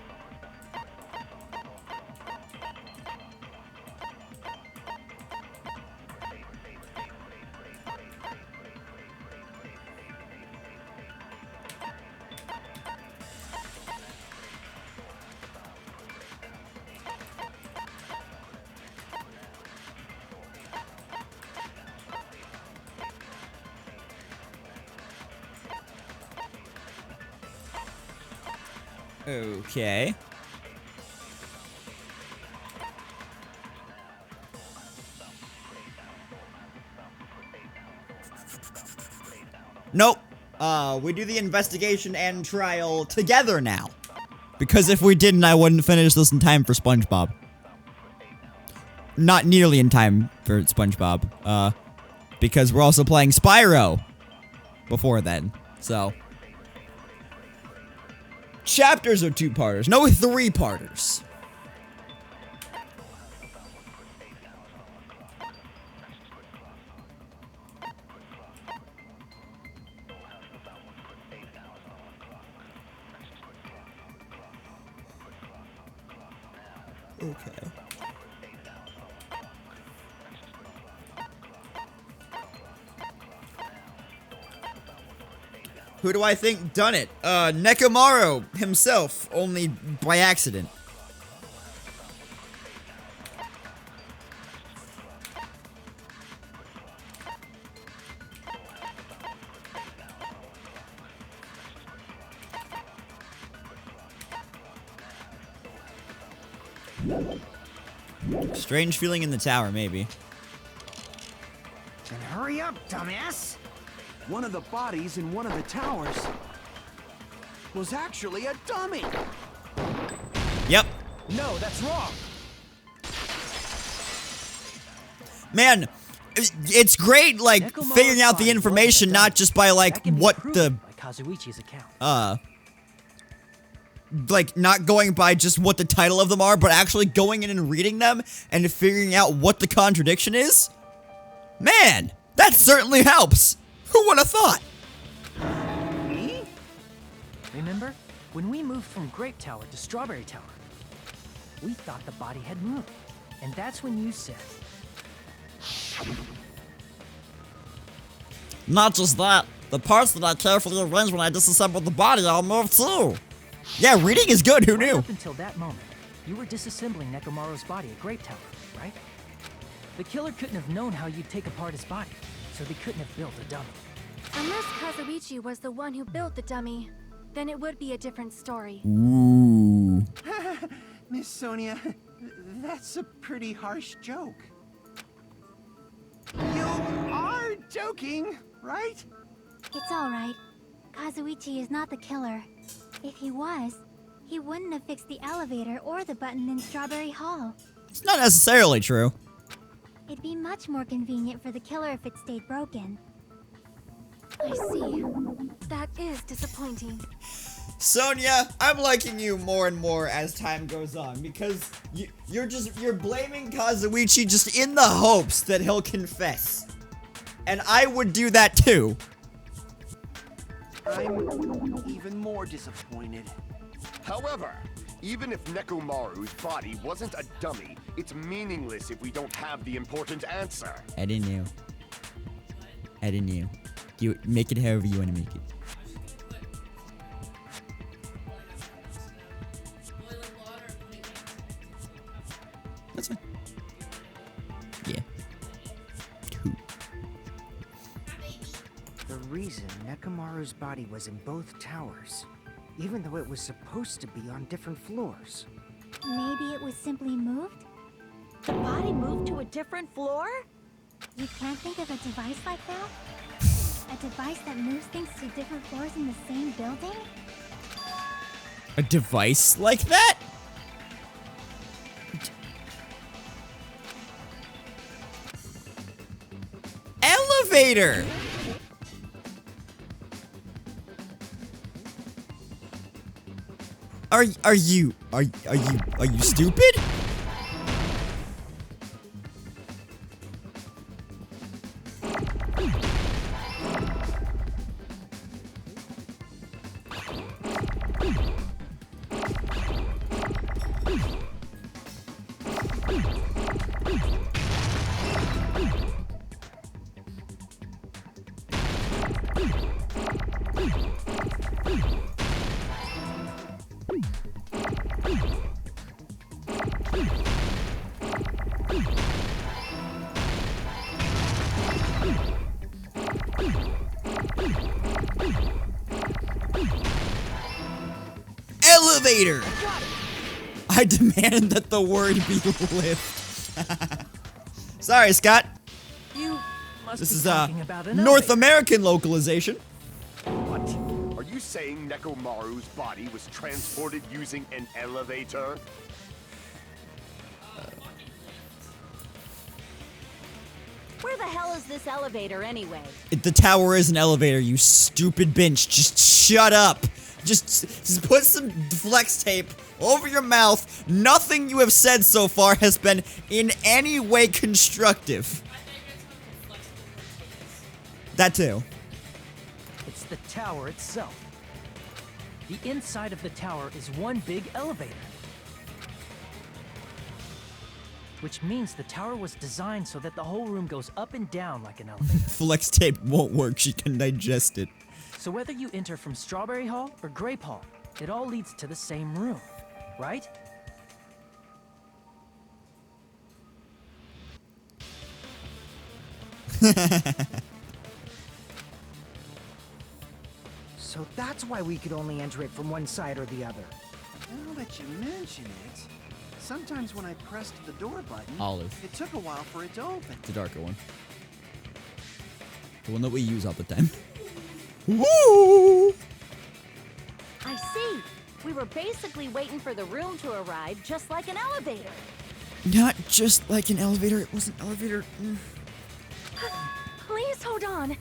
Okay. Nope. We do the investigation and trial together now. Because if we didn't, I wouldn't finish this in time for SpongeBob. Not nearly in time for SpongeBob. Because we're also playing Spyro before then. So... Chapters are 2-parters, no 3-parters. Okay. Who do I think done it? Nekomaru himself, only by accident. Strange feeling in the tower, maybe. Then hurry up, dumbass! One of the bodies in one of the towers was actually a dummy! Yep. No, that's wrong! Man, it's great, like, figuring out the information, not just by, like, what the... By Kazuichi's account. Like, not going by just what the title of them are, but actually going in and reading them and figuring out what the contradiction is. Man, that certainly helps. Who would have thought? Me? Remember? When we moved from Grape Tower to Strawberry Tower, we thought the body had moved. And that's when you said... Not just that, the parts that I carefully arranged when I disassembled the body all moved too. Yeah, reading is good, who knew? Up until that moment, you were disassembling Nekomaru's body at Grape Tower, right? The killer couldn't have known how you'd take apart his body, so they couldn't have built a dummy. Unless Kazuichi was the one who built the dummy, then it would be a different story. Ooh. Miss Sonia, that's a pretty harsh joke. You are joking, right? It's alright. Kazuichi is not the killer. If he was, he wouldn't have fixed the elevator or the button in Strawberry Hall. It's not necessarily true. It'd be much more convenient for the killer if it stayed broken. I see. That is disappointing. Sonia, I'm liking you more and more as time goes on because you're blaming Kazuichi just in the hopes that he'll confess. And I would do that too. I'm even more disappointed. However, even if Nekomaru's body wasn't a dummy, it's meaningless if we don't have the important answer. I didn't know. I didn't know. You make it however you want to make it. That's fine. Yeah. The reason Nekomaru's body was in both towers, even though it was supposed to be on different floors. Maybe it was simply moved? The body moved to a different floor? You can't think of a device like that? A device that moves things to different floors in the same building? A device like that? Elevator! Are you stupid? Elevator! I demand that the word be lift. Sorry, Scott. You must This be is talking about an North elevator. American localization. What? Are you saying Nekomaru's body was transported using an elevator? Where the hell is this elevator anyway? The tower is an elevator, you stupid bench. Just shut up. Just put some flex tape over your mouth. Nothing you have said so far has been in any way constructive. That too. It's the tower itself. The inside of the tower is one big elevator. Which means the tower was designed so that the whole room goes up and down like an elevator. Flex tape won't work, she can digest it. So whether you enter from Strawberry Hall or Grape Hall, it all leads to the same room, right? So that's why we could only enter it from one side or the other. Now that you mention it, sometimes when I pressed the door button, Olive. it took a while for it to open. The darker one. The one that we use all the time. Woo! I see. We were basically waiting for the room to arrive, just like an elevator. Not just like an elevator. It was an elevator. Please hold on.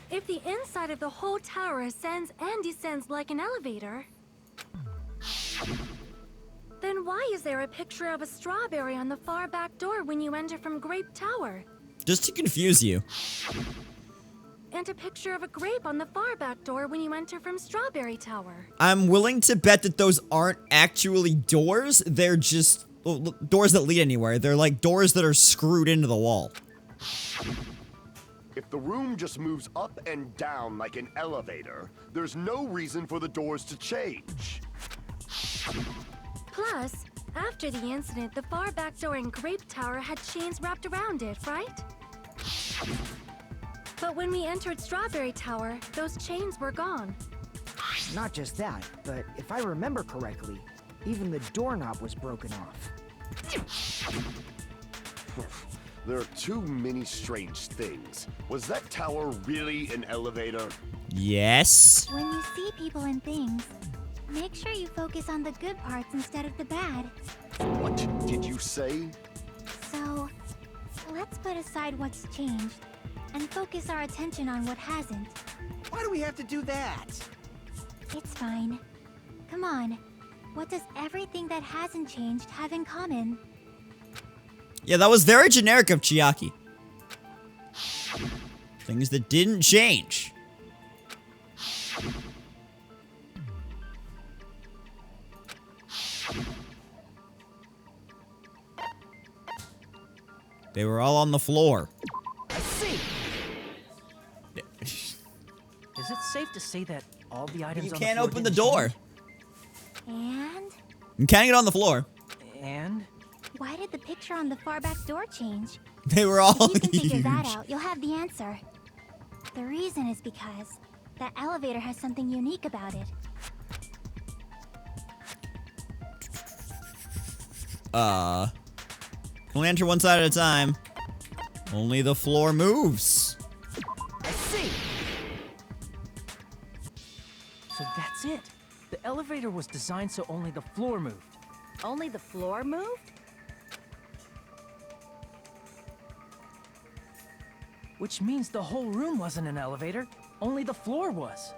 If the inside of the whole tower ascends and descends like an elevator, then why is there a picture of a strawberry on the far back door when you enter from Grape Tower? Just to confuse you. And a picture of a grape on the far back door when you enter from Strawberry Tower. I'm willing to bet that those aren't actually doors. They're just doors that lead anywhere. They're like doors that are screwed into the wall. If the room just moves up and down like an elevator, there's no reason for the doors to change. Plus, after the incident, the far back door in Grape Tower had chains wrapped around it, right? But when we entered Strawberry Tower, those chains were gone. Not just that, but if I remember correctly, even the doorknob was broken off. There are too many strange things. Was that tower really an elevator? Yes. When you see people and things, make sure you focus on the good parts instead of the bad. What did you say? So, let's put aside what's changed and focus our attention on what hasn't. Why do we have to do that? It's fine. Come on. What does everything that hasn't changed have in common? Yeah, that was very generic of Chiaki. Things that didn't change. They were all on the floor. I see. Is it safe to say that all the items You on can't the floor open the didn't door. And? You can't get on the floor. And? Why did the picture on the far back door change? They were all If you can figure that huge. out, you'll have the answer. The reason is because that elevator has something unique about it. Only enter one side at a time. Only the floor moves. I see. So that's it. The elevator was designed so only the floor moved. Only the floor moved? Which means the whole room wasn't an elevator, only the floor was.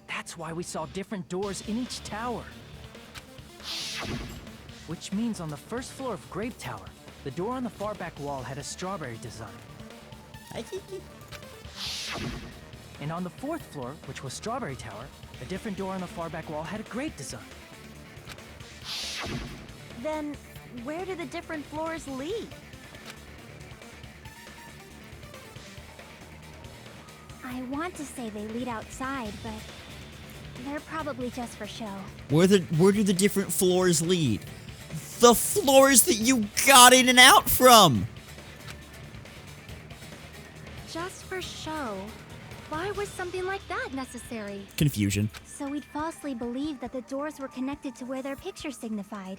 That's why we saw different doors in each tower. Which means on the first floor of Grape Tower, the door on the far back wall had a strawberry design. And on the fourth floor, which was Strawberry Tower, a different door on the far back wall had a grape design. Then, where do the different floors lead? I want to say they lead outside, but they're probably just for show. Where do the different floors lead? The floors that you got in and out from! Just for show. Why was something like that necessary? Confusion. So we'd falsely believe that the doors were connected to where their picture signified.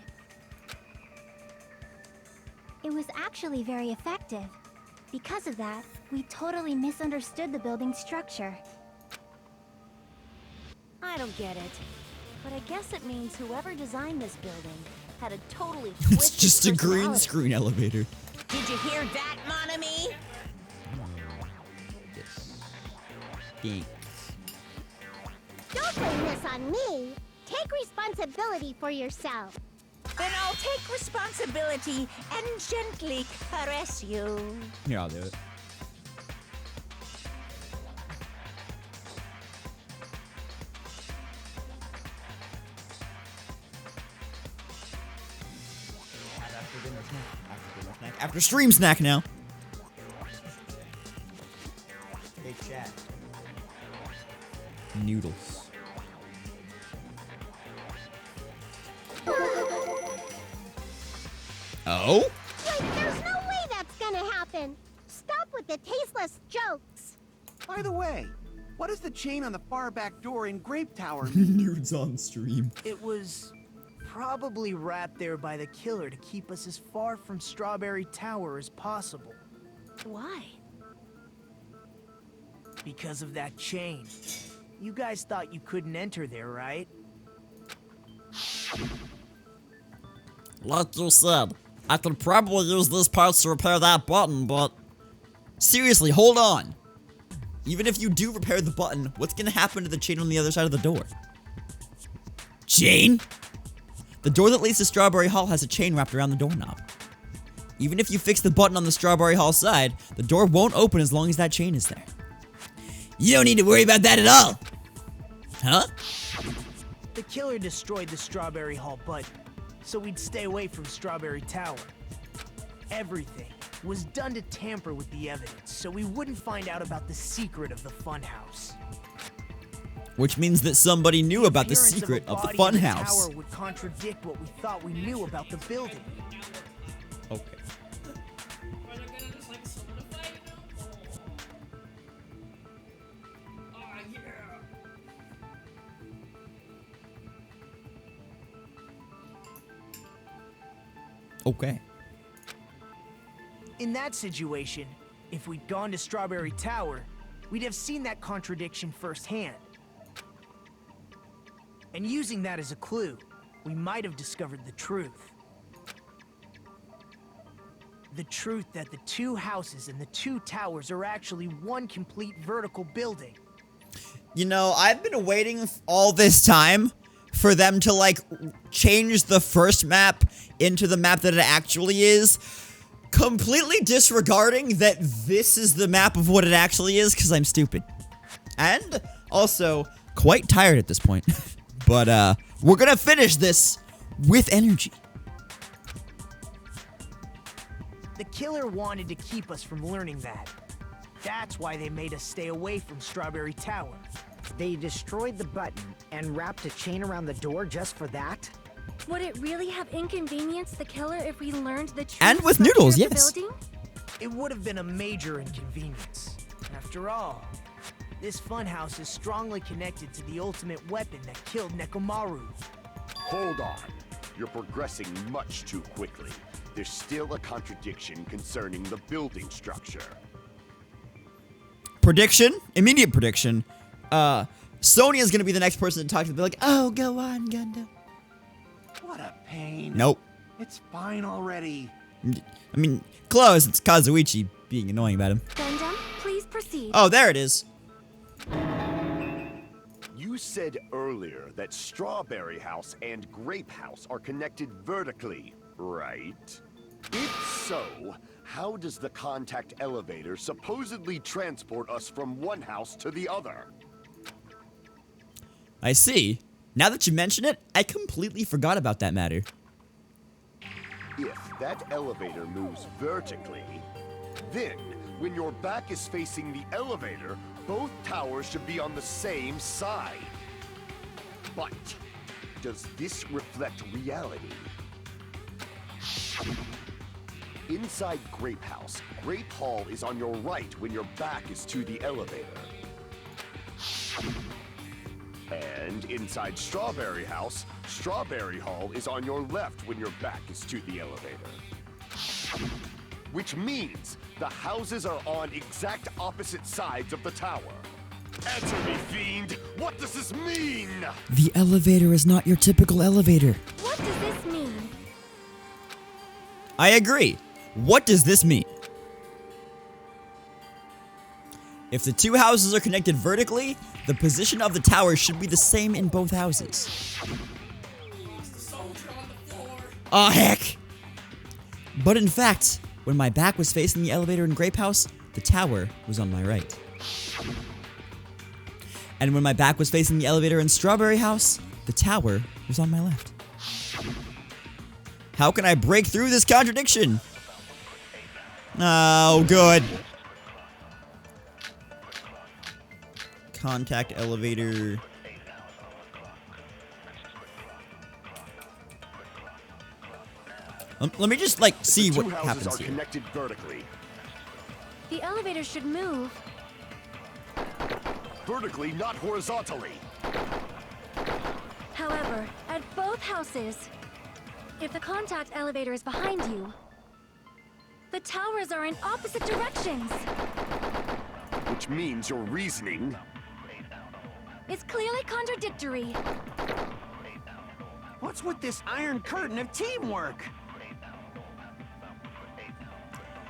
It was actually very effective. Because of that, we totally misunderstood the building's structure. I don't get it. But I guess it means whoever designed this building had a totally It's twisted just a green personality. screen elevator. Did you hear that, mon ami? Thanks. Don't blame this on me. Take responsibility for yourself. Then I'll take responsibility and gently caress you. Here, I'll do it. After stream snack now. Hey, chat. Noodles. Oh? Wait, there's no way that's gonna happen. Stop with the tasteless jokes. By the way, what does the chain on the far back door in Grape Tower mean? Nudes on stream. It was probably wrapped there by the killer to keep us as far from Strawberry Tower as possible. Why? Because of that chain. You guys thought you couldn't enter there, right? Like you said, I could probably use these parts to repair that button, but... Seriously, hold on. Even if you do repair the button, what's gonna happen to the chain on the other side of the door? Chain? The door that leads to Strawberry Hall has a chain wrapped around the doorknob. Even if you fix the button on the Strawberry Hall side, the door won't open as long as that chain is there. You don't need to worry about that at all. Huh? The killer destroyed the Strawberry Hall button, so we'd stay away from Strawberry Tower. Everything was done to tamper with the evidence, so we wouldn't find out about the secret of the funhouse. Which means that somebody knew about the secret of the funhouse. The tower would contradict what we thought we knew about the building. Okay. Okay. In that situation, if we'd gone to Strawberry Tower, we'd have seen that contradiction firsthand. And using that as a clue, we might have discovered the truth. The truth that the two houses and the two towers are actually one complete vertical building. You know, I've been waiting all this time for them to, like, change the first map into the map that it actually is, completely disregarding that this is the map of what it actually is, because I'm stupid. And also, quite tired at this point. But, we're gonna finish this with energy. The killer wanted to keep us from learning that. That's why they made us stay away from Strawberry Tower. They destroyed the button and wrapped a chain around the door just for that? Would it really have inconvenienced the killer if we learned the truth? And with about noodles, the yes. building? It would have been a major inconvenience. After all, this funhouse is strongly connected to the ultimate weapon that killed Nekomaru. Hold on. You're progressing much too quickly. There's still a contradiction concerning the building structure. Prediction? Immediate prediction. Sonia's gonna be the next person to talk to. Be like, oh, go on, Gundam. What a pain. Nope. It's fine already. I mean, close. It's Kazuichi being annoying about him. Gundam, please proceed. Oh, there it is. You said earlier that Strawberry House and Grape House are connected vertically, right? If so, how does the contact elevator supposedly transport us from one house to the other? I see. Now that you mention it, I completely forgot about that matter. If that elevator moves vertically, then when your back is facing the elevator, both towers should be on the same side. But does this reflect reality? Inside Grape House, Grape Hall is on your right when your back is to the elevator. And inside Strawberry House, Strawberry Hall is on your left when your back is to the elevator. Which means the houses are on exact opposite sides of the tower. Answer me, fiend! What does this mean? The elevator is not your typical elevator. What does this mean? I agree. What does this mean? If the two houses are connected vertically, the position of the tower should be the same in both houses. Oh, heck! But in fact, when my back was facing the elevator in Grape House, the tower was on my right. And when my back was facing the elevator in Strawberry House, the tower was on my left. How can I break through this contradiction? Oh, good. Contact elevator. Let me just, like, see what happens are here. Connected vertically. The elevator should move. Vertically, not horizontally. However, at both houses, If the contact elevator is behind you, the towers are in opposite directions. Which means your reasoning... It's clearly contradictory. What's with this iron curtain of teamwork?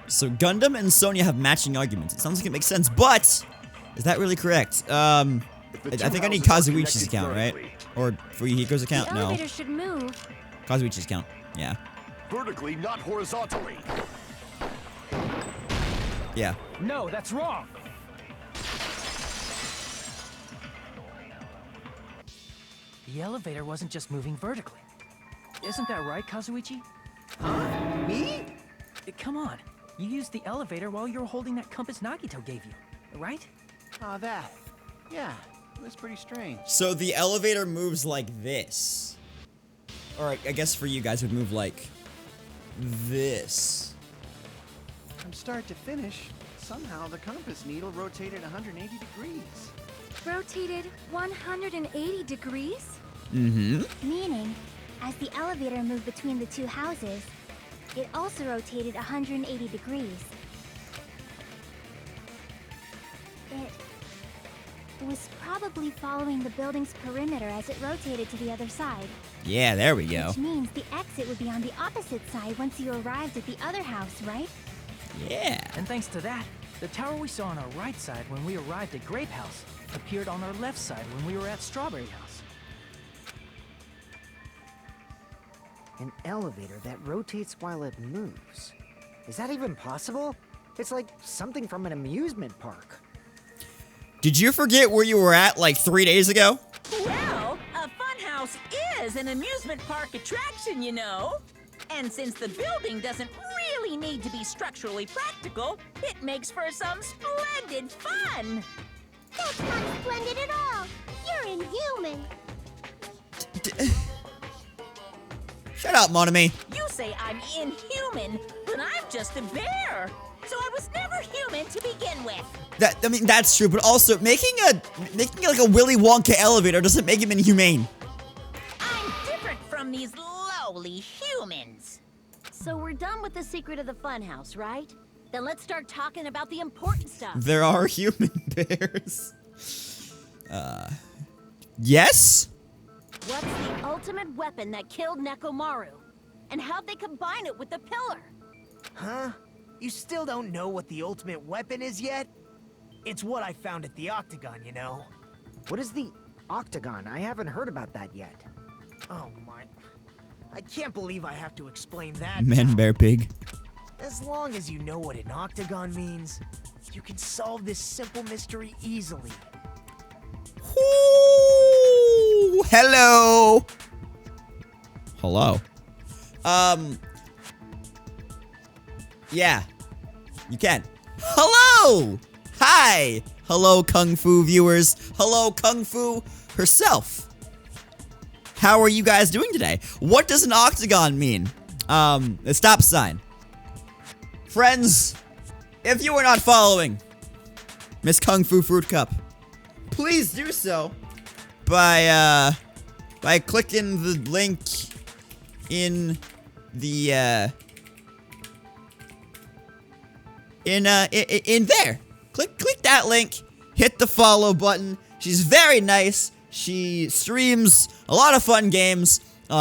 So Gundam and Sonya have matching arguments. It sounds like it makes sense, but is that really correct? I think I need Kazuichi's account, right? Or Fuyuhiko's account? The No. elevator should move. Kazuichi's account. Yeah. Vertically, not horizontally. Yeah. No, that's wrong. The elevator wasn't just moving vertically. Isn't that right, Kazuichi? Me? Come on. You used the elevator while you were holding that compass Nagito gave you, right? Oh, that. Yeah, it was pretty strange. So the elevator moves like this. Or I guess for you guys it would move like this. From start to finish, somehow the compass needle rotated 180 degrees. Rotated 180 degrees? Mm-hmm. Meaning, as the elevator moved between the two houses, it also rotated 180 degrees. It was probably following the building's perimeter as it rotated to the other side. Yeah, there we go. Which means the exit would be on the opposite side once you arrived at the other house, right? Yeah. And thanks to that, the tower we saw on our right side when we arrived at Grape House appeared on our left side when we were at Strawberry House. An elevator that rotates while it moves. Is that even possible? It's like something from an amusement park. Did you forget where you were at like 3 days ago? Well, a funhouse is an amusement park attraction, you know. And since the building doesn't really need to be structurally practical, it makes for some splendid fun. That's not splendid at all. You're inhuman. Shut up, Monami. You say I'm inhuman, but I'm just a bear. So I was never human to begin with. I mean, that's true, but also making like a Willy Wonka elevator doesn't make him inhumane. I'm different from these lowly humans. So we're done with the secret of the funhouse, right? Then let's start talking about the important stuff. There are human bears. Yes? What's the ultimate weapon that killed Nekomaru? And how'd they combine it with the pillar? Huh? You still don't know what the ultimate weapon is yet? It's what I found at the Octagon, you know. What is the Octagon? I haven't heard about that yet. Oh my... I can't believe I have to explain that. Man, bear, pig. As long as you know what an Octagon means, you can solve this simple mystery easily. Ooh, hello. Hello. Yeah. You can. Hello! Hi! Hello, Kung Fu viewers. Hello, Kung Fu herself. How are you guys doing today? What does an octagon mean? A stop sign. Friends, if you are not following Miss Kung Fu Fruit Cup, please do so by clicking the link in the, in there. Click that link, hit the follow button. She's very nice. She streams a lot of fun games.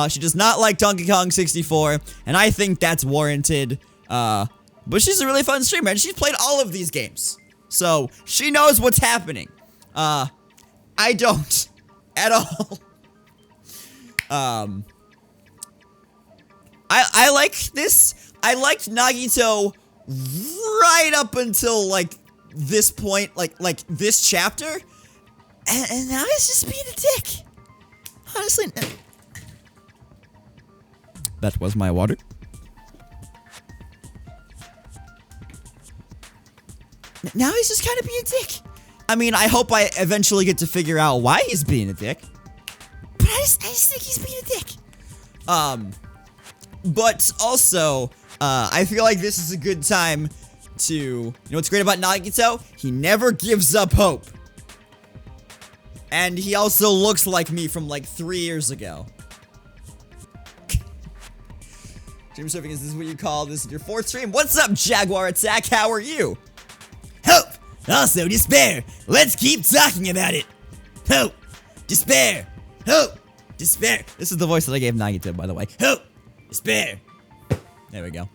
She does not like Donkey Kong 64, and I think that's warranted. But she's a really fun streamer, and she's played all of these games. So, she knows what's happening. I don't. At all. I like this. I liked Nagito right up until, like, this point, like this chapter. And now he's just being a dick. Honestly. That was my water. Now he's just kind of being a dick. I mean, I hope I eventually get to figure out why he's being a dick. But I just think he's being a dick. But also, I feel like this is a good time to... You know what's great about Nagito? He never gives up hope. And he also looks like me from like 3 years ago. Stream surfing, is this what you call this? Your fourth stream? What's up, Jaguar Attack? How are you? Hope! Also despair! Let's keep talking about it! Hope! Despair! Hope! Despair! This is the voice that I gave Nagito, by the way. Hope! Despair! There we go.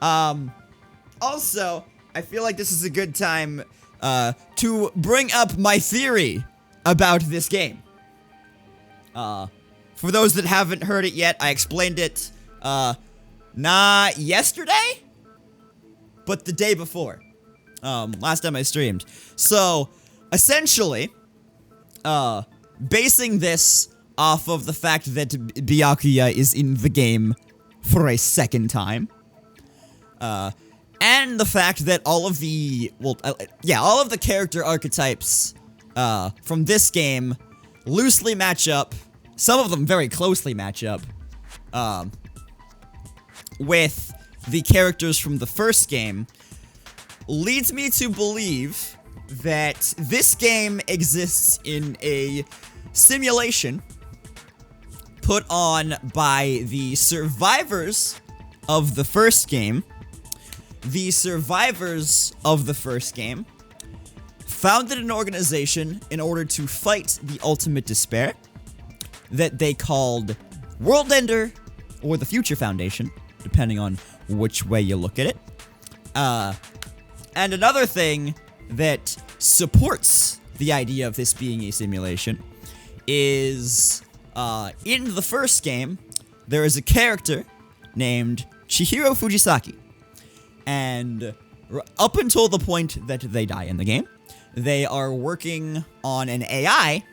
Also, I feel like this is a good time, to bring up my theory about this game. For those that haven't heard it yet, I explained it, not yesterday, but the day before. Last time I streamed. So, essentially, basing this off of the fact that Byakuya is in the game for a second time, and the fact that all of the, all of the character archetypes, from this game loosely match up, some of them very closely match up, with the characters from the first game, leads me to believe that this game exists in a simulation put on by the survivors of the first game. The survivors of the first game founded an organization in order to fight the ultimate despair that they called World Ender or the Future Foundation, depending on which way you look at it. And another thing that supports the idea of this being a simulation is, in the first game, there is a character named Chihiro Fujisaki. And up until the point that they die in the game, they are working on an AI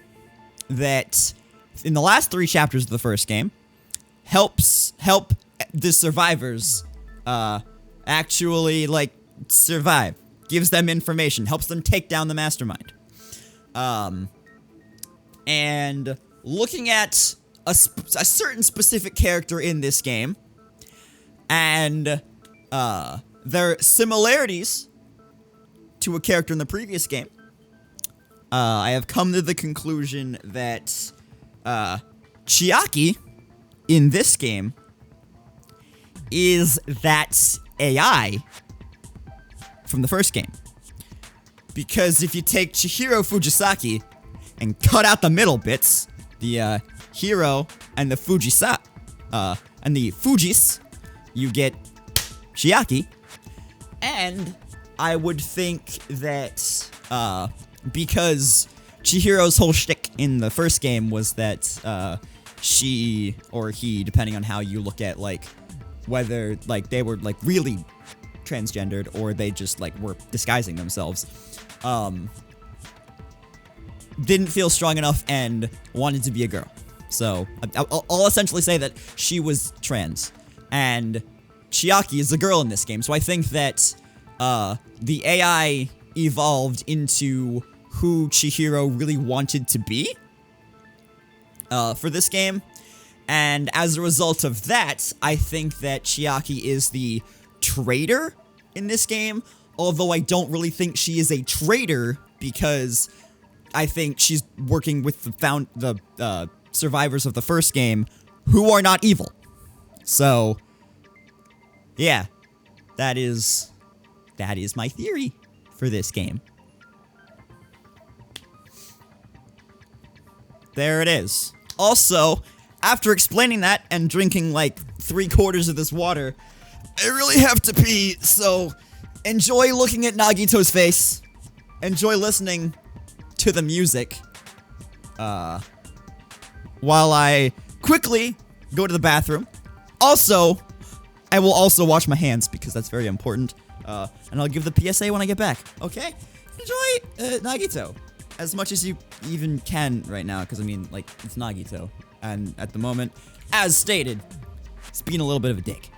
that, in the last 3 chapters of the first game, help the survivors, actually, like, survive. Gives them information, helps them take down the mastermind. And looking at a certain specific character in this game, and, their similarities to a character in the previous game, I have come to the conclusion that, Chiaki, in this game, is that AI from the first game. Because if you take Chihiro Fujisaki and cut out the middle bits, the, hero and the and the Fujis, you get Chiaki. And I would think that, because Chihiro's whole shtick in the first game was that, she, or he, depending on how you look at, like, whether, like, they were, like, really transgendered, or they just, like, were disguising themselves, didn't feel strong enough and wanted to be a girl. So, I'll essentially say that she was trans. And Chiaki is a girl in this game, so I think that, the AI evolved into who Chihiro really wanted to be, for this game. And as a result of that, I think that Chiaki is the traitor in this game, although I don't really think she is a traitor, because I think she's working with the survivors of the first game, who are not evil. So, yeah, that is my theory for this game. There it is. Also, after explaining that and drinking like 3/4 of this water, I really have to pee, so enjoy looking at Nagito's face. Enjoy listening to the music. While I quickly go to the bathroom. Also, I will also wash my hands because that's very important. And I'll give the PSA when I get back. Okay? Enjoy Nagito as much as you even can right now, because I mean, like, it's Nagito. And at the moment, as stated, it's being a little bit of a dick.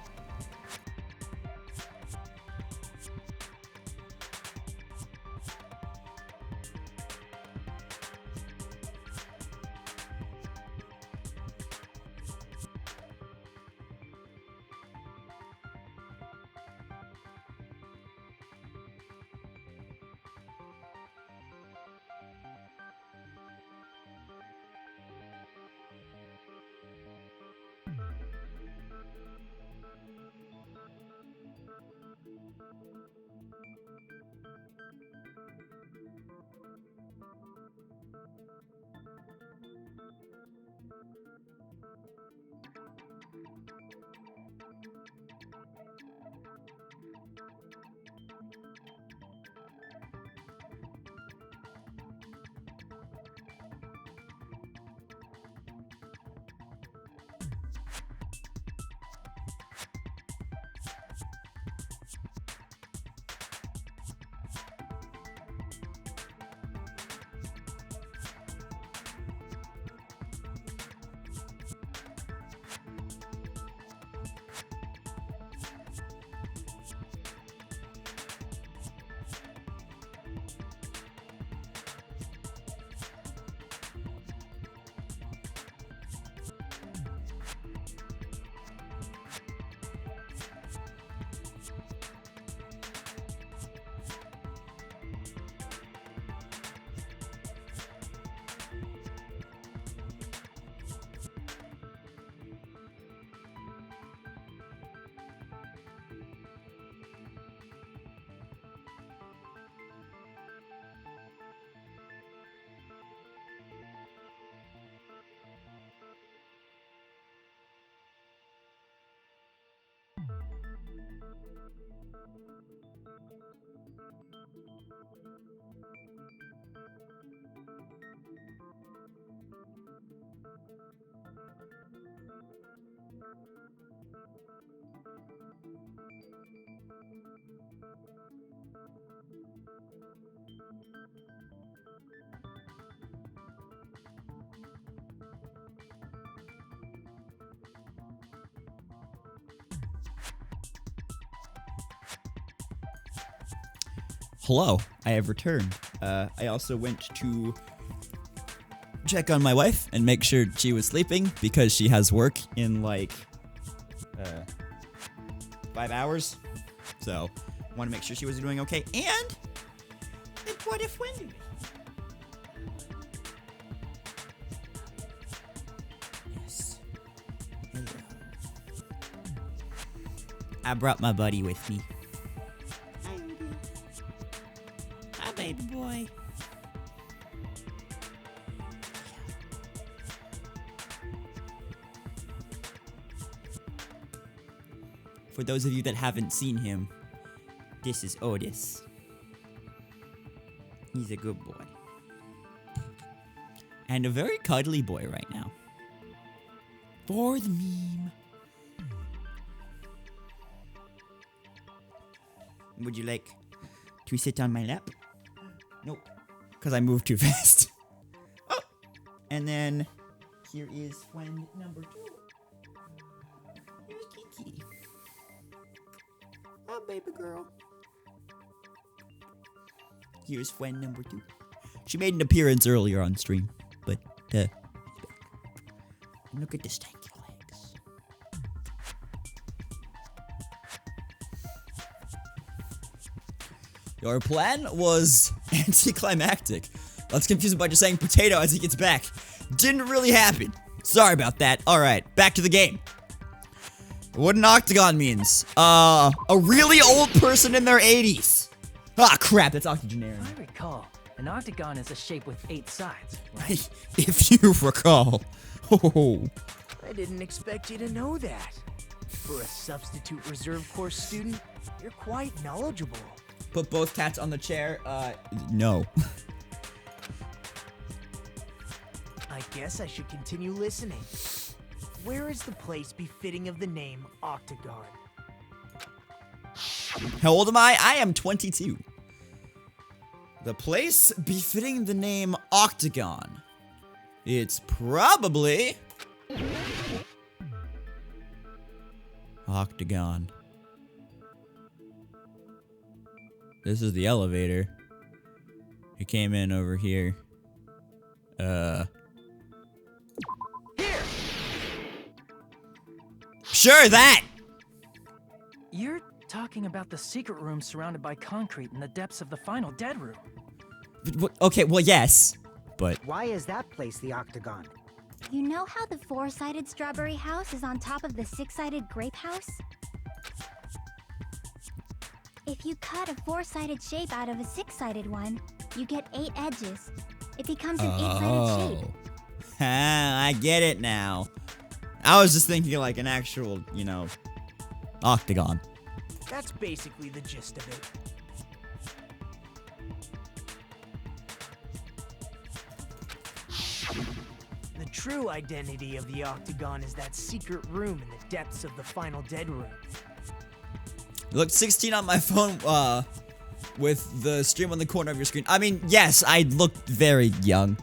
Hello, I have returned. I also went to check on my wife and make sure she was sleeping because she has work in like 5 hours. So, want to make sure she was doing okay. And it brought a friend with me. Yes. Hello. I brought my buddy with me. Hi, baby boy. For those of you that haven't seen him, this is Otis. He's a good boy. And a very cuddly boy right now. For the meme. Would you like to sit on my lap? Nope. Because I moved too fast. Oh! And then here is friend number 2. Here's Kiki. Oh, baby girl. Here's friend number 2. She made an appearance earlier on stream, but she's back. Look at the stanky legs. Your plan was anticlimactic. Let's confuse him by just saying potato as he gets back. Didn't really happen. Sorry about that. Alright, back to the game. What an octagon means. A really old person in their 80s. Ah, crap, that's octogenarian. If I recall, an octagon is a shape with 8 sides, right? If you recall. Oh. I didn't expect you to know that. For a substitute reserve course student, you're quite knowledgeable. Put both cats on the chair. No. I guess I should continue listening. Where is the place befitting of the name Octagon? How old am I? I am 22. The place befitting the name Octagon. It's probably... Octagon. This is the elevator. It came in over here. Sure, that! You're talking about the secret room surrounded by concrete in the depths of the final dead room. Okay, well, yes, but... Why is that place the Octagon? You know how the 4-sided strawberry house is on top of the 6-sided grape house? If you cut a 4-sided shape out of a 6-sided one, you get 8 edges. It becomes an 8-sided shape. I get it now. I was just thinking like an actual, you know, octagon. That's basically the gist of it. The true identity of the octagon is that secret room in the depths of the final dead room. You looked 16 on my phone, with the stream on the corner of your screen. I mean, yes, I look very young.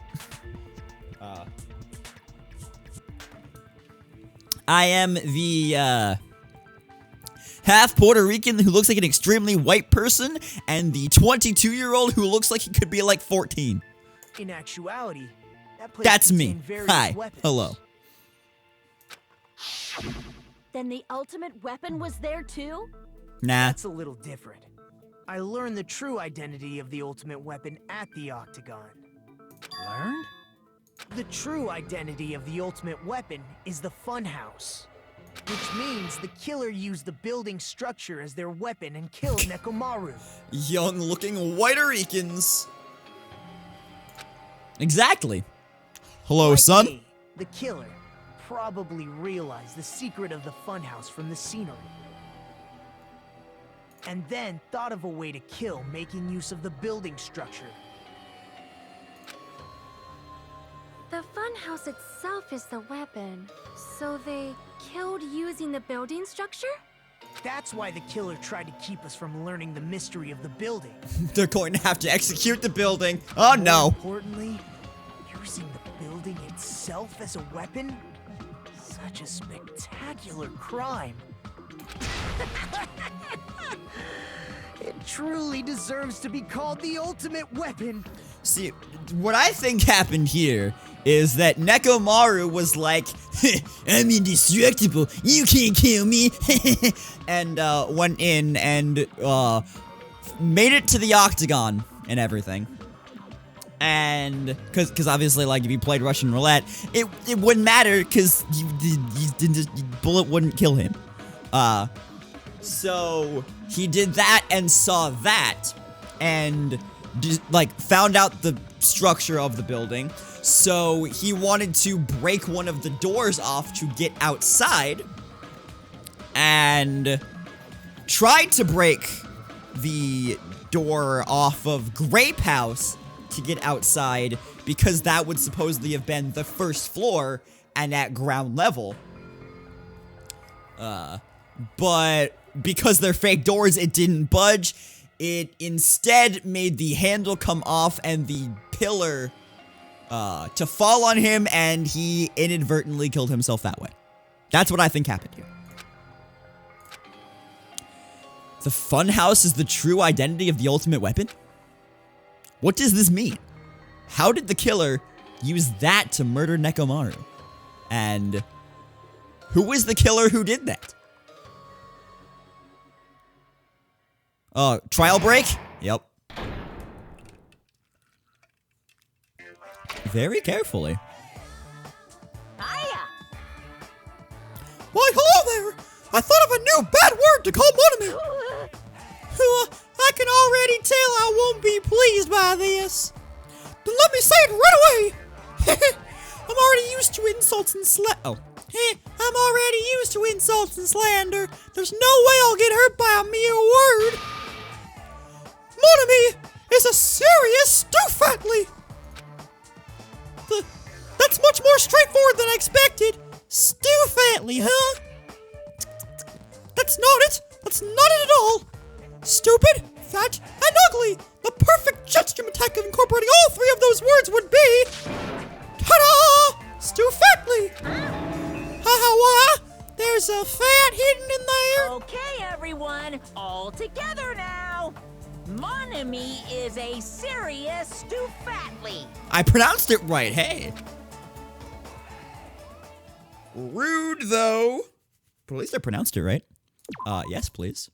I am the, half Puerto Rican who looks like an extremely white person, and the 22-year-old who looks like he could be like 14. In actuality, that place That's me. contained various Hi. weapons. Hello. Then the ultimate weapon was there too? Nah. That's a little different. I learned the true identity of the ultimate weapon at the octagon. Learned? The true identity of the ultimate weapon is the funhouse. Which means the killer used the building structure as their weapon and killed Nekomaru. Young-looking Puerto Ricans. Exactly. Hello, son. Me, the killer probably realized the secret of the funhouse from the scenery. And then thought of a way to kill making use of the building structure. The funhouse itself is the weapon, so they killed using the building structure? That's why the killer tried to keep us from learning the mystery of the building. They're going to have to execute the building. Oh, no. More importantly, using the building itself as a weapon? Such a spectacular crime. It truly deserves to be called the ultimate weapon. See, what I think happened here is that Nekomaru was like, I'm indestructible, you can't kill me, and went in and made it to the octagon and everything. And because obviously, like, if you played Russian roulette, it wouldn't matter because bullet wouldn't kill him. So he did that and saw that, and just, like, found out the structure of the building. So he wanted to break one of the doors off to get outside, and tried to break the door off of Grape House to get outside, because that would supposedly have been the first floor and at ground level. But because they're fake doors, it didn't budge. It instead made the handle come off and the pillar to fall on him, and he inadvertently killed himself that way. That's what I think happened here. The funhouse is the true identity of the ultimate weapon? What does this mean? How did the killer use that to murder Nekomaru? And who is the killer who did that? Trial break? Yep. Very carefully. Hiya! Why, hello there! I thought of a new bad word to call Monami! I can already tell I won't be pleased by this. Then let me say it right away! I'm already used to insults and I'm already used to insults and slander. There's no way I'll get hurt by a mere word. Monami is a serious stoofatly. That's much more straightforward than I expected. Stoofatly, huh? That's not it. That's not it at all. Stupid, fat, and ugly. The perfect judgment attack of incorporating all three of those words would be... Ta-da! Stoofatly. Ha-ha-wah! There's a fat hidden in there. Okay, everyone, all together now. Mon ami is a serious stoofatly. I pronounced it right, hey. Rude, though. But at least I pronounced it right. Yes, please.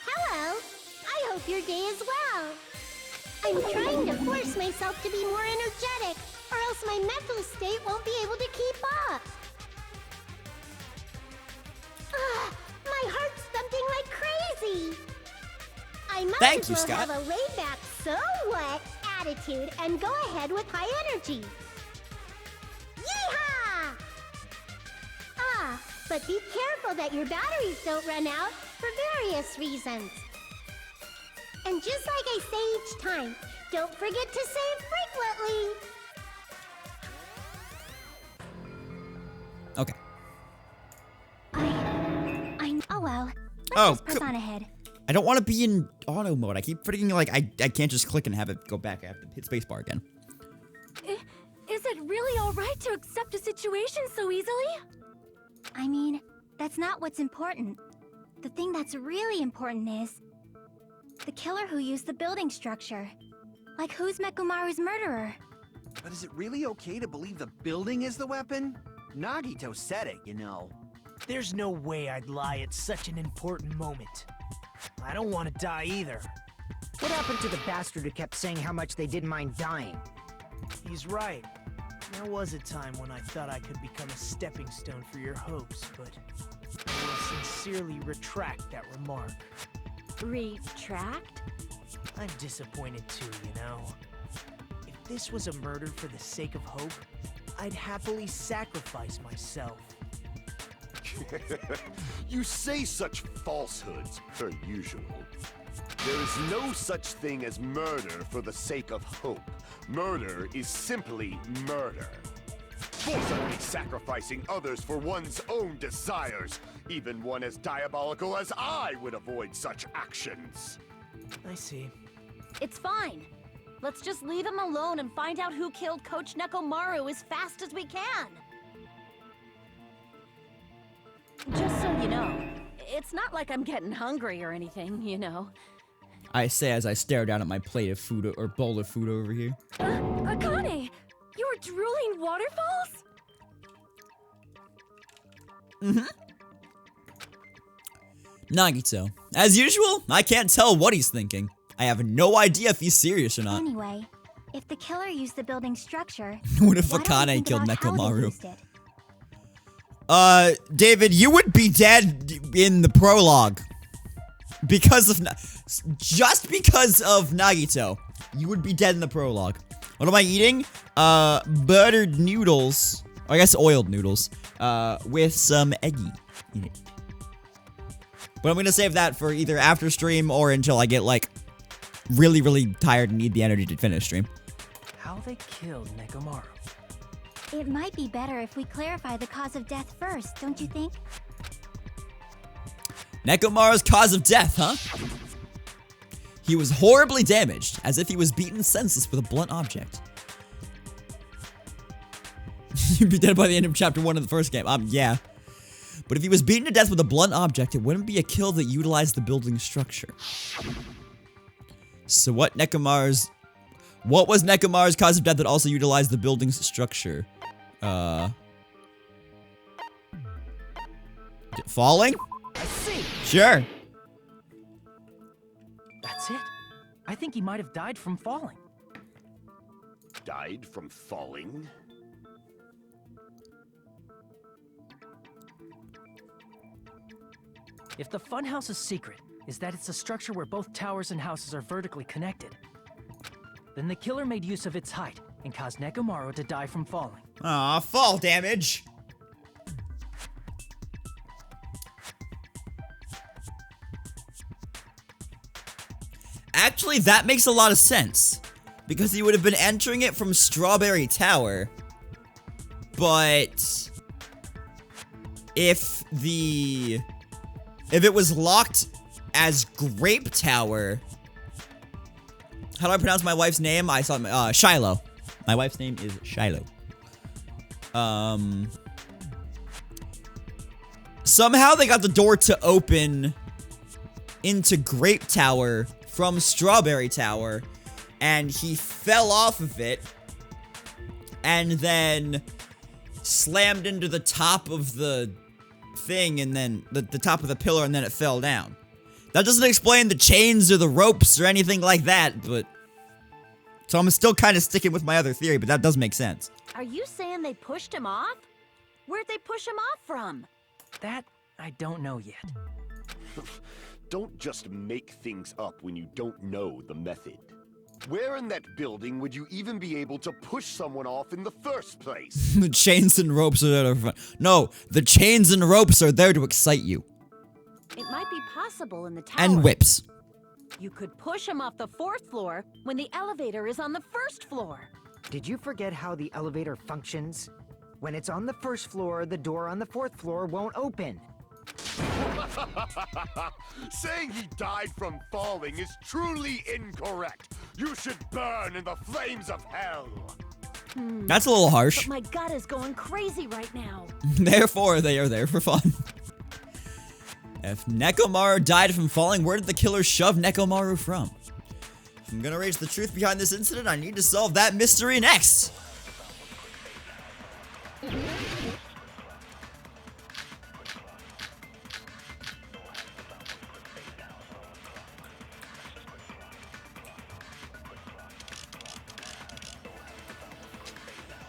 Hello. I hope your day is well. I'm trying to force myself to be more energetic, or else my mental state won't be able to keep up. battery. I might Thank as you, well Scott. have a laid-back, so what attitude and go ahead with high energy. Yeehaw! Ah, but be careful that your batteries don't run out for various reasons. And just like I say each time, don't forget to save frequently. Okay. Oh well. Let's Oh, just press on ahead. I don't want to be in auto mode. I keep forgetting, like, I can't just click and have it go back. I have to hit spacebar again. Is it really alright to accept a situation so easily? I mean, that's not what's important. The thing that's really important is the killer who used the building structure. Like, who's Mekumaru's murderer? But is it really okay to believe the building is the weapon? Nagito said it, you know. There's no way I'd lie at such an important moment. I don't want to die either. What happened to the bastard who kept saying how much they didn't mind dying? He's right. There was a time when I thought I could become a stepping stone for your hopes, but I will sincerely retract that remark. Retract? I'm disappointed too, you know. If this was a murder for the sake of hope, I'd happily sacrifice myself. You say such falsehoods, per usual. There is no such thing as murder for the sake of hope. Murder is simply murder. Forcibly sacrificing others for one's own desires. Even one as diabolical as I would avoid such actions. I see. It's fine. Let's just leave him alone and find out who killed Coach Nekomaru as fast as we can. Just so you know, it's not like I'm getting hungry or anything, you know. I say as I stare down at my plate of food or bowl of food over here. Akane! You were drooling waterfalls? Mm-hmm. Nagito. As usual, I can't tell what he's thinking. I have no idea if he's serious or not. Anyway, if the killer used the building structure, What if why don't we Akane think killed about how they Nekomaru? used it? David, you would be dead in the prologue. Because of... Just because of Nagito. You would be dead in the prologue. What am I eating? Buttered noodles. Or I guess oiled noodles. With some eggy in it. But I'm gonna save that for either after stream or until I get, like, really, really tired and need the energy to finish stream. How they killed Nekomaru. It might be better if we clarify the cause of death first, don't you think? Nekomaru's cause of death, huh? He was horribly damaged, as if he was beaten senseless with a blunt object. He'd be dead by the end of chapter 1 of the first game. Yeah. But if he was beaten to death with a blunt object, it wouldn't be a kill that utilized the building structure. So what was Nekomaru's cause of death that also utilized the building's structure? Falling? I see. Sure. That's it. I think he might have died from falling. Died from falling? If the funhouse's secret is that it's a structure where both towers and houses are vertically connected, then the killer made use of its height and caused Nekomaru to die from falling. Aw, fall damage. Actually, that makes a lot of sense. Because he would have been entering it from Strawberry Tower. But if it was locked as Grape Tower, how do I pronounce my wife's name? I saw Shiloh. My wife's name is Shiloh. Somehow they got the door to open into Grape Tower from Strawberry Tower, and he fell off of it and then slammed into the top of the thing, and then the top of the pillar, and then it fell down. That doesn't explain the chains or the ropes or anything like that, but so I'm still kind of sticking with my other theory, but that does make sense. Are you saying they pushed him off? Where'd they push him off from? That I don't know yet. don't just make things up when you don't know the method. Where in that building would you even be able to push someone off in the first place? The chains and ropes are there to fun. No, the chains and ropes are there to excite you. It might be possible in the tower. And whips. You could push him off the 4th floor when the elevator is on the 1st floor. Did you forget how the elevator functions? When it's on the 1st floor, the door on the 4th floor won't open. Saying he died from falling is truly incorrect. You should burn in the flames of hell. That's a little harsh. But my gut is going crazy right now. Therefore, they are there for fun. If Nekomaru died from falling, where did the killer shove Nekomaru from? If I'm gonna reach the truth behind this incident, I need to solve that mystery next.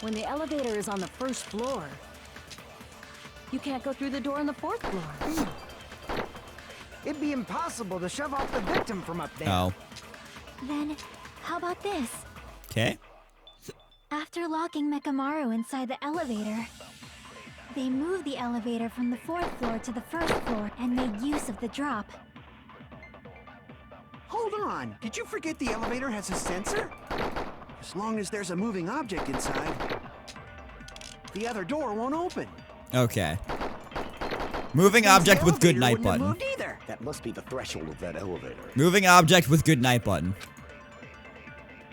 When the elevator is on the 1st floor, you can't go through the door on the 4th floor. It'd be impossible to shove off the victim from up there. Oh. Then, how about this? Okay. After locking Nekomaru inside the elevator, they moved the elevator from the 4th floor to the 1st floor and made use of the drop. Hold on. Did you forget the elevator has a sensor? As long as there's a moving object inside, the other door won't open. Okay. Moving object with good night button. That must be the threshold of that elevator. Moving object with good night button.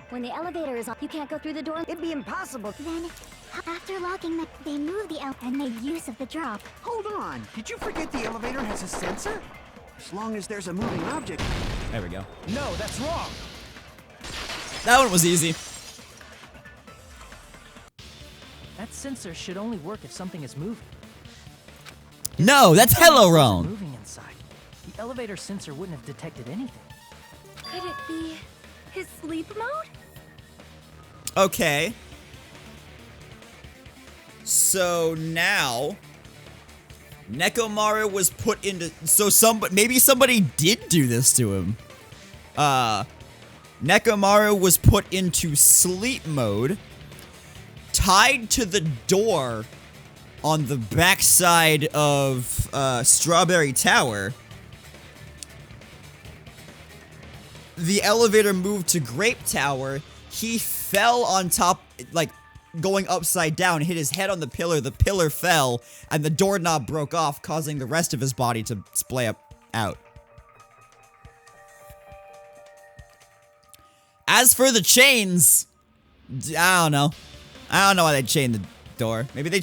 When the elevator is on, you can't go through the door. It'd be impossible. Then, after locking they moved the and made use of the drop. Hold on. Did you forget the elevator has a sensor? As long as there's a moving object. There we go. No, that's wrong. That one was easy. That sensor should only work if something is moving. No, that's hella wrong. Moving inside. The elevator sensor wouldn't have detected anything. Could it be his sleep mode? Okay. So now Nekomaru was put into maybe somebody did do this to him. Nekomaru was put into sleep mode, tied to the door on the backside of Strawberry Tower. The elevator moved to Grape Tower. He fell on top, like going upside down, hit his head on the pillar fell, and the doorknob broke off, causing the rest of his body to splay out. As for the chains, I don't know. I don't know why they chained the door. Maybe they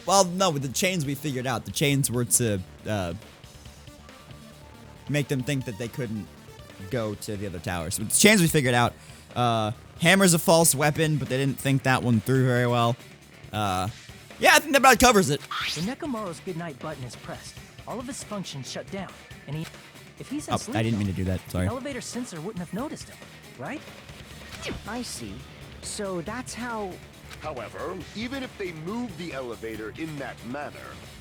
well, no, with the chains we figured out. The chains were to make them think that they couldn't go to the other towers. With the chains we figured out. Hammer's a false weapon, but they didn't think that one through very well. Yeah, I think that about covers it. When Nekomaru's goodnight button is pressed, all of his functions shut down, and if he's in Oh, sleep I didn't mean to mode, do that. Sorry. the elevator sensor wouldn't have noticed him, right? I see. So that's how... However, even if they moved the elevator in that manner,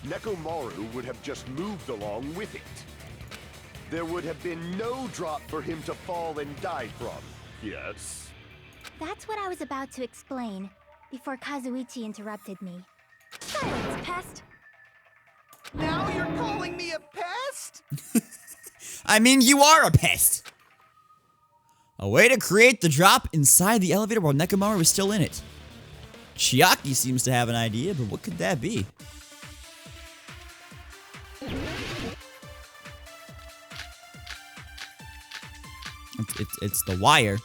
Nekomaru would have just moved along with it. There would have been no drop for him to fall and die from. Yes? That's what I was about to explain before Kazuichi interrupted me. Silence, pest! Now you're calling me a pest? I mean, you are a pest. A way to create the drop inside the elevator while Nekomaru is still in it. Chiaki seems to have an idea, but what could that be? It's the wire.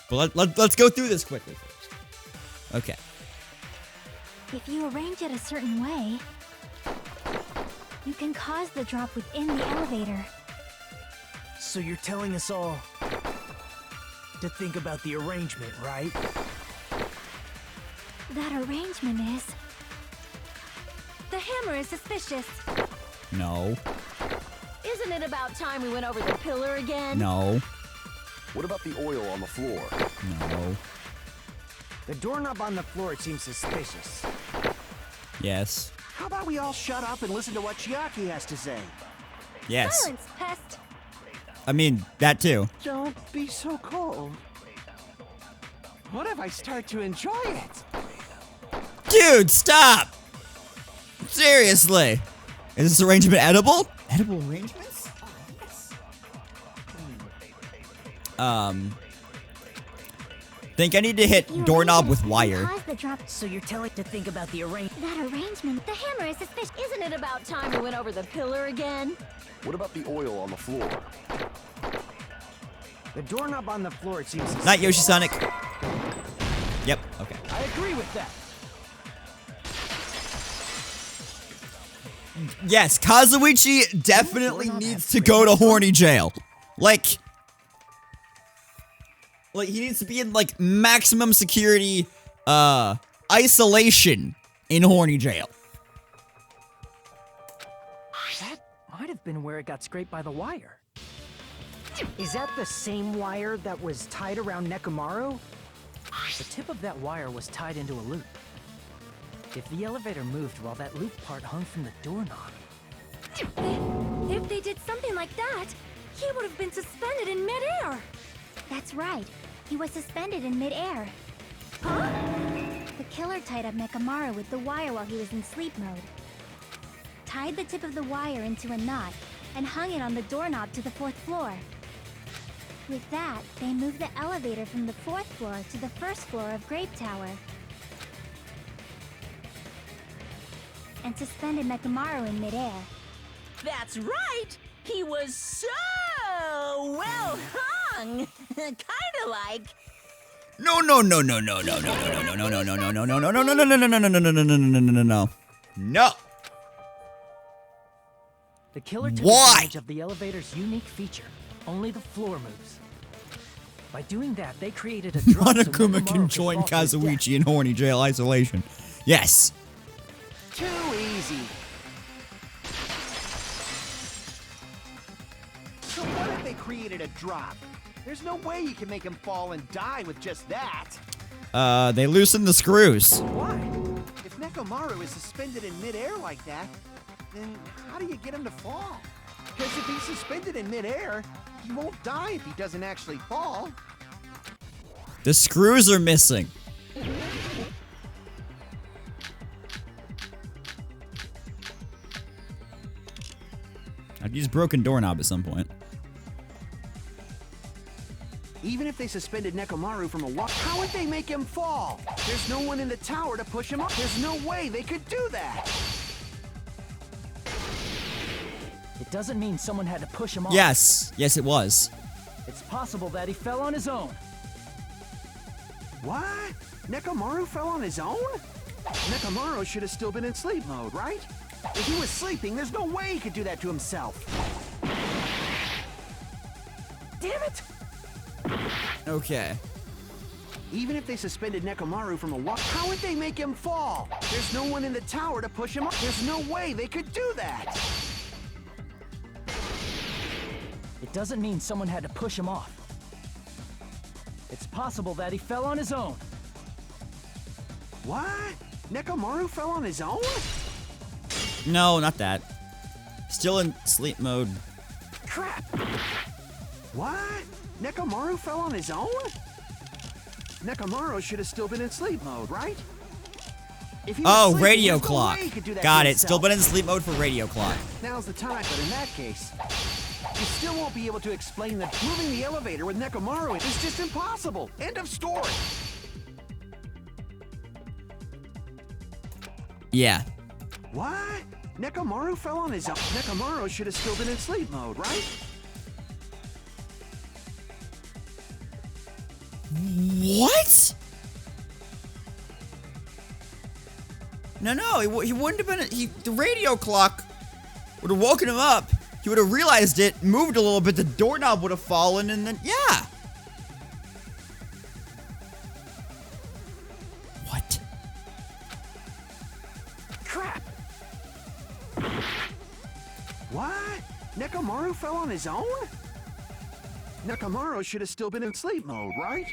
But let's go through this quickly first. Okay. If you arrange it a certain way, you can cause the drop within the elevator. So you're telling us all to think about the arrangement, right? That arrangement is... The hammer is suspicious. No. Isn't it about time we went over the pillar again? No. What about the oil on the floor? No. The doorknob on the floor seems suspicious. Yes. How about we all shut up and listen to what Chiaki has to say? Yes. Silence, pest. I mean, that too. Don't be so cold. What if I start to enjoy it? Dude, stop! Seriously. Is this arrangement edible? Edible arrangements? Think I need to hit doorknob with wire. Pause the drop. So you're telling to think about the arrangement. That arrangement, the hammer is suspicious. Isn't it about time we went over the pillar again? What about the oil on the floor? The doorknob on the floor seems... Not Yoshi Sonic. Yep, okay. I agree with that. Yes, Kazuichi definitely needs to go to horny jail. Like he needs to be in like maximum security isolation in horny jail. That might have been where it got scraped by the wire. Is that the same wire that was tied around Nekomaru? The tip of that wire was tied into a loop. If the elevator moved while that loop part hung from the doorknob... If they did something like that, he would have been suspended in midair. That's right. He was suspended in midair. Huh? The killer tied up Nekomaru with the wire while he was in sleep mode. Tied the tip of the wire into a knot and hung it on the doorknob to the 4th floor. With that, they moved the elevator from the 4th floor to the 1st floor of Grape Tower. And suspended Nekomaru in midair. That's right! He was so well hung! Kinda like... No. No. The killer took Why? advantage of the elevator's unique feature. Only the floor moves. By doing that, they created a drop so Monokuma Nekomaru can could join fall to his death. Kazuichi in horny jail isolation. Yes. Too easy. So what if they created a drop? There's no way you can make him fall and die with just that. They loosened the screws. Why? If Nekomaru is suspended in midair like that, then how do you get him to fall? Because if he's suspended in midair, he won't die if he doesn't actually fall. The screws are missing. I'd use broken doorknob at some point. Even if they suspended Nekomaru from a wall, how would they make him fall? There's no one in the tower to push him up. There's no way they could do that. It doesn't mean someone had to push him off. Yes. Yes, it was. It's possible that he fell on his own. What? Nekomaru fell on his own? Nekomaru should have still been in sleep mode, right? If he was sleeping, there's no way he could do that to himself. Damn it! Okay. Even if they suspended Nekomaru from a wall, how would they make him fall? There's no one in the tower to push him up. There's no way they could do that. It doesn't mean someone had to push him off. It's possible that he fell on his own. What? Nekomaru fell on his own? No, not that. Still in sleep mode. Crap! What? Nekomaru fell on his own? Nekomaru should have still been in sleep mode, right? If he was Oh, sleeping, radio there's no clock. way he could do that Got to it. Still himself. been in sleep mode for radio clock. Now's the time, but in that case, you still won't be able to explain that moving the elevator with Nekomaru is just impossible. End of story. Yeah. What? Nekomaru fell on his own. Nekomaru should have still been in sleep mode, right? What? No, he wouldn't have been. The radio clock would have woken him up. He would have realized it, moved a little bit, the doorknob would have fallen, and then, yeah. What? Crap! What? Nekomaru fell on his own? Nekomaru should have still been in sleep mode, right?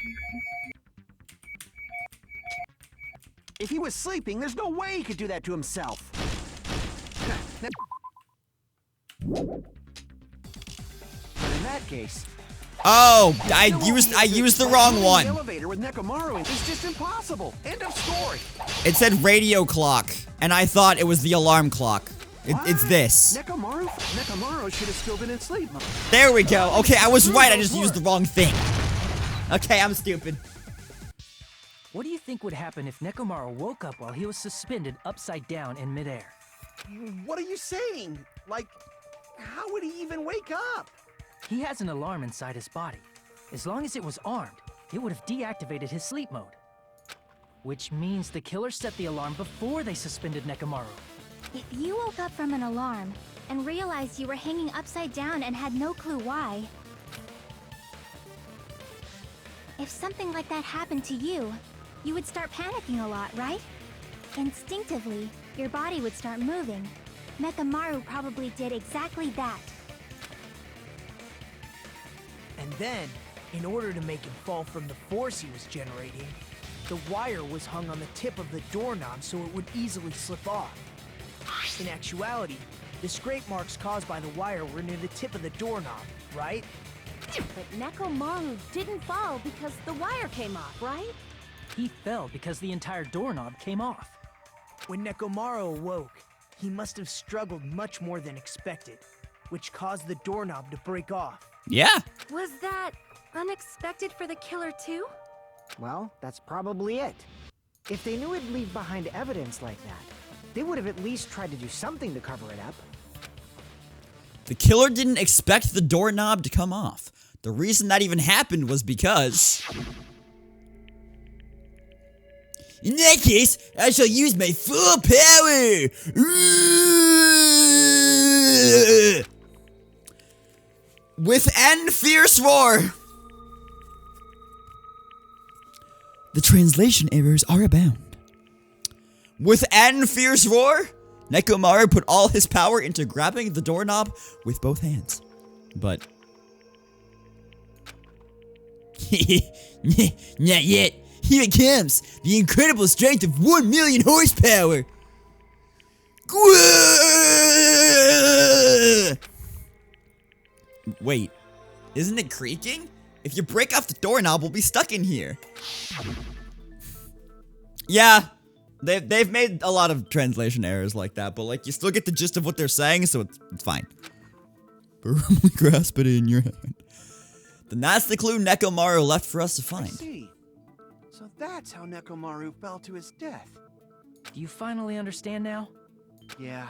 If he was sleeping, there's no way he could do that to himself. In that case, Oh, I used the wrong the one. elevator with Nekomaru is just impossible. End of story. It said radio clock, and I thought it was the alarm clock. It's this. Nekomaru should have still been asleep. There we go. Okay, I was right. I just used the wrong thing. Okay, I'm stupid. What do you think would happen if Nekomaru woke up while he was suspended upside down in midair? What are you saying? Like, how would he even wake up? He has an alarm inside his body. As long as it was armed, it would have deactivated his sleep mode. Which means the killer set the alarm before they suspended Nekomaru. If you woke up from an alarm and realized you were hanging upside down and had no clue why, if something like that happened to you, you would start panicking a lot, right? Instinctively, your body would start moving. Nekomaru probably did exactly that. And then, in order to make him fall from the force he was generating, the wire was hung on the tip of the doorknob so it would easily slip off. In actuality, the scrape marks caused by the wire were near the tip of the doorknob, right? But Nekomaru didn't fall because the wire came off, right? He fell because the entire doorknob came off. When Nekomaru awoke, he must have struggled much more than expected, which caused the doorknob to break off. Yeah. Was that unexpected for the killer too? Well, that's probably it. If they knew it'd leave behind evidence like that, they would have at least tried to do something to cover it up. The killer didn't expect the doorknob to come off. The reason that even happened was because... In that case, I shall use my full power! With N fierce roar! The translation errors are abound. With N fierce roar, Nekomaru put all his power into grabbing the doorknob with both hands. But... Not yet. Here it comes. The incredible strength of 1 million horsepower. Wait, isn't it creaking? If you break off the doorknob, we'll be stuck in here. Yeah, they've made a lot of translation errors like that, but like you still get the gist of what they're saying, so it's fine. Firmly grasp it in your hand. Then that's the clue Nekomaru left for us to find. I see. So that's how Nekomaru fell to his death. Do you finally understand now? Yeah.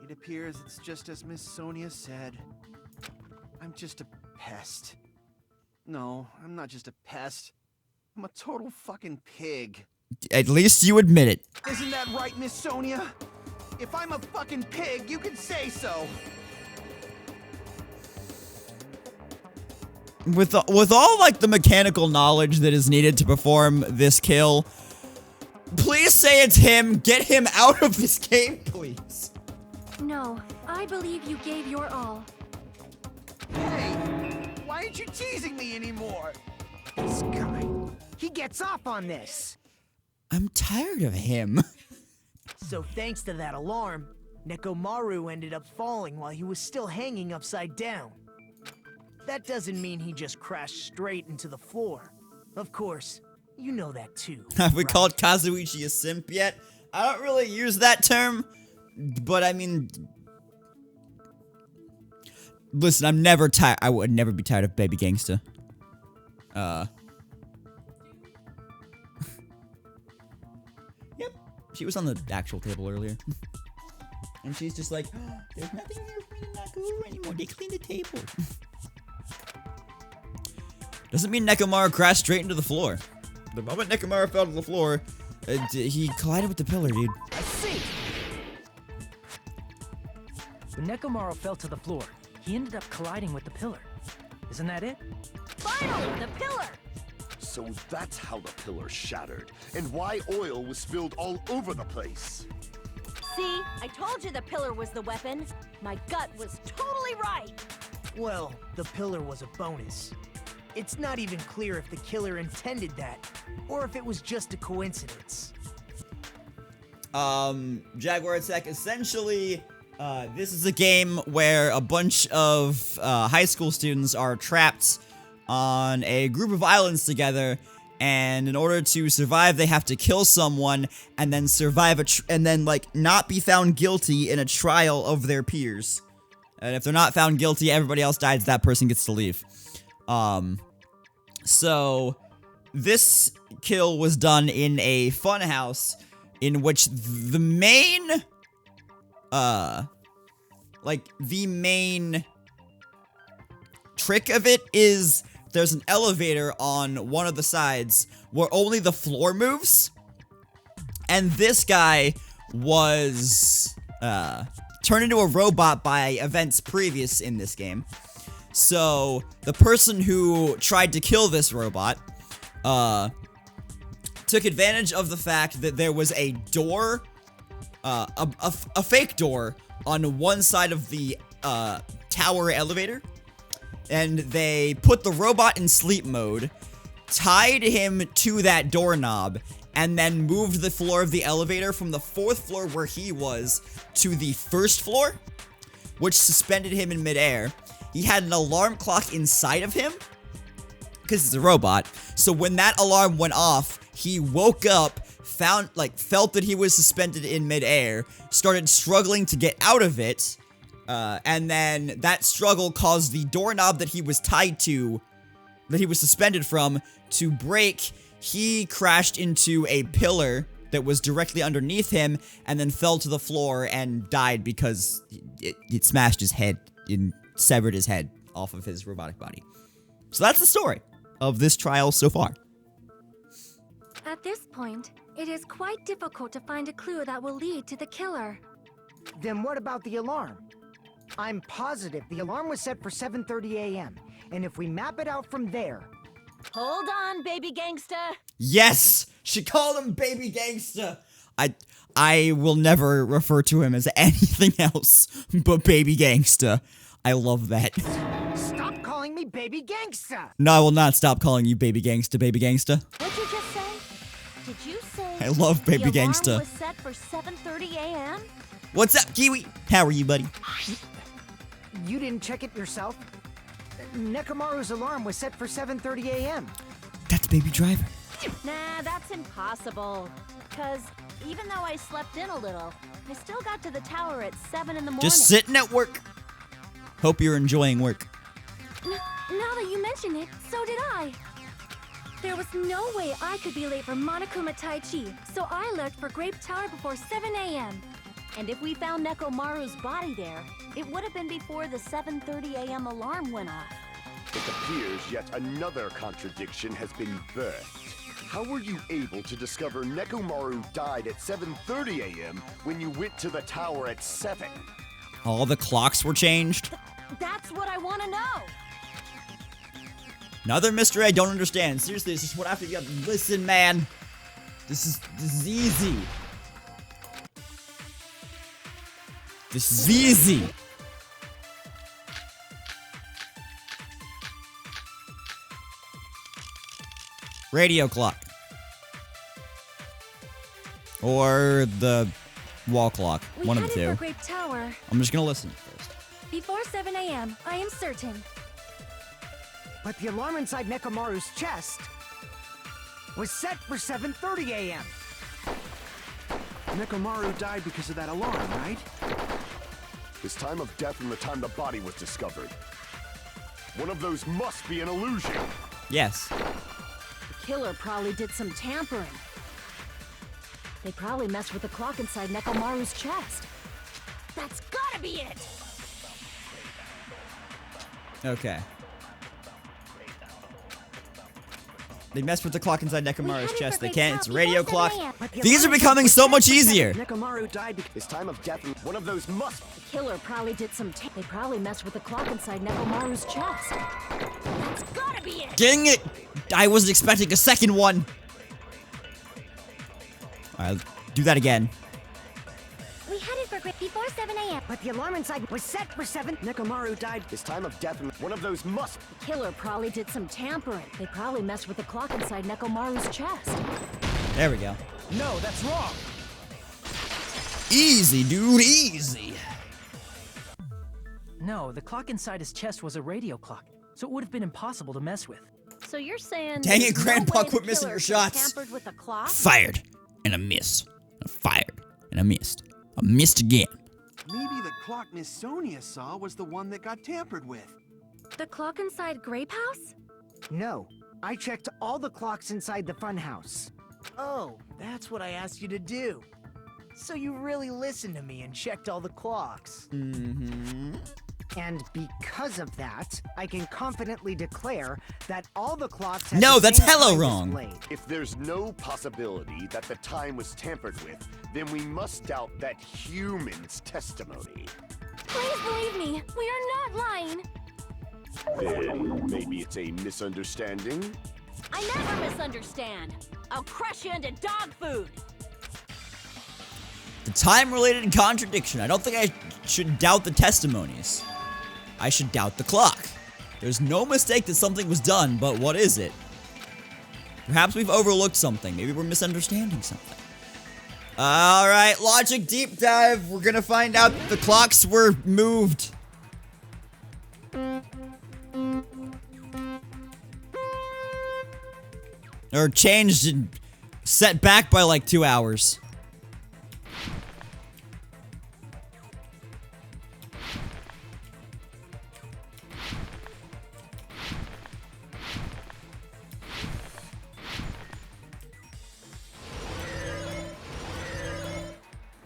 It appears it's just as Miss Sonia said. I'm just a pest. No, I'm not just a pest. I'm a total fucking pig. At least you admit it. Isn't that right, Miss Sonia? If I'm a fucking pig, you can say so. With all like the mechanical knowledge that is needed to perform this kill, please say it's him. Get him out of this game, please. No, I believe you gave your all. Hey, why aren't you teasing me anymore? This guy, he gets off on this. I'm tired of him. So thanks to that alarm, Nekomaru ended up falling while he was still hanging upside down. That doesn't mean he just crashed straight into the floor. Of course, you know that too. Have we called Kazuichi a simp yet? I don't really use that term, but I mean... Listen, I'm never tired. I would never be tired of Baby Gangsta. Yep. She was on the actual table earlier. And she's just like, oh, there's nothing here for me to not go over anymore. They cleaned the table. Doesn't mean Nekomaru crashed straight into the floor. The moment Nekomaru fell to the floor, he collided with the pillar, dude. I see. When Nekomaru fell to the floor, he ended up colliding with the pillar. Isn't that it? Finally, the pillar! So that's how the pillar shattered, and why oil was spilled all over the place. See, I told you the pillar was the weapon. My gut was totally right. Well, the pillar was a bonus. It's not even clear if the killer intended that, or if it was just a coincidence. Jaguar Attack, essentially, this is a game where a bunch of high school students are trapped on a group of islands together, and in order to survive, they have to kill someone and then survive and then like not be found guilty in a trial of their peers. And if they're not found guilty, everybody else dies. That person gets to leave. So this kill was done in a funhouse in which the main, the main trick of it is there's an elevator on one of the sides where only the floor moves. And this guy was, turned into a robot by events previous in this game. So, the person who tried to kill this robot, took advantage of the fact that there was a door, a fake door on one side of the, tower elevator. And they put the robot in sleep mode, tied him to that doorknob, and then moved the floor of the elevator from the 4th floor where he was to the 1st floor, which suspended him in midair. He had an alarm clock inside of him, because it's a robot. So when that alarm went off, he woke up, felt that he was suspended in midair, started struggling to get out of it, and then that struggle caused the doorknob that he was tied to, that he was suspended from, to break. He crashed into a pillar that was directly underneath him, and then fell to the floor and died because it smashed his head and severed his head off of his robotic body. So that's the story of this trial so far. At this point, it is quite difficult to find a clue that will lead to the killer. Then what about the alarm? I'm positive the alarm was set for 7:30 a.m. And if we map it out from there... Hold on, baby gangsta. Yes! She called him baby gangsta! I will never refer to him as anything else but baby gangsta. I love that. Stop calling me baby gangsta! No, I will not stop calling you baby gangsta, baby gangsta. What'd you just say? Did you say I love baby the gangsta. alarm was set for 7:30 a.m.? What's up, Kiwi? How are you, buddy? You didn't check it yourself? Nekomaru's alarm was set for 7:30 a.m. That's Baby Driver. Nah, that's impossible. Because even though I slept in a little, I still got to the tower at 7 in the morning. Just sitting at work. Hope you're enjoying work. Now that you mention it, so did I. There was no way I could be late for Monokuma Tai Chi, so I left for Grape Tower before 7 a.m. And if we found Nekomaru's body there, it would have been before the 7:30 a.m. alarm went off. It appears yet another contradiction has been birthed. How were you able to discover Nekomaru died at 7:30 a.m. when you went to the tower at 7? All the clocks were changed. That's what I want to know. Another mystery I don't understand. Seriously, this is what I have to get. Listen, man. This is easy. This is easy. Radio clock. Or the wall clock. One of the two. For Grape Tower. I'm just gonna listen first. Before 7 a.m., I am certain. But the alarm inside Nekomaru's chest was set for 7:30 a.m. Nekomaru died because of that alarm, right? His time of death and the time the body was discovered. One of those must be an illusion. Yes. The killer probably did some tampering. They probably messed with the clock inside Nekomaru's chest. That's gotta be it! Okay. They messed with the clock inside Nekomaru's chest. They can't. It's a radio clock. These are becoming so much easier. Nekomaru died because his time of death and one of those must... The killer probably did some They probably messed with the clock inside Nekomaru's chest. That's gotta be it! Dang it! I wasn't expecting a second one. Alright, do that again. We headed for Grape before 7 a.m. But the alarm inside was set for 7. Nekomaru died. His time of death and one of those must... The killer probably did some tampering. They probably messed with the clock inside Nekomaru's chest. There we go. No, that's wrong. Easy, dude, easy. No, the clock inside his chest was a radio clock, so it would have been impossible to mess with. So you're saying Dang there's it, Grandpa, no way the quit missing killer your could have shots. tampered with the clock? Fired. And I missed. I fired. And I missed. I missed again. Maybe the clock Miss Sonia saw was the one that got tampered with. The clock inside Grape House? No, I checked all the clocks inside the funhouse. Oh, that's what I asked you to do. So you really listened to me and checked all the clocks. Mm-hmm. And because of that, I can confidently declare that all the clocks have No, the that's same hella time wrong. displayed. If there's no possibility that the time was tampered with, then we must doubt that human's testimony. Please believe me, we are not lying. Then maybe it's a misunderstanding? I never misunderstand. I'll crush you into dog food. The time-related contradiction. I don't think I should doubt the testimonies. I should doubt the clock. There's no mistake that something was done, but what is it? Perhaps we've overlooked something. Maybe we're misunderstanding something. Alright, logic deep dive. We're gonna find out the clocks were moved. Or changed and set back by like 2 hours.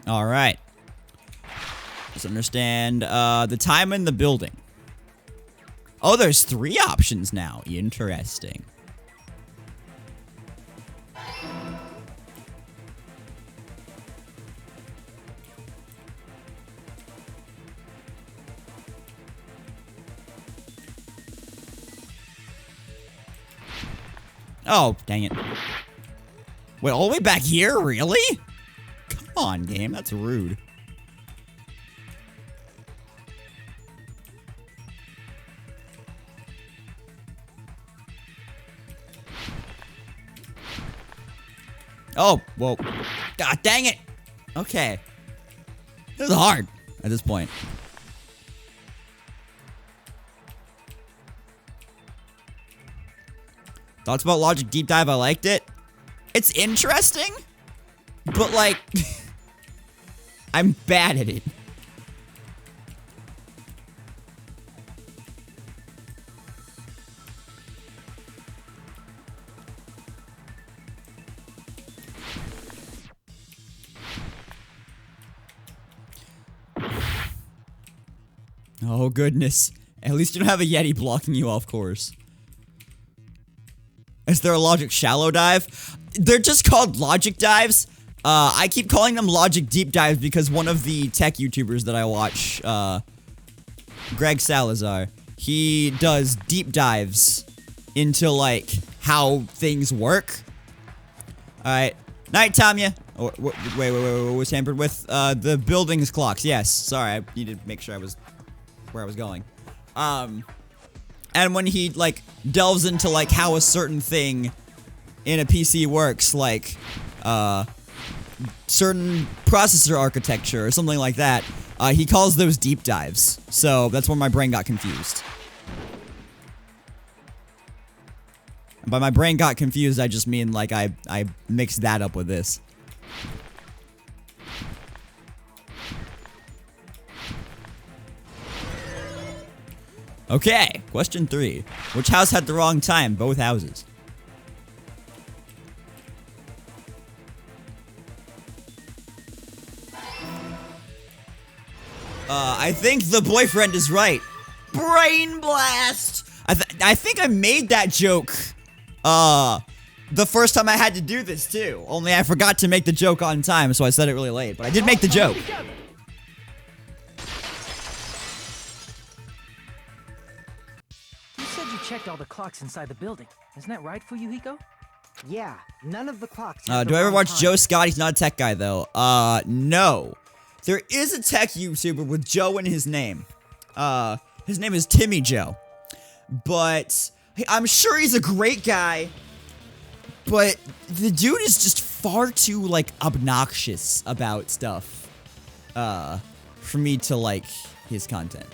All right. Let's understand the time in the building. Oh, there's 3 options now. Interesting. Oh, dang it. Wait, all the way back here? Really? Come on, game. That's rude. Oh, whoa. God dang it. Okay. This is hard at this point. Thoughts about Logic Deep Dive? I liked it. It's interesting, but like, I'm bad at it. Oh goodness. At least you don't have a Yeti blocking you off course. Is there a Logic Shallow Dive? They're just called Logic Dives. I keep calling them Logic Deep Dives because one of the tech YouTubers that I watch, Greg Salazar, he does deep dives into, like, how things work. Alright. Night, Tanya. Oh, wait, what was tampered with? The building's clocks. Yes. Sorry, I needed to make sure I was where I was going. And when he, like, delves into, like, how a certain thing in a PC works, like, certain processor architecture or something like that, he calls those deep dives. So that's where my brain got confused. And by my brain got confused, I just mean, like, I mixed that up with this. Okay, question 3. Which house had the wrong time? Both houses. I think the boyfriend is right. Brain blast! I think I made that joke, the first time I had to do this, too. Only I forgot to make the joke on time, so I said it really late. But I did make the joke. You said you checked all the clocks inside the building. Isn't that right, Fuyuhiko? Yeah, none of the clocks. Do I ever watch Joe Scott? He's not a tech guy, though. No. There is a tech YouTuber with Joe in his name. His name is Timmy Joe. But I'm sure he's a great guy. But the dude is just far too, like, obnoxious about stuff. for me to like his content.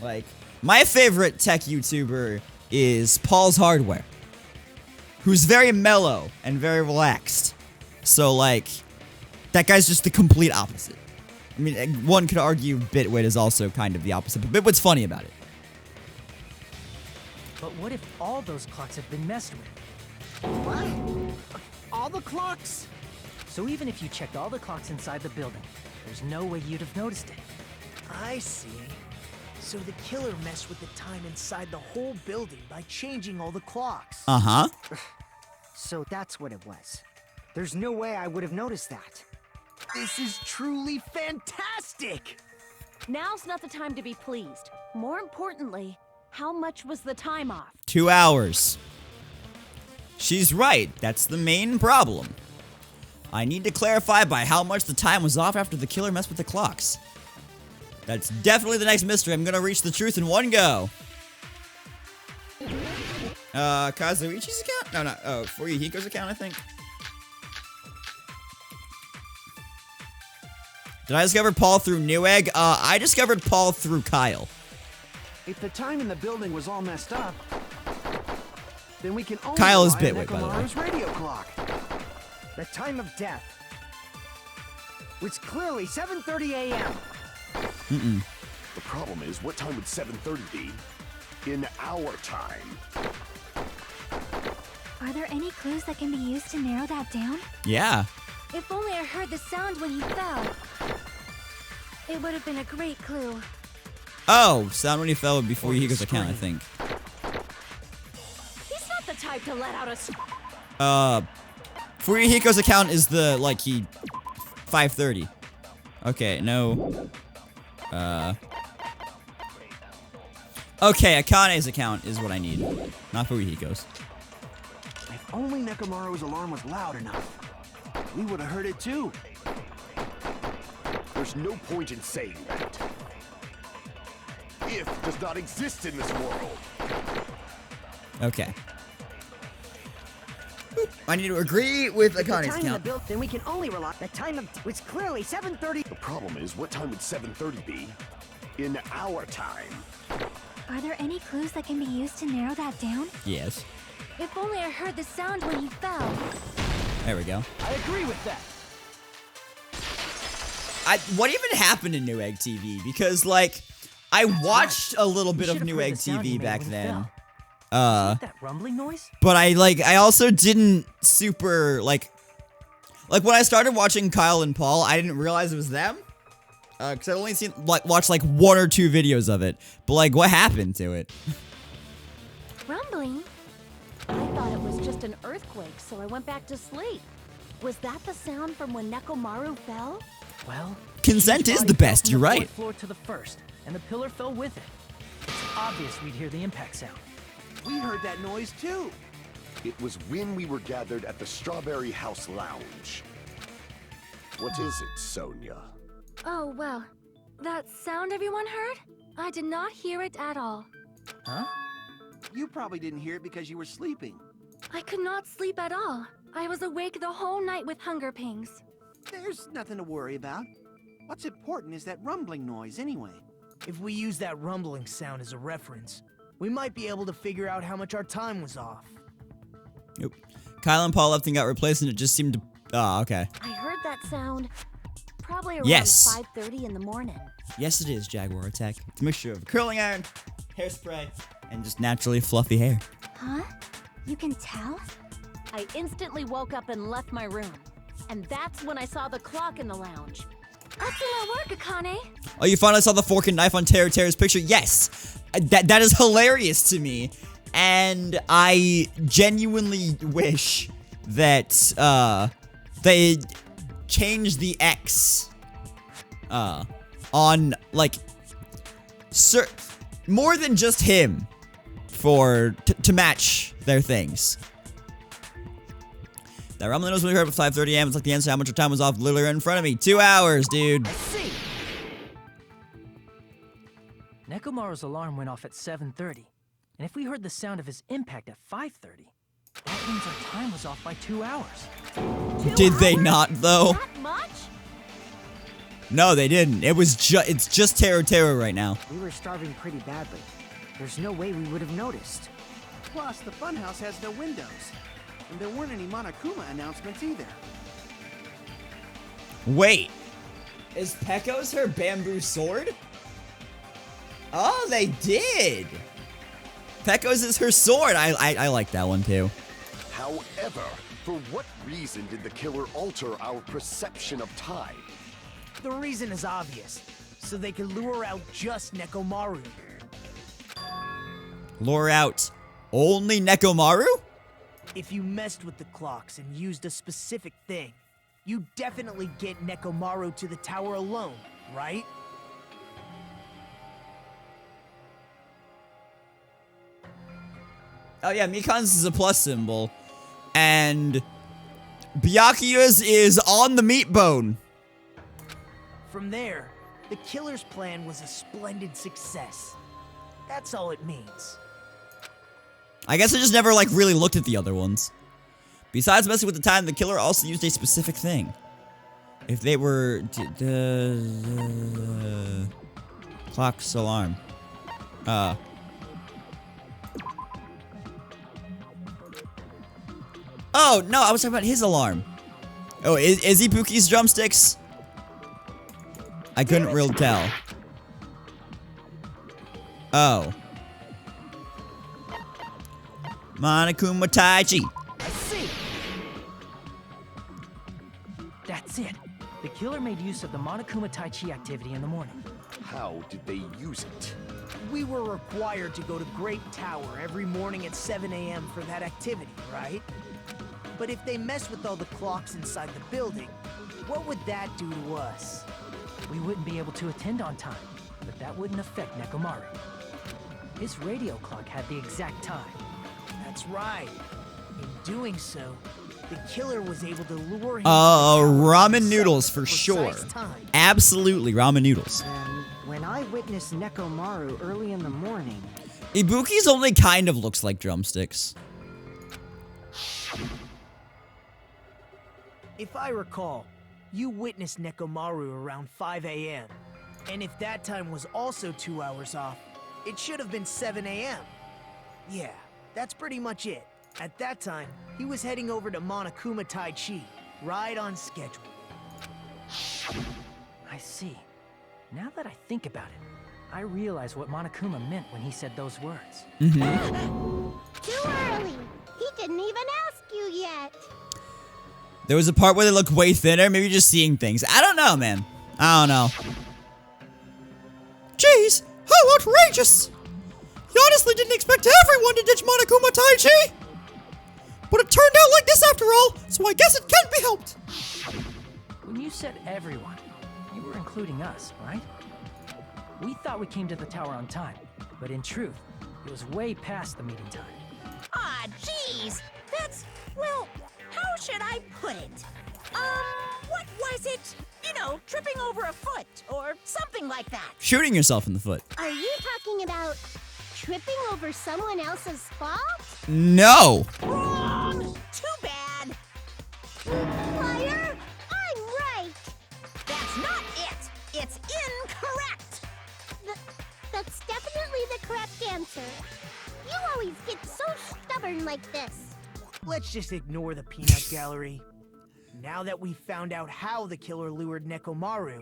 Like, my favorite tech YouTuber is Paul's Hardware, who's very mellow and very relaxed. So, like, that guy's just the complete opposite. I mean, one could argue Bitwit is also kind of the opposite, but Bitwit's funny about it. But what if all those clocks have been messed with? What? All the clocks? So even if you checked all the clocks inside the building, there's no way you'd have noticed it. I see. So the killer messed with the time inside the whole building by changing all the clocks. Uh-huh. So that's what it was. There's no way I would have noticed that. This is truly fantastic! Now's not the time to be pleased. More importantly, how much was the time off? 2 hours. She's right. That's the main problem. I need to clarify by how much the time was off after the killer messed with the clocks. That's definitely the next mystery. I'm gonna reach the truth in one go. Kazuichi's account? No, not. Oh, Fuyuhiko's account, I think. Did I discover Paul through Newegg? I discovered Paul through Kyle. If the time in the building was all messed up, then we can only Kyle is rely on Bitwit, by the way. Nekomaru's radio clock. The time of death was clearly 7:30 a.m. Mm-mm. The problem is, what time would 7:30 be in our time? Are there any clues that can be used to narrow that down? Yeah. If only I heard the sound when he fell. It would have been a great clue. Oh, sound when he fell would be Fuyuhiko's account, I think. He's not the type to let out a Fuyuhiko's account is the, like, 5:30. Okay, no. Okay, Akane's account is what I need. Not Fuyuhiko's. If only Nekomaru's alarm was loud enough, we would have heard it too. There's no point in saying that. If does not exist in this world. Okay. I need to agree with If the Akane's time in the account. build, then we can only rely. The time of was clearly 7:30. The problem is, what time would 7:30 be in our time? Are there any clues that can be used to narrow that down? Yes. If only I heard the sound when he fell. There we go. I agree with that. What even happened in Newegg TV? Because, like, I watched a little bit of Newegg TV back then. That rumbling noise? But I also didn't super, like when I started watching Kyle and Paul, I didn't realize it was them. Because I'd only watched, like, 1 or 2 videos of it. But, like, what happened to it? Rumbling? I thought it was just an earthquake, so I went back to sleep. Was that the sound from when Nekomaru fell? Well, Consent each is body the fell best, from you're the right. fourth floor to the first, and the pillar fell with it. It's obvious we'd hear the impact sound. We heard that noise too. It was when we were gathered at the Strawberry House Lounge. What is it, Sonia? Oh, well. That sound everyone heard? I did not hear it at all. Huh? You probably didn't hear it because you were sleeping. I could not sleep at all. I was awake the whole night with hunger pangs. There's nothing to worry about. What's important is that rumbling noise anyway. If we use that rumbling sound as a reference, we might be able to figure out how much our time was off. Nope. Kyle and Paul left and got replaced, and it just seemed to... Oh, okay. I heard that sound probably around Yes. 5:30 in the morning. Yes, it is Jaguar Attack. It's a mixture of curling iron, hairspray, and just naturally fluffy hair. Huh? You can tell? I instantly woke up and left my room. And that's when I saw the clock in the lounge. Excellent work, Akane. Oh, you finally saw the fork and knife on Tera's picture? Yes! That is hilarious to me. And I genuinely wish that, they changed the X, on, like, more than just him to match their things. That rumbling was when we heard at 5:30 a.m. It's like the answer how much your time was off literally right in front of me. 2 hours, dude. See. Nekomaru's alarm went off at 7:30, and if we heard the sound of his impact at 5:30, that means our time was off by 2 hours. Did they not, though? That much? No, they didn't. It's just Terror right now. We were starving pretty badly. There's no way we would have noticed. Plus, the funhouse has no windows. And there weren't any Monokuma announcements either. Wait. Is Pecco's her bamboo sword? Oh, they did. Pecco's is her sword. I like that one too. However, for what reason did the killer alter our perception of time? The reason is obvious. So they could lure out just Nekomaru. Lure out only Nekomaru? If you messed with the clocks and used a specific thing, you definitely get Nekomaru to the tower alone, right? Oh yeah, Mikan's is a plus symbol. And Byakuya's is on the meat bone. From there, the killer's plan was a splendid success. That's all it means. I guess I just never like really looked at the other ones. Besides messing with the time, the killer also used a specific thing. If they were clock's alarm. Oh, no, I was talking about his alarm. Oh, is Ibuki's drumsticks? I couldn't really tell. Oh. Monokuma Taichi. I see. That's it. The killer made use of the Monokuma Tai Chi activity in the morning. How did they use it? We were required to go to Great Tower every morning at 7 a.m. for that activity, right? But if they mess with all the clocks inside the building, what would that do to us? We wouldn't be able to attend on time, but that wouldn't affect Nekomaru. His radio clock had the exact time. That's right. In doing so, the killer was able to lure him ramen noodles for sure. Time. Absolutely, ramen noodles. And when I witnessed Nekomaru early in the morning... Ibuki's only kind of looks like drumsticks. If I recall, you witnessed Nekomaru around 5 a.m. And if that time was also 2 hours off, it should have been 7 a.m. Yeah, that's pretty much it. At that time, he was heading over to Monokuma Tai Chi, right on schedule. I see. Now that I think about it, I realize what Monokuma meant when he said those words. Too early. He didn't even ask you yet. There was a part where they look way thinner, maybe just seeing things. I don't know, man. I don't know. Jeez, how outrageous! You honestly didn't expect everyone to ditch Monokuma Tai Chi? But it turned out like this after all, so I guess it can't be helped. When you said everyone, you were including us, right? We thought we came to the tower on time, but in truth, it was way past the meeting time. Ah, jeez. That's, well, how should I put it? What was it? You know, tripping over a foot or something like that. Shooting yourself in the foot. Are you talking about tripping over someone else's fault? No. Wrong. Too bad. Liar! I'm right! That's not it. It's incorrect. That's definitely the correct answer. You always get so stubborn like this. Let's just ignore the peanut gallery. Now that we've found out how the killer lured Nekomaru,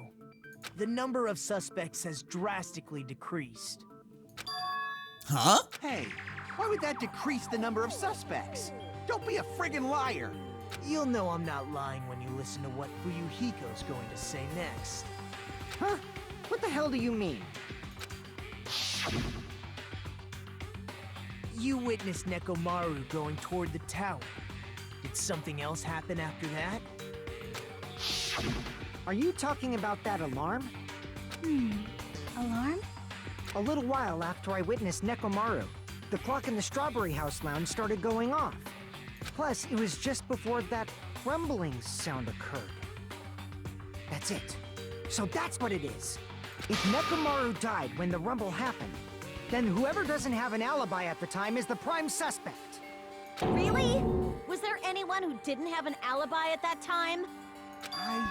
the number of suspects has drastically decreased. Huh? Hey, why would that decrease the number of suspects? Don't be a friggin' liar. You'll know I'm not lying when you listen to what Fuyuhiko's going to say next. Huh? What the hell do you mean? You witnessed Nekomaru going toward the tower. Did something else happen after that? Are you talking about that alarm? Alarm? A little while after I witnessed Nekomaru, the clock in the Strawberry House lounge started going off. Plus, it was just before that rumbling sound occurred. That's it. So that's what it is. If Nekomaru died when the rumble happened, then whoever doesn't have an alibi at the time is the prime suspect. Really? Was there anyone who didn't have an alibi at that time? I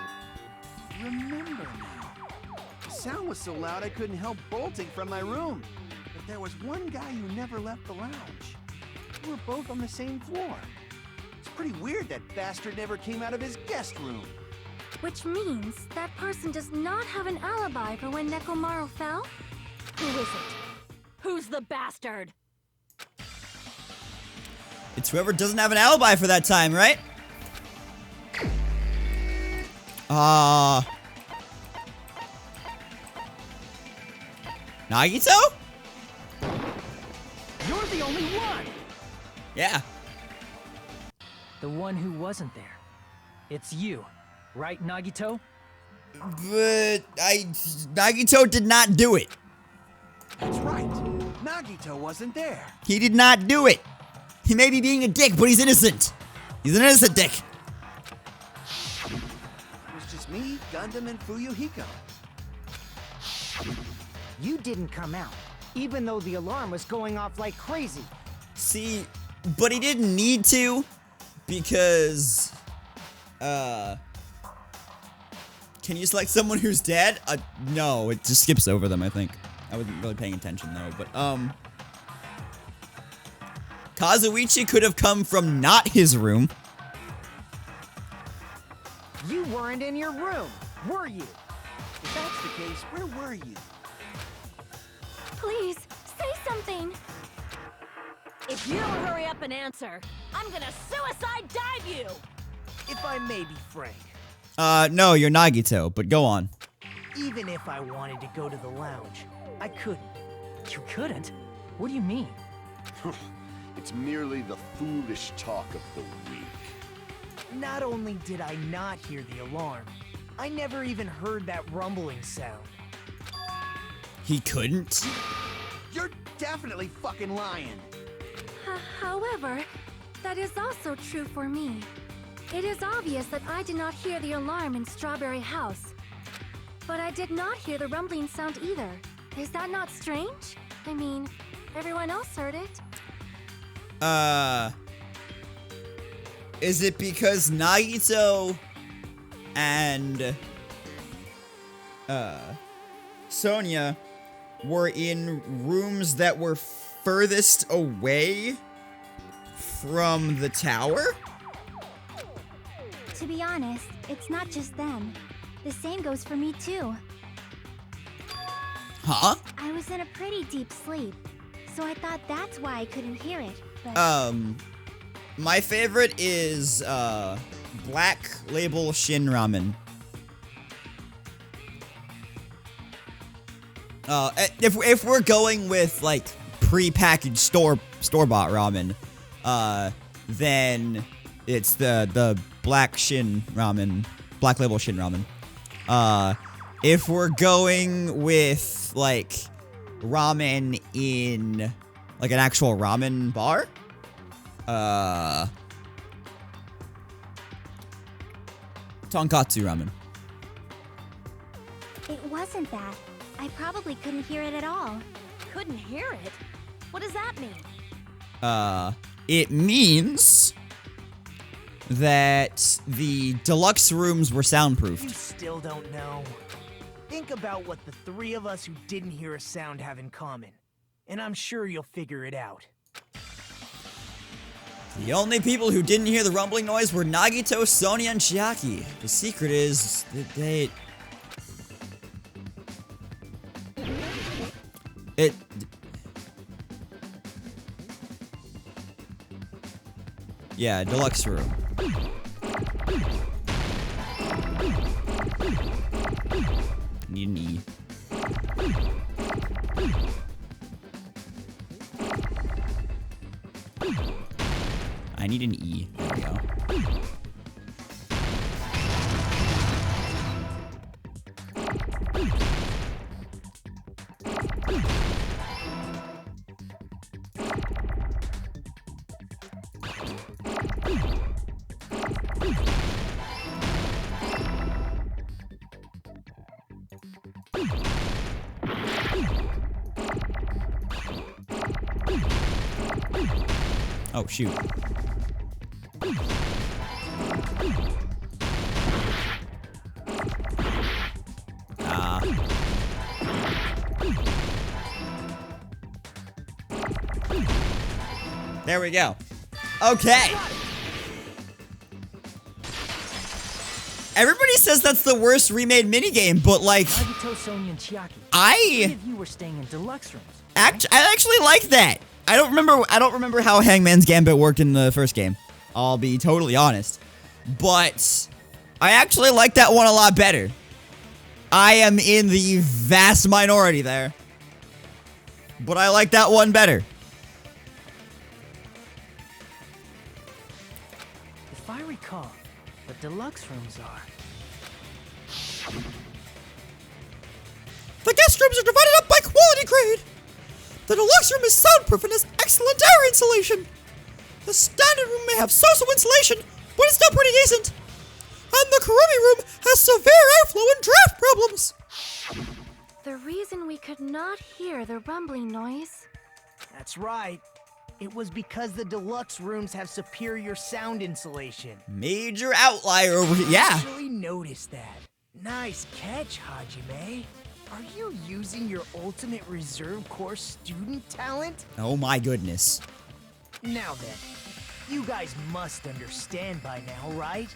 remember now. sound was so loud I couldn't help bolting from my room. But there was one guy who never left the lounge. We were both on the same floor. It's pretty weird that bastard never came out of his guest room. Which means that person does not have an alibi for when Nekomaru fell? Who is it? Who's the bastard? It's whoever doesn't have an alibi for that time, right? Nagito? You're the only one! Yeah. The one who wasn't there. It's you, right, Nagito? But Nagito did not do it. That's right. Nagito wasn't there. He did not do it. He may be being a dick, but he's innocent. He's an innocent dick. It was just me, Gundam, and Fuyuhiko. You didn't come out, even though the alarm was going off like crazy. See, but he didn't need to, because, can you select someone who's dead? No, it just skips over them, I think. I wasn't really paying attention, though, but, Kazuichi could have come from not his room. You weren't in your room, were you? If that's the case, where were you? Please, say something! If you don't hurry up and answer, I'm gonna suicide dive you! If I may be frank, No, you're Nagito, but go on. even if I wanted to go to the lounge, I couldn't. You couldn't? What do you mean? It's merely the foolish talk of the weak. Not only did I not hear the alarm, I never even heard that rumbling sound. He couldn't? You're definitely fucking lying. However, that is also true for me. It is obvious that I did not hear the alarm in Strawberry House. But I did not hear the rumbling sound either. Is that not strange? I mean, everyone else heard it. Is it because Nagito and, Sonia were in rooms that were furthest away from the tower? To be honest, it's not just them. The same goes for me too. Huh? I was in a pretty deep sleep, so I thought that's why I couldn't hear it, but... My favorite is, Black Label Shin Ramen. If we're going with, like, pre-packaged store-bought ramen, then it's the Black Shin Ramen, Black Label Shin Ramen. If we're going with, like, ramen in, like, an actual ramen bar, tonkatsu ramen. It wasn't that. I probably couldn't hear it at all. Couldn't hear it? What does that mean? It means that the deluxe rooms were You soundproofed. still don't know. Think about what the three of us who didn't hear a sound have in common, and I'm sure you'll figure it out. The only people who didn't hear the rumbling noise were Nagito, Sonia, and Chiaki. The secret is that they... Yeah, deluxe room. Need an E. I need an E. There we go. Oh, shoot. There we go. Okay. Everybody says that's the worst remade minigame, but like, Nagito, Sonia, and Chiaki. I Three of you were staying in deluxe rooms. I actually like that. I don't remember how Hangman's Gambit worked in the first game. I'll be totally honest. But I actually like that one a lot better. I am in the vast minority there. But I like that one better. If I recall, the deluxe rooms are... The guest rooms are divided up by quality grade. The deluxe room is soundproof and has excellent air insulation. The standard room may have so-so insulation, but it's still pretty decent. And the Kurumi room has severe airflow and draft problems. The reason we could not hear the rumbling noise... That's right. It was because the deluxe rooms have superior sound insulation. Major outlier over here. Yeah. I actually noticed that. Nice catch, Hajime. Are you using your ultimate reserve corps student talent? Oh my goodness. Now then, you guys must understand by now, right?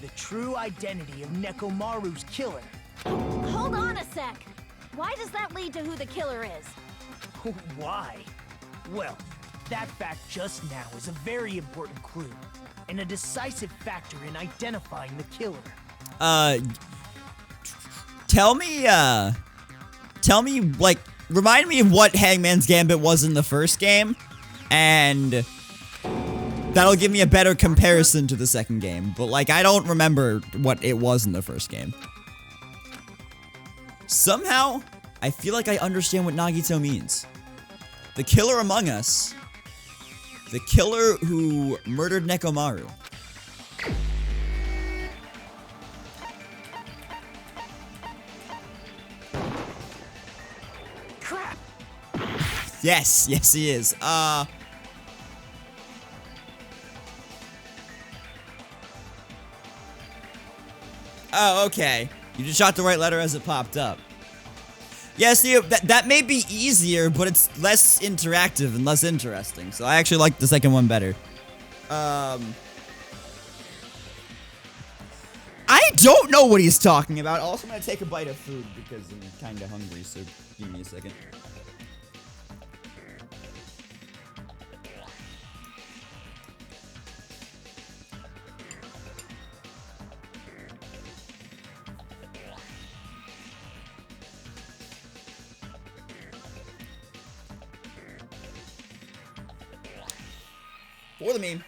The true identity of Nekomaru's killer. Hold on a sec. Why does that lead to who the killer is? Why? Well, that fact just now is a very important clue, and a decisive factor in identifying the killer. Tell me, like, remind me of what Hangman's Gambit was in the first game, and that'll give me a better comparison to the second game. But, like, I don't remember what it was in the first game. Somehow, I feel like I understand what Nagito means. The killer among us. The killer who murdered Nekomaru. Crap! Yes, he is. Oh, okay. You just shot the right letter as it popped up. Yeah, see, that may be easier, but it's less interactive and less interesting. So I actually like the second one better. I don't know what he's talking about. Also, I'm gonna take a bite of food because I'm kind of hungry, so give me a second. For the meme.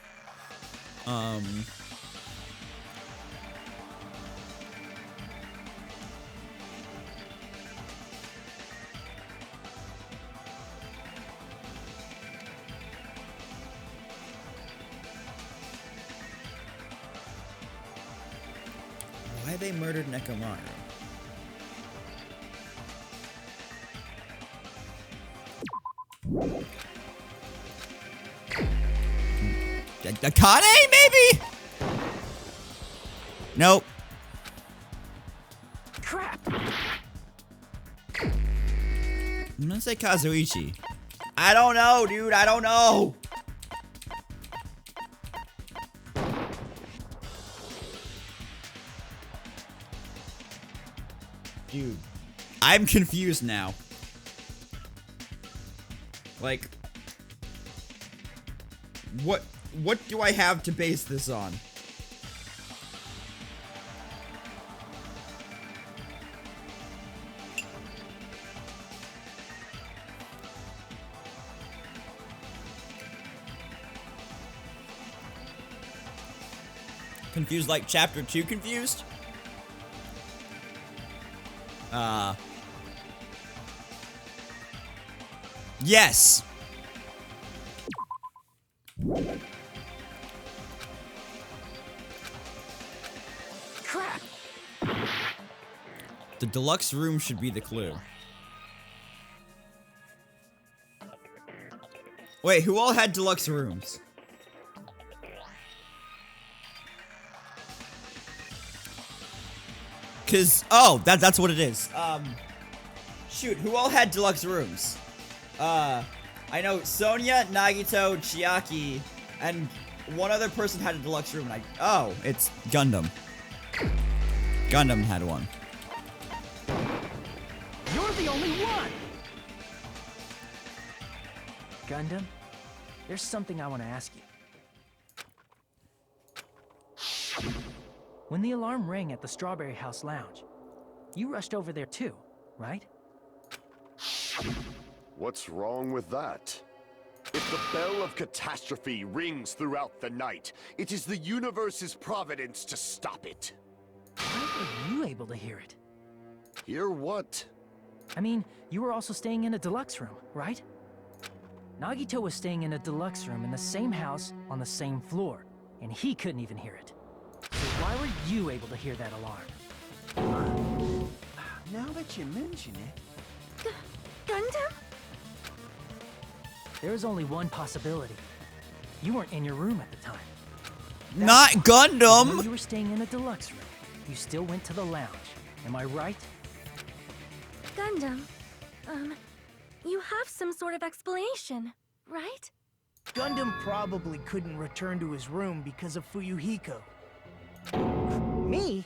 Why they murdered Nekomaru? Akane, maybe? Nope. Crap! I'm gonna say Kazuichi. I don't know, dude. I don't know. Dude, I'm confused now. Like, what do I have to base this on? Confused like chapter 2 confused? Yes. Crap! The deluxe room should be the clue. Wait, who all had deluxe rooms? Cause, oh, that's what it is. Shoot, who all had deluxe rooms? I I know Sonia, Nagito, Chiaki, and one other person had a deluxe room. And oh, it's Gundam. Gundam had one. You're the only one! Gundam, there's something I want to ask you. When the alarm rang at the Strawberry House Lounge, you rushed over there too, right? What's wrong with that? If the bell of catastrophe rings throughout the night, it is the universe's providence to stop it. How were you able to hear it? Hear what? I mean, you were also staying in a deluxe room, right? Nagito was staying in a deluxe room in the same house on the same floor, and he couldn't even hear it. So why were you able to hear that alarm? Now that you mention it... Gundam? There is only one possibility. You weren't in your room at the time. Not Gundam! When you were staying in a deluxe room, you still went to the lounge. Am I right? Gundam, you have some sort of explanation, right? Gundam probably couldn't return to his room because of Fuyuhiko. Me?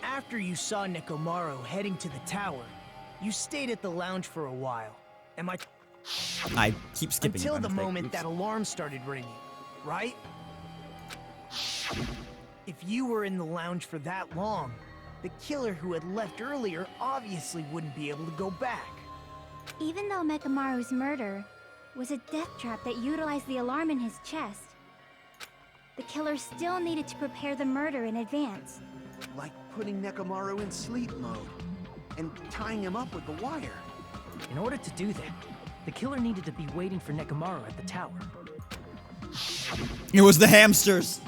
After you saw Nekomaru heading to the tower, you stayed at the lounge for a while. Am I keep skipping until it, the I'm moment Oops. that alarm started ringing, right? If you were in the lounge for that long, the killer who had left earlier obviously wouldn't be able to go back. Even though Mekamaru's murder was a death trap that utilized the alarm in his chest, the killer still needed to prepare the murder in advance. Like putting Nekomaru in sleep mode and tying him up with the wire. In order to do that, the killer needed to be waiting for Nekomaru at the tower. It was the hamsters.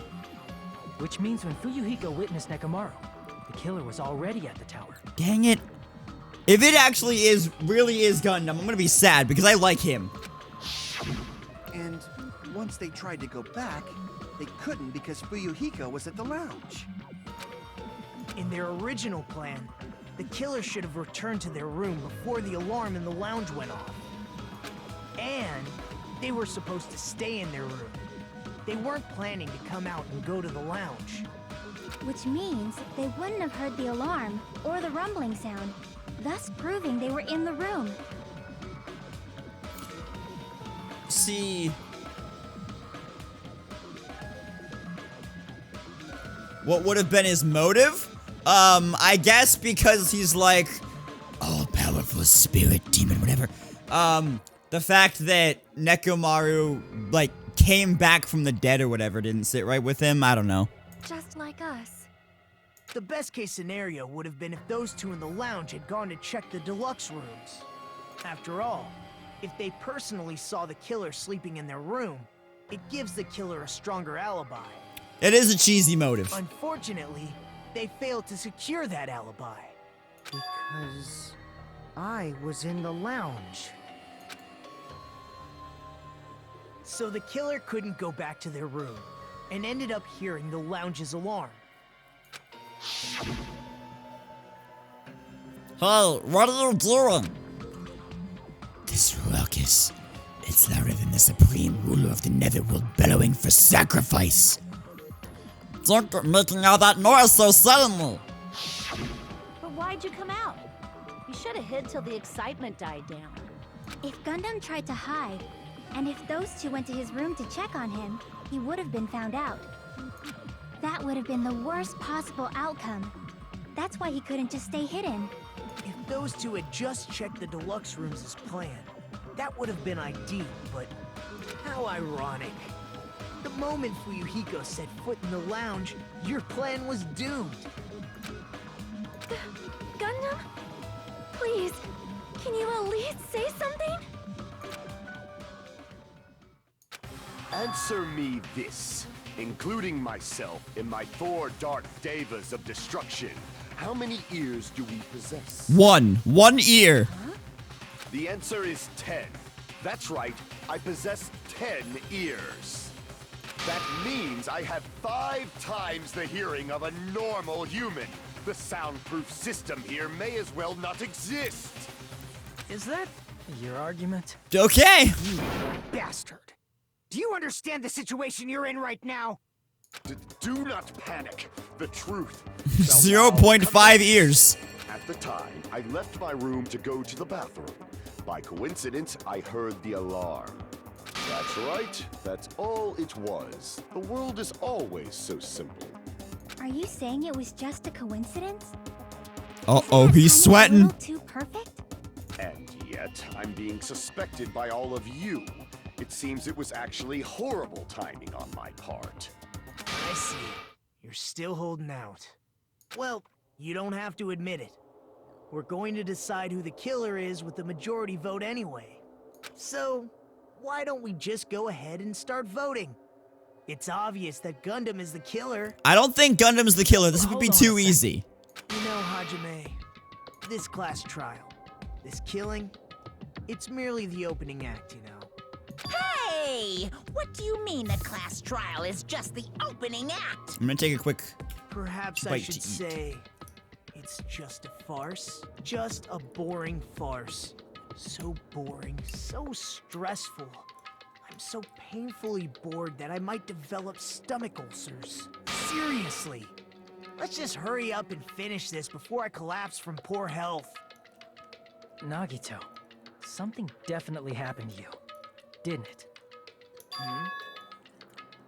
Which means when Fuyuhiko witnessed Nekomaru, the killer was already at the tower. Dang it. If it actually really is Gundam, I'm gonna be sad because I like him. And once they tried to go back, they couldn't because Fuyuhiko was at the lounge. In their original plan, the killer should have returned to their room before the alarm in the lounge went off. And they were supposed to stay in their room. They weren't planning to come out and go to the lounge. Which means they wouldn't have heard the alarm or the rumbling sound, thus proving they were in the room. See, what would have been his motive? I guess because he's like all-powerful spirit demon, whatever. The fact that Nekomaru, like, came back from the dead or whatever didn't sit right with him, I don't know. Just like us. The best case scenario would have been if those two in the lounge had gone to check the deluxe rooms. After all, if they personally saw the killer sleeping in their room, it gives the killer a stronger alibi. It is a cheesy motive. Unfortunately, they failed to secure that alibi. Because I was in the lounge. So the killer couldn't go back to their room, and ended up hearing the lounge's alarm. Hey, what are you doing? This ruckus. It's louder than the supreme ruler of the netherworld bellowing for sacrifice. Don't get making all that noise so suddenly. But why'd you come out? You should have hid till the excitement died down. If Gundam tried to hide, and if those two went to his room to check on him, he would have been found out. That would have been the worst possible outcome. That's why he couldn't just stay hidden. If those two had just checked the deluxe rooms as planned, that would have been ideal, but how ironic. The moment Fuyuhiko set foot in the lounge, your plan was doomed. Gundam? Please, can you at least say something? Answer me this. Including myself in my 4 dark devas of destruction, how many ears do we possess? One ear. The answer is 10. That's right, I possess 10 ears. That means I have 5 times the hearing of a normal human. The soundproof system here may as well not exist. Is that your argument? Okay. You bastard! Do you understand the situation you're in right now? Do not panic. The truth. 0.5 ears. At the time, I left my room to go to the bathroom. By coincidence, I heard the alarm. That's right. That's all it was. The world is always so simple. Are you saying it was just a coincidence? Uh-oh, he's sweating. A little too perfect? And yet, I'm being suspected by all of you. It seems it was actually horrible timing on my part. I see. You're still holding out. Well, you don't have to admit it. We're going to decide who the killer is with the majority vote anyway. So, why don't we just go ahead and start voting? It's obvious that Gundam is the killer. I don't think Gundam's the killer. This would be Hold on too a second. easy. You know, Hajime, this class trial, this killing, it's merely the opening act, you know. Hey! What do you mean the class trial is just the opening act? I'm gonna take a quick Perhaps I bite should to eat. say it's just a farce. Just a boring farce. So boring, so stressful. I'm so painfully bored that I might develop stomach ulcers. Seriously. Let's just hurry up and finish this before I collapse from poor health. Nagito, something definitely happened to you, didn't it?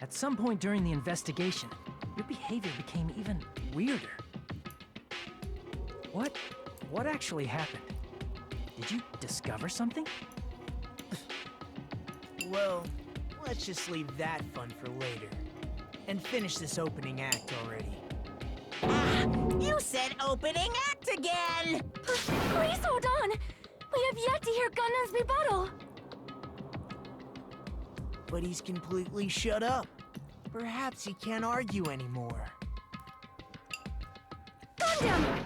At some point during the investigation, your behavior became even weirder. What actually happened? Did you discover something? Well, let's just leave that fun for later. And finish this opening act already. You said opening act again! Please hold on! We have yet to hear Gundam's rebuttal! But he's completely shut up. Perhaps he can't argue anymore. Gundam!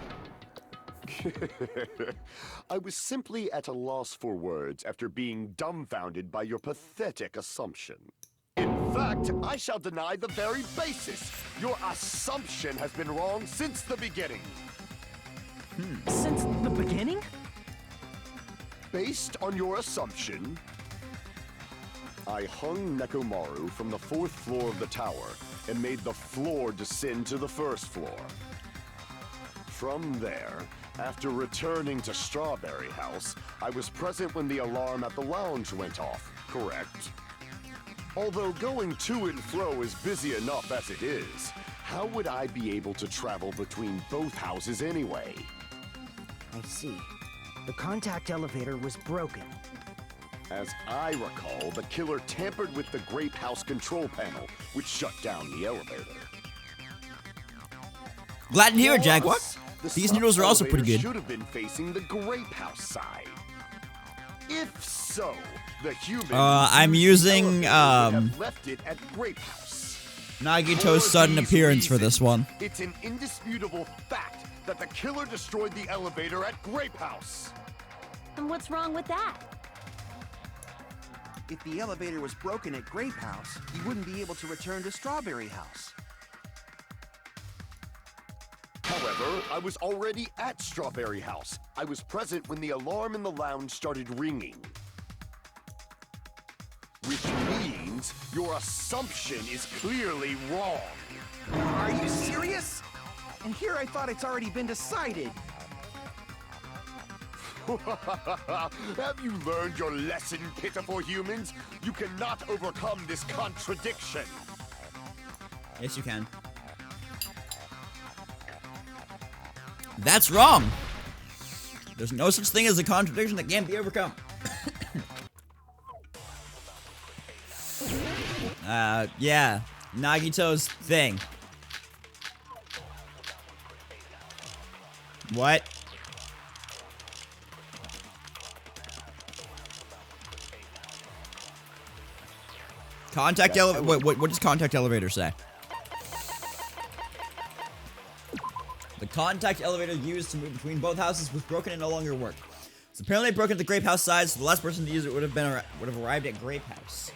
I was simply at a loss for words after being dumbfounded by your pathetic assumption. In fact, I shall deny the very basis. Your assumption has been wrong since the beginning. Since the beginning? Based on your assumption, I hung Nekomaru from the 4th floor of the tower and made the floor descend to the 1st floor. From there, after returning to Strawberry House, I was present when the alarm at the lounge went off, correct? Although going to and fro is busy enough as it is, how would I be able to travel between both houses anyway? I see. The contact elevator was broken. As I recall, the killer tampered with the Grape House control panel, which shut down the elevator. Glad to hear it, Jaguar. The These sub noodles are also pretty elevator good. Should have been facing the Grape House side. If so, the human I'm using, left it at Grape House. Nagito's For sudden these appearance for reasons, this one. It's an indisputable fact that the killer destroyed the elevator at Grape House. And what's wrong with that? If the elevator was broken at Grape House, he wouldn't be able to return to Strawberry House. However, I was already at Strawberry House. I was present when the alarm in the lounge started ringing. Which means your assumption is clearly wrong. Are you serious? And here I thought it's already been decided. Have you learned your lesson, pitiful humans? You cannot overcome this contradiction. Yes, you can. That's wrong. There's no such thing as a contradiction that can't be overcome. Yeah. Nagito's thing. What? Contact elevator. What does contact elevator say? The contact elevator used to move between both houses was broken and no longer worked. It's apparently broken at the Grape House side, so the last person to use it would have arrived at Grape House.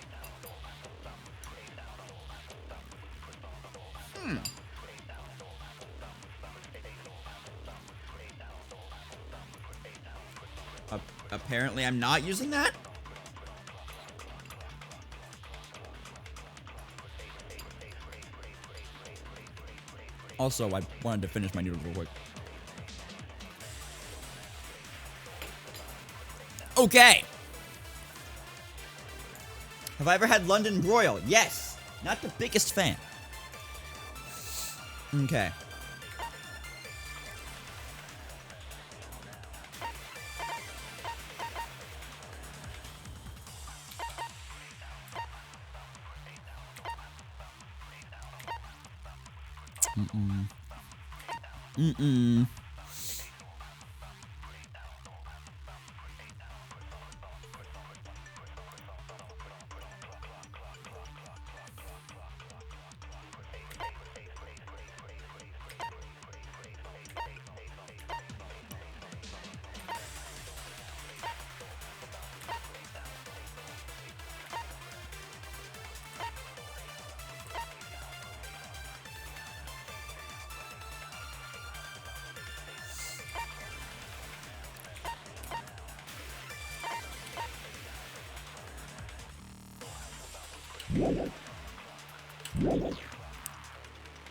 apparently I'm not using that. Also, I wanted to finish my noodles real quick. Okay. Have I ever had London broil? Yes. Not the biggest fan. Okay. Mm-mm.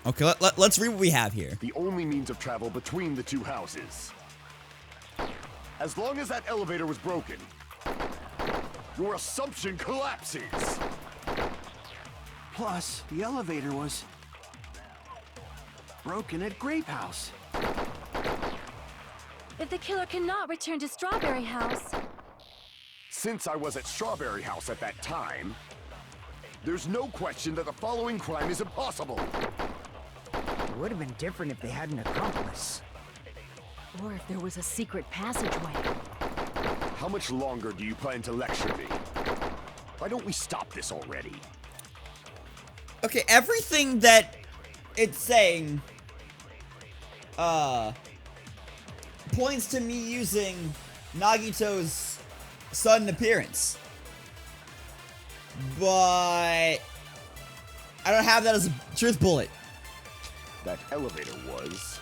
Okay, let's read what we have here. The only means of travel between the two houses. As long as that elevator was broken, your assumption collapses. Plus, the elevator was broken at Grape House. If the killer cannot return to Strawberry House, Since I was at Strawberry House at that time, there's no question that the following crime is impossible. It would have been different if they had an accomplice. Or if there was a secret passageway. How much longer do you plan to lecture me? Why don't we stop this already? Okay, everything that it's saying, points to me using Nagito's sudden appearance. But I don't have that as a truth bullet. That elevator was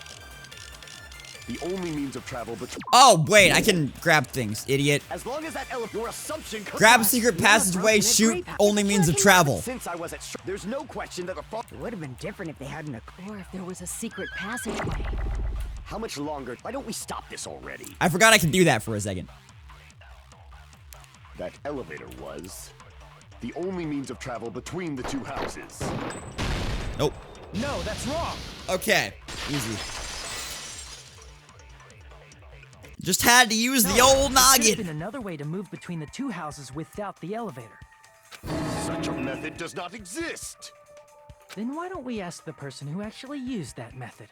the only means of travel between. Oh, wait, I can grab things, idiot. As long as that elevator, your assumption. Grab secret passageway, shoot, only means of travel. Since I was at, there's no question that the. It would have been different if they hadn't. Or if there was a secret passageway. How much longer? Why don't we stop this already? I forgot I could do that for a second. That elevator was the only means of travel between the two houses. Nope. No, that's wrong. Okay, easy. Just had to use the old There's noggin. been another way to move between the two houses without the elevator. Such a method does not exist. Then why don't we ask the person who actually used that method?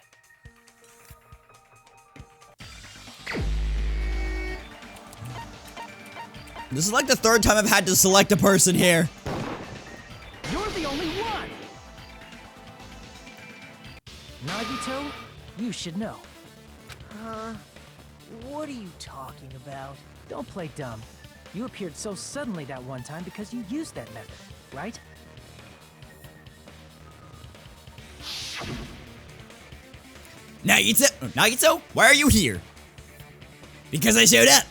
This is like the third time I've had to select a person here. You're the only one. Nagito, you should know. What are you talking about? Don't play dumb. You appeared so suddenly that one time because you used that method, right? Nagito, why are you here? Because I showed up.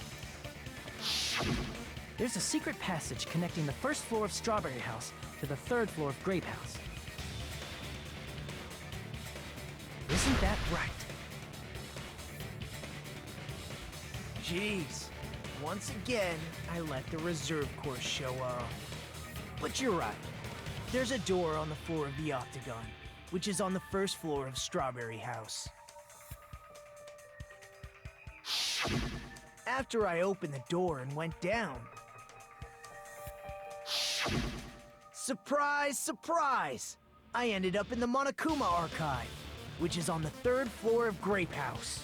There's a secret passage connecting the first floor of Strawberry House to the third floor of Grape House. Isn't that right? Jeez. Once again, I let the reserve course show up. But you're right. There's a door on the floor of the Octagon, which is on the first floor of Strawberry House. After I opened the door and went down, surprise, surprise! I ended up in the Monokuma Archive, which is on the third floor of Grape House.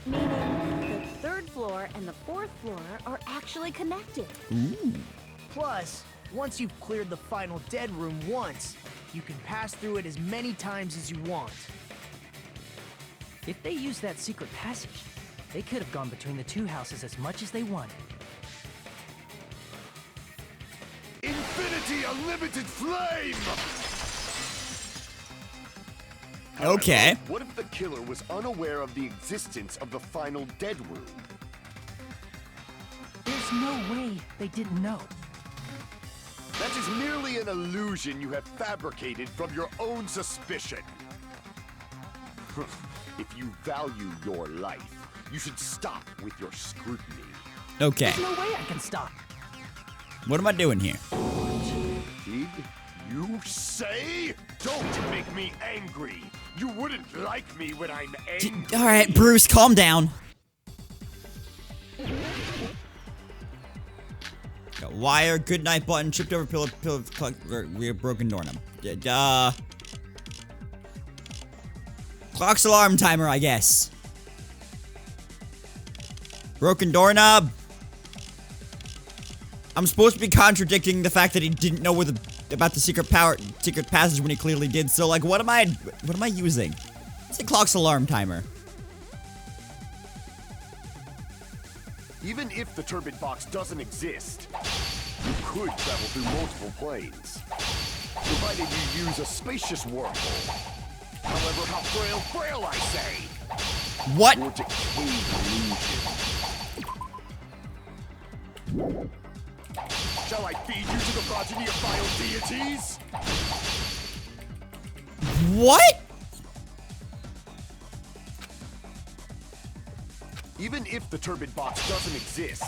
Meaning the third floor and the fourth floor are actually connected. Ooh. Plus, once you've cleared the final dead room once, you can pass through it as many times as you want. If they used that secret passage, they could have gone between the two houses as much as they wanted. Infinity Unlimited Flame! Okay. What if the killer was unaware of the existence of the final dead room? There's no way they didn't know. That is merely an illusion you have fabricated from your own suspicion. If you value your life, you should stop with your scrutiny. Okay. There's no way I can stop. What am I doing here? Did you say? Don't make me angry. You wouldn't like me when I'm angry. All right, Bruce, calm down. Got wire, goodnight button, chipped over pillow, we have broken doorknob. Clock's alarm timer, I guess. Broken doorknob. I'm supposed to be contradicting the fact that he didn't know about the secret passage when he clearly did. So, like, what am I using? It's a clock's alarm timer. Even if the turbid box doesn't exist, you could travel through multiple planes, provided you use a spacious wormhole. However, how frail I say. What? Your decayed illusion. Shall I feed you to the progeny of vile deities? What? Even if the turbid box doesn't exist,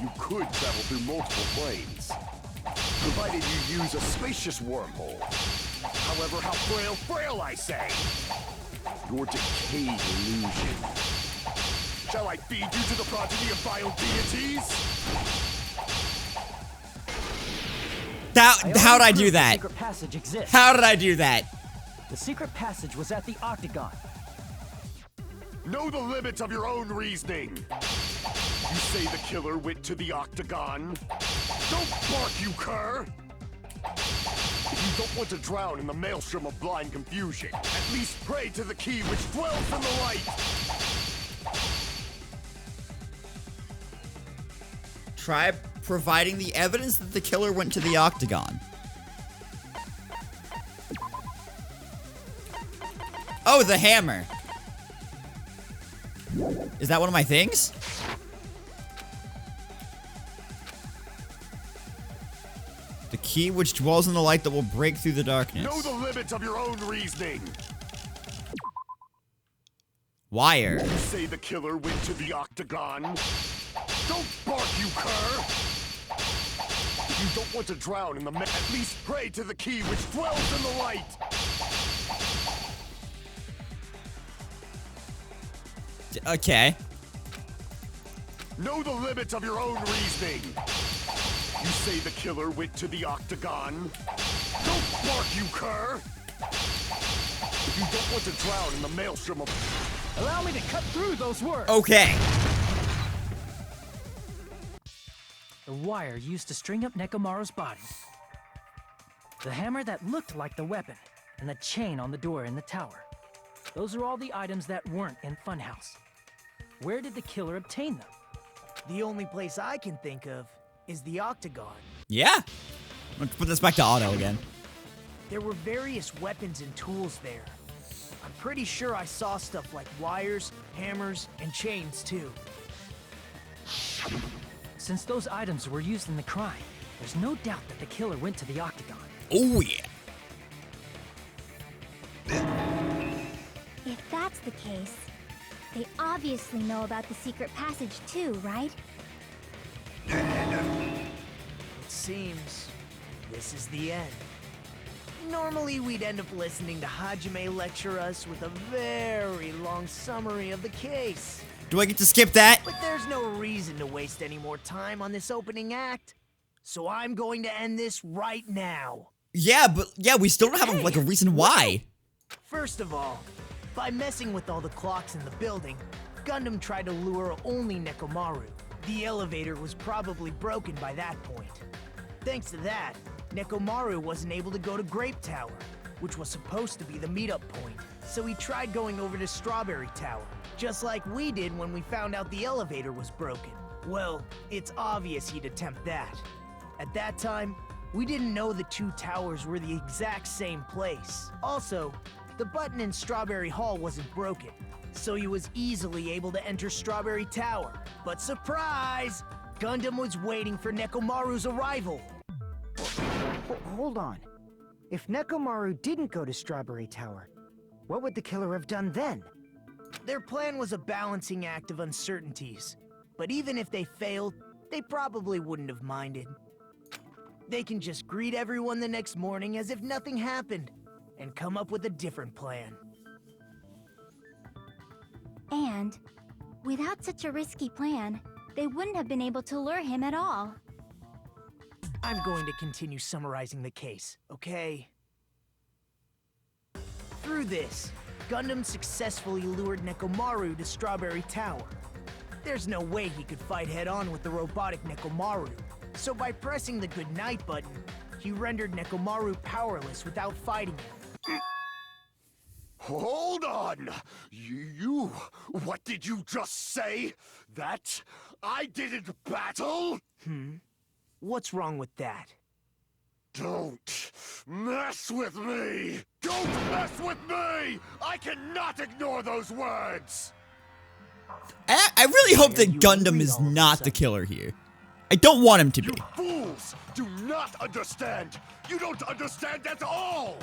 you could travel through multiple planes, provided you use a spacious wormhole. However, how frail I say. Your decayed illusion. Shall I feed you to the progeny of vile deities? How'd I do that? The secret passage exists. How did I do that? The secret passage was at the Octagon. Know the limits of your own reasoning. You say the killer went to the Octagon? Don't bark, you cur! If you don't want to drown in the maelstrom of blind confusion, at least pray to the key which dwells in the light! Try providing the evidence that the killer went to the Octagon. Oh, the hammer. Is that one of my things? The key which dwells in the light that will break through the darkness. Know the limits of your own reasoning. Wire. You say the killer went to the Octagon? Don't bark, you cur! If you don't want to drown in the at least pray to the key which dwells in the light! Okay. Know the limits of your own reasoning. You say the killer went to the Octagon? Don't bark, you cur! If you don't want to drown in the maelstrom of... Allow me to cut through those words. Okay. The wire used to string up Nekomaru's body. The hammer that looked like the weapon, and the chain on the door in the tower. Those are all the items that weren't in Funhouse. Where did the killer obtain them? The only place I can think of is the Octagon. Yeah. Let's put this back to auto again. There were various weapons and tools there. I'm pretty sure I saw stuff like wires, hammers, and chains too. Since those items were used in the crime, there's no doubt that the killer went to the Octagon. Oh yeah. If that's the case, they obviously know about the secret passage too, right? It seems this is the end. Normally we'd end up listening to Hajime lecture us with a very long summary of the case. Do I get to skip that? But there's no reason to waste any more time on this opening act. So I'm going to end this right now. Yeah, but we still don't have like a reason why. First of all, by messing with all the clocks in the building, Gundam tried to lure only Nekomaru. The elevator was probably broken by that point. Thanks to that, Nekomaru wasn't able to go to Grape Tower, which was supposed to be the meetup point. So he tried going over to Strawberry Tower, just like we did when we found out the elevator was broken. Well, it's obvious he'd attempt that. At that time, we didn't know the two towers were the exact same place. Also, the button in Strawberry Hall wasn't broken, so he was easily able to enter Strawberry Tower. But surprise! Gundam was waiting for Nekomaru's arrival. Hold on. If Nekomaru didn't go to Strawberry Tower, what would the killer have done then? Their plan was a balancing act of uncertainties. But even if they failed, they probably wouldn't have minded. They can just greet everyone the next morning as if nothing happened, and come up with a different plan. And, without such a risky plan, they wouldn't have been able to lure him at all. I'm going to continue summarizing the case, okay? Through this, Gundam successfully lured Nekomaru to Strawberry Tower. There's no way he could fight head-on with the robotic Nekomaru, so by pressing the goodnight button, he rendered Nekomaru powerless without fighting him. Hold on! You... What did you just say? That I didn't battle? What's wrong with that? Don't mess with me! Don't mess with me! I cannot ignore those words! I really hope that Gundam is not the killer here. I don't want him to be. You fools do not understand! You don't understand at all!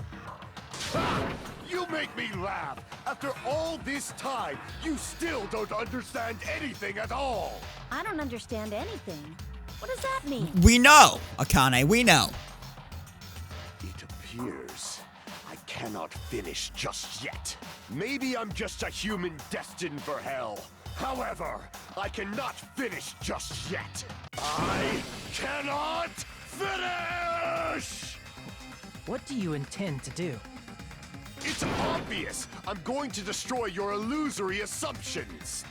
Ha! You make me laugh! After all this time, you still don't understand anything at all! I don't understand anything. What does that mean? We know, Akane, we know. It appears I cannot finish just yet. Maybe I'm just a human destined for hell. However, I cannot finish just yet. I cannot finish! What do you intend to do? It's obvious! I'm going to destroy your illusory assumptions!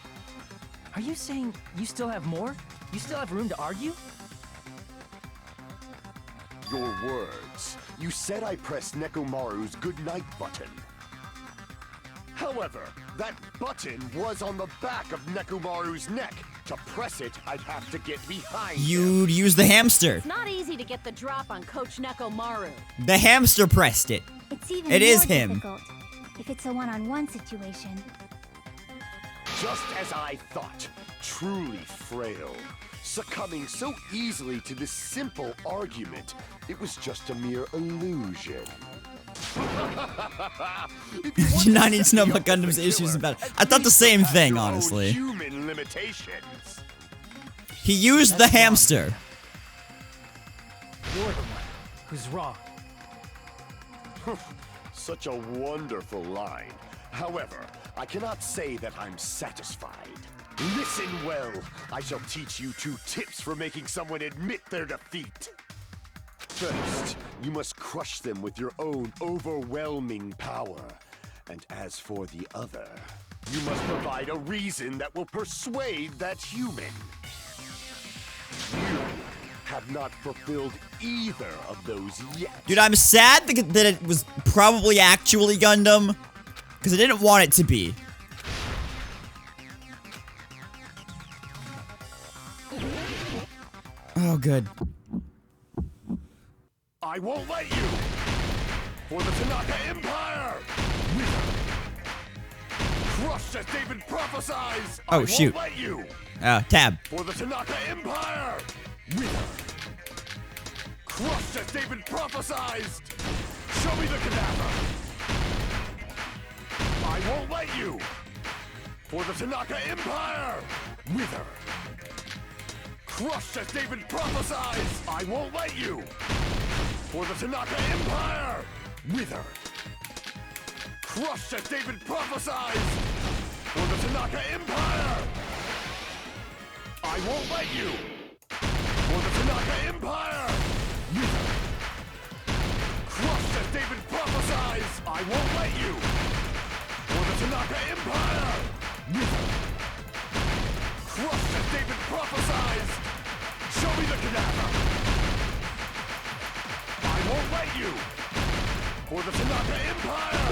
Are you saying you still have more? You still have room to argue? Your words. You said I pressed Nekomaru's goodnight button. However, that button was on the back of Nekomaru's neck. To press it, I'd have to get behind him. You'd use the hamster. It's not easy to get the drop on Coach Nekomaru. The hamster pressed it. It's even It more is him. difficult if it's a one-on-one situation. Just as I thought, truly frail. Succumbing so easily to this simple argument, it was just a mere illusion. You do not need to know about Gundam's issues about it. I thought the same thing, honestly. Human limitations. He used the hamster. You're the one who's wrong. Such a wonderful line. However, I cannot say that I'm satisfied. Listen well. I shall teach you 2 tips for making someone admit their defeat. First, you must crush them with your own overwhelming power. And as for the other, you must provide a reason that will persuade that human. You have not fulfilled either of those yet. Dude, I'm sad that it was probably actually Gundam, because I didn't want it to be. Oh, good. I won't let you! For the Tanaka Empire! Crushed as David prophesies! Oh, shoot. I won't let you! Tab. For the Tanaka Empire! Crushed as David prophesied! Show me the cadaver! I won't let you! For the Tanaka Empire! Wither! Crushed as David prophesied! I won't let you! For the Tanaka Empire! Wither! Crushed as David prophesied! For the Tanaka Empire! I won't let you! For the Tanaka Empire! Wither! Crushed as David prophesied! I won't let you! For the Tanaka Empire! Wither! Crushed as David prophesied! Show me the cadaver! I won't let you! For the Tanaka Empire!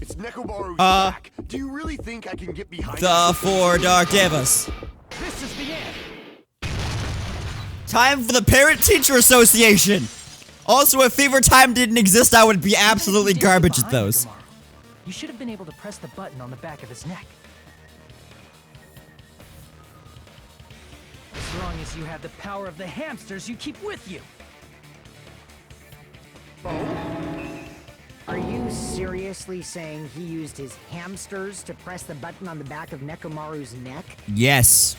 It's Nekomaru's back. Do you really think I can get behind The 4 Dark Devas. This is the end. Time for the Parent-Teacher Association. Also, if Fever Time didn't exist, I would be absolutely garbage at those. You should have been able to press the button on the back of his neck. As long as you have the power of the hamsters you keep with you. Are you seriously saying he used his hamsters to press the button on the back of Nekomaru's neck? Yes.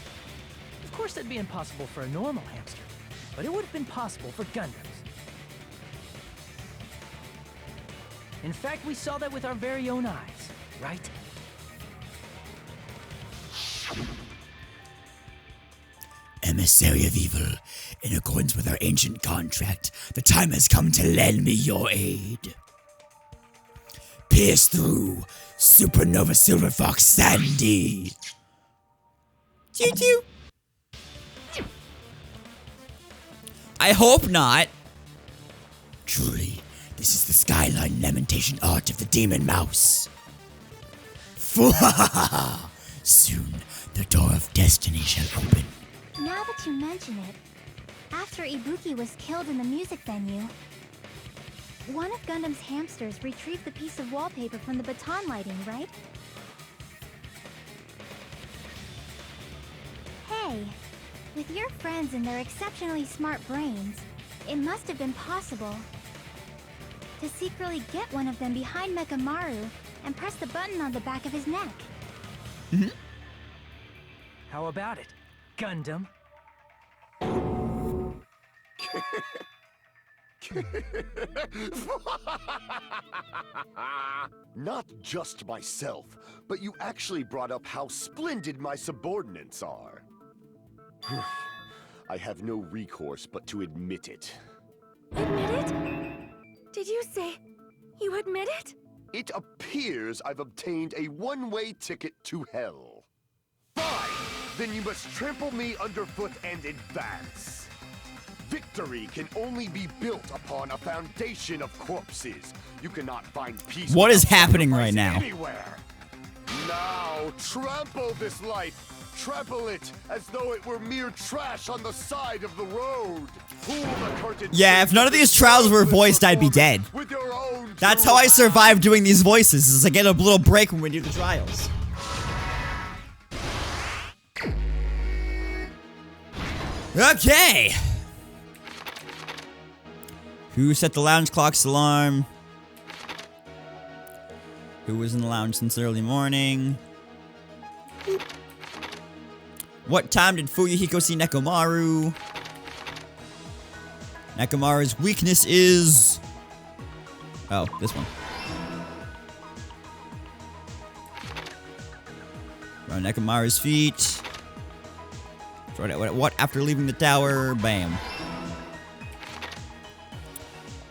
Of course that'd be impossible for a normal hamster, but it would have been possible for Gundams. In fact, we saw that with our very own eyes, right? Emissary of Evil, in accordance with our ancient contract, the time has come to lend me your aid. Pierce through, Supernova Silver Fox Sandy. Choo-choo. I hope not. Truly, this is the skyline lamentation art of the demon mouse. Soon, the door of destiny shall open. Now that you mention it, after Ibuki was killed in the music venue, one of Gundam's hamsters retrieved the piece of wallpaper from the baton lighting, right? Hey, with your friends and their exceptionally smart brains, it must have been possible to secretly get one of them behind Mechamaru and press the button on the back of his neck. Mm-hmm. How about it, Gundam? Not just myself, but you actually brought up how splendid my subordinates are. I have no recourse but to admit it. Admit it? Did you say you admit it? It appears I've obtained a one-way ticket to hell. Fine! Then you must trample me underfoot and advance. Victory can only be built upon a foundation of corpses. You cannot find peace. What is happening right now? Anywhere. Now, trample this life. Trample it as though it were mere trash on the side of the road. Pull the curtain. Yeah, if none of these trials were voiced, I'd be dead. With your own That's how I survive doing these voices, is I get a little break when we do the trials. Okay. Who set the lounge clock's alarm? Who was in the lounge since early morning? What time did Fuyuhiko see Nekomaru? Nekomaru's weakness is... Oh, this one. Around Nekomaru's feet. What after leaving the tower? Bam.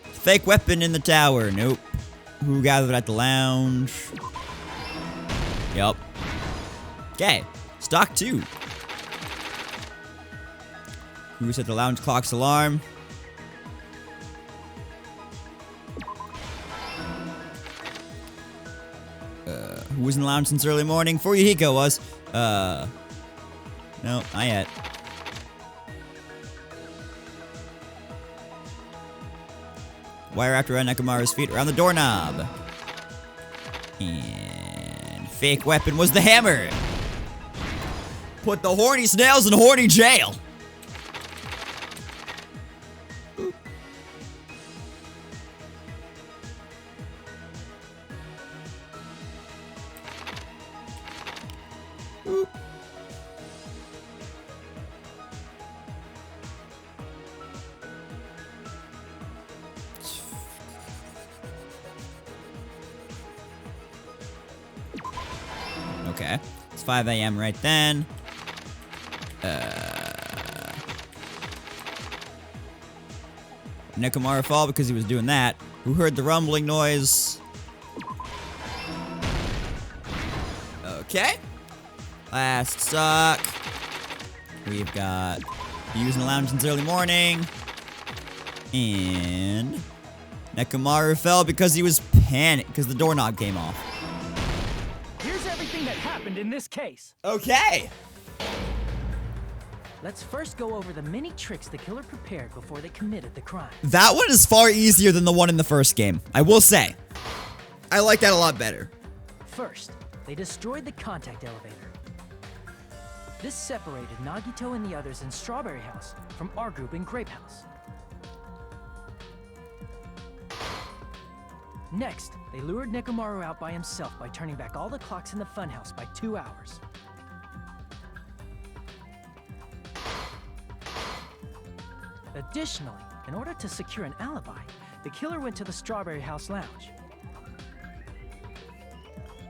Fake weapon in the tower. Nope. Who gathered at the lounge? Yup. Okay. Stock 2. Who set the lounge clock's alarm? Who was in the lounge since early morning? Fuyuhiko was. No, not yet. Wire wrapped around Nekomaru's feet around the doorknob. And fake weapon was the hammer. Put the horny snails in horny jail. Okay. It's 5 a.m. right then. Nekomaru fall because he was doing that. Who heard the rumbling noise? Okay. Last stock. We've got using the lounge since early morning. And Nekomaru fell because he was panicked because the doorknob came off. Here's everything that happened in this case. Okay. Let's first go over the many tricks the killer prepared before they committed the crime. That one is far easier than the one in the first game, I will say. I like that a lot better. First, they destroyed the contact elevator. This separated Nagito and the others in Strawberry House from our group in Grape House. Next, they lured Nekomaru out by himself by turning back all the clocks in the funhouse by 2 hours. Additionally, in order to secure an alibi, the killer went to the Strawberry House lounge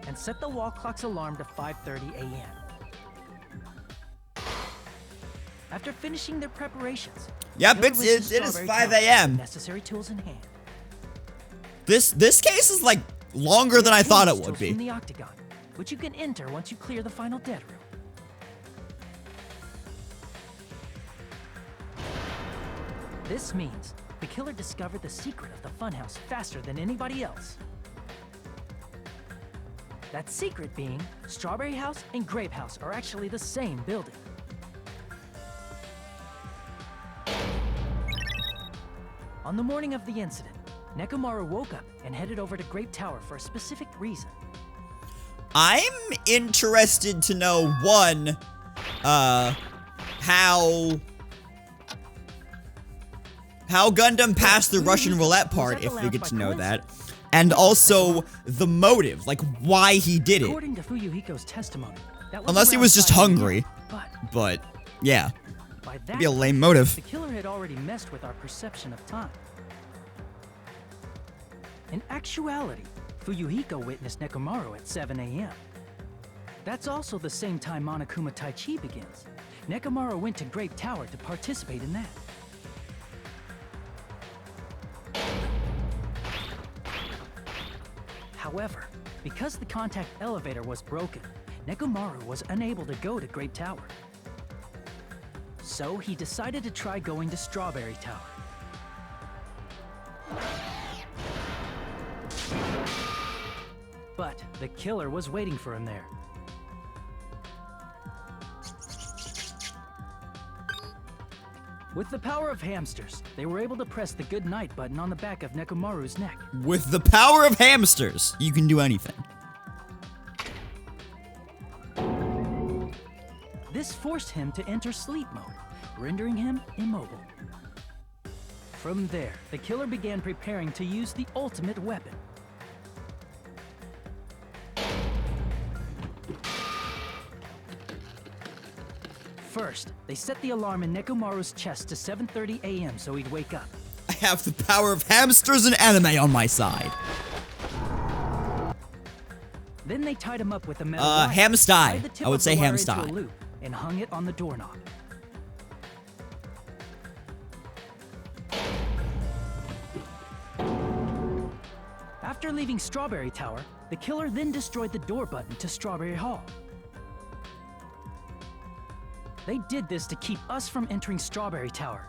and set the wall clock's alarm to 5:30 a.m. After finishing their preparations, Yep, the killer went to it is Strawberry 5 Tower a.m. with necessary tools in hand. This case is like longer than I thought it would From be. the octagon, which you can enter once you clear the final dead room. This means the killer discovered the secret of the funhouse faster than anybody else. That secret being, Strawberry House and Grape House are actually the same building. On the morning of the incident, Nekomaru woke up and headed over to Grape Tower for a specific reason. I'm interested to know, one, how Gundam passed the Russian roulette part, if we get to know that. And also, the motive, like, why he did it. According to Fuyuhiko's testimony, that was Unless he around was just 5 a.m., hungry. But, yeah. By It'd that be a lame point, motive. The killer had already messed with our perception of time. In actuality, Fuyuhiko witnessed Nekomaru at 7 a.m. That's also the same time Monokuma Taichi begins. Nekomaru went to Grape Tower to participate in that. However, because the contact elevator was broken, Nekomaru was unable to go to Grape Tower. So he decided to try going to Strawberry Tower. But the killer was waiting for him there. With the power of hamsters, they were able to press the good night button on the back of Nekomaru's neck. With the power of hamsters, you can do anything. This forced him to enter sleep mode, rendering him immobile. From there, the killer began preparing to use the ultimate weapon. First, they set the alarm in Nekomaru's chest to 7:30 a.m. so he'd wake up. I have the power of hamsters and anime on my side. Then they tied him up with a metal wire, hamstie. tied the tip I would of say the wire into hamstie. a loop, and hung it on the doorknob. After leaving Strawberry Tower, the killer then destroyed the door button to Strawberry Hall. They did this to keep us from entering Strawberry Tower,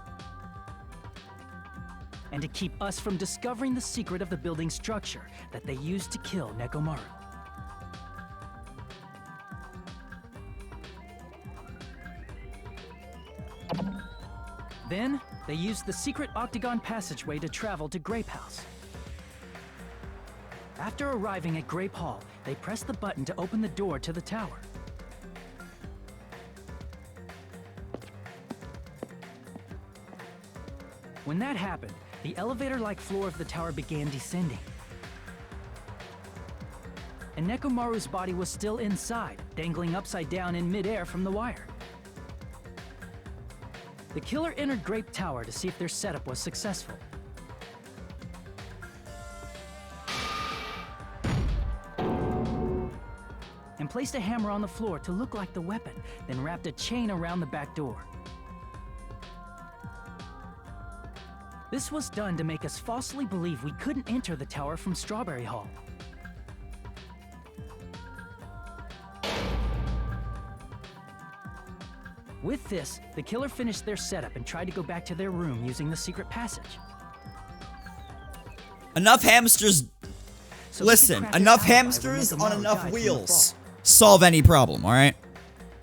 and to keep us from discovering the secret of the building structure that they used to kill Nekomaru. Then, they used the secret octagon passageway to travel to Grape House. After arriving at Grape Hall, they pressed the button to open the door to the tower. When that happened, the elevator-like floor of the tower began descending. And Nekomaru's body was still inside, dangling upside down in midair from the wire. The killer entered Grape Tower to see if their setup was successful. And placed a hammer on the floor to look like the weapon, then wrapped a chain around the back door. This was done to make us falsely believe we couldn't enter the tower from Strawberry Hall. With this, the killer finished their setup and tried to go back to their room using the secret passage. Enough hamsters. So Listen, enough hamsters on enough wheels. Solve any problem, alright?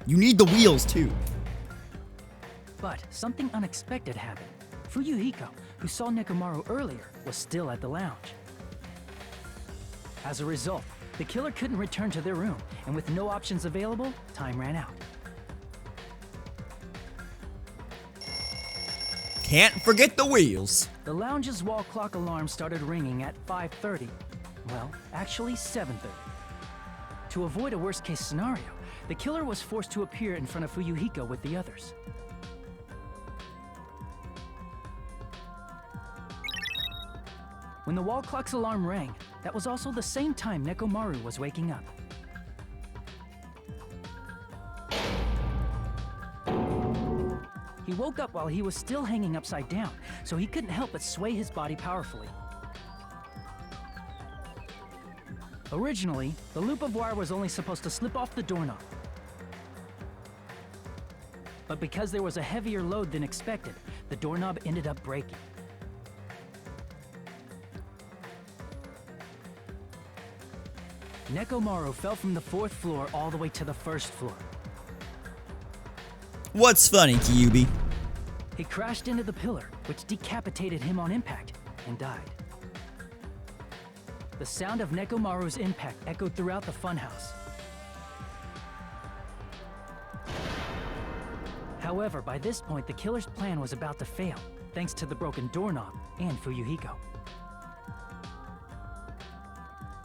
You need the wheels too. But something unexpected happened. Fuyuhiko, who saw Nekomaru earlier, was still at the lounge. As a result, the killer couldn't return to their room, and with no options available, time ran out. can't forget the wheels. The lounge's wall clock alarm started ringing at 5:30. Well, actually 7:30. To avoid a worst-case scenario, the killer was forced to appear in front of Fuyuhiko with the others. When the wall clock's alarm rang, that was also the same time Nekomaru was waking up. He woke up while he was still hanging upside down, so he couldn't help but sway his body powerfully. Originally, the loop of wire was only supposed to slip off the doorknob. But because there was a heavier load than expected, the doorknob ended up breaking. Nekomaru fell from the 4th floor all the way to the 1st floor. What's funny, Kyubi? He crashed into the pillar, which decapitated him on impact, and died. The sound of Nekomaru's impact echoed throughout the funhouse. However, by this point, the killer's plan was about to fail, thanks to the broken doorknob and Fuyuhiko.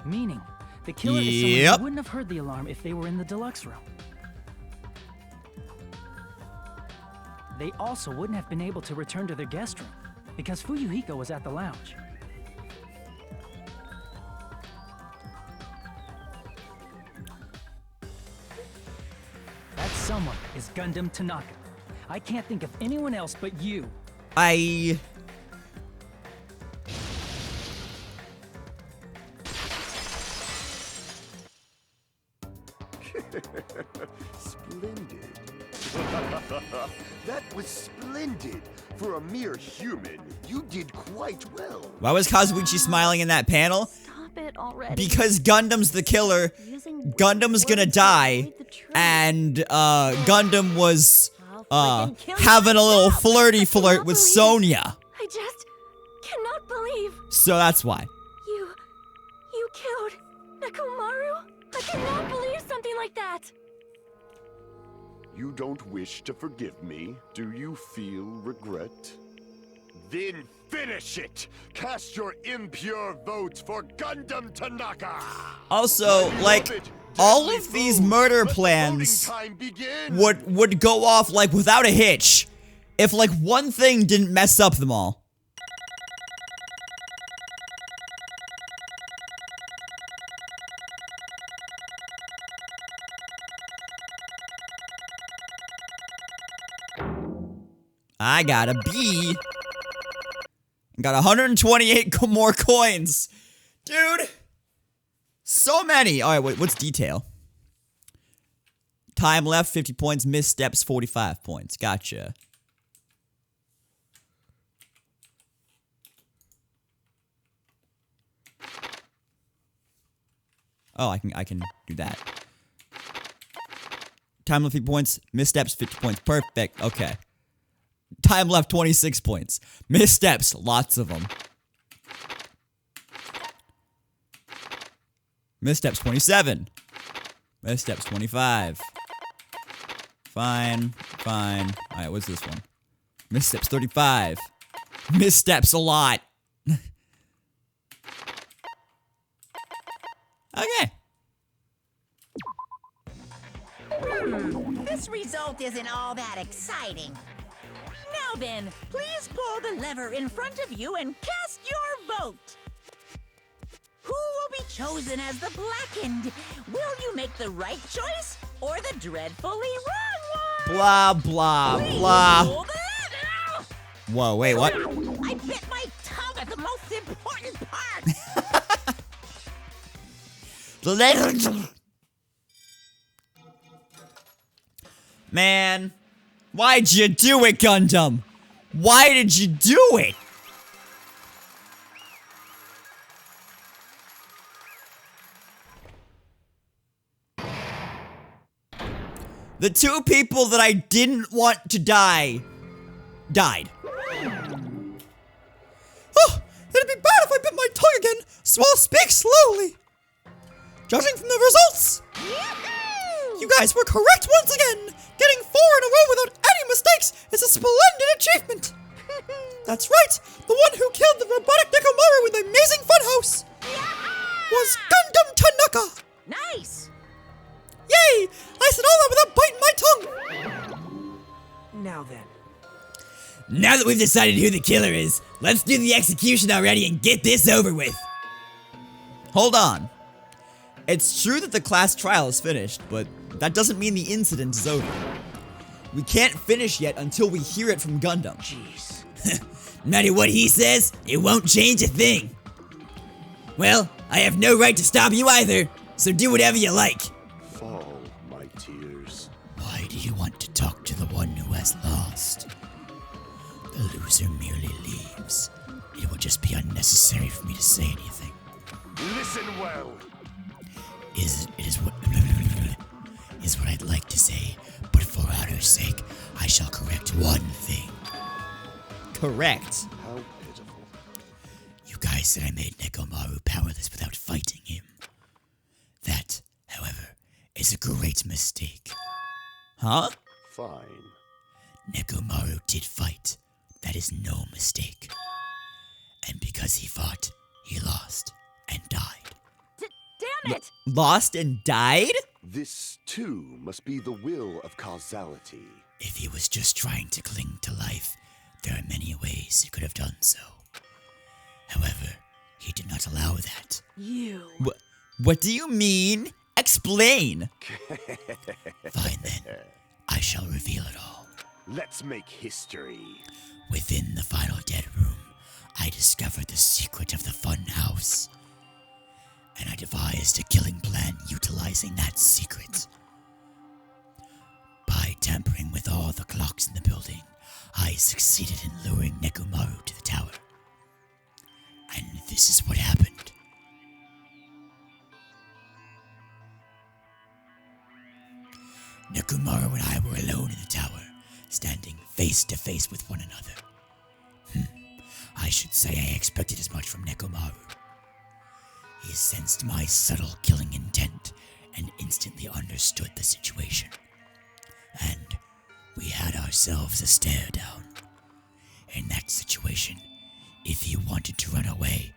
Meaning, the killer is someone who wouldn't have heard the alarm if they were in the deluxe room. They also wouldn't have been able to return to their guest room, because Fuyuhiko was at the lounge. That someone is Gundam Tanaka. I can't think of anyone else but you. Splendid. That was splendid. For a mere human, you did quite well. Why was Kazuichi smiling in that panel? Stop it already. Because Gundam's the killer. Gundam's gonna die. And, Gundam was, having a little flirty flirt with Sonya. I just cannot believe. So that's why. You killed Nekomaru? I cannot believe something like that. You don't wish to forgive me? Do you feel regret? Then finish it! Cast your impure votes for Gundam Tanaka! Also, like, all of these murder plans would go off, like, without a hitch if, like, one thing didn't mess up them all. I got a B. Got 128 more coins. Dude. So many. All right, wait, what's detail? Time left, 50 points. Missteps, 45 points. Gotcha. Oh, I can do that. Time left, 50 points. Missteps, 50 points. Perfect. Okay. Time left, 26 points. Missteps, lots of them. Missteps, 27. Missteps, 25. Fine. Alright, what's this one? Missteps, 35. Missteps, a lot. Okay. This result isn't all that exciting. Now then, please pull the lever in front of you and cast your vote. Who will be chosen as the blackened? Will you make the right choice or the dreadfully wrong one? Blah, blah, Please blah. pull the lever. Whoa, wait, what? I bit my tongue at the most important part. The lever. Man, why'd you do it, Gundam? Why did you do it? The two people that I didn't want to die, died. Oh, it'd be bad if I bit my tongue again, so I'll speak slowly. Judging from the results, you guys were correct once again. Getting 4 in a row without any mistakes is a splendid achievement. That's right! The one who killed the robotic Nekomaru in the amazing funhouse! Was Gundam Tanaka! Nice! Yay! I said all that without biting my tongue! Now then. Now that we've decided who the killer is, let's do the execution already and get this over with. Hold on. It's true that the class trial is finished, but that doesn't mean the incident is over. We can't finish yet until we hear it from Gundam. Jeez. No matter what he says, it won't change a thing. Well, I have no right to stop you either, so do whatever you like. Fall, my tears. Why do you want to talk to the one who has lost? The loser merely leaves. It would just be unnecessary for me to say anything. Listen well. Is what I'd like to say, but for honor's sake, I shall correct one thing. Correct. How pitiful. You guys said I made Nekomaru powerless without fighting him. That, however, is a great mistake. Huh? Fine. Nekomaru did fight. That is no mistake. And because he fought, he lost and died. Damn it! Lost and died? This, too, must be the will of causality. If he was just trying to cling to life, there are many ways he could have done so. However, he did not allow that. You. What do you mean? Explain. Fine then. I shall reveal it all. Let's make history. Within the final dead room, I discovered the secret of the fun house. And I devised a killing plan utilizing that secret. By tampering with all the clocks in the building, I succeeded in luring Nekomaru to the tower. And this is what happened. Nekomaru and I were alone in the tower, standing face to face with one another. I should say I expected as much from Nekomaru. He sensed my subtle killing intent and instantly understood the situation. And we had ourselves a stare down. In that situation, if he wanted to run away,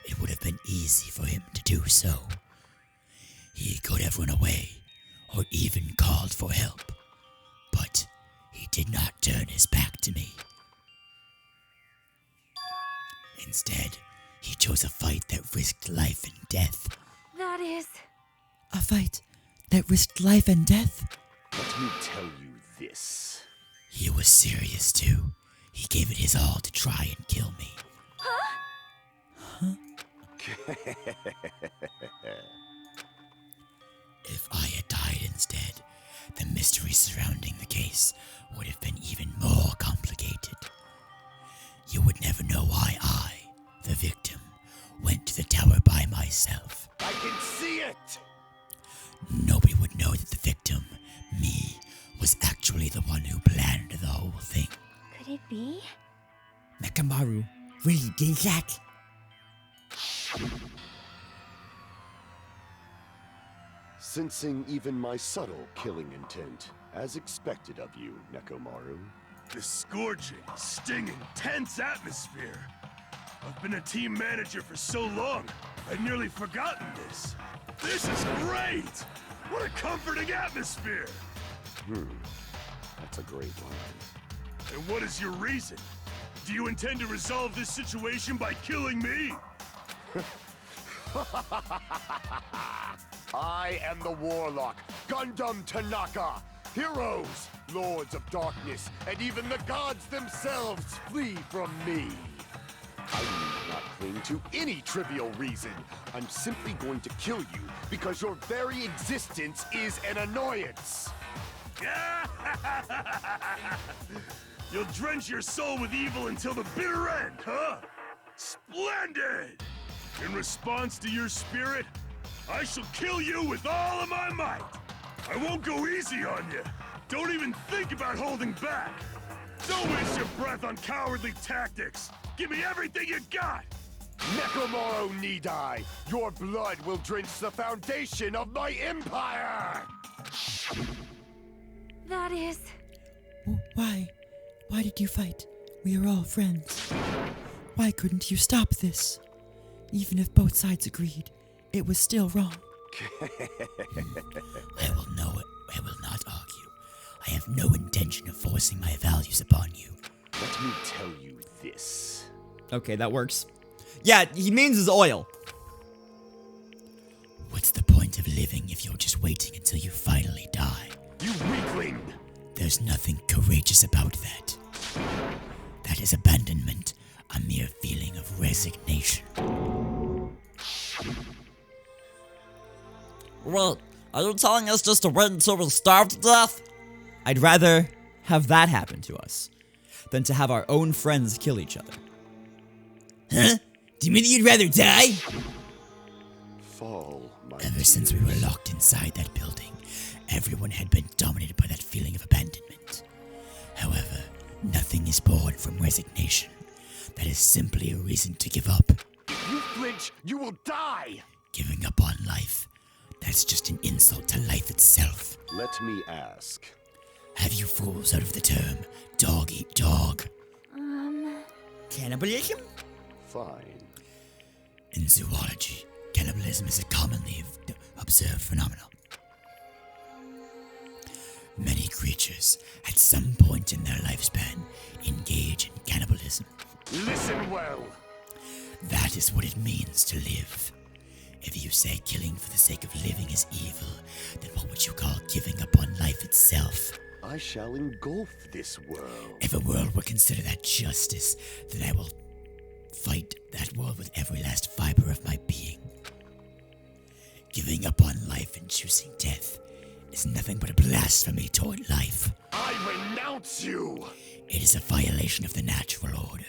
it would have been easy for him to do so. He could have run away, or even called for help, but he did not turn his back to me. Instead, he chose a fight that risked life and death. That is... A fight that risked life and death? Let me tell you this. He was serious too. He gave it his all to try and kill me. If I had died instead, the mystery surrounding the case would have been even more complicated. You would never know why I, the victim, went to the tower by myself. I can see it! Nobody would know that the victim, me, was actually the one who planned the whole thing. Could it be? Nekomaru really did that? Sensing even my subtle killing intent, as expected of you, Nekomaru. The scorching, stinging, tense atmosphere. I've been a team manager for so long, I'd nearly forgotten this. This is great! What a comforting atmosphere! That's a great line. And what is your reason? Do you intend to resolve this situation by killing me? I am the Warlock, Gundam Tanaka. Heroes, Lords of Darkness, and even the gods themselves flee from me. I need not cling to any trivial reason. I'm simply going to kill you because your very existence is an annoyance. You'll drench your soul with evil until the bitter end, huh? Splendid! In response to your spirit, I shall kill you with all of my might. I won't go easy on you. Don't even think about holding back. Don't waste your breath on cowardly tactics. Give me everything you got. Nekomaru need I. Your blood will drench the foundation of my empire. That is... Why? Why did you fight? We are all friends. Why couldn't you stop this? Even if both sides agreed, it was still wrong. I will not argue. I have no intention of forcing my values upon you. Let me tell you this. Okay, that works. Yeah, he means his oil. What's the point of living if you're just waiting until you finally die? You weakling! There's nothing courageous about that. That is abandonment, a mere feeling of resignation. Well, are you telling us just to wait until we starve to death? I'd rather have that happen to us than to have our own friends kill each other. Huh? Do you mean that you'd rather die? Fall, my Ever since we were locked inside that building, everyone had been dominated by that feeling of abandonment. However, nothing is born from resignation. That is simply a reason to give up. If you flinch, you will die! Giving up on life, that's just an insult to life itself. Let me ask. Have you fools heard of the term dog eat dog? Cannibalism? Fine. In zoology, cannibalism is a commonly observed phenomenon. Many creatures, at some point in their lifespan, engage in cannibalism. Listen well. That is what it means to live. If you say killing for the sake of living is evil, then what would you call giving up on life itself? I shall engulf this world. If a world were considered that justice, then I will fight that world with every last fiber of my being. Giving up on life and choosing death is nothing but a blasphemy toward life. I renounce you! It is a violation of the natural order.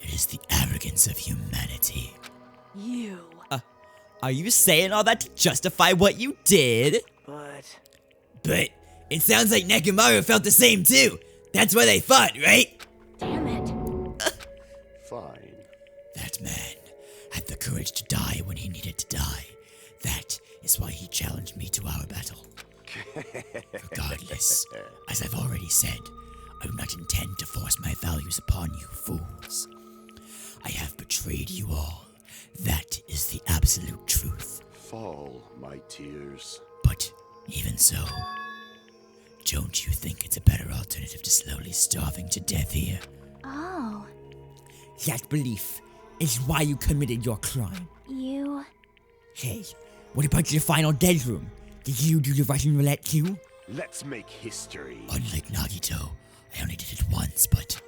It is the arrogance of humanity. You. Are you saying all that to justify what you did? But it sounds like Nekomaru felt the same too. That's why they fought, right? Damn it. Fine. That man had the courage to die when he needed to die. That is why he challenged me to our battle. Regardless, as I've already said, I do not intend to force my values upon you fools. I have betrayed you all. That is the absolute truth. Fall, my tears. But even so, don't you think it's a better alternative to slowly starving to death here? Oh, That belief is why you committed your crime. you... Hey, what about your final dead room? Did you do the Russian roulette too? Let's make history. Unlike Nagito, I only did it once, but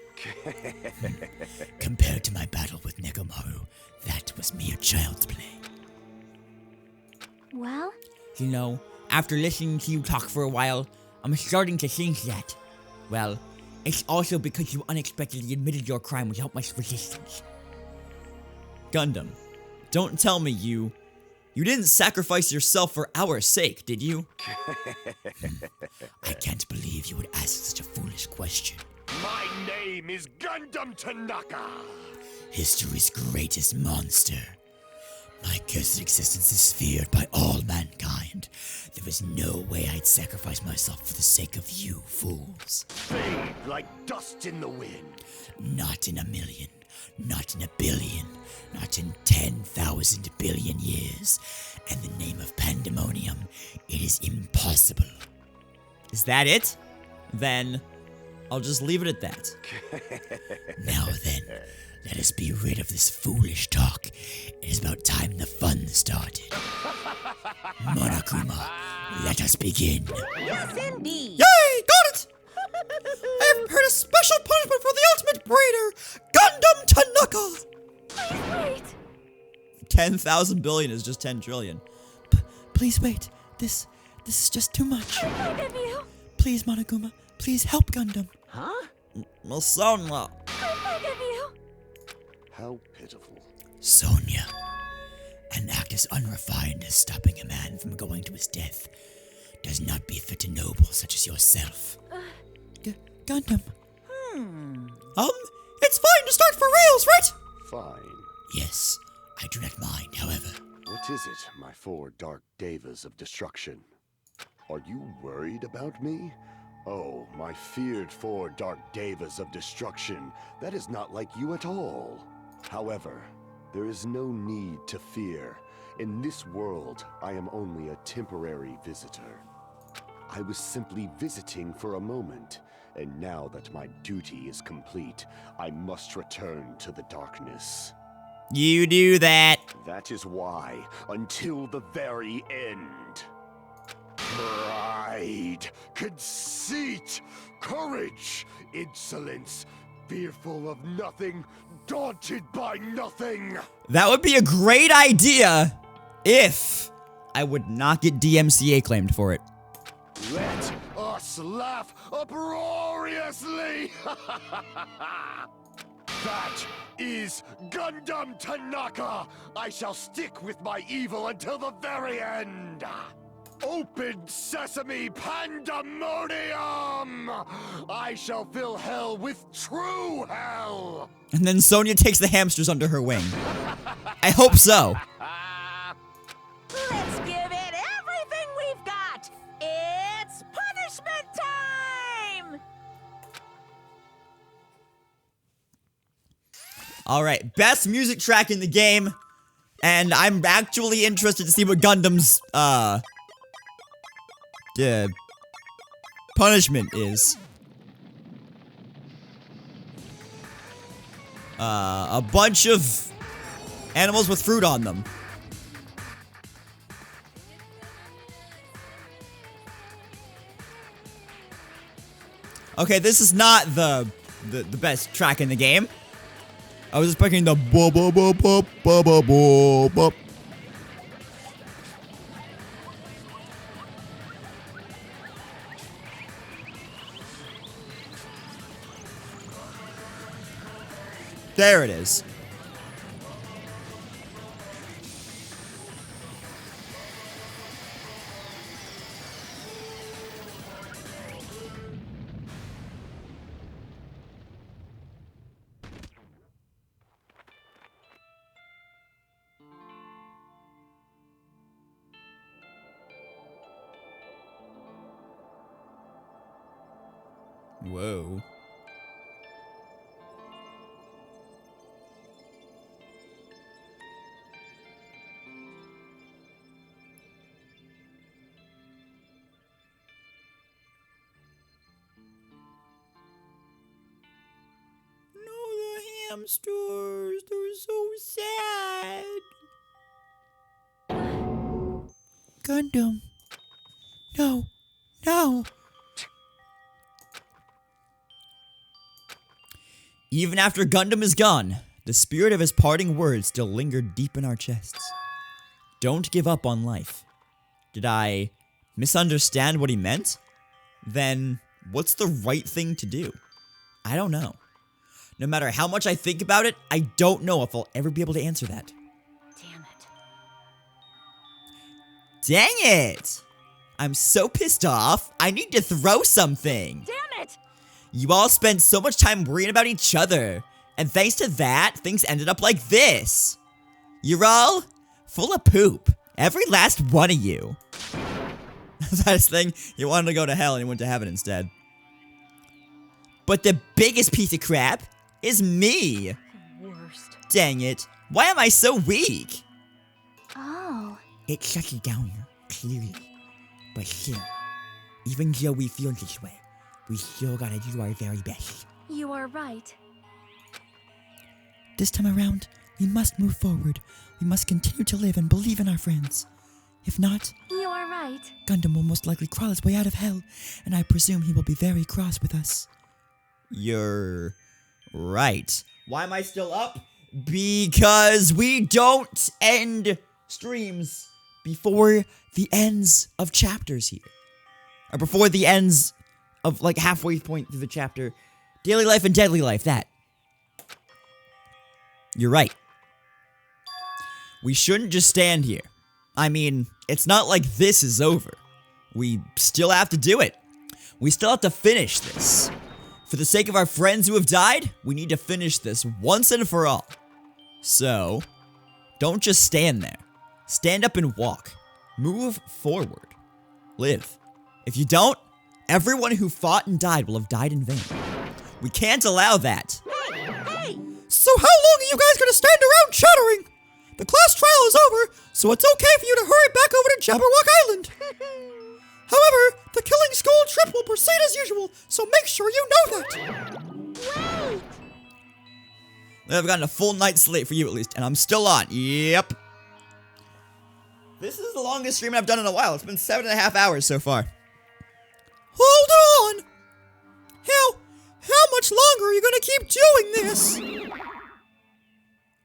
compared to my battle with Nekomaru, that was mere child's play. Well, You know, after listening to you talk for a while, I'm starting to think that, well, it's also because you unexpectedly admitted your crime without much resistance. Gundam, don't tell me you didn't sacrifice yourself for our sake, did you? I can't believe you would ask such a foolish question. My name is Gundam Tanaka. History's greatest monster. My cursed existence is feared by all mankind. There is no way I'd sacrifice myself for the sake of you fools. Fade like dust in the wind. Not in a million, not in a billion, not in 10,000 billion years. In the name of pandemonium, it is impossible. Is that it? Then I'll just leave it at that. Now then, let us be rid of this foolish talk. It is about time the fun started. Monokuma, let us begin. Yes, indeed. Yay! Got it! I have prepared a special punishment for the ultimate breeder, Gundam Tanaka! Wait. 10,000 billion is just 10 trillion. Please wait. This is just too much. I beg of you. Please, Monokuma. Please help Gundam. Huh? Masona. I beg of you. How pitiful. Sonia, an act as unrefined as stopping a man from going to his death does not befit a noble such as yourself. Gundam. It's fine to start for reals, right? Fine. Yes, I do not mind, however. What is it, my four dark devas of destruction? Are you worried about me? Oh, my feared four dark devas of destruction. That is not like you at all. However, there is no need to fear. In this world, I am only a temporary visitor. I was simply visiting for a moment, and now that my duty is complete, I must return to the darkness. You do that. That is why, until the very end. Pride, conceit, courage, insolence, fearful of nothing, daunted by nothing. That would be a great idea if I would not get DMCA claimed for it. Let us laugh uproariously! That is Gundam Tanaka! I shall stick with my evil until the very end! Open sesame pandemonium! I shall fill hell with true hell! And then Sonya takes the hamsters under her wing. I hope so. Let's give it everything we've got! It's punishment time! Alright, best music track in the game. And I'm actually interested to see what Gundam's, punishment is. A bunch of animals with fruit on them. Okay, this is not the best track in the game. I was expecting the bop bop bop bop bop bop bop bop. There it is. Whoa. Hamsters, they're so sad. Gundam. No. No. Even after Gundam is gone, the spirit of his parting words still lingered deep in our chests. Don't give up on life. Did I misunderstand what he meant? Then what's the right thing to do? I don't know. No matter how much I think about it, I don't know if I'll ever be able to answer that. Damn it. Dang it! I'm so pissed off, I need to throw something. Damn it! You all spent so much time worrying about each other, and thanks to that, things ended up like this. You're all full of poop. Every last one of you. That's the thing, you wanted to go to hell and you went to heaven instead. But the biggest piece of crap is me. Worst. Dang it, why am I so weak? Oh. It's such a downer, clearly. But still, even though we feel this way, we still gotta do our very best. You are right. This time around, we must move forward. We must continue to live and believe in our friends. If not, You are right. Gundam will most likely crawl his way out of hell, and I presume he will be very cross with us. You're right. Why am I still up? Because we don't end streams Before the ends of chapters here. or before the ends of like halfway point through the chapter. Daily life and deadly life, that. You're right. We shouldn't just stand here. I mean, it's not like this is over. We still have to do it. We still have to finish this. For the sake of our friends who have died, we need to finish this once and for all. So, don't just stand there. Stand up and walk. Move forward. Live. If you don't, Everyone who fought and died will have died in vain. We can't allow that. So how long are you guys gonna stand around chattering? The class trial is over, so it's okay for you to hurry back over to Jabberwock Island. However, the Killing School trip will proceed as usual, so make sure you know that. Wait! I've gotten a full night's sleep for you at least, and I'm still on. Yep. This is the longest stream I've done in a while. It's been 7.5 hours so far. Hold on! How much longer are you gonna keep doing this?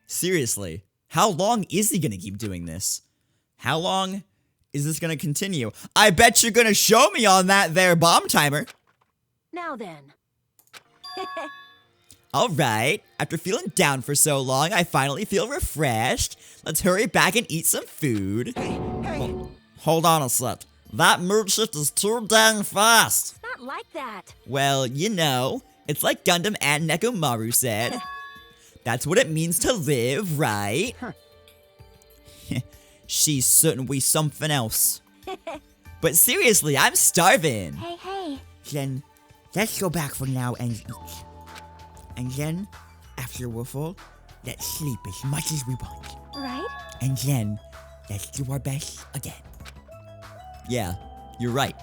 Seriously, how long is he gonna keep doing this? How long is this gonna continue? I bet you're gonna show me on that there bomb timer. Now then. Alright, after feeling down for so long, I finally feel refreshed. Let's hurry back and eat some food. Hold on a sec. That mood shift is too dang fast. It's not like that. Well, you know, it's like Gundam and Nekomaru said. That's what it means to live, right? She's certainly something else. But seriously, I'm starving. Hey. Then, let's go back for now and eat. And then, after we're full, let's sleep as much as we want. Right? And then, let's do our best again. Yeah, you're right.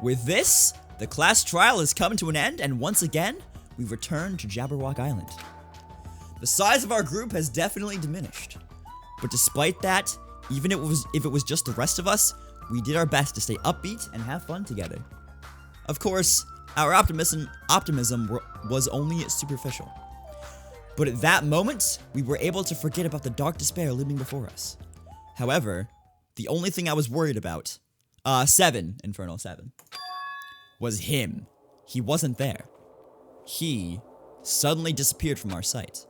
With this, the class trial has come to an end, and once again, we return to Jabberwock Island. The size of our group has definitely diminished. But despite that, even if it was just the rest of us, we did our best to stay upbeat and have fun together. Of course, our optimism was only superficial. But at that moment, we were able to forget about the dark despair looming before us. However, the only thing I was worried about, Infernal 7, was him. He wasn't there. He suddenly disappeared from our sight.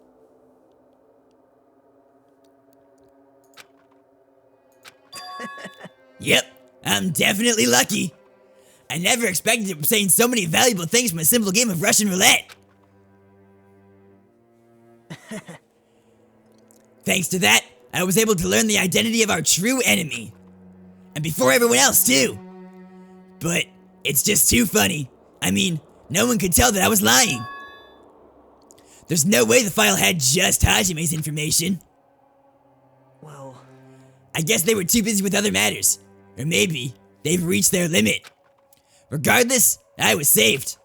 Yep, I'm definitely lucky. I never expected to obtain so many valuable things from a simple game of Russian roulette. Thanks to that, I was able to learn the identity of our true enemy. And before everyone else, too. But it's just too funny. I mean, no one could tell that I was lying. There's no way the file had just Hajime's information. Well, I guess they were too busy with other matters. Or maybe they've reached their limit. Regardless, I was saved.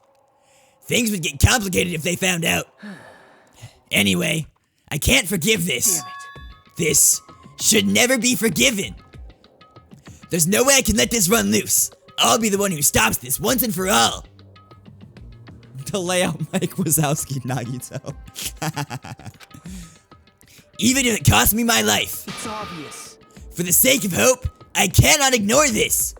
Things would get complicated if they found out. Anyway, I can't forgive this. Damn it. This should never be forgiven. There's no way I can let this run loose. I'll be the one who stops this once and for all. The layout Mike Wazowski Nagito. Even if it costs me my life. It's obvious. For the sake of hope, I cannot ignore this.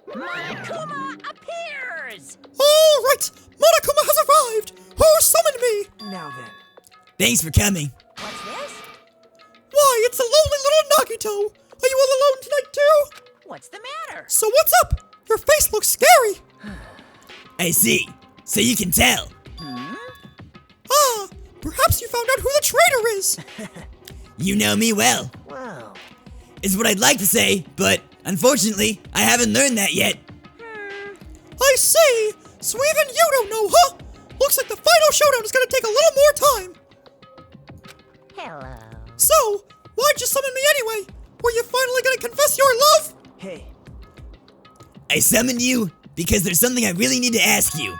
Monokuma appears! All right, Monokuma has arrived. Who summoned me? Now then. Thanks for coming. What's this? Why, it's the lonely little Nagito. Are you all alone tonight too? What's the matter? So what's up? Your face looks scary. I see. So you can tell. Ah, perhaps you found out who the traitor is. You know me well. Wow. Is what I'd like to say, but unfortunately, I haven't learned that yet. I see. So even you don't know, huh? Looks like the final showdown is gonna take a little more time. Hello. So, why'd you summon me anyway? Were you finally gonna confess your love? Hey. I summoned you because there's something I really need to ask you.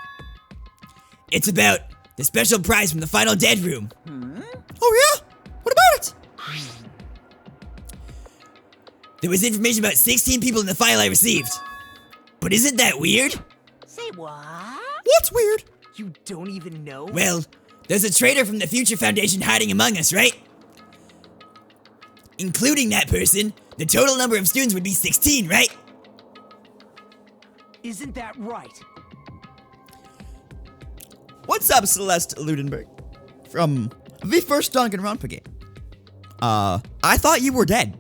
It's about the special prize from the final dead room. Oh yeah? What about it? There was information about 16 people in the file I received. But isn't that weird? Say what? What's weird? You don't even know? Well, there's a traitor from the Future Foundation hiding among us, right? Including that person, the total number of students would be 16, right? Isn't that right? What's up, Celeste Ludenberg? From the first danganronpa game. I thought you were dead.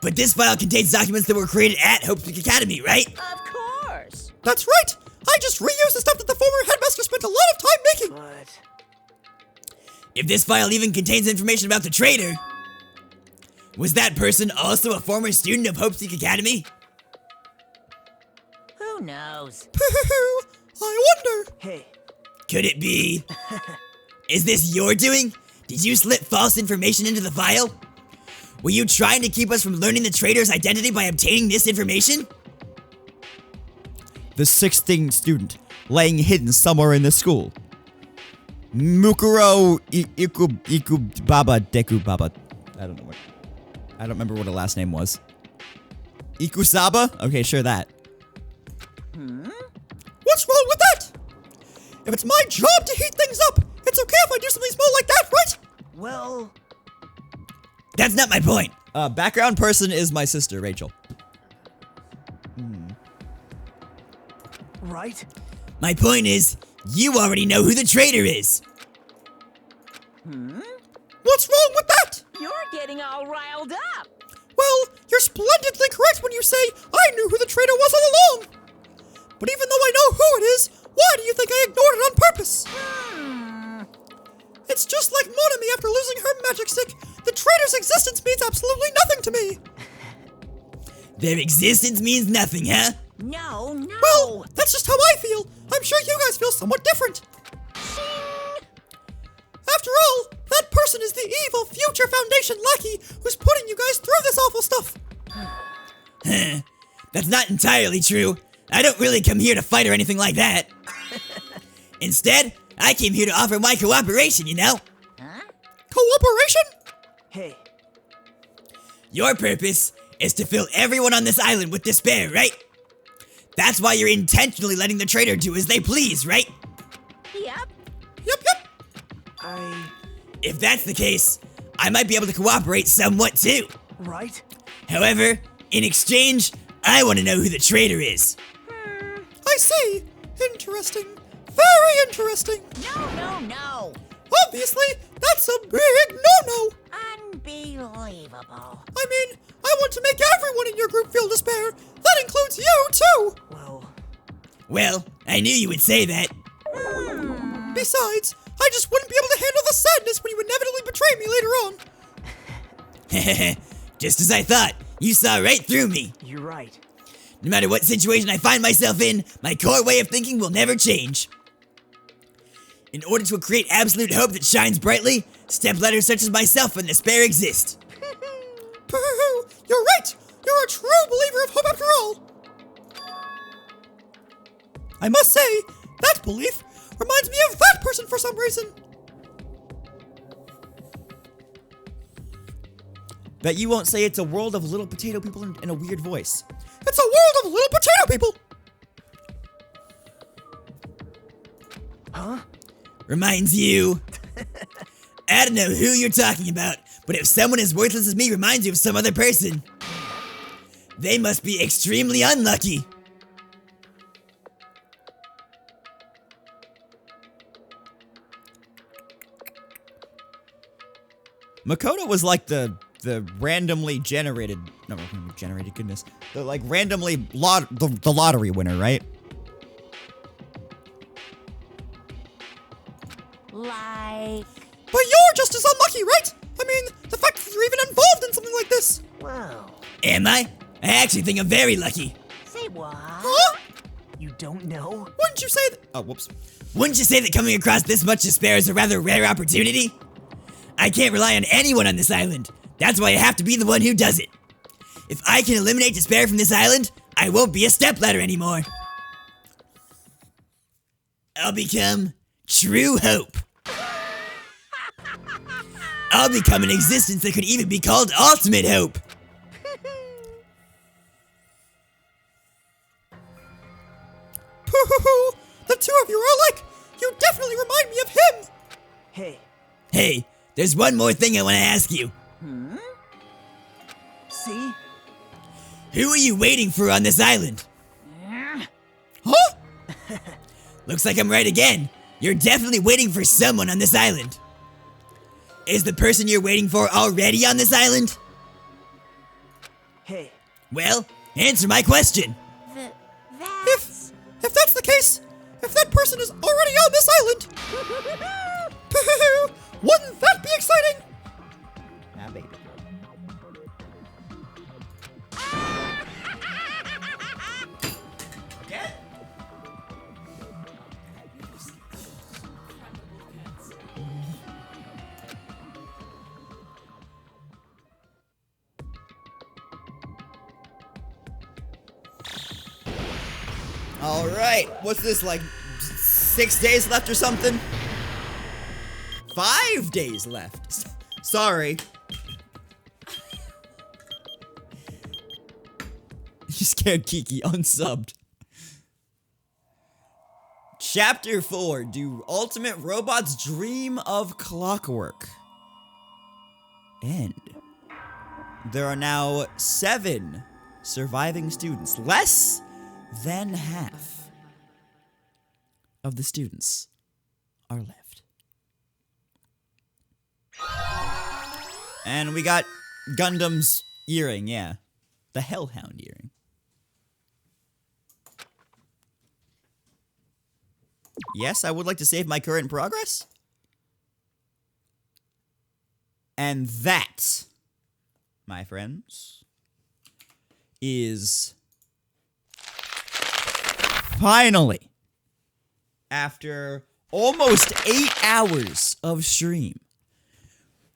But this file contains documents that were created at Hope Peak Academy, right? Of course. That's right. I just reused the stuff that the former headmaster spent a lot of time making. But If this file even contains information about the traitor, was that person also a former student of Hopeseek Academy? Who knows? I wonder. Hey. Could it be? Is this your doing? Did you slip false information into the file? Were you trying to keep us from learning the traitor's identity by obtaining this information? The 16th student, laying hidden somewhere in the school. Mukuro Iku Baba Deku Baba. I don't remember what her last name was. Ikusaba? Okay, sure that. What's wrong with that? If it's my job to heat things up, it's okay if I do something small like that, right? Well... That's not my point. Background person is my sister, Rachel. Right? My point is, you already know who the traitor is. What's wrong with that? You're getting all riled up. Well, you're splendidly correct when you say I knew who the traitor was all along. But even though I know who it is, why do you think I ignored it on purpose? It's just like Monami after losing her magic stick. The traitor's existence means absolutely nothing to me. Their existence means nothing, huh? No. Well, that's just how I feel. I'm sure you guys feel somewhat different. After all, that person is the evil future Foundation lackey who's putting you guys through this awful stuff. That's not entirely true. I don't really come here to fight or anything like that. Instead, I came here to offer my cooperation, you know? Cooperation? Hey. Your purpose is to fill everyone on this island with despair, right? That's why you're intentionally letting the traitor do as they please, right? Yep. If that's the case, I might be able to cooperate somewhat too. Right? However, in exchange, I want to know who the traitor is. I see. Interesting. Very interesting. No. Obviously, that's a big no-no. Unbelievable. I mean, I want to make everyone in your group feel despair. That includes you, too. Well, I knew you would say that. Besides, I just wouldn't be able to handle the sadness when you inevitably betray me later on. Just as I thought, you saw right through me. You're right. No matter what situation I find myself in, my core way of thinking will never change. In order to create absolute hope that shines brightly, stepletters such as myself and despair exist. You're right. You're a true believer of hope after all. I must say, that belief reminds me of that person for some reason. Bet you won't say it's a world of little potato people in a weird voice. It's a world of little potato people. Huh? Reminds you. I don't know who you're talking about, but if someone as worthless as me reminds you of some other person, they must be extremely unlucky. Makoto was like the randomly generated, no, generated, goodness. The like randomly the lottery winner, right? Like... But you're just as unlucky, right? I mean, the fact that you're even involved in something like this. Whoa. Am I? I actually think I'm very lucky. Say what? Huh? You don't know? Wouldn't you say that? Oh, whoops. Wouldn't you say that coming across this much despair is a rather rare opportunity? I can't rely on anyone on this island. That's why I have to be the one who does it. If I can eliminate despair from this island, I won't be a stepladder anymore. I'll become true hope. I'll become an existence that could even be called ultimate hope. The two of you are alike. You definitely remind me of him. Hey, there's one more thing I want to ask you. See? Who are you waiting for on this island? Huh? Looks like I'm right again. You're definitely waiting for someone on this island. Is the person you're waiting for already on this island? Hey. Well, answer my question. If that's the case, if that person is already on this island, Wouldn't that be exciting? Ah, baby. Again? All right, what's this, like 6 days left or something? 5 days left. Sorry. You scared Kiki, unsubbed. Chapter 4, do ultimate robots dream of clockwork? End. There are now 7 surviving students. Less than half of the students are left. And we got Gundam's earring, yeah. The Hellhound earring. Yes, I would like to save my current progress. And that, my friends, is finally, after almost 8 hours of stream,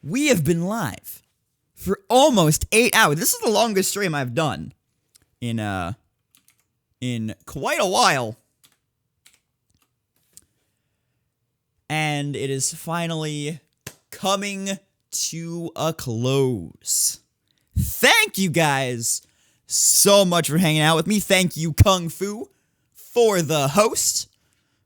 we have been live for almost 8 hours. This is the longest stream I've done in quite a while. And it is finally coming to a close. Thank you guys so much for hanging out with me. Thank you, Kung Fu, for the host.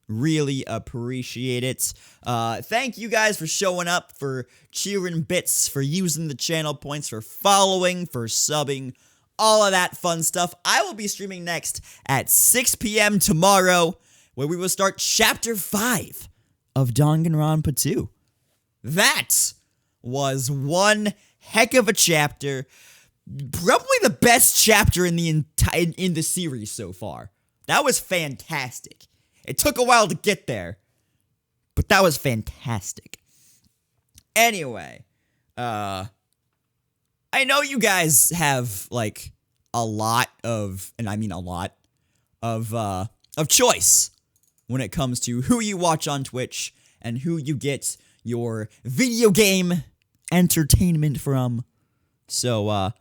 Really appreciate it. Thank you guys for showing up, for cheering bits, for using the channel points, for following, for subbing, all of that fun stuff. I will be streaming next at 6 p.m. tomorrow, where we will start Chapter 5 of Danganronpa 2. That was one heck of a chapter. Probably the best chapter in the series so far. That was fantastic. It took a while to get there, but that was fantastic. Anyway, I know you guys have like a lot of, and I mean a lot of choice when it comes to who you watch on Twitch and who you get your video game entertainment from. So,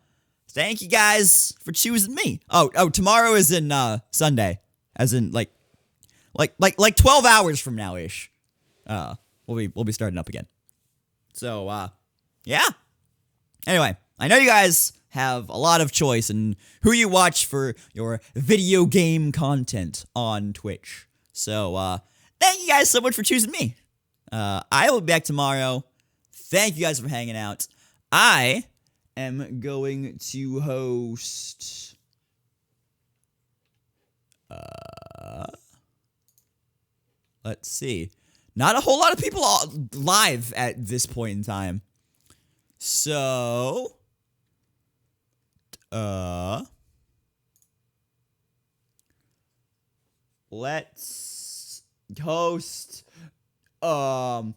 thank you guys for choosing me. Oh, tomorrow is in Sunday, as in like 12 hours from now ish. We'll be starting up again. So, yeah. Anyway, I know you guys have a lot of choice in who you watch for your video game content on Twitch. So, thank you guys so much for choosing me. I will be back tomorrow. Thank you guys for hanging out. I am going to host let's see. Not a whole lot of people live at this point in time. So let's host I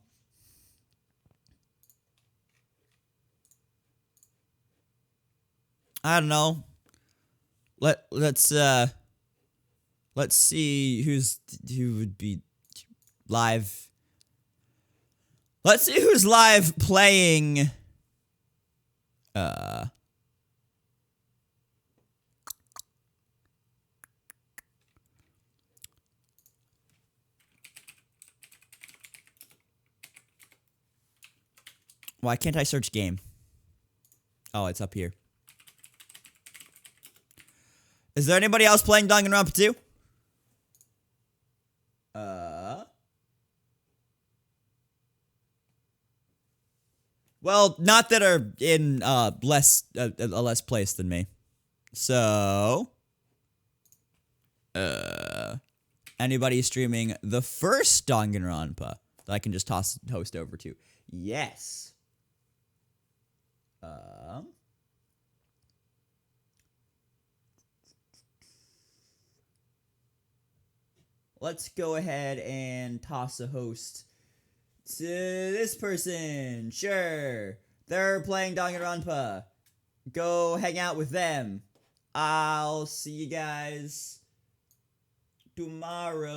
don't know. Let's see who would be live. Let's see who's live playing why can't I search game? Oh, it's up here. Is there anybody else playing Danganronpa 2? Well, not that are in a less place than me. So, anybody streaming the first Danganronpa that I can just toss host over to? Yes. Let's go ahead and toss a host to this person. Sure. They're playing danganronpa. Go hang out with them. I'll see you guys tomorrow.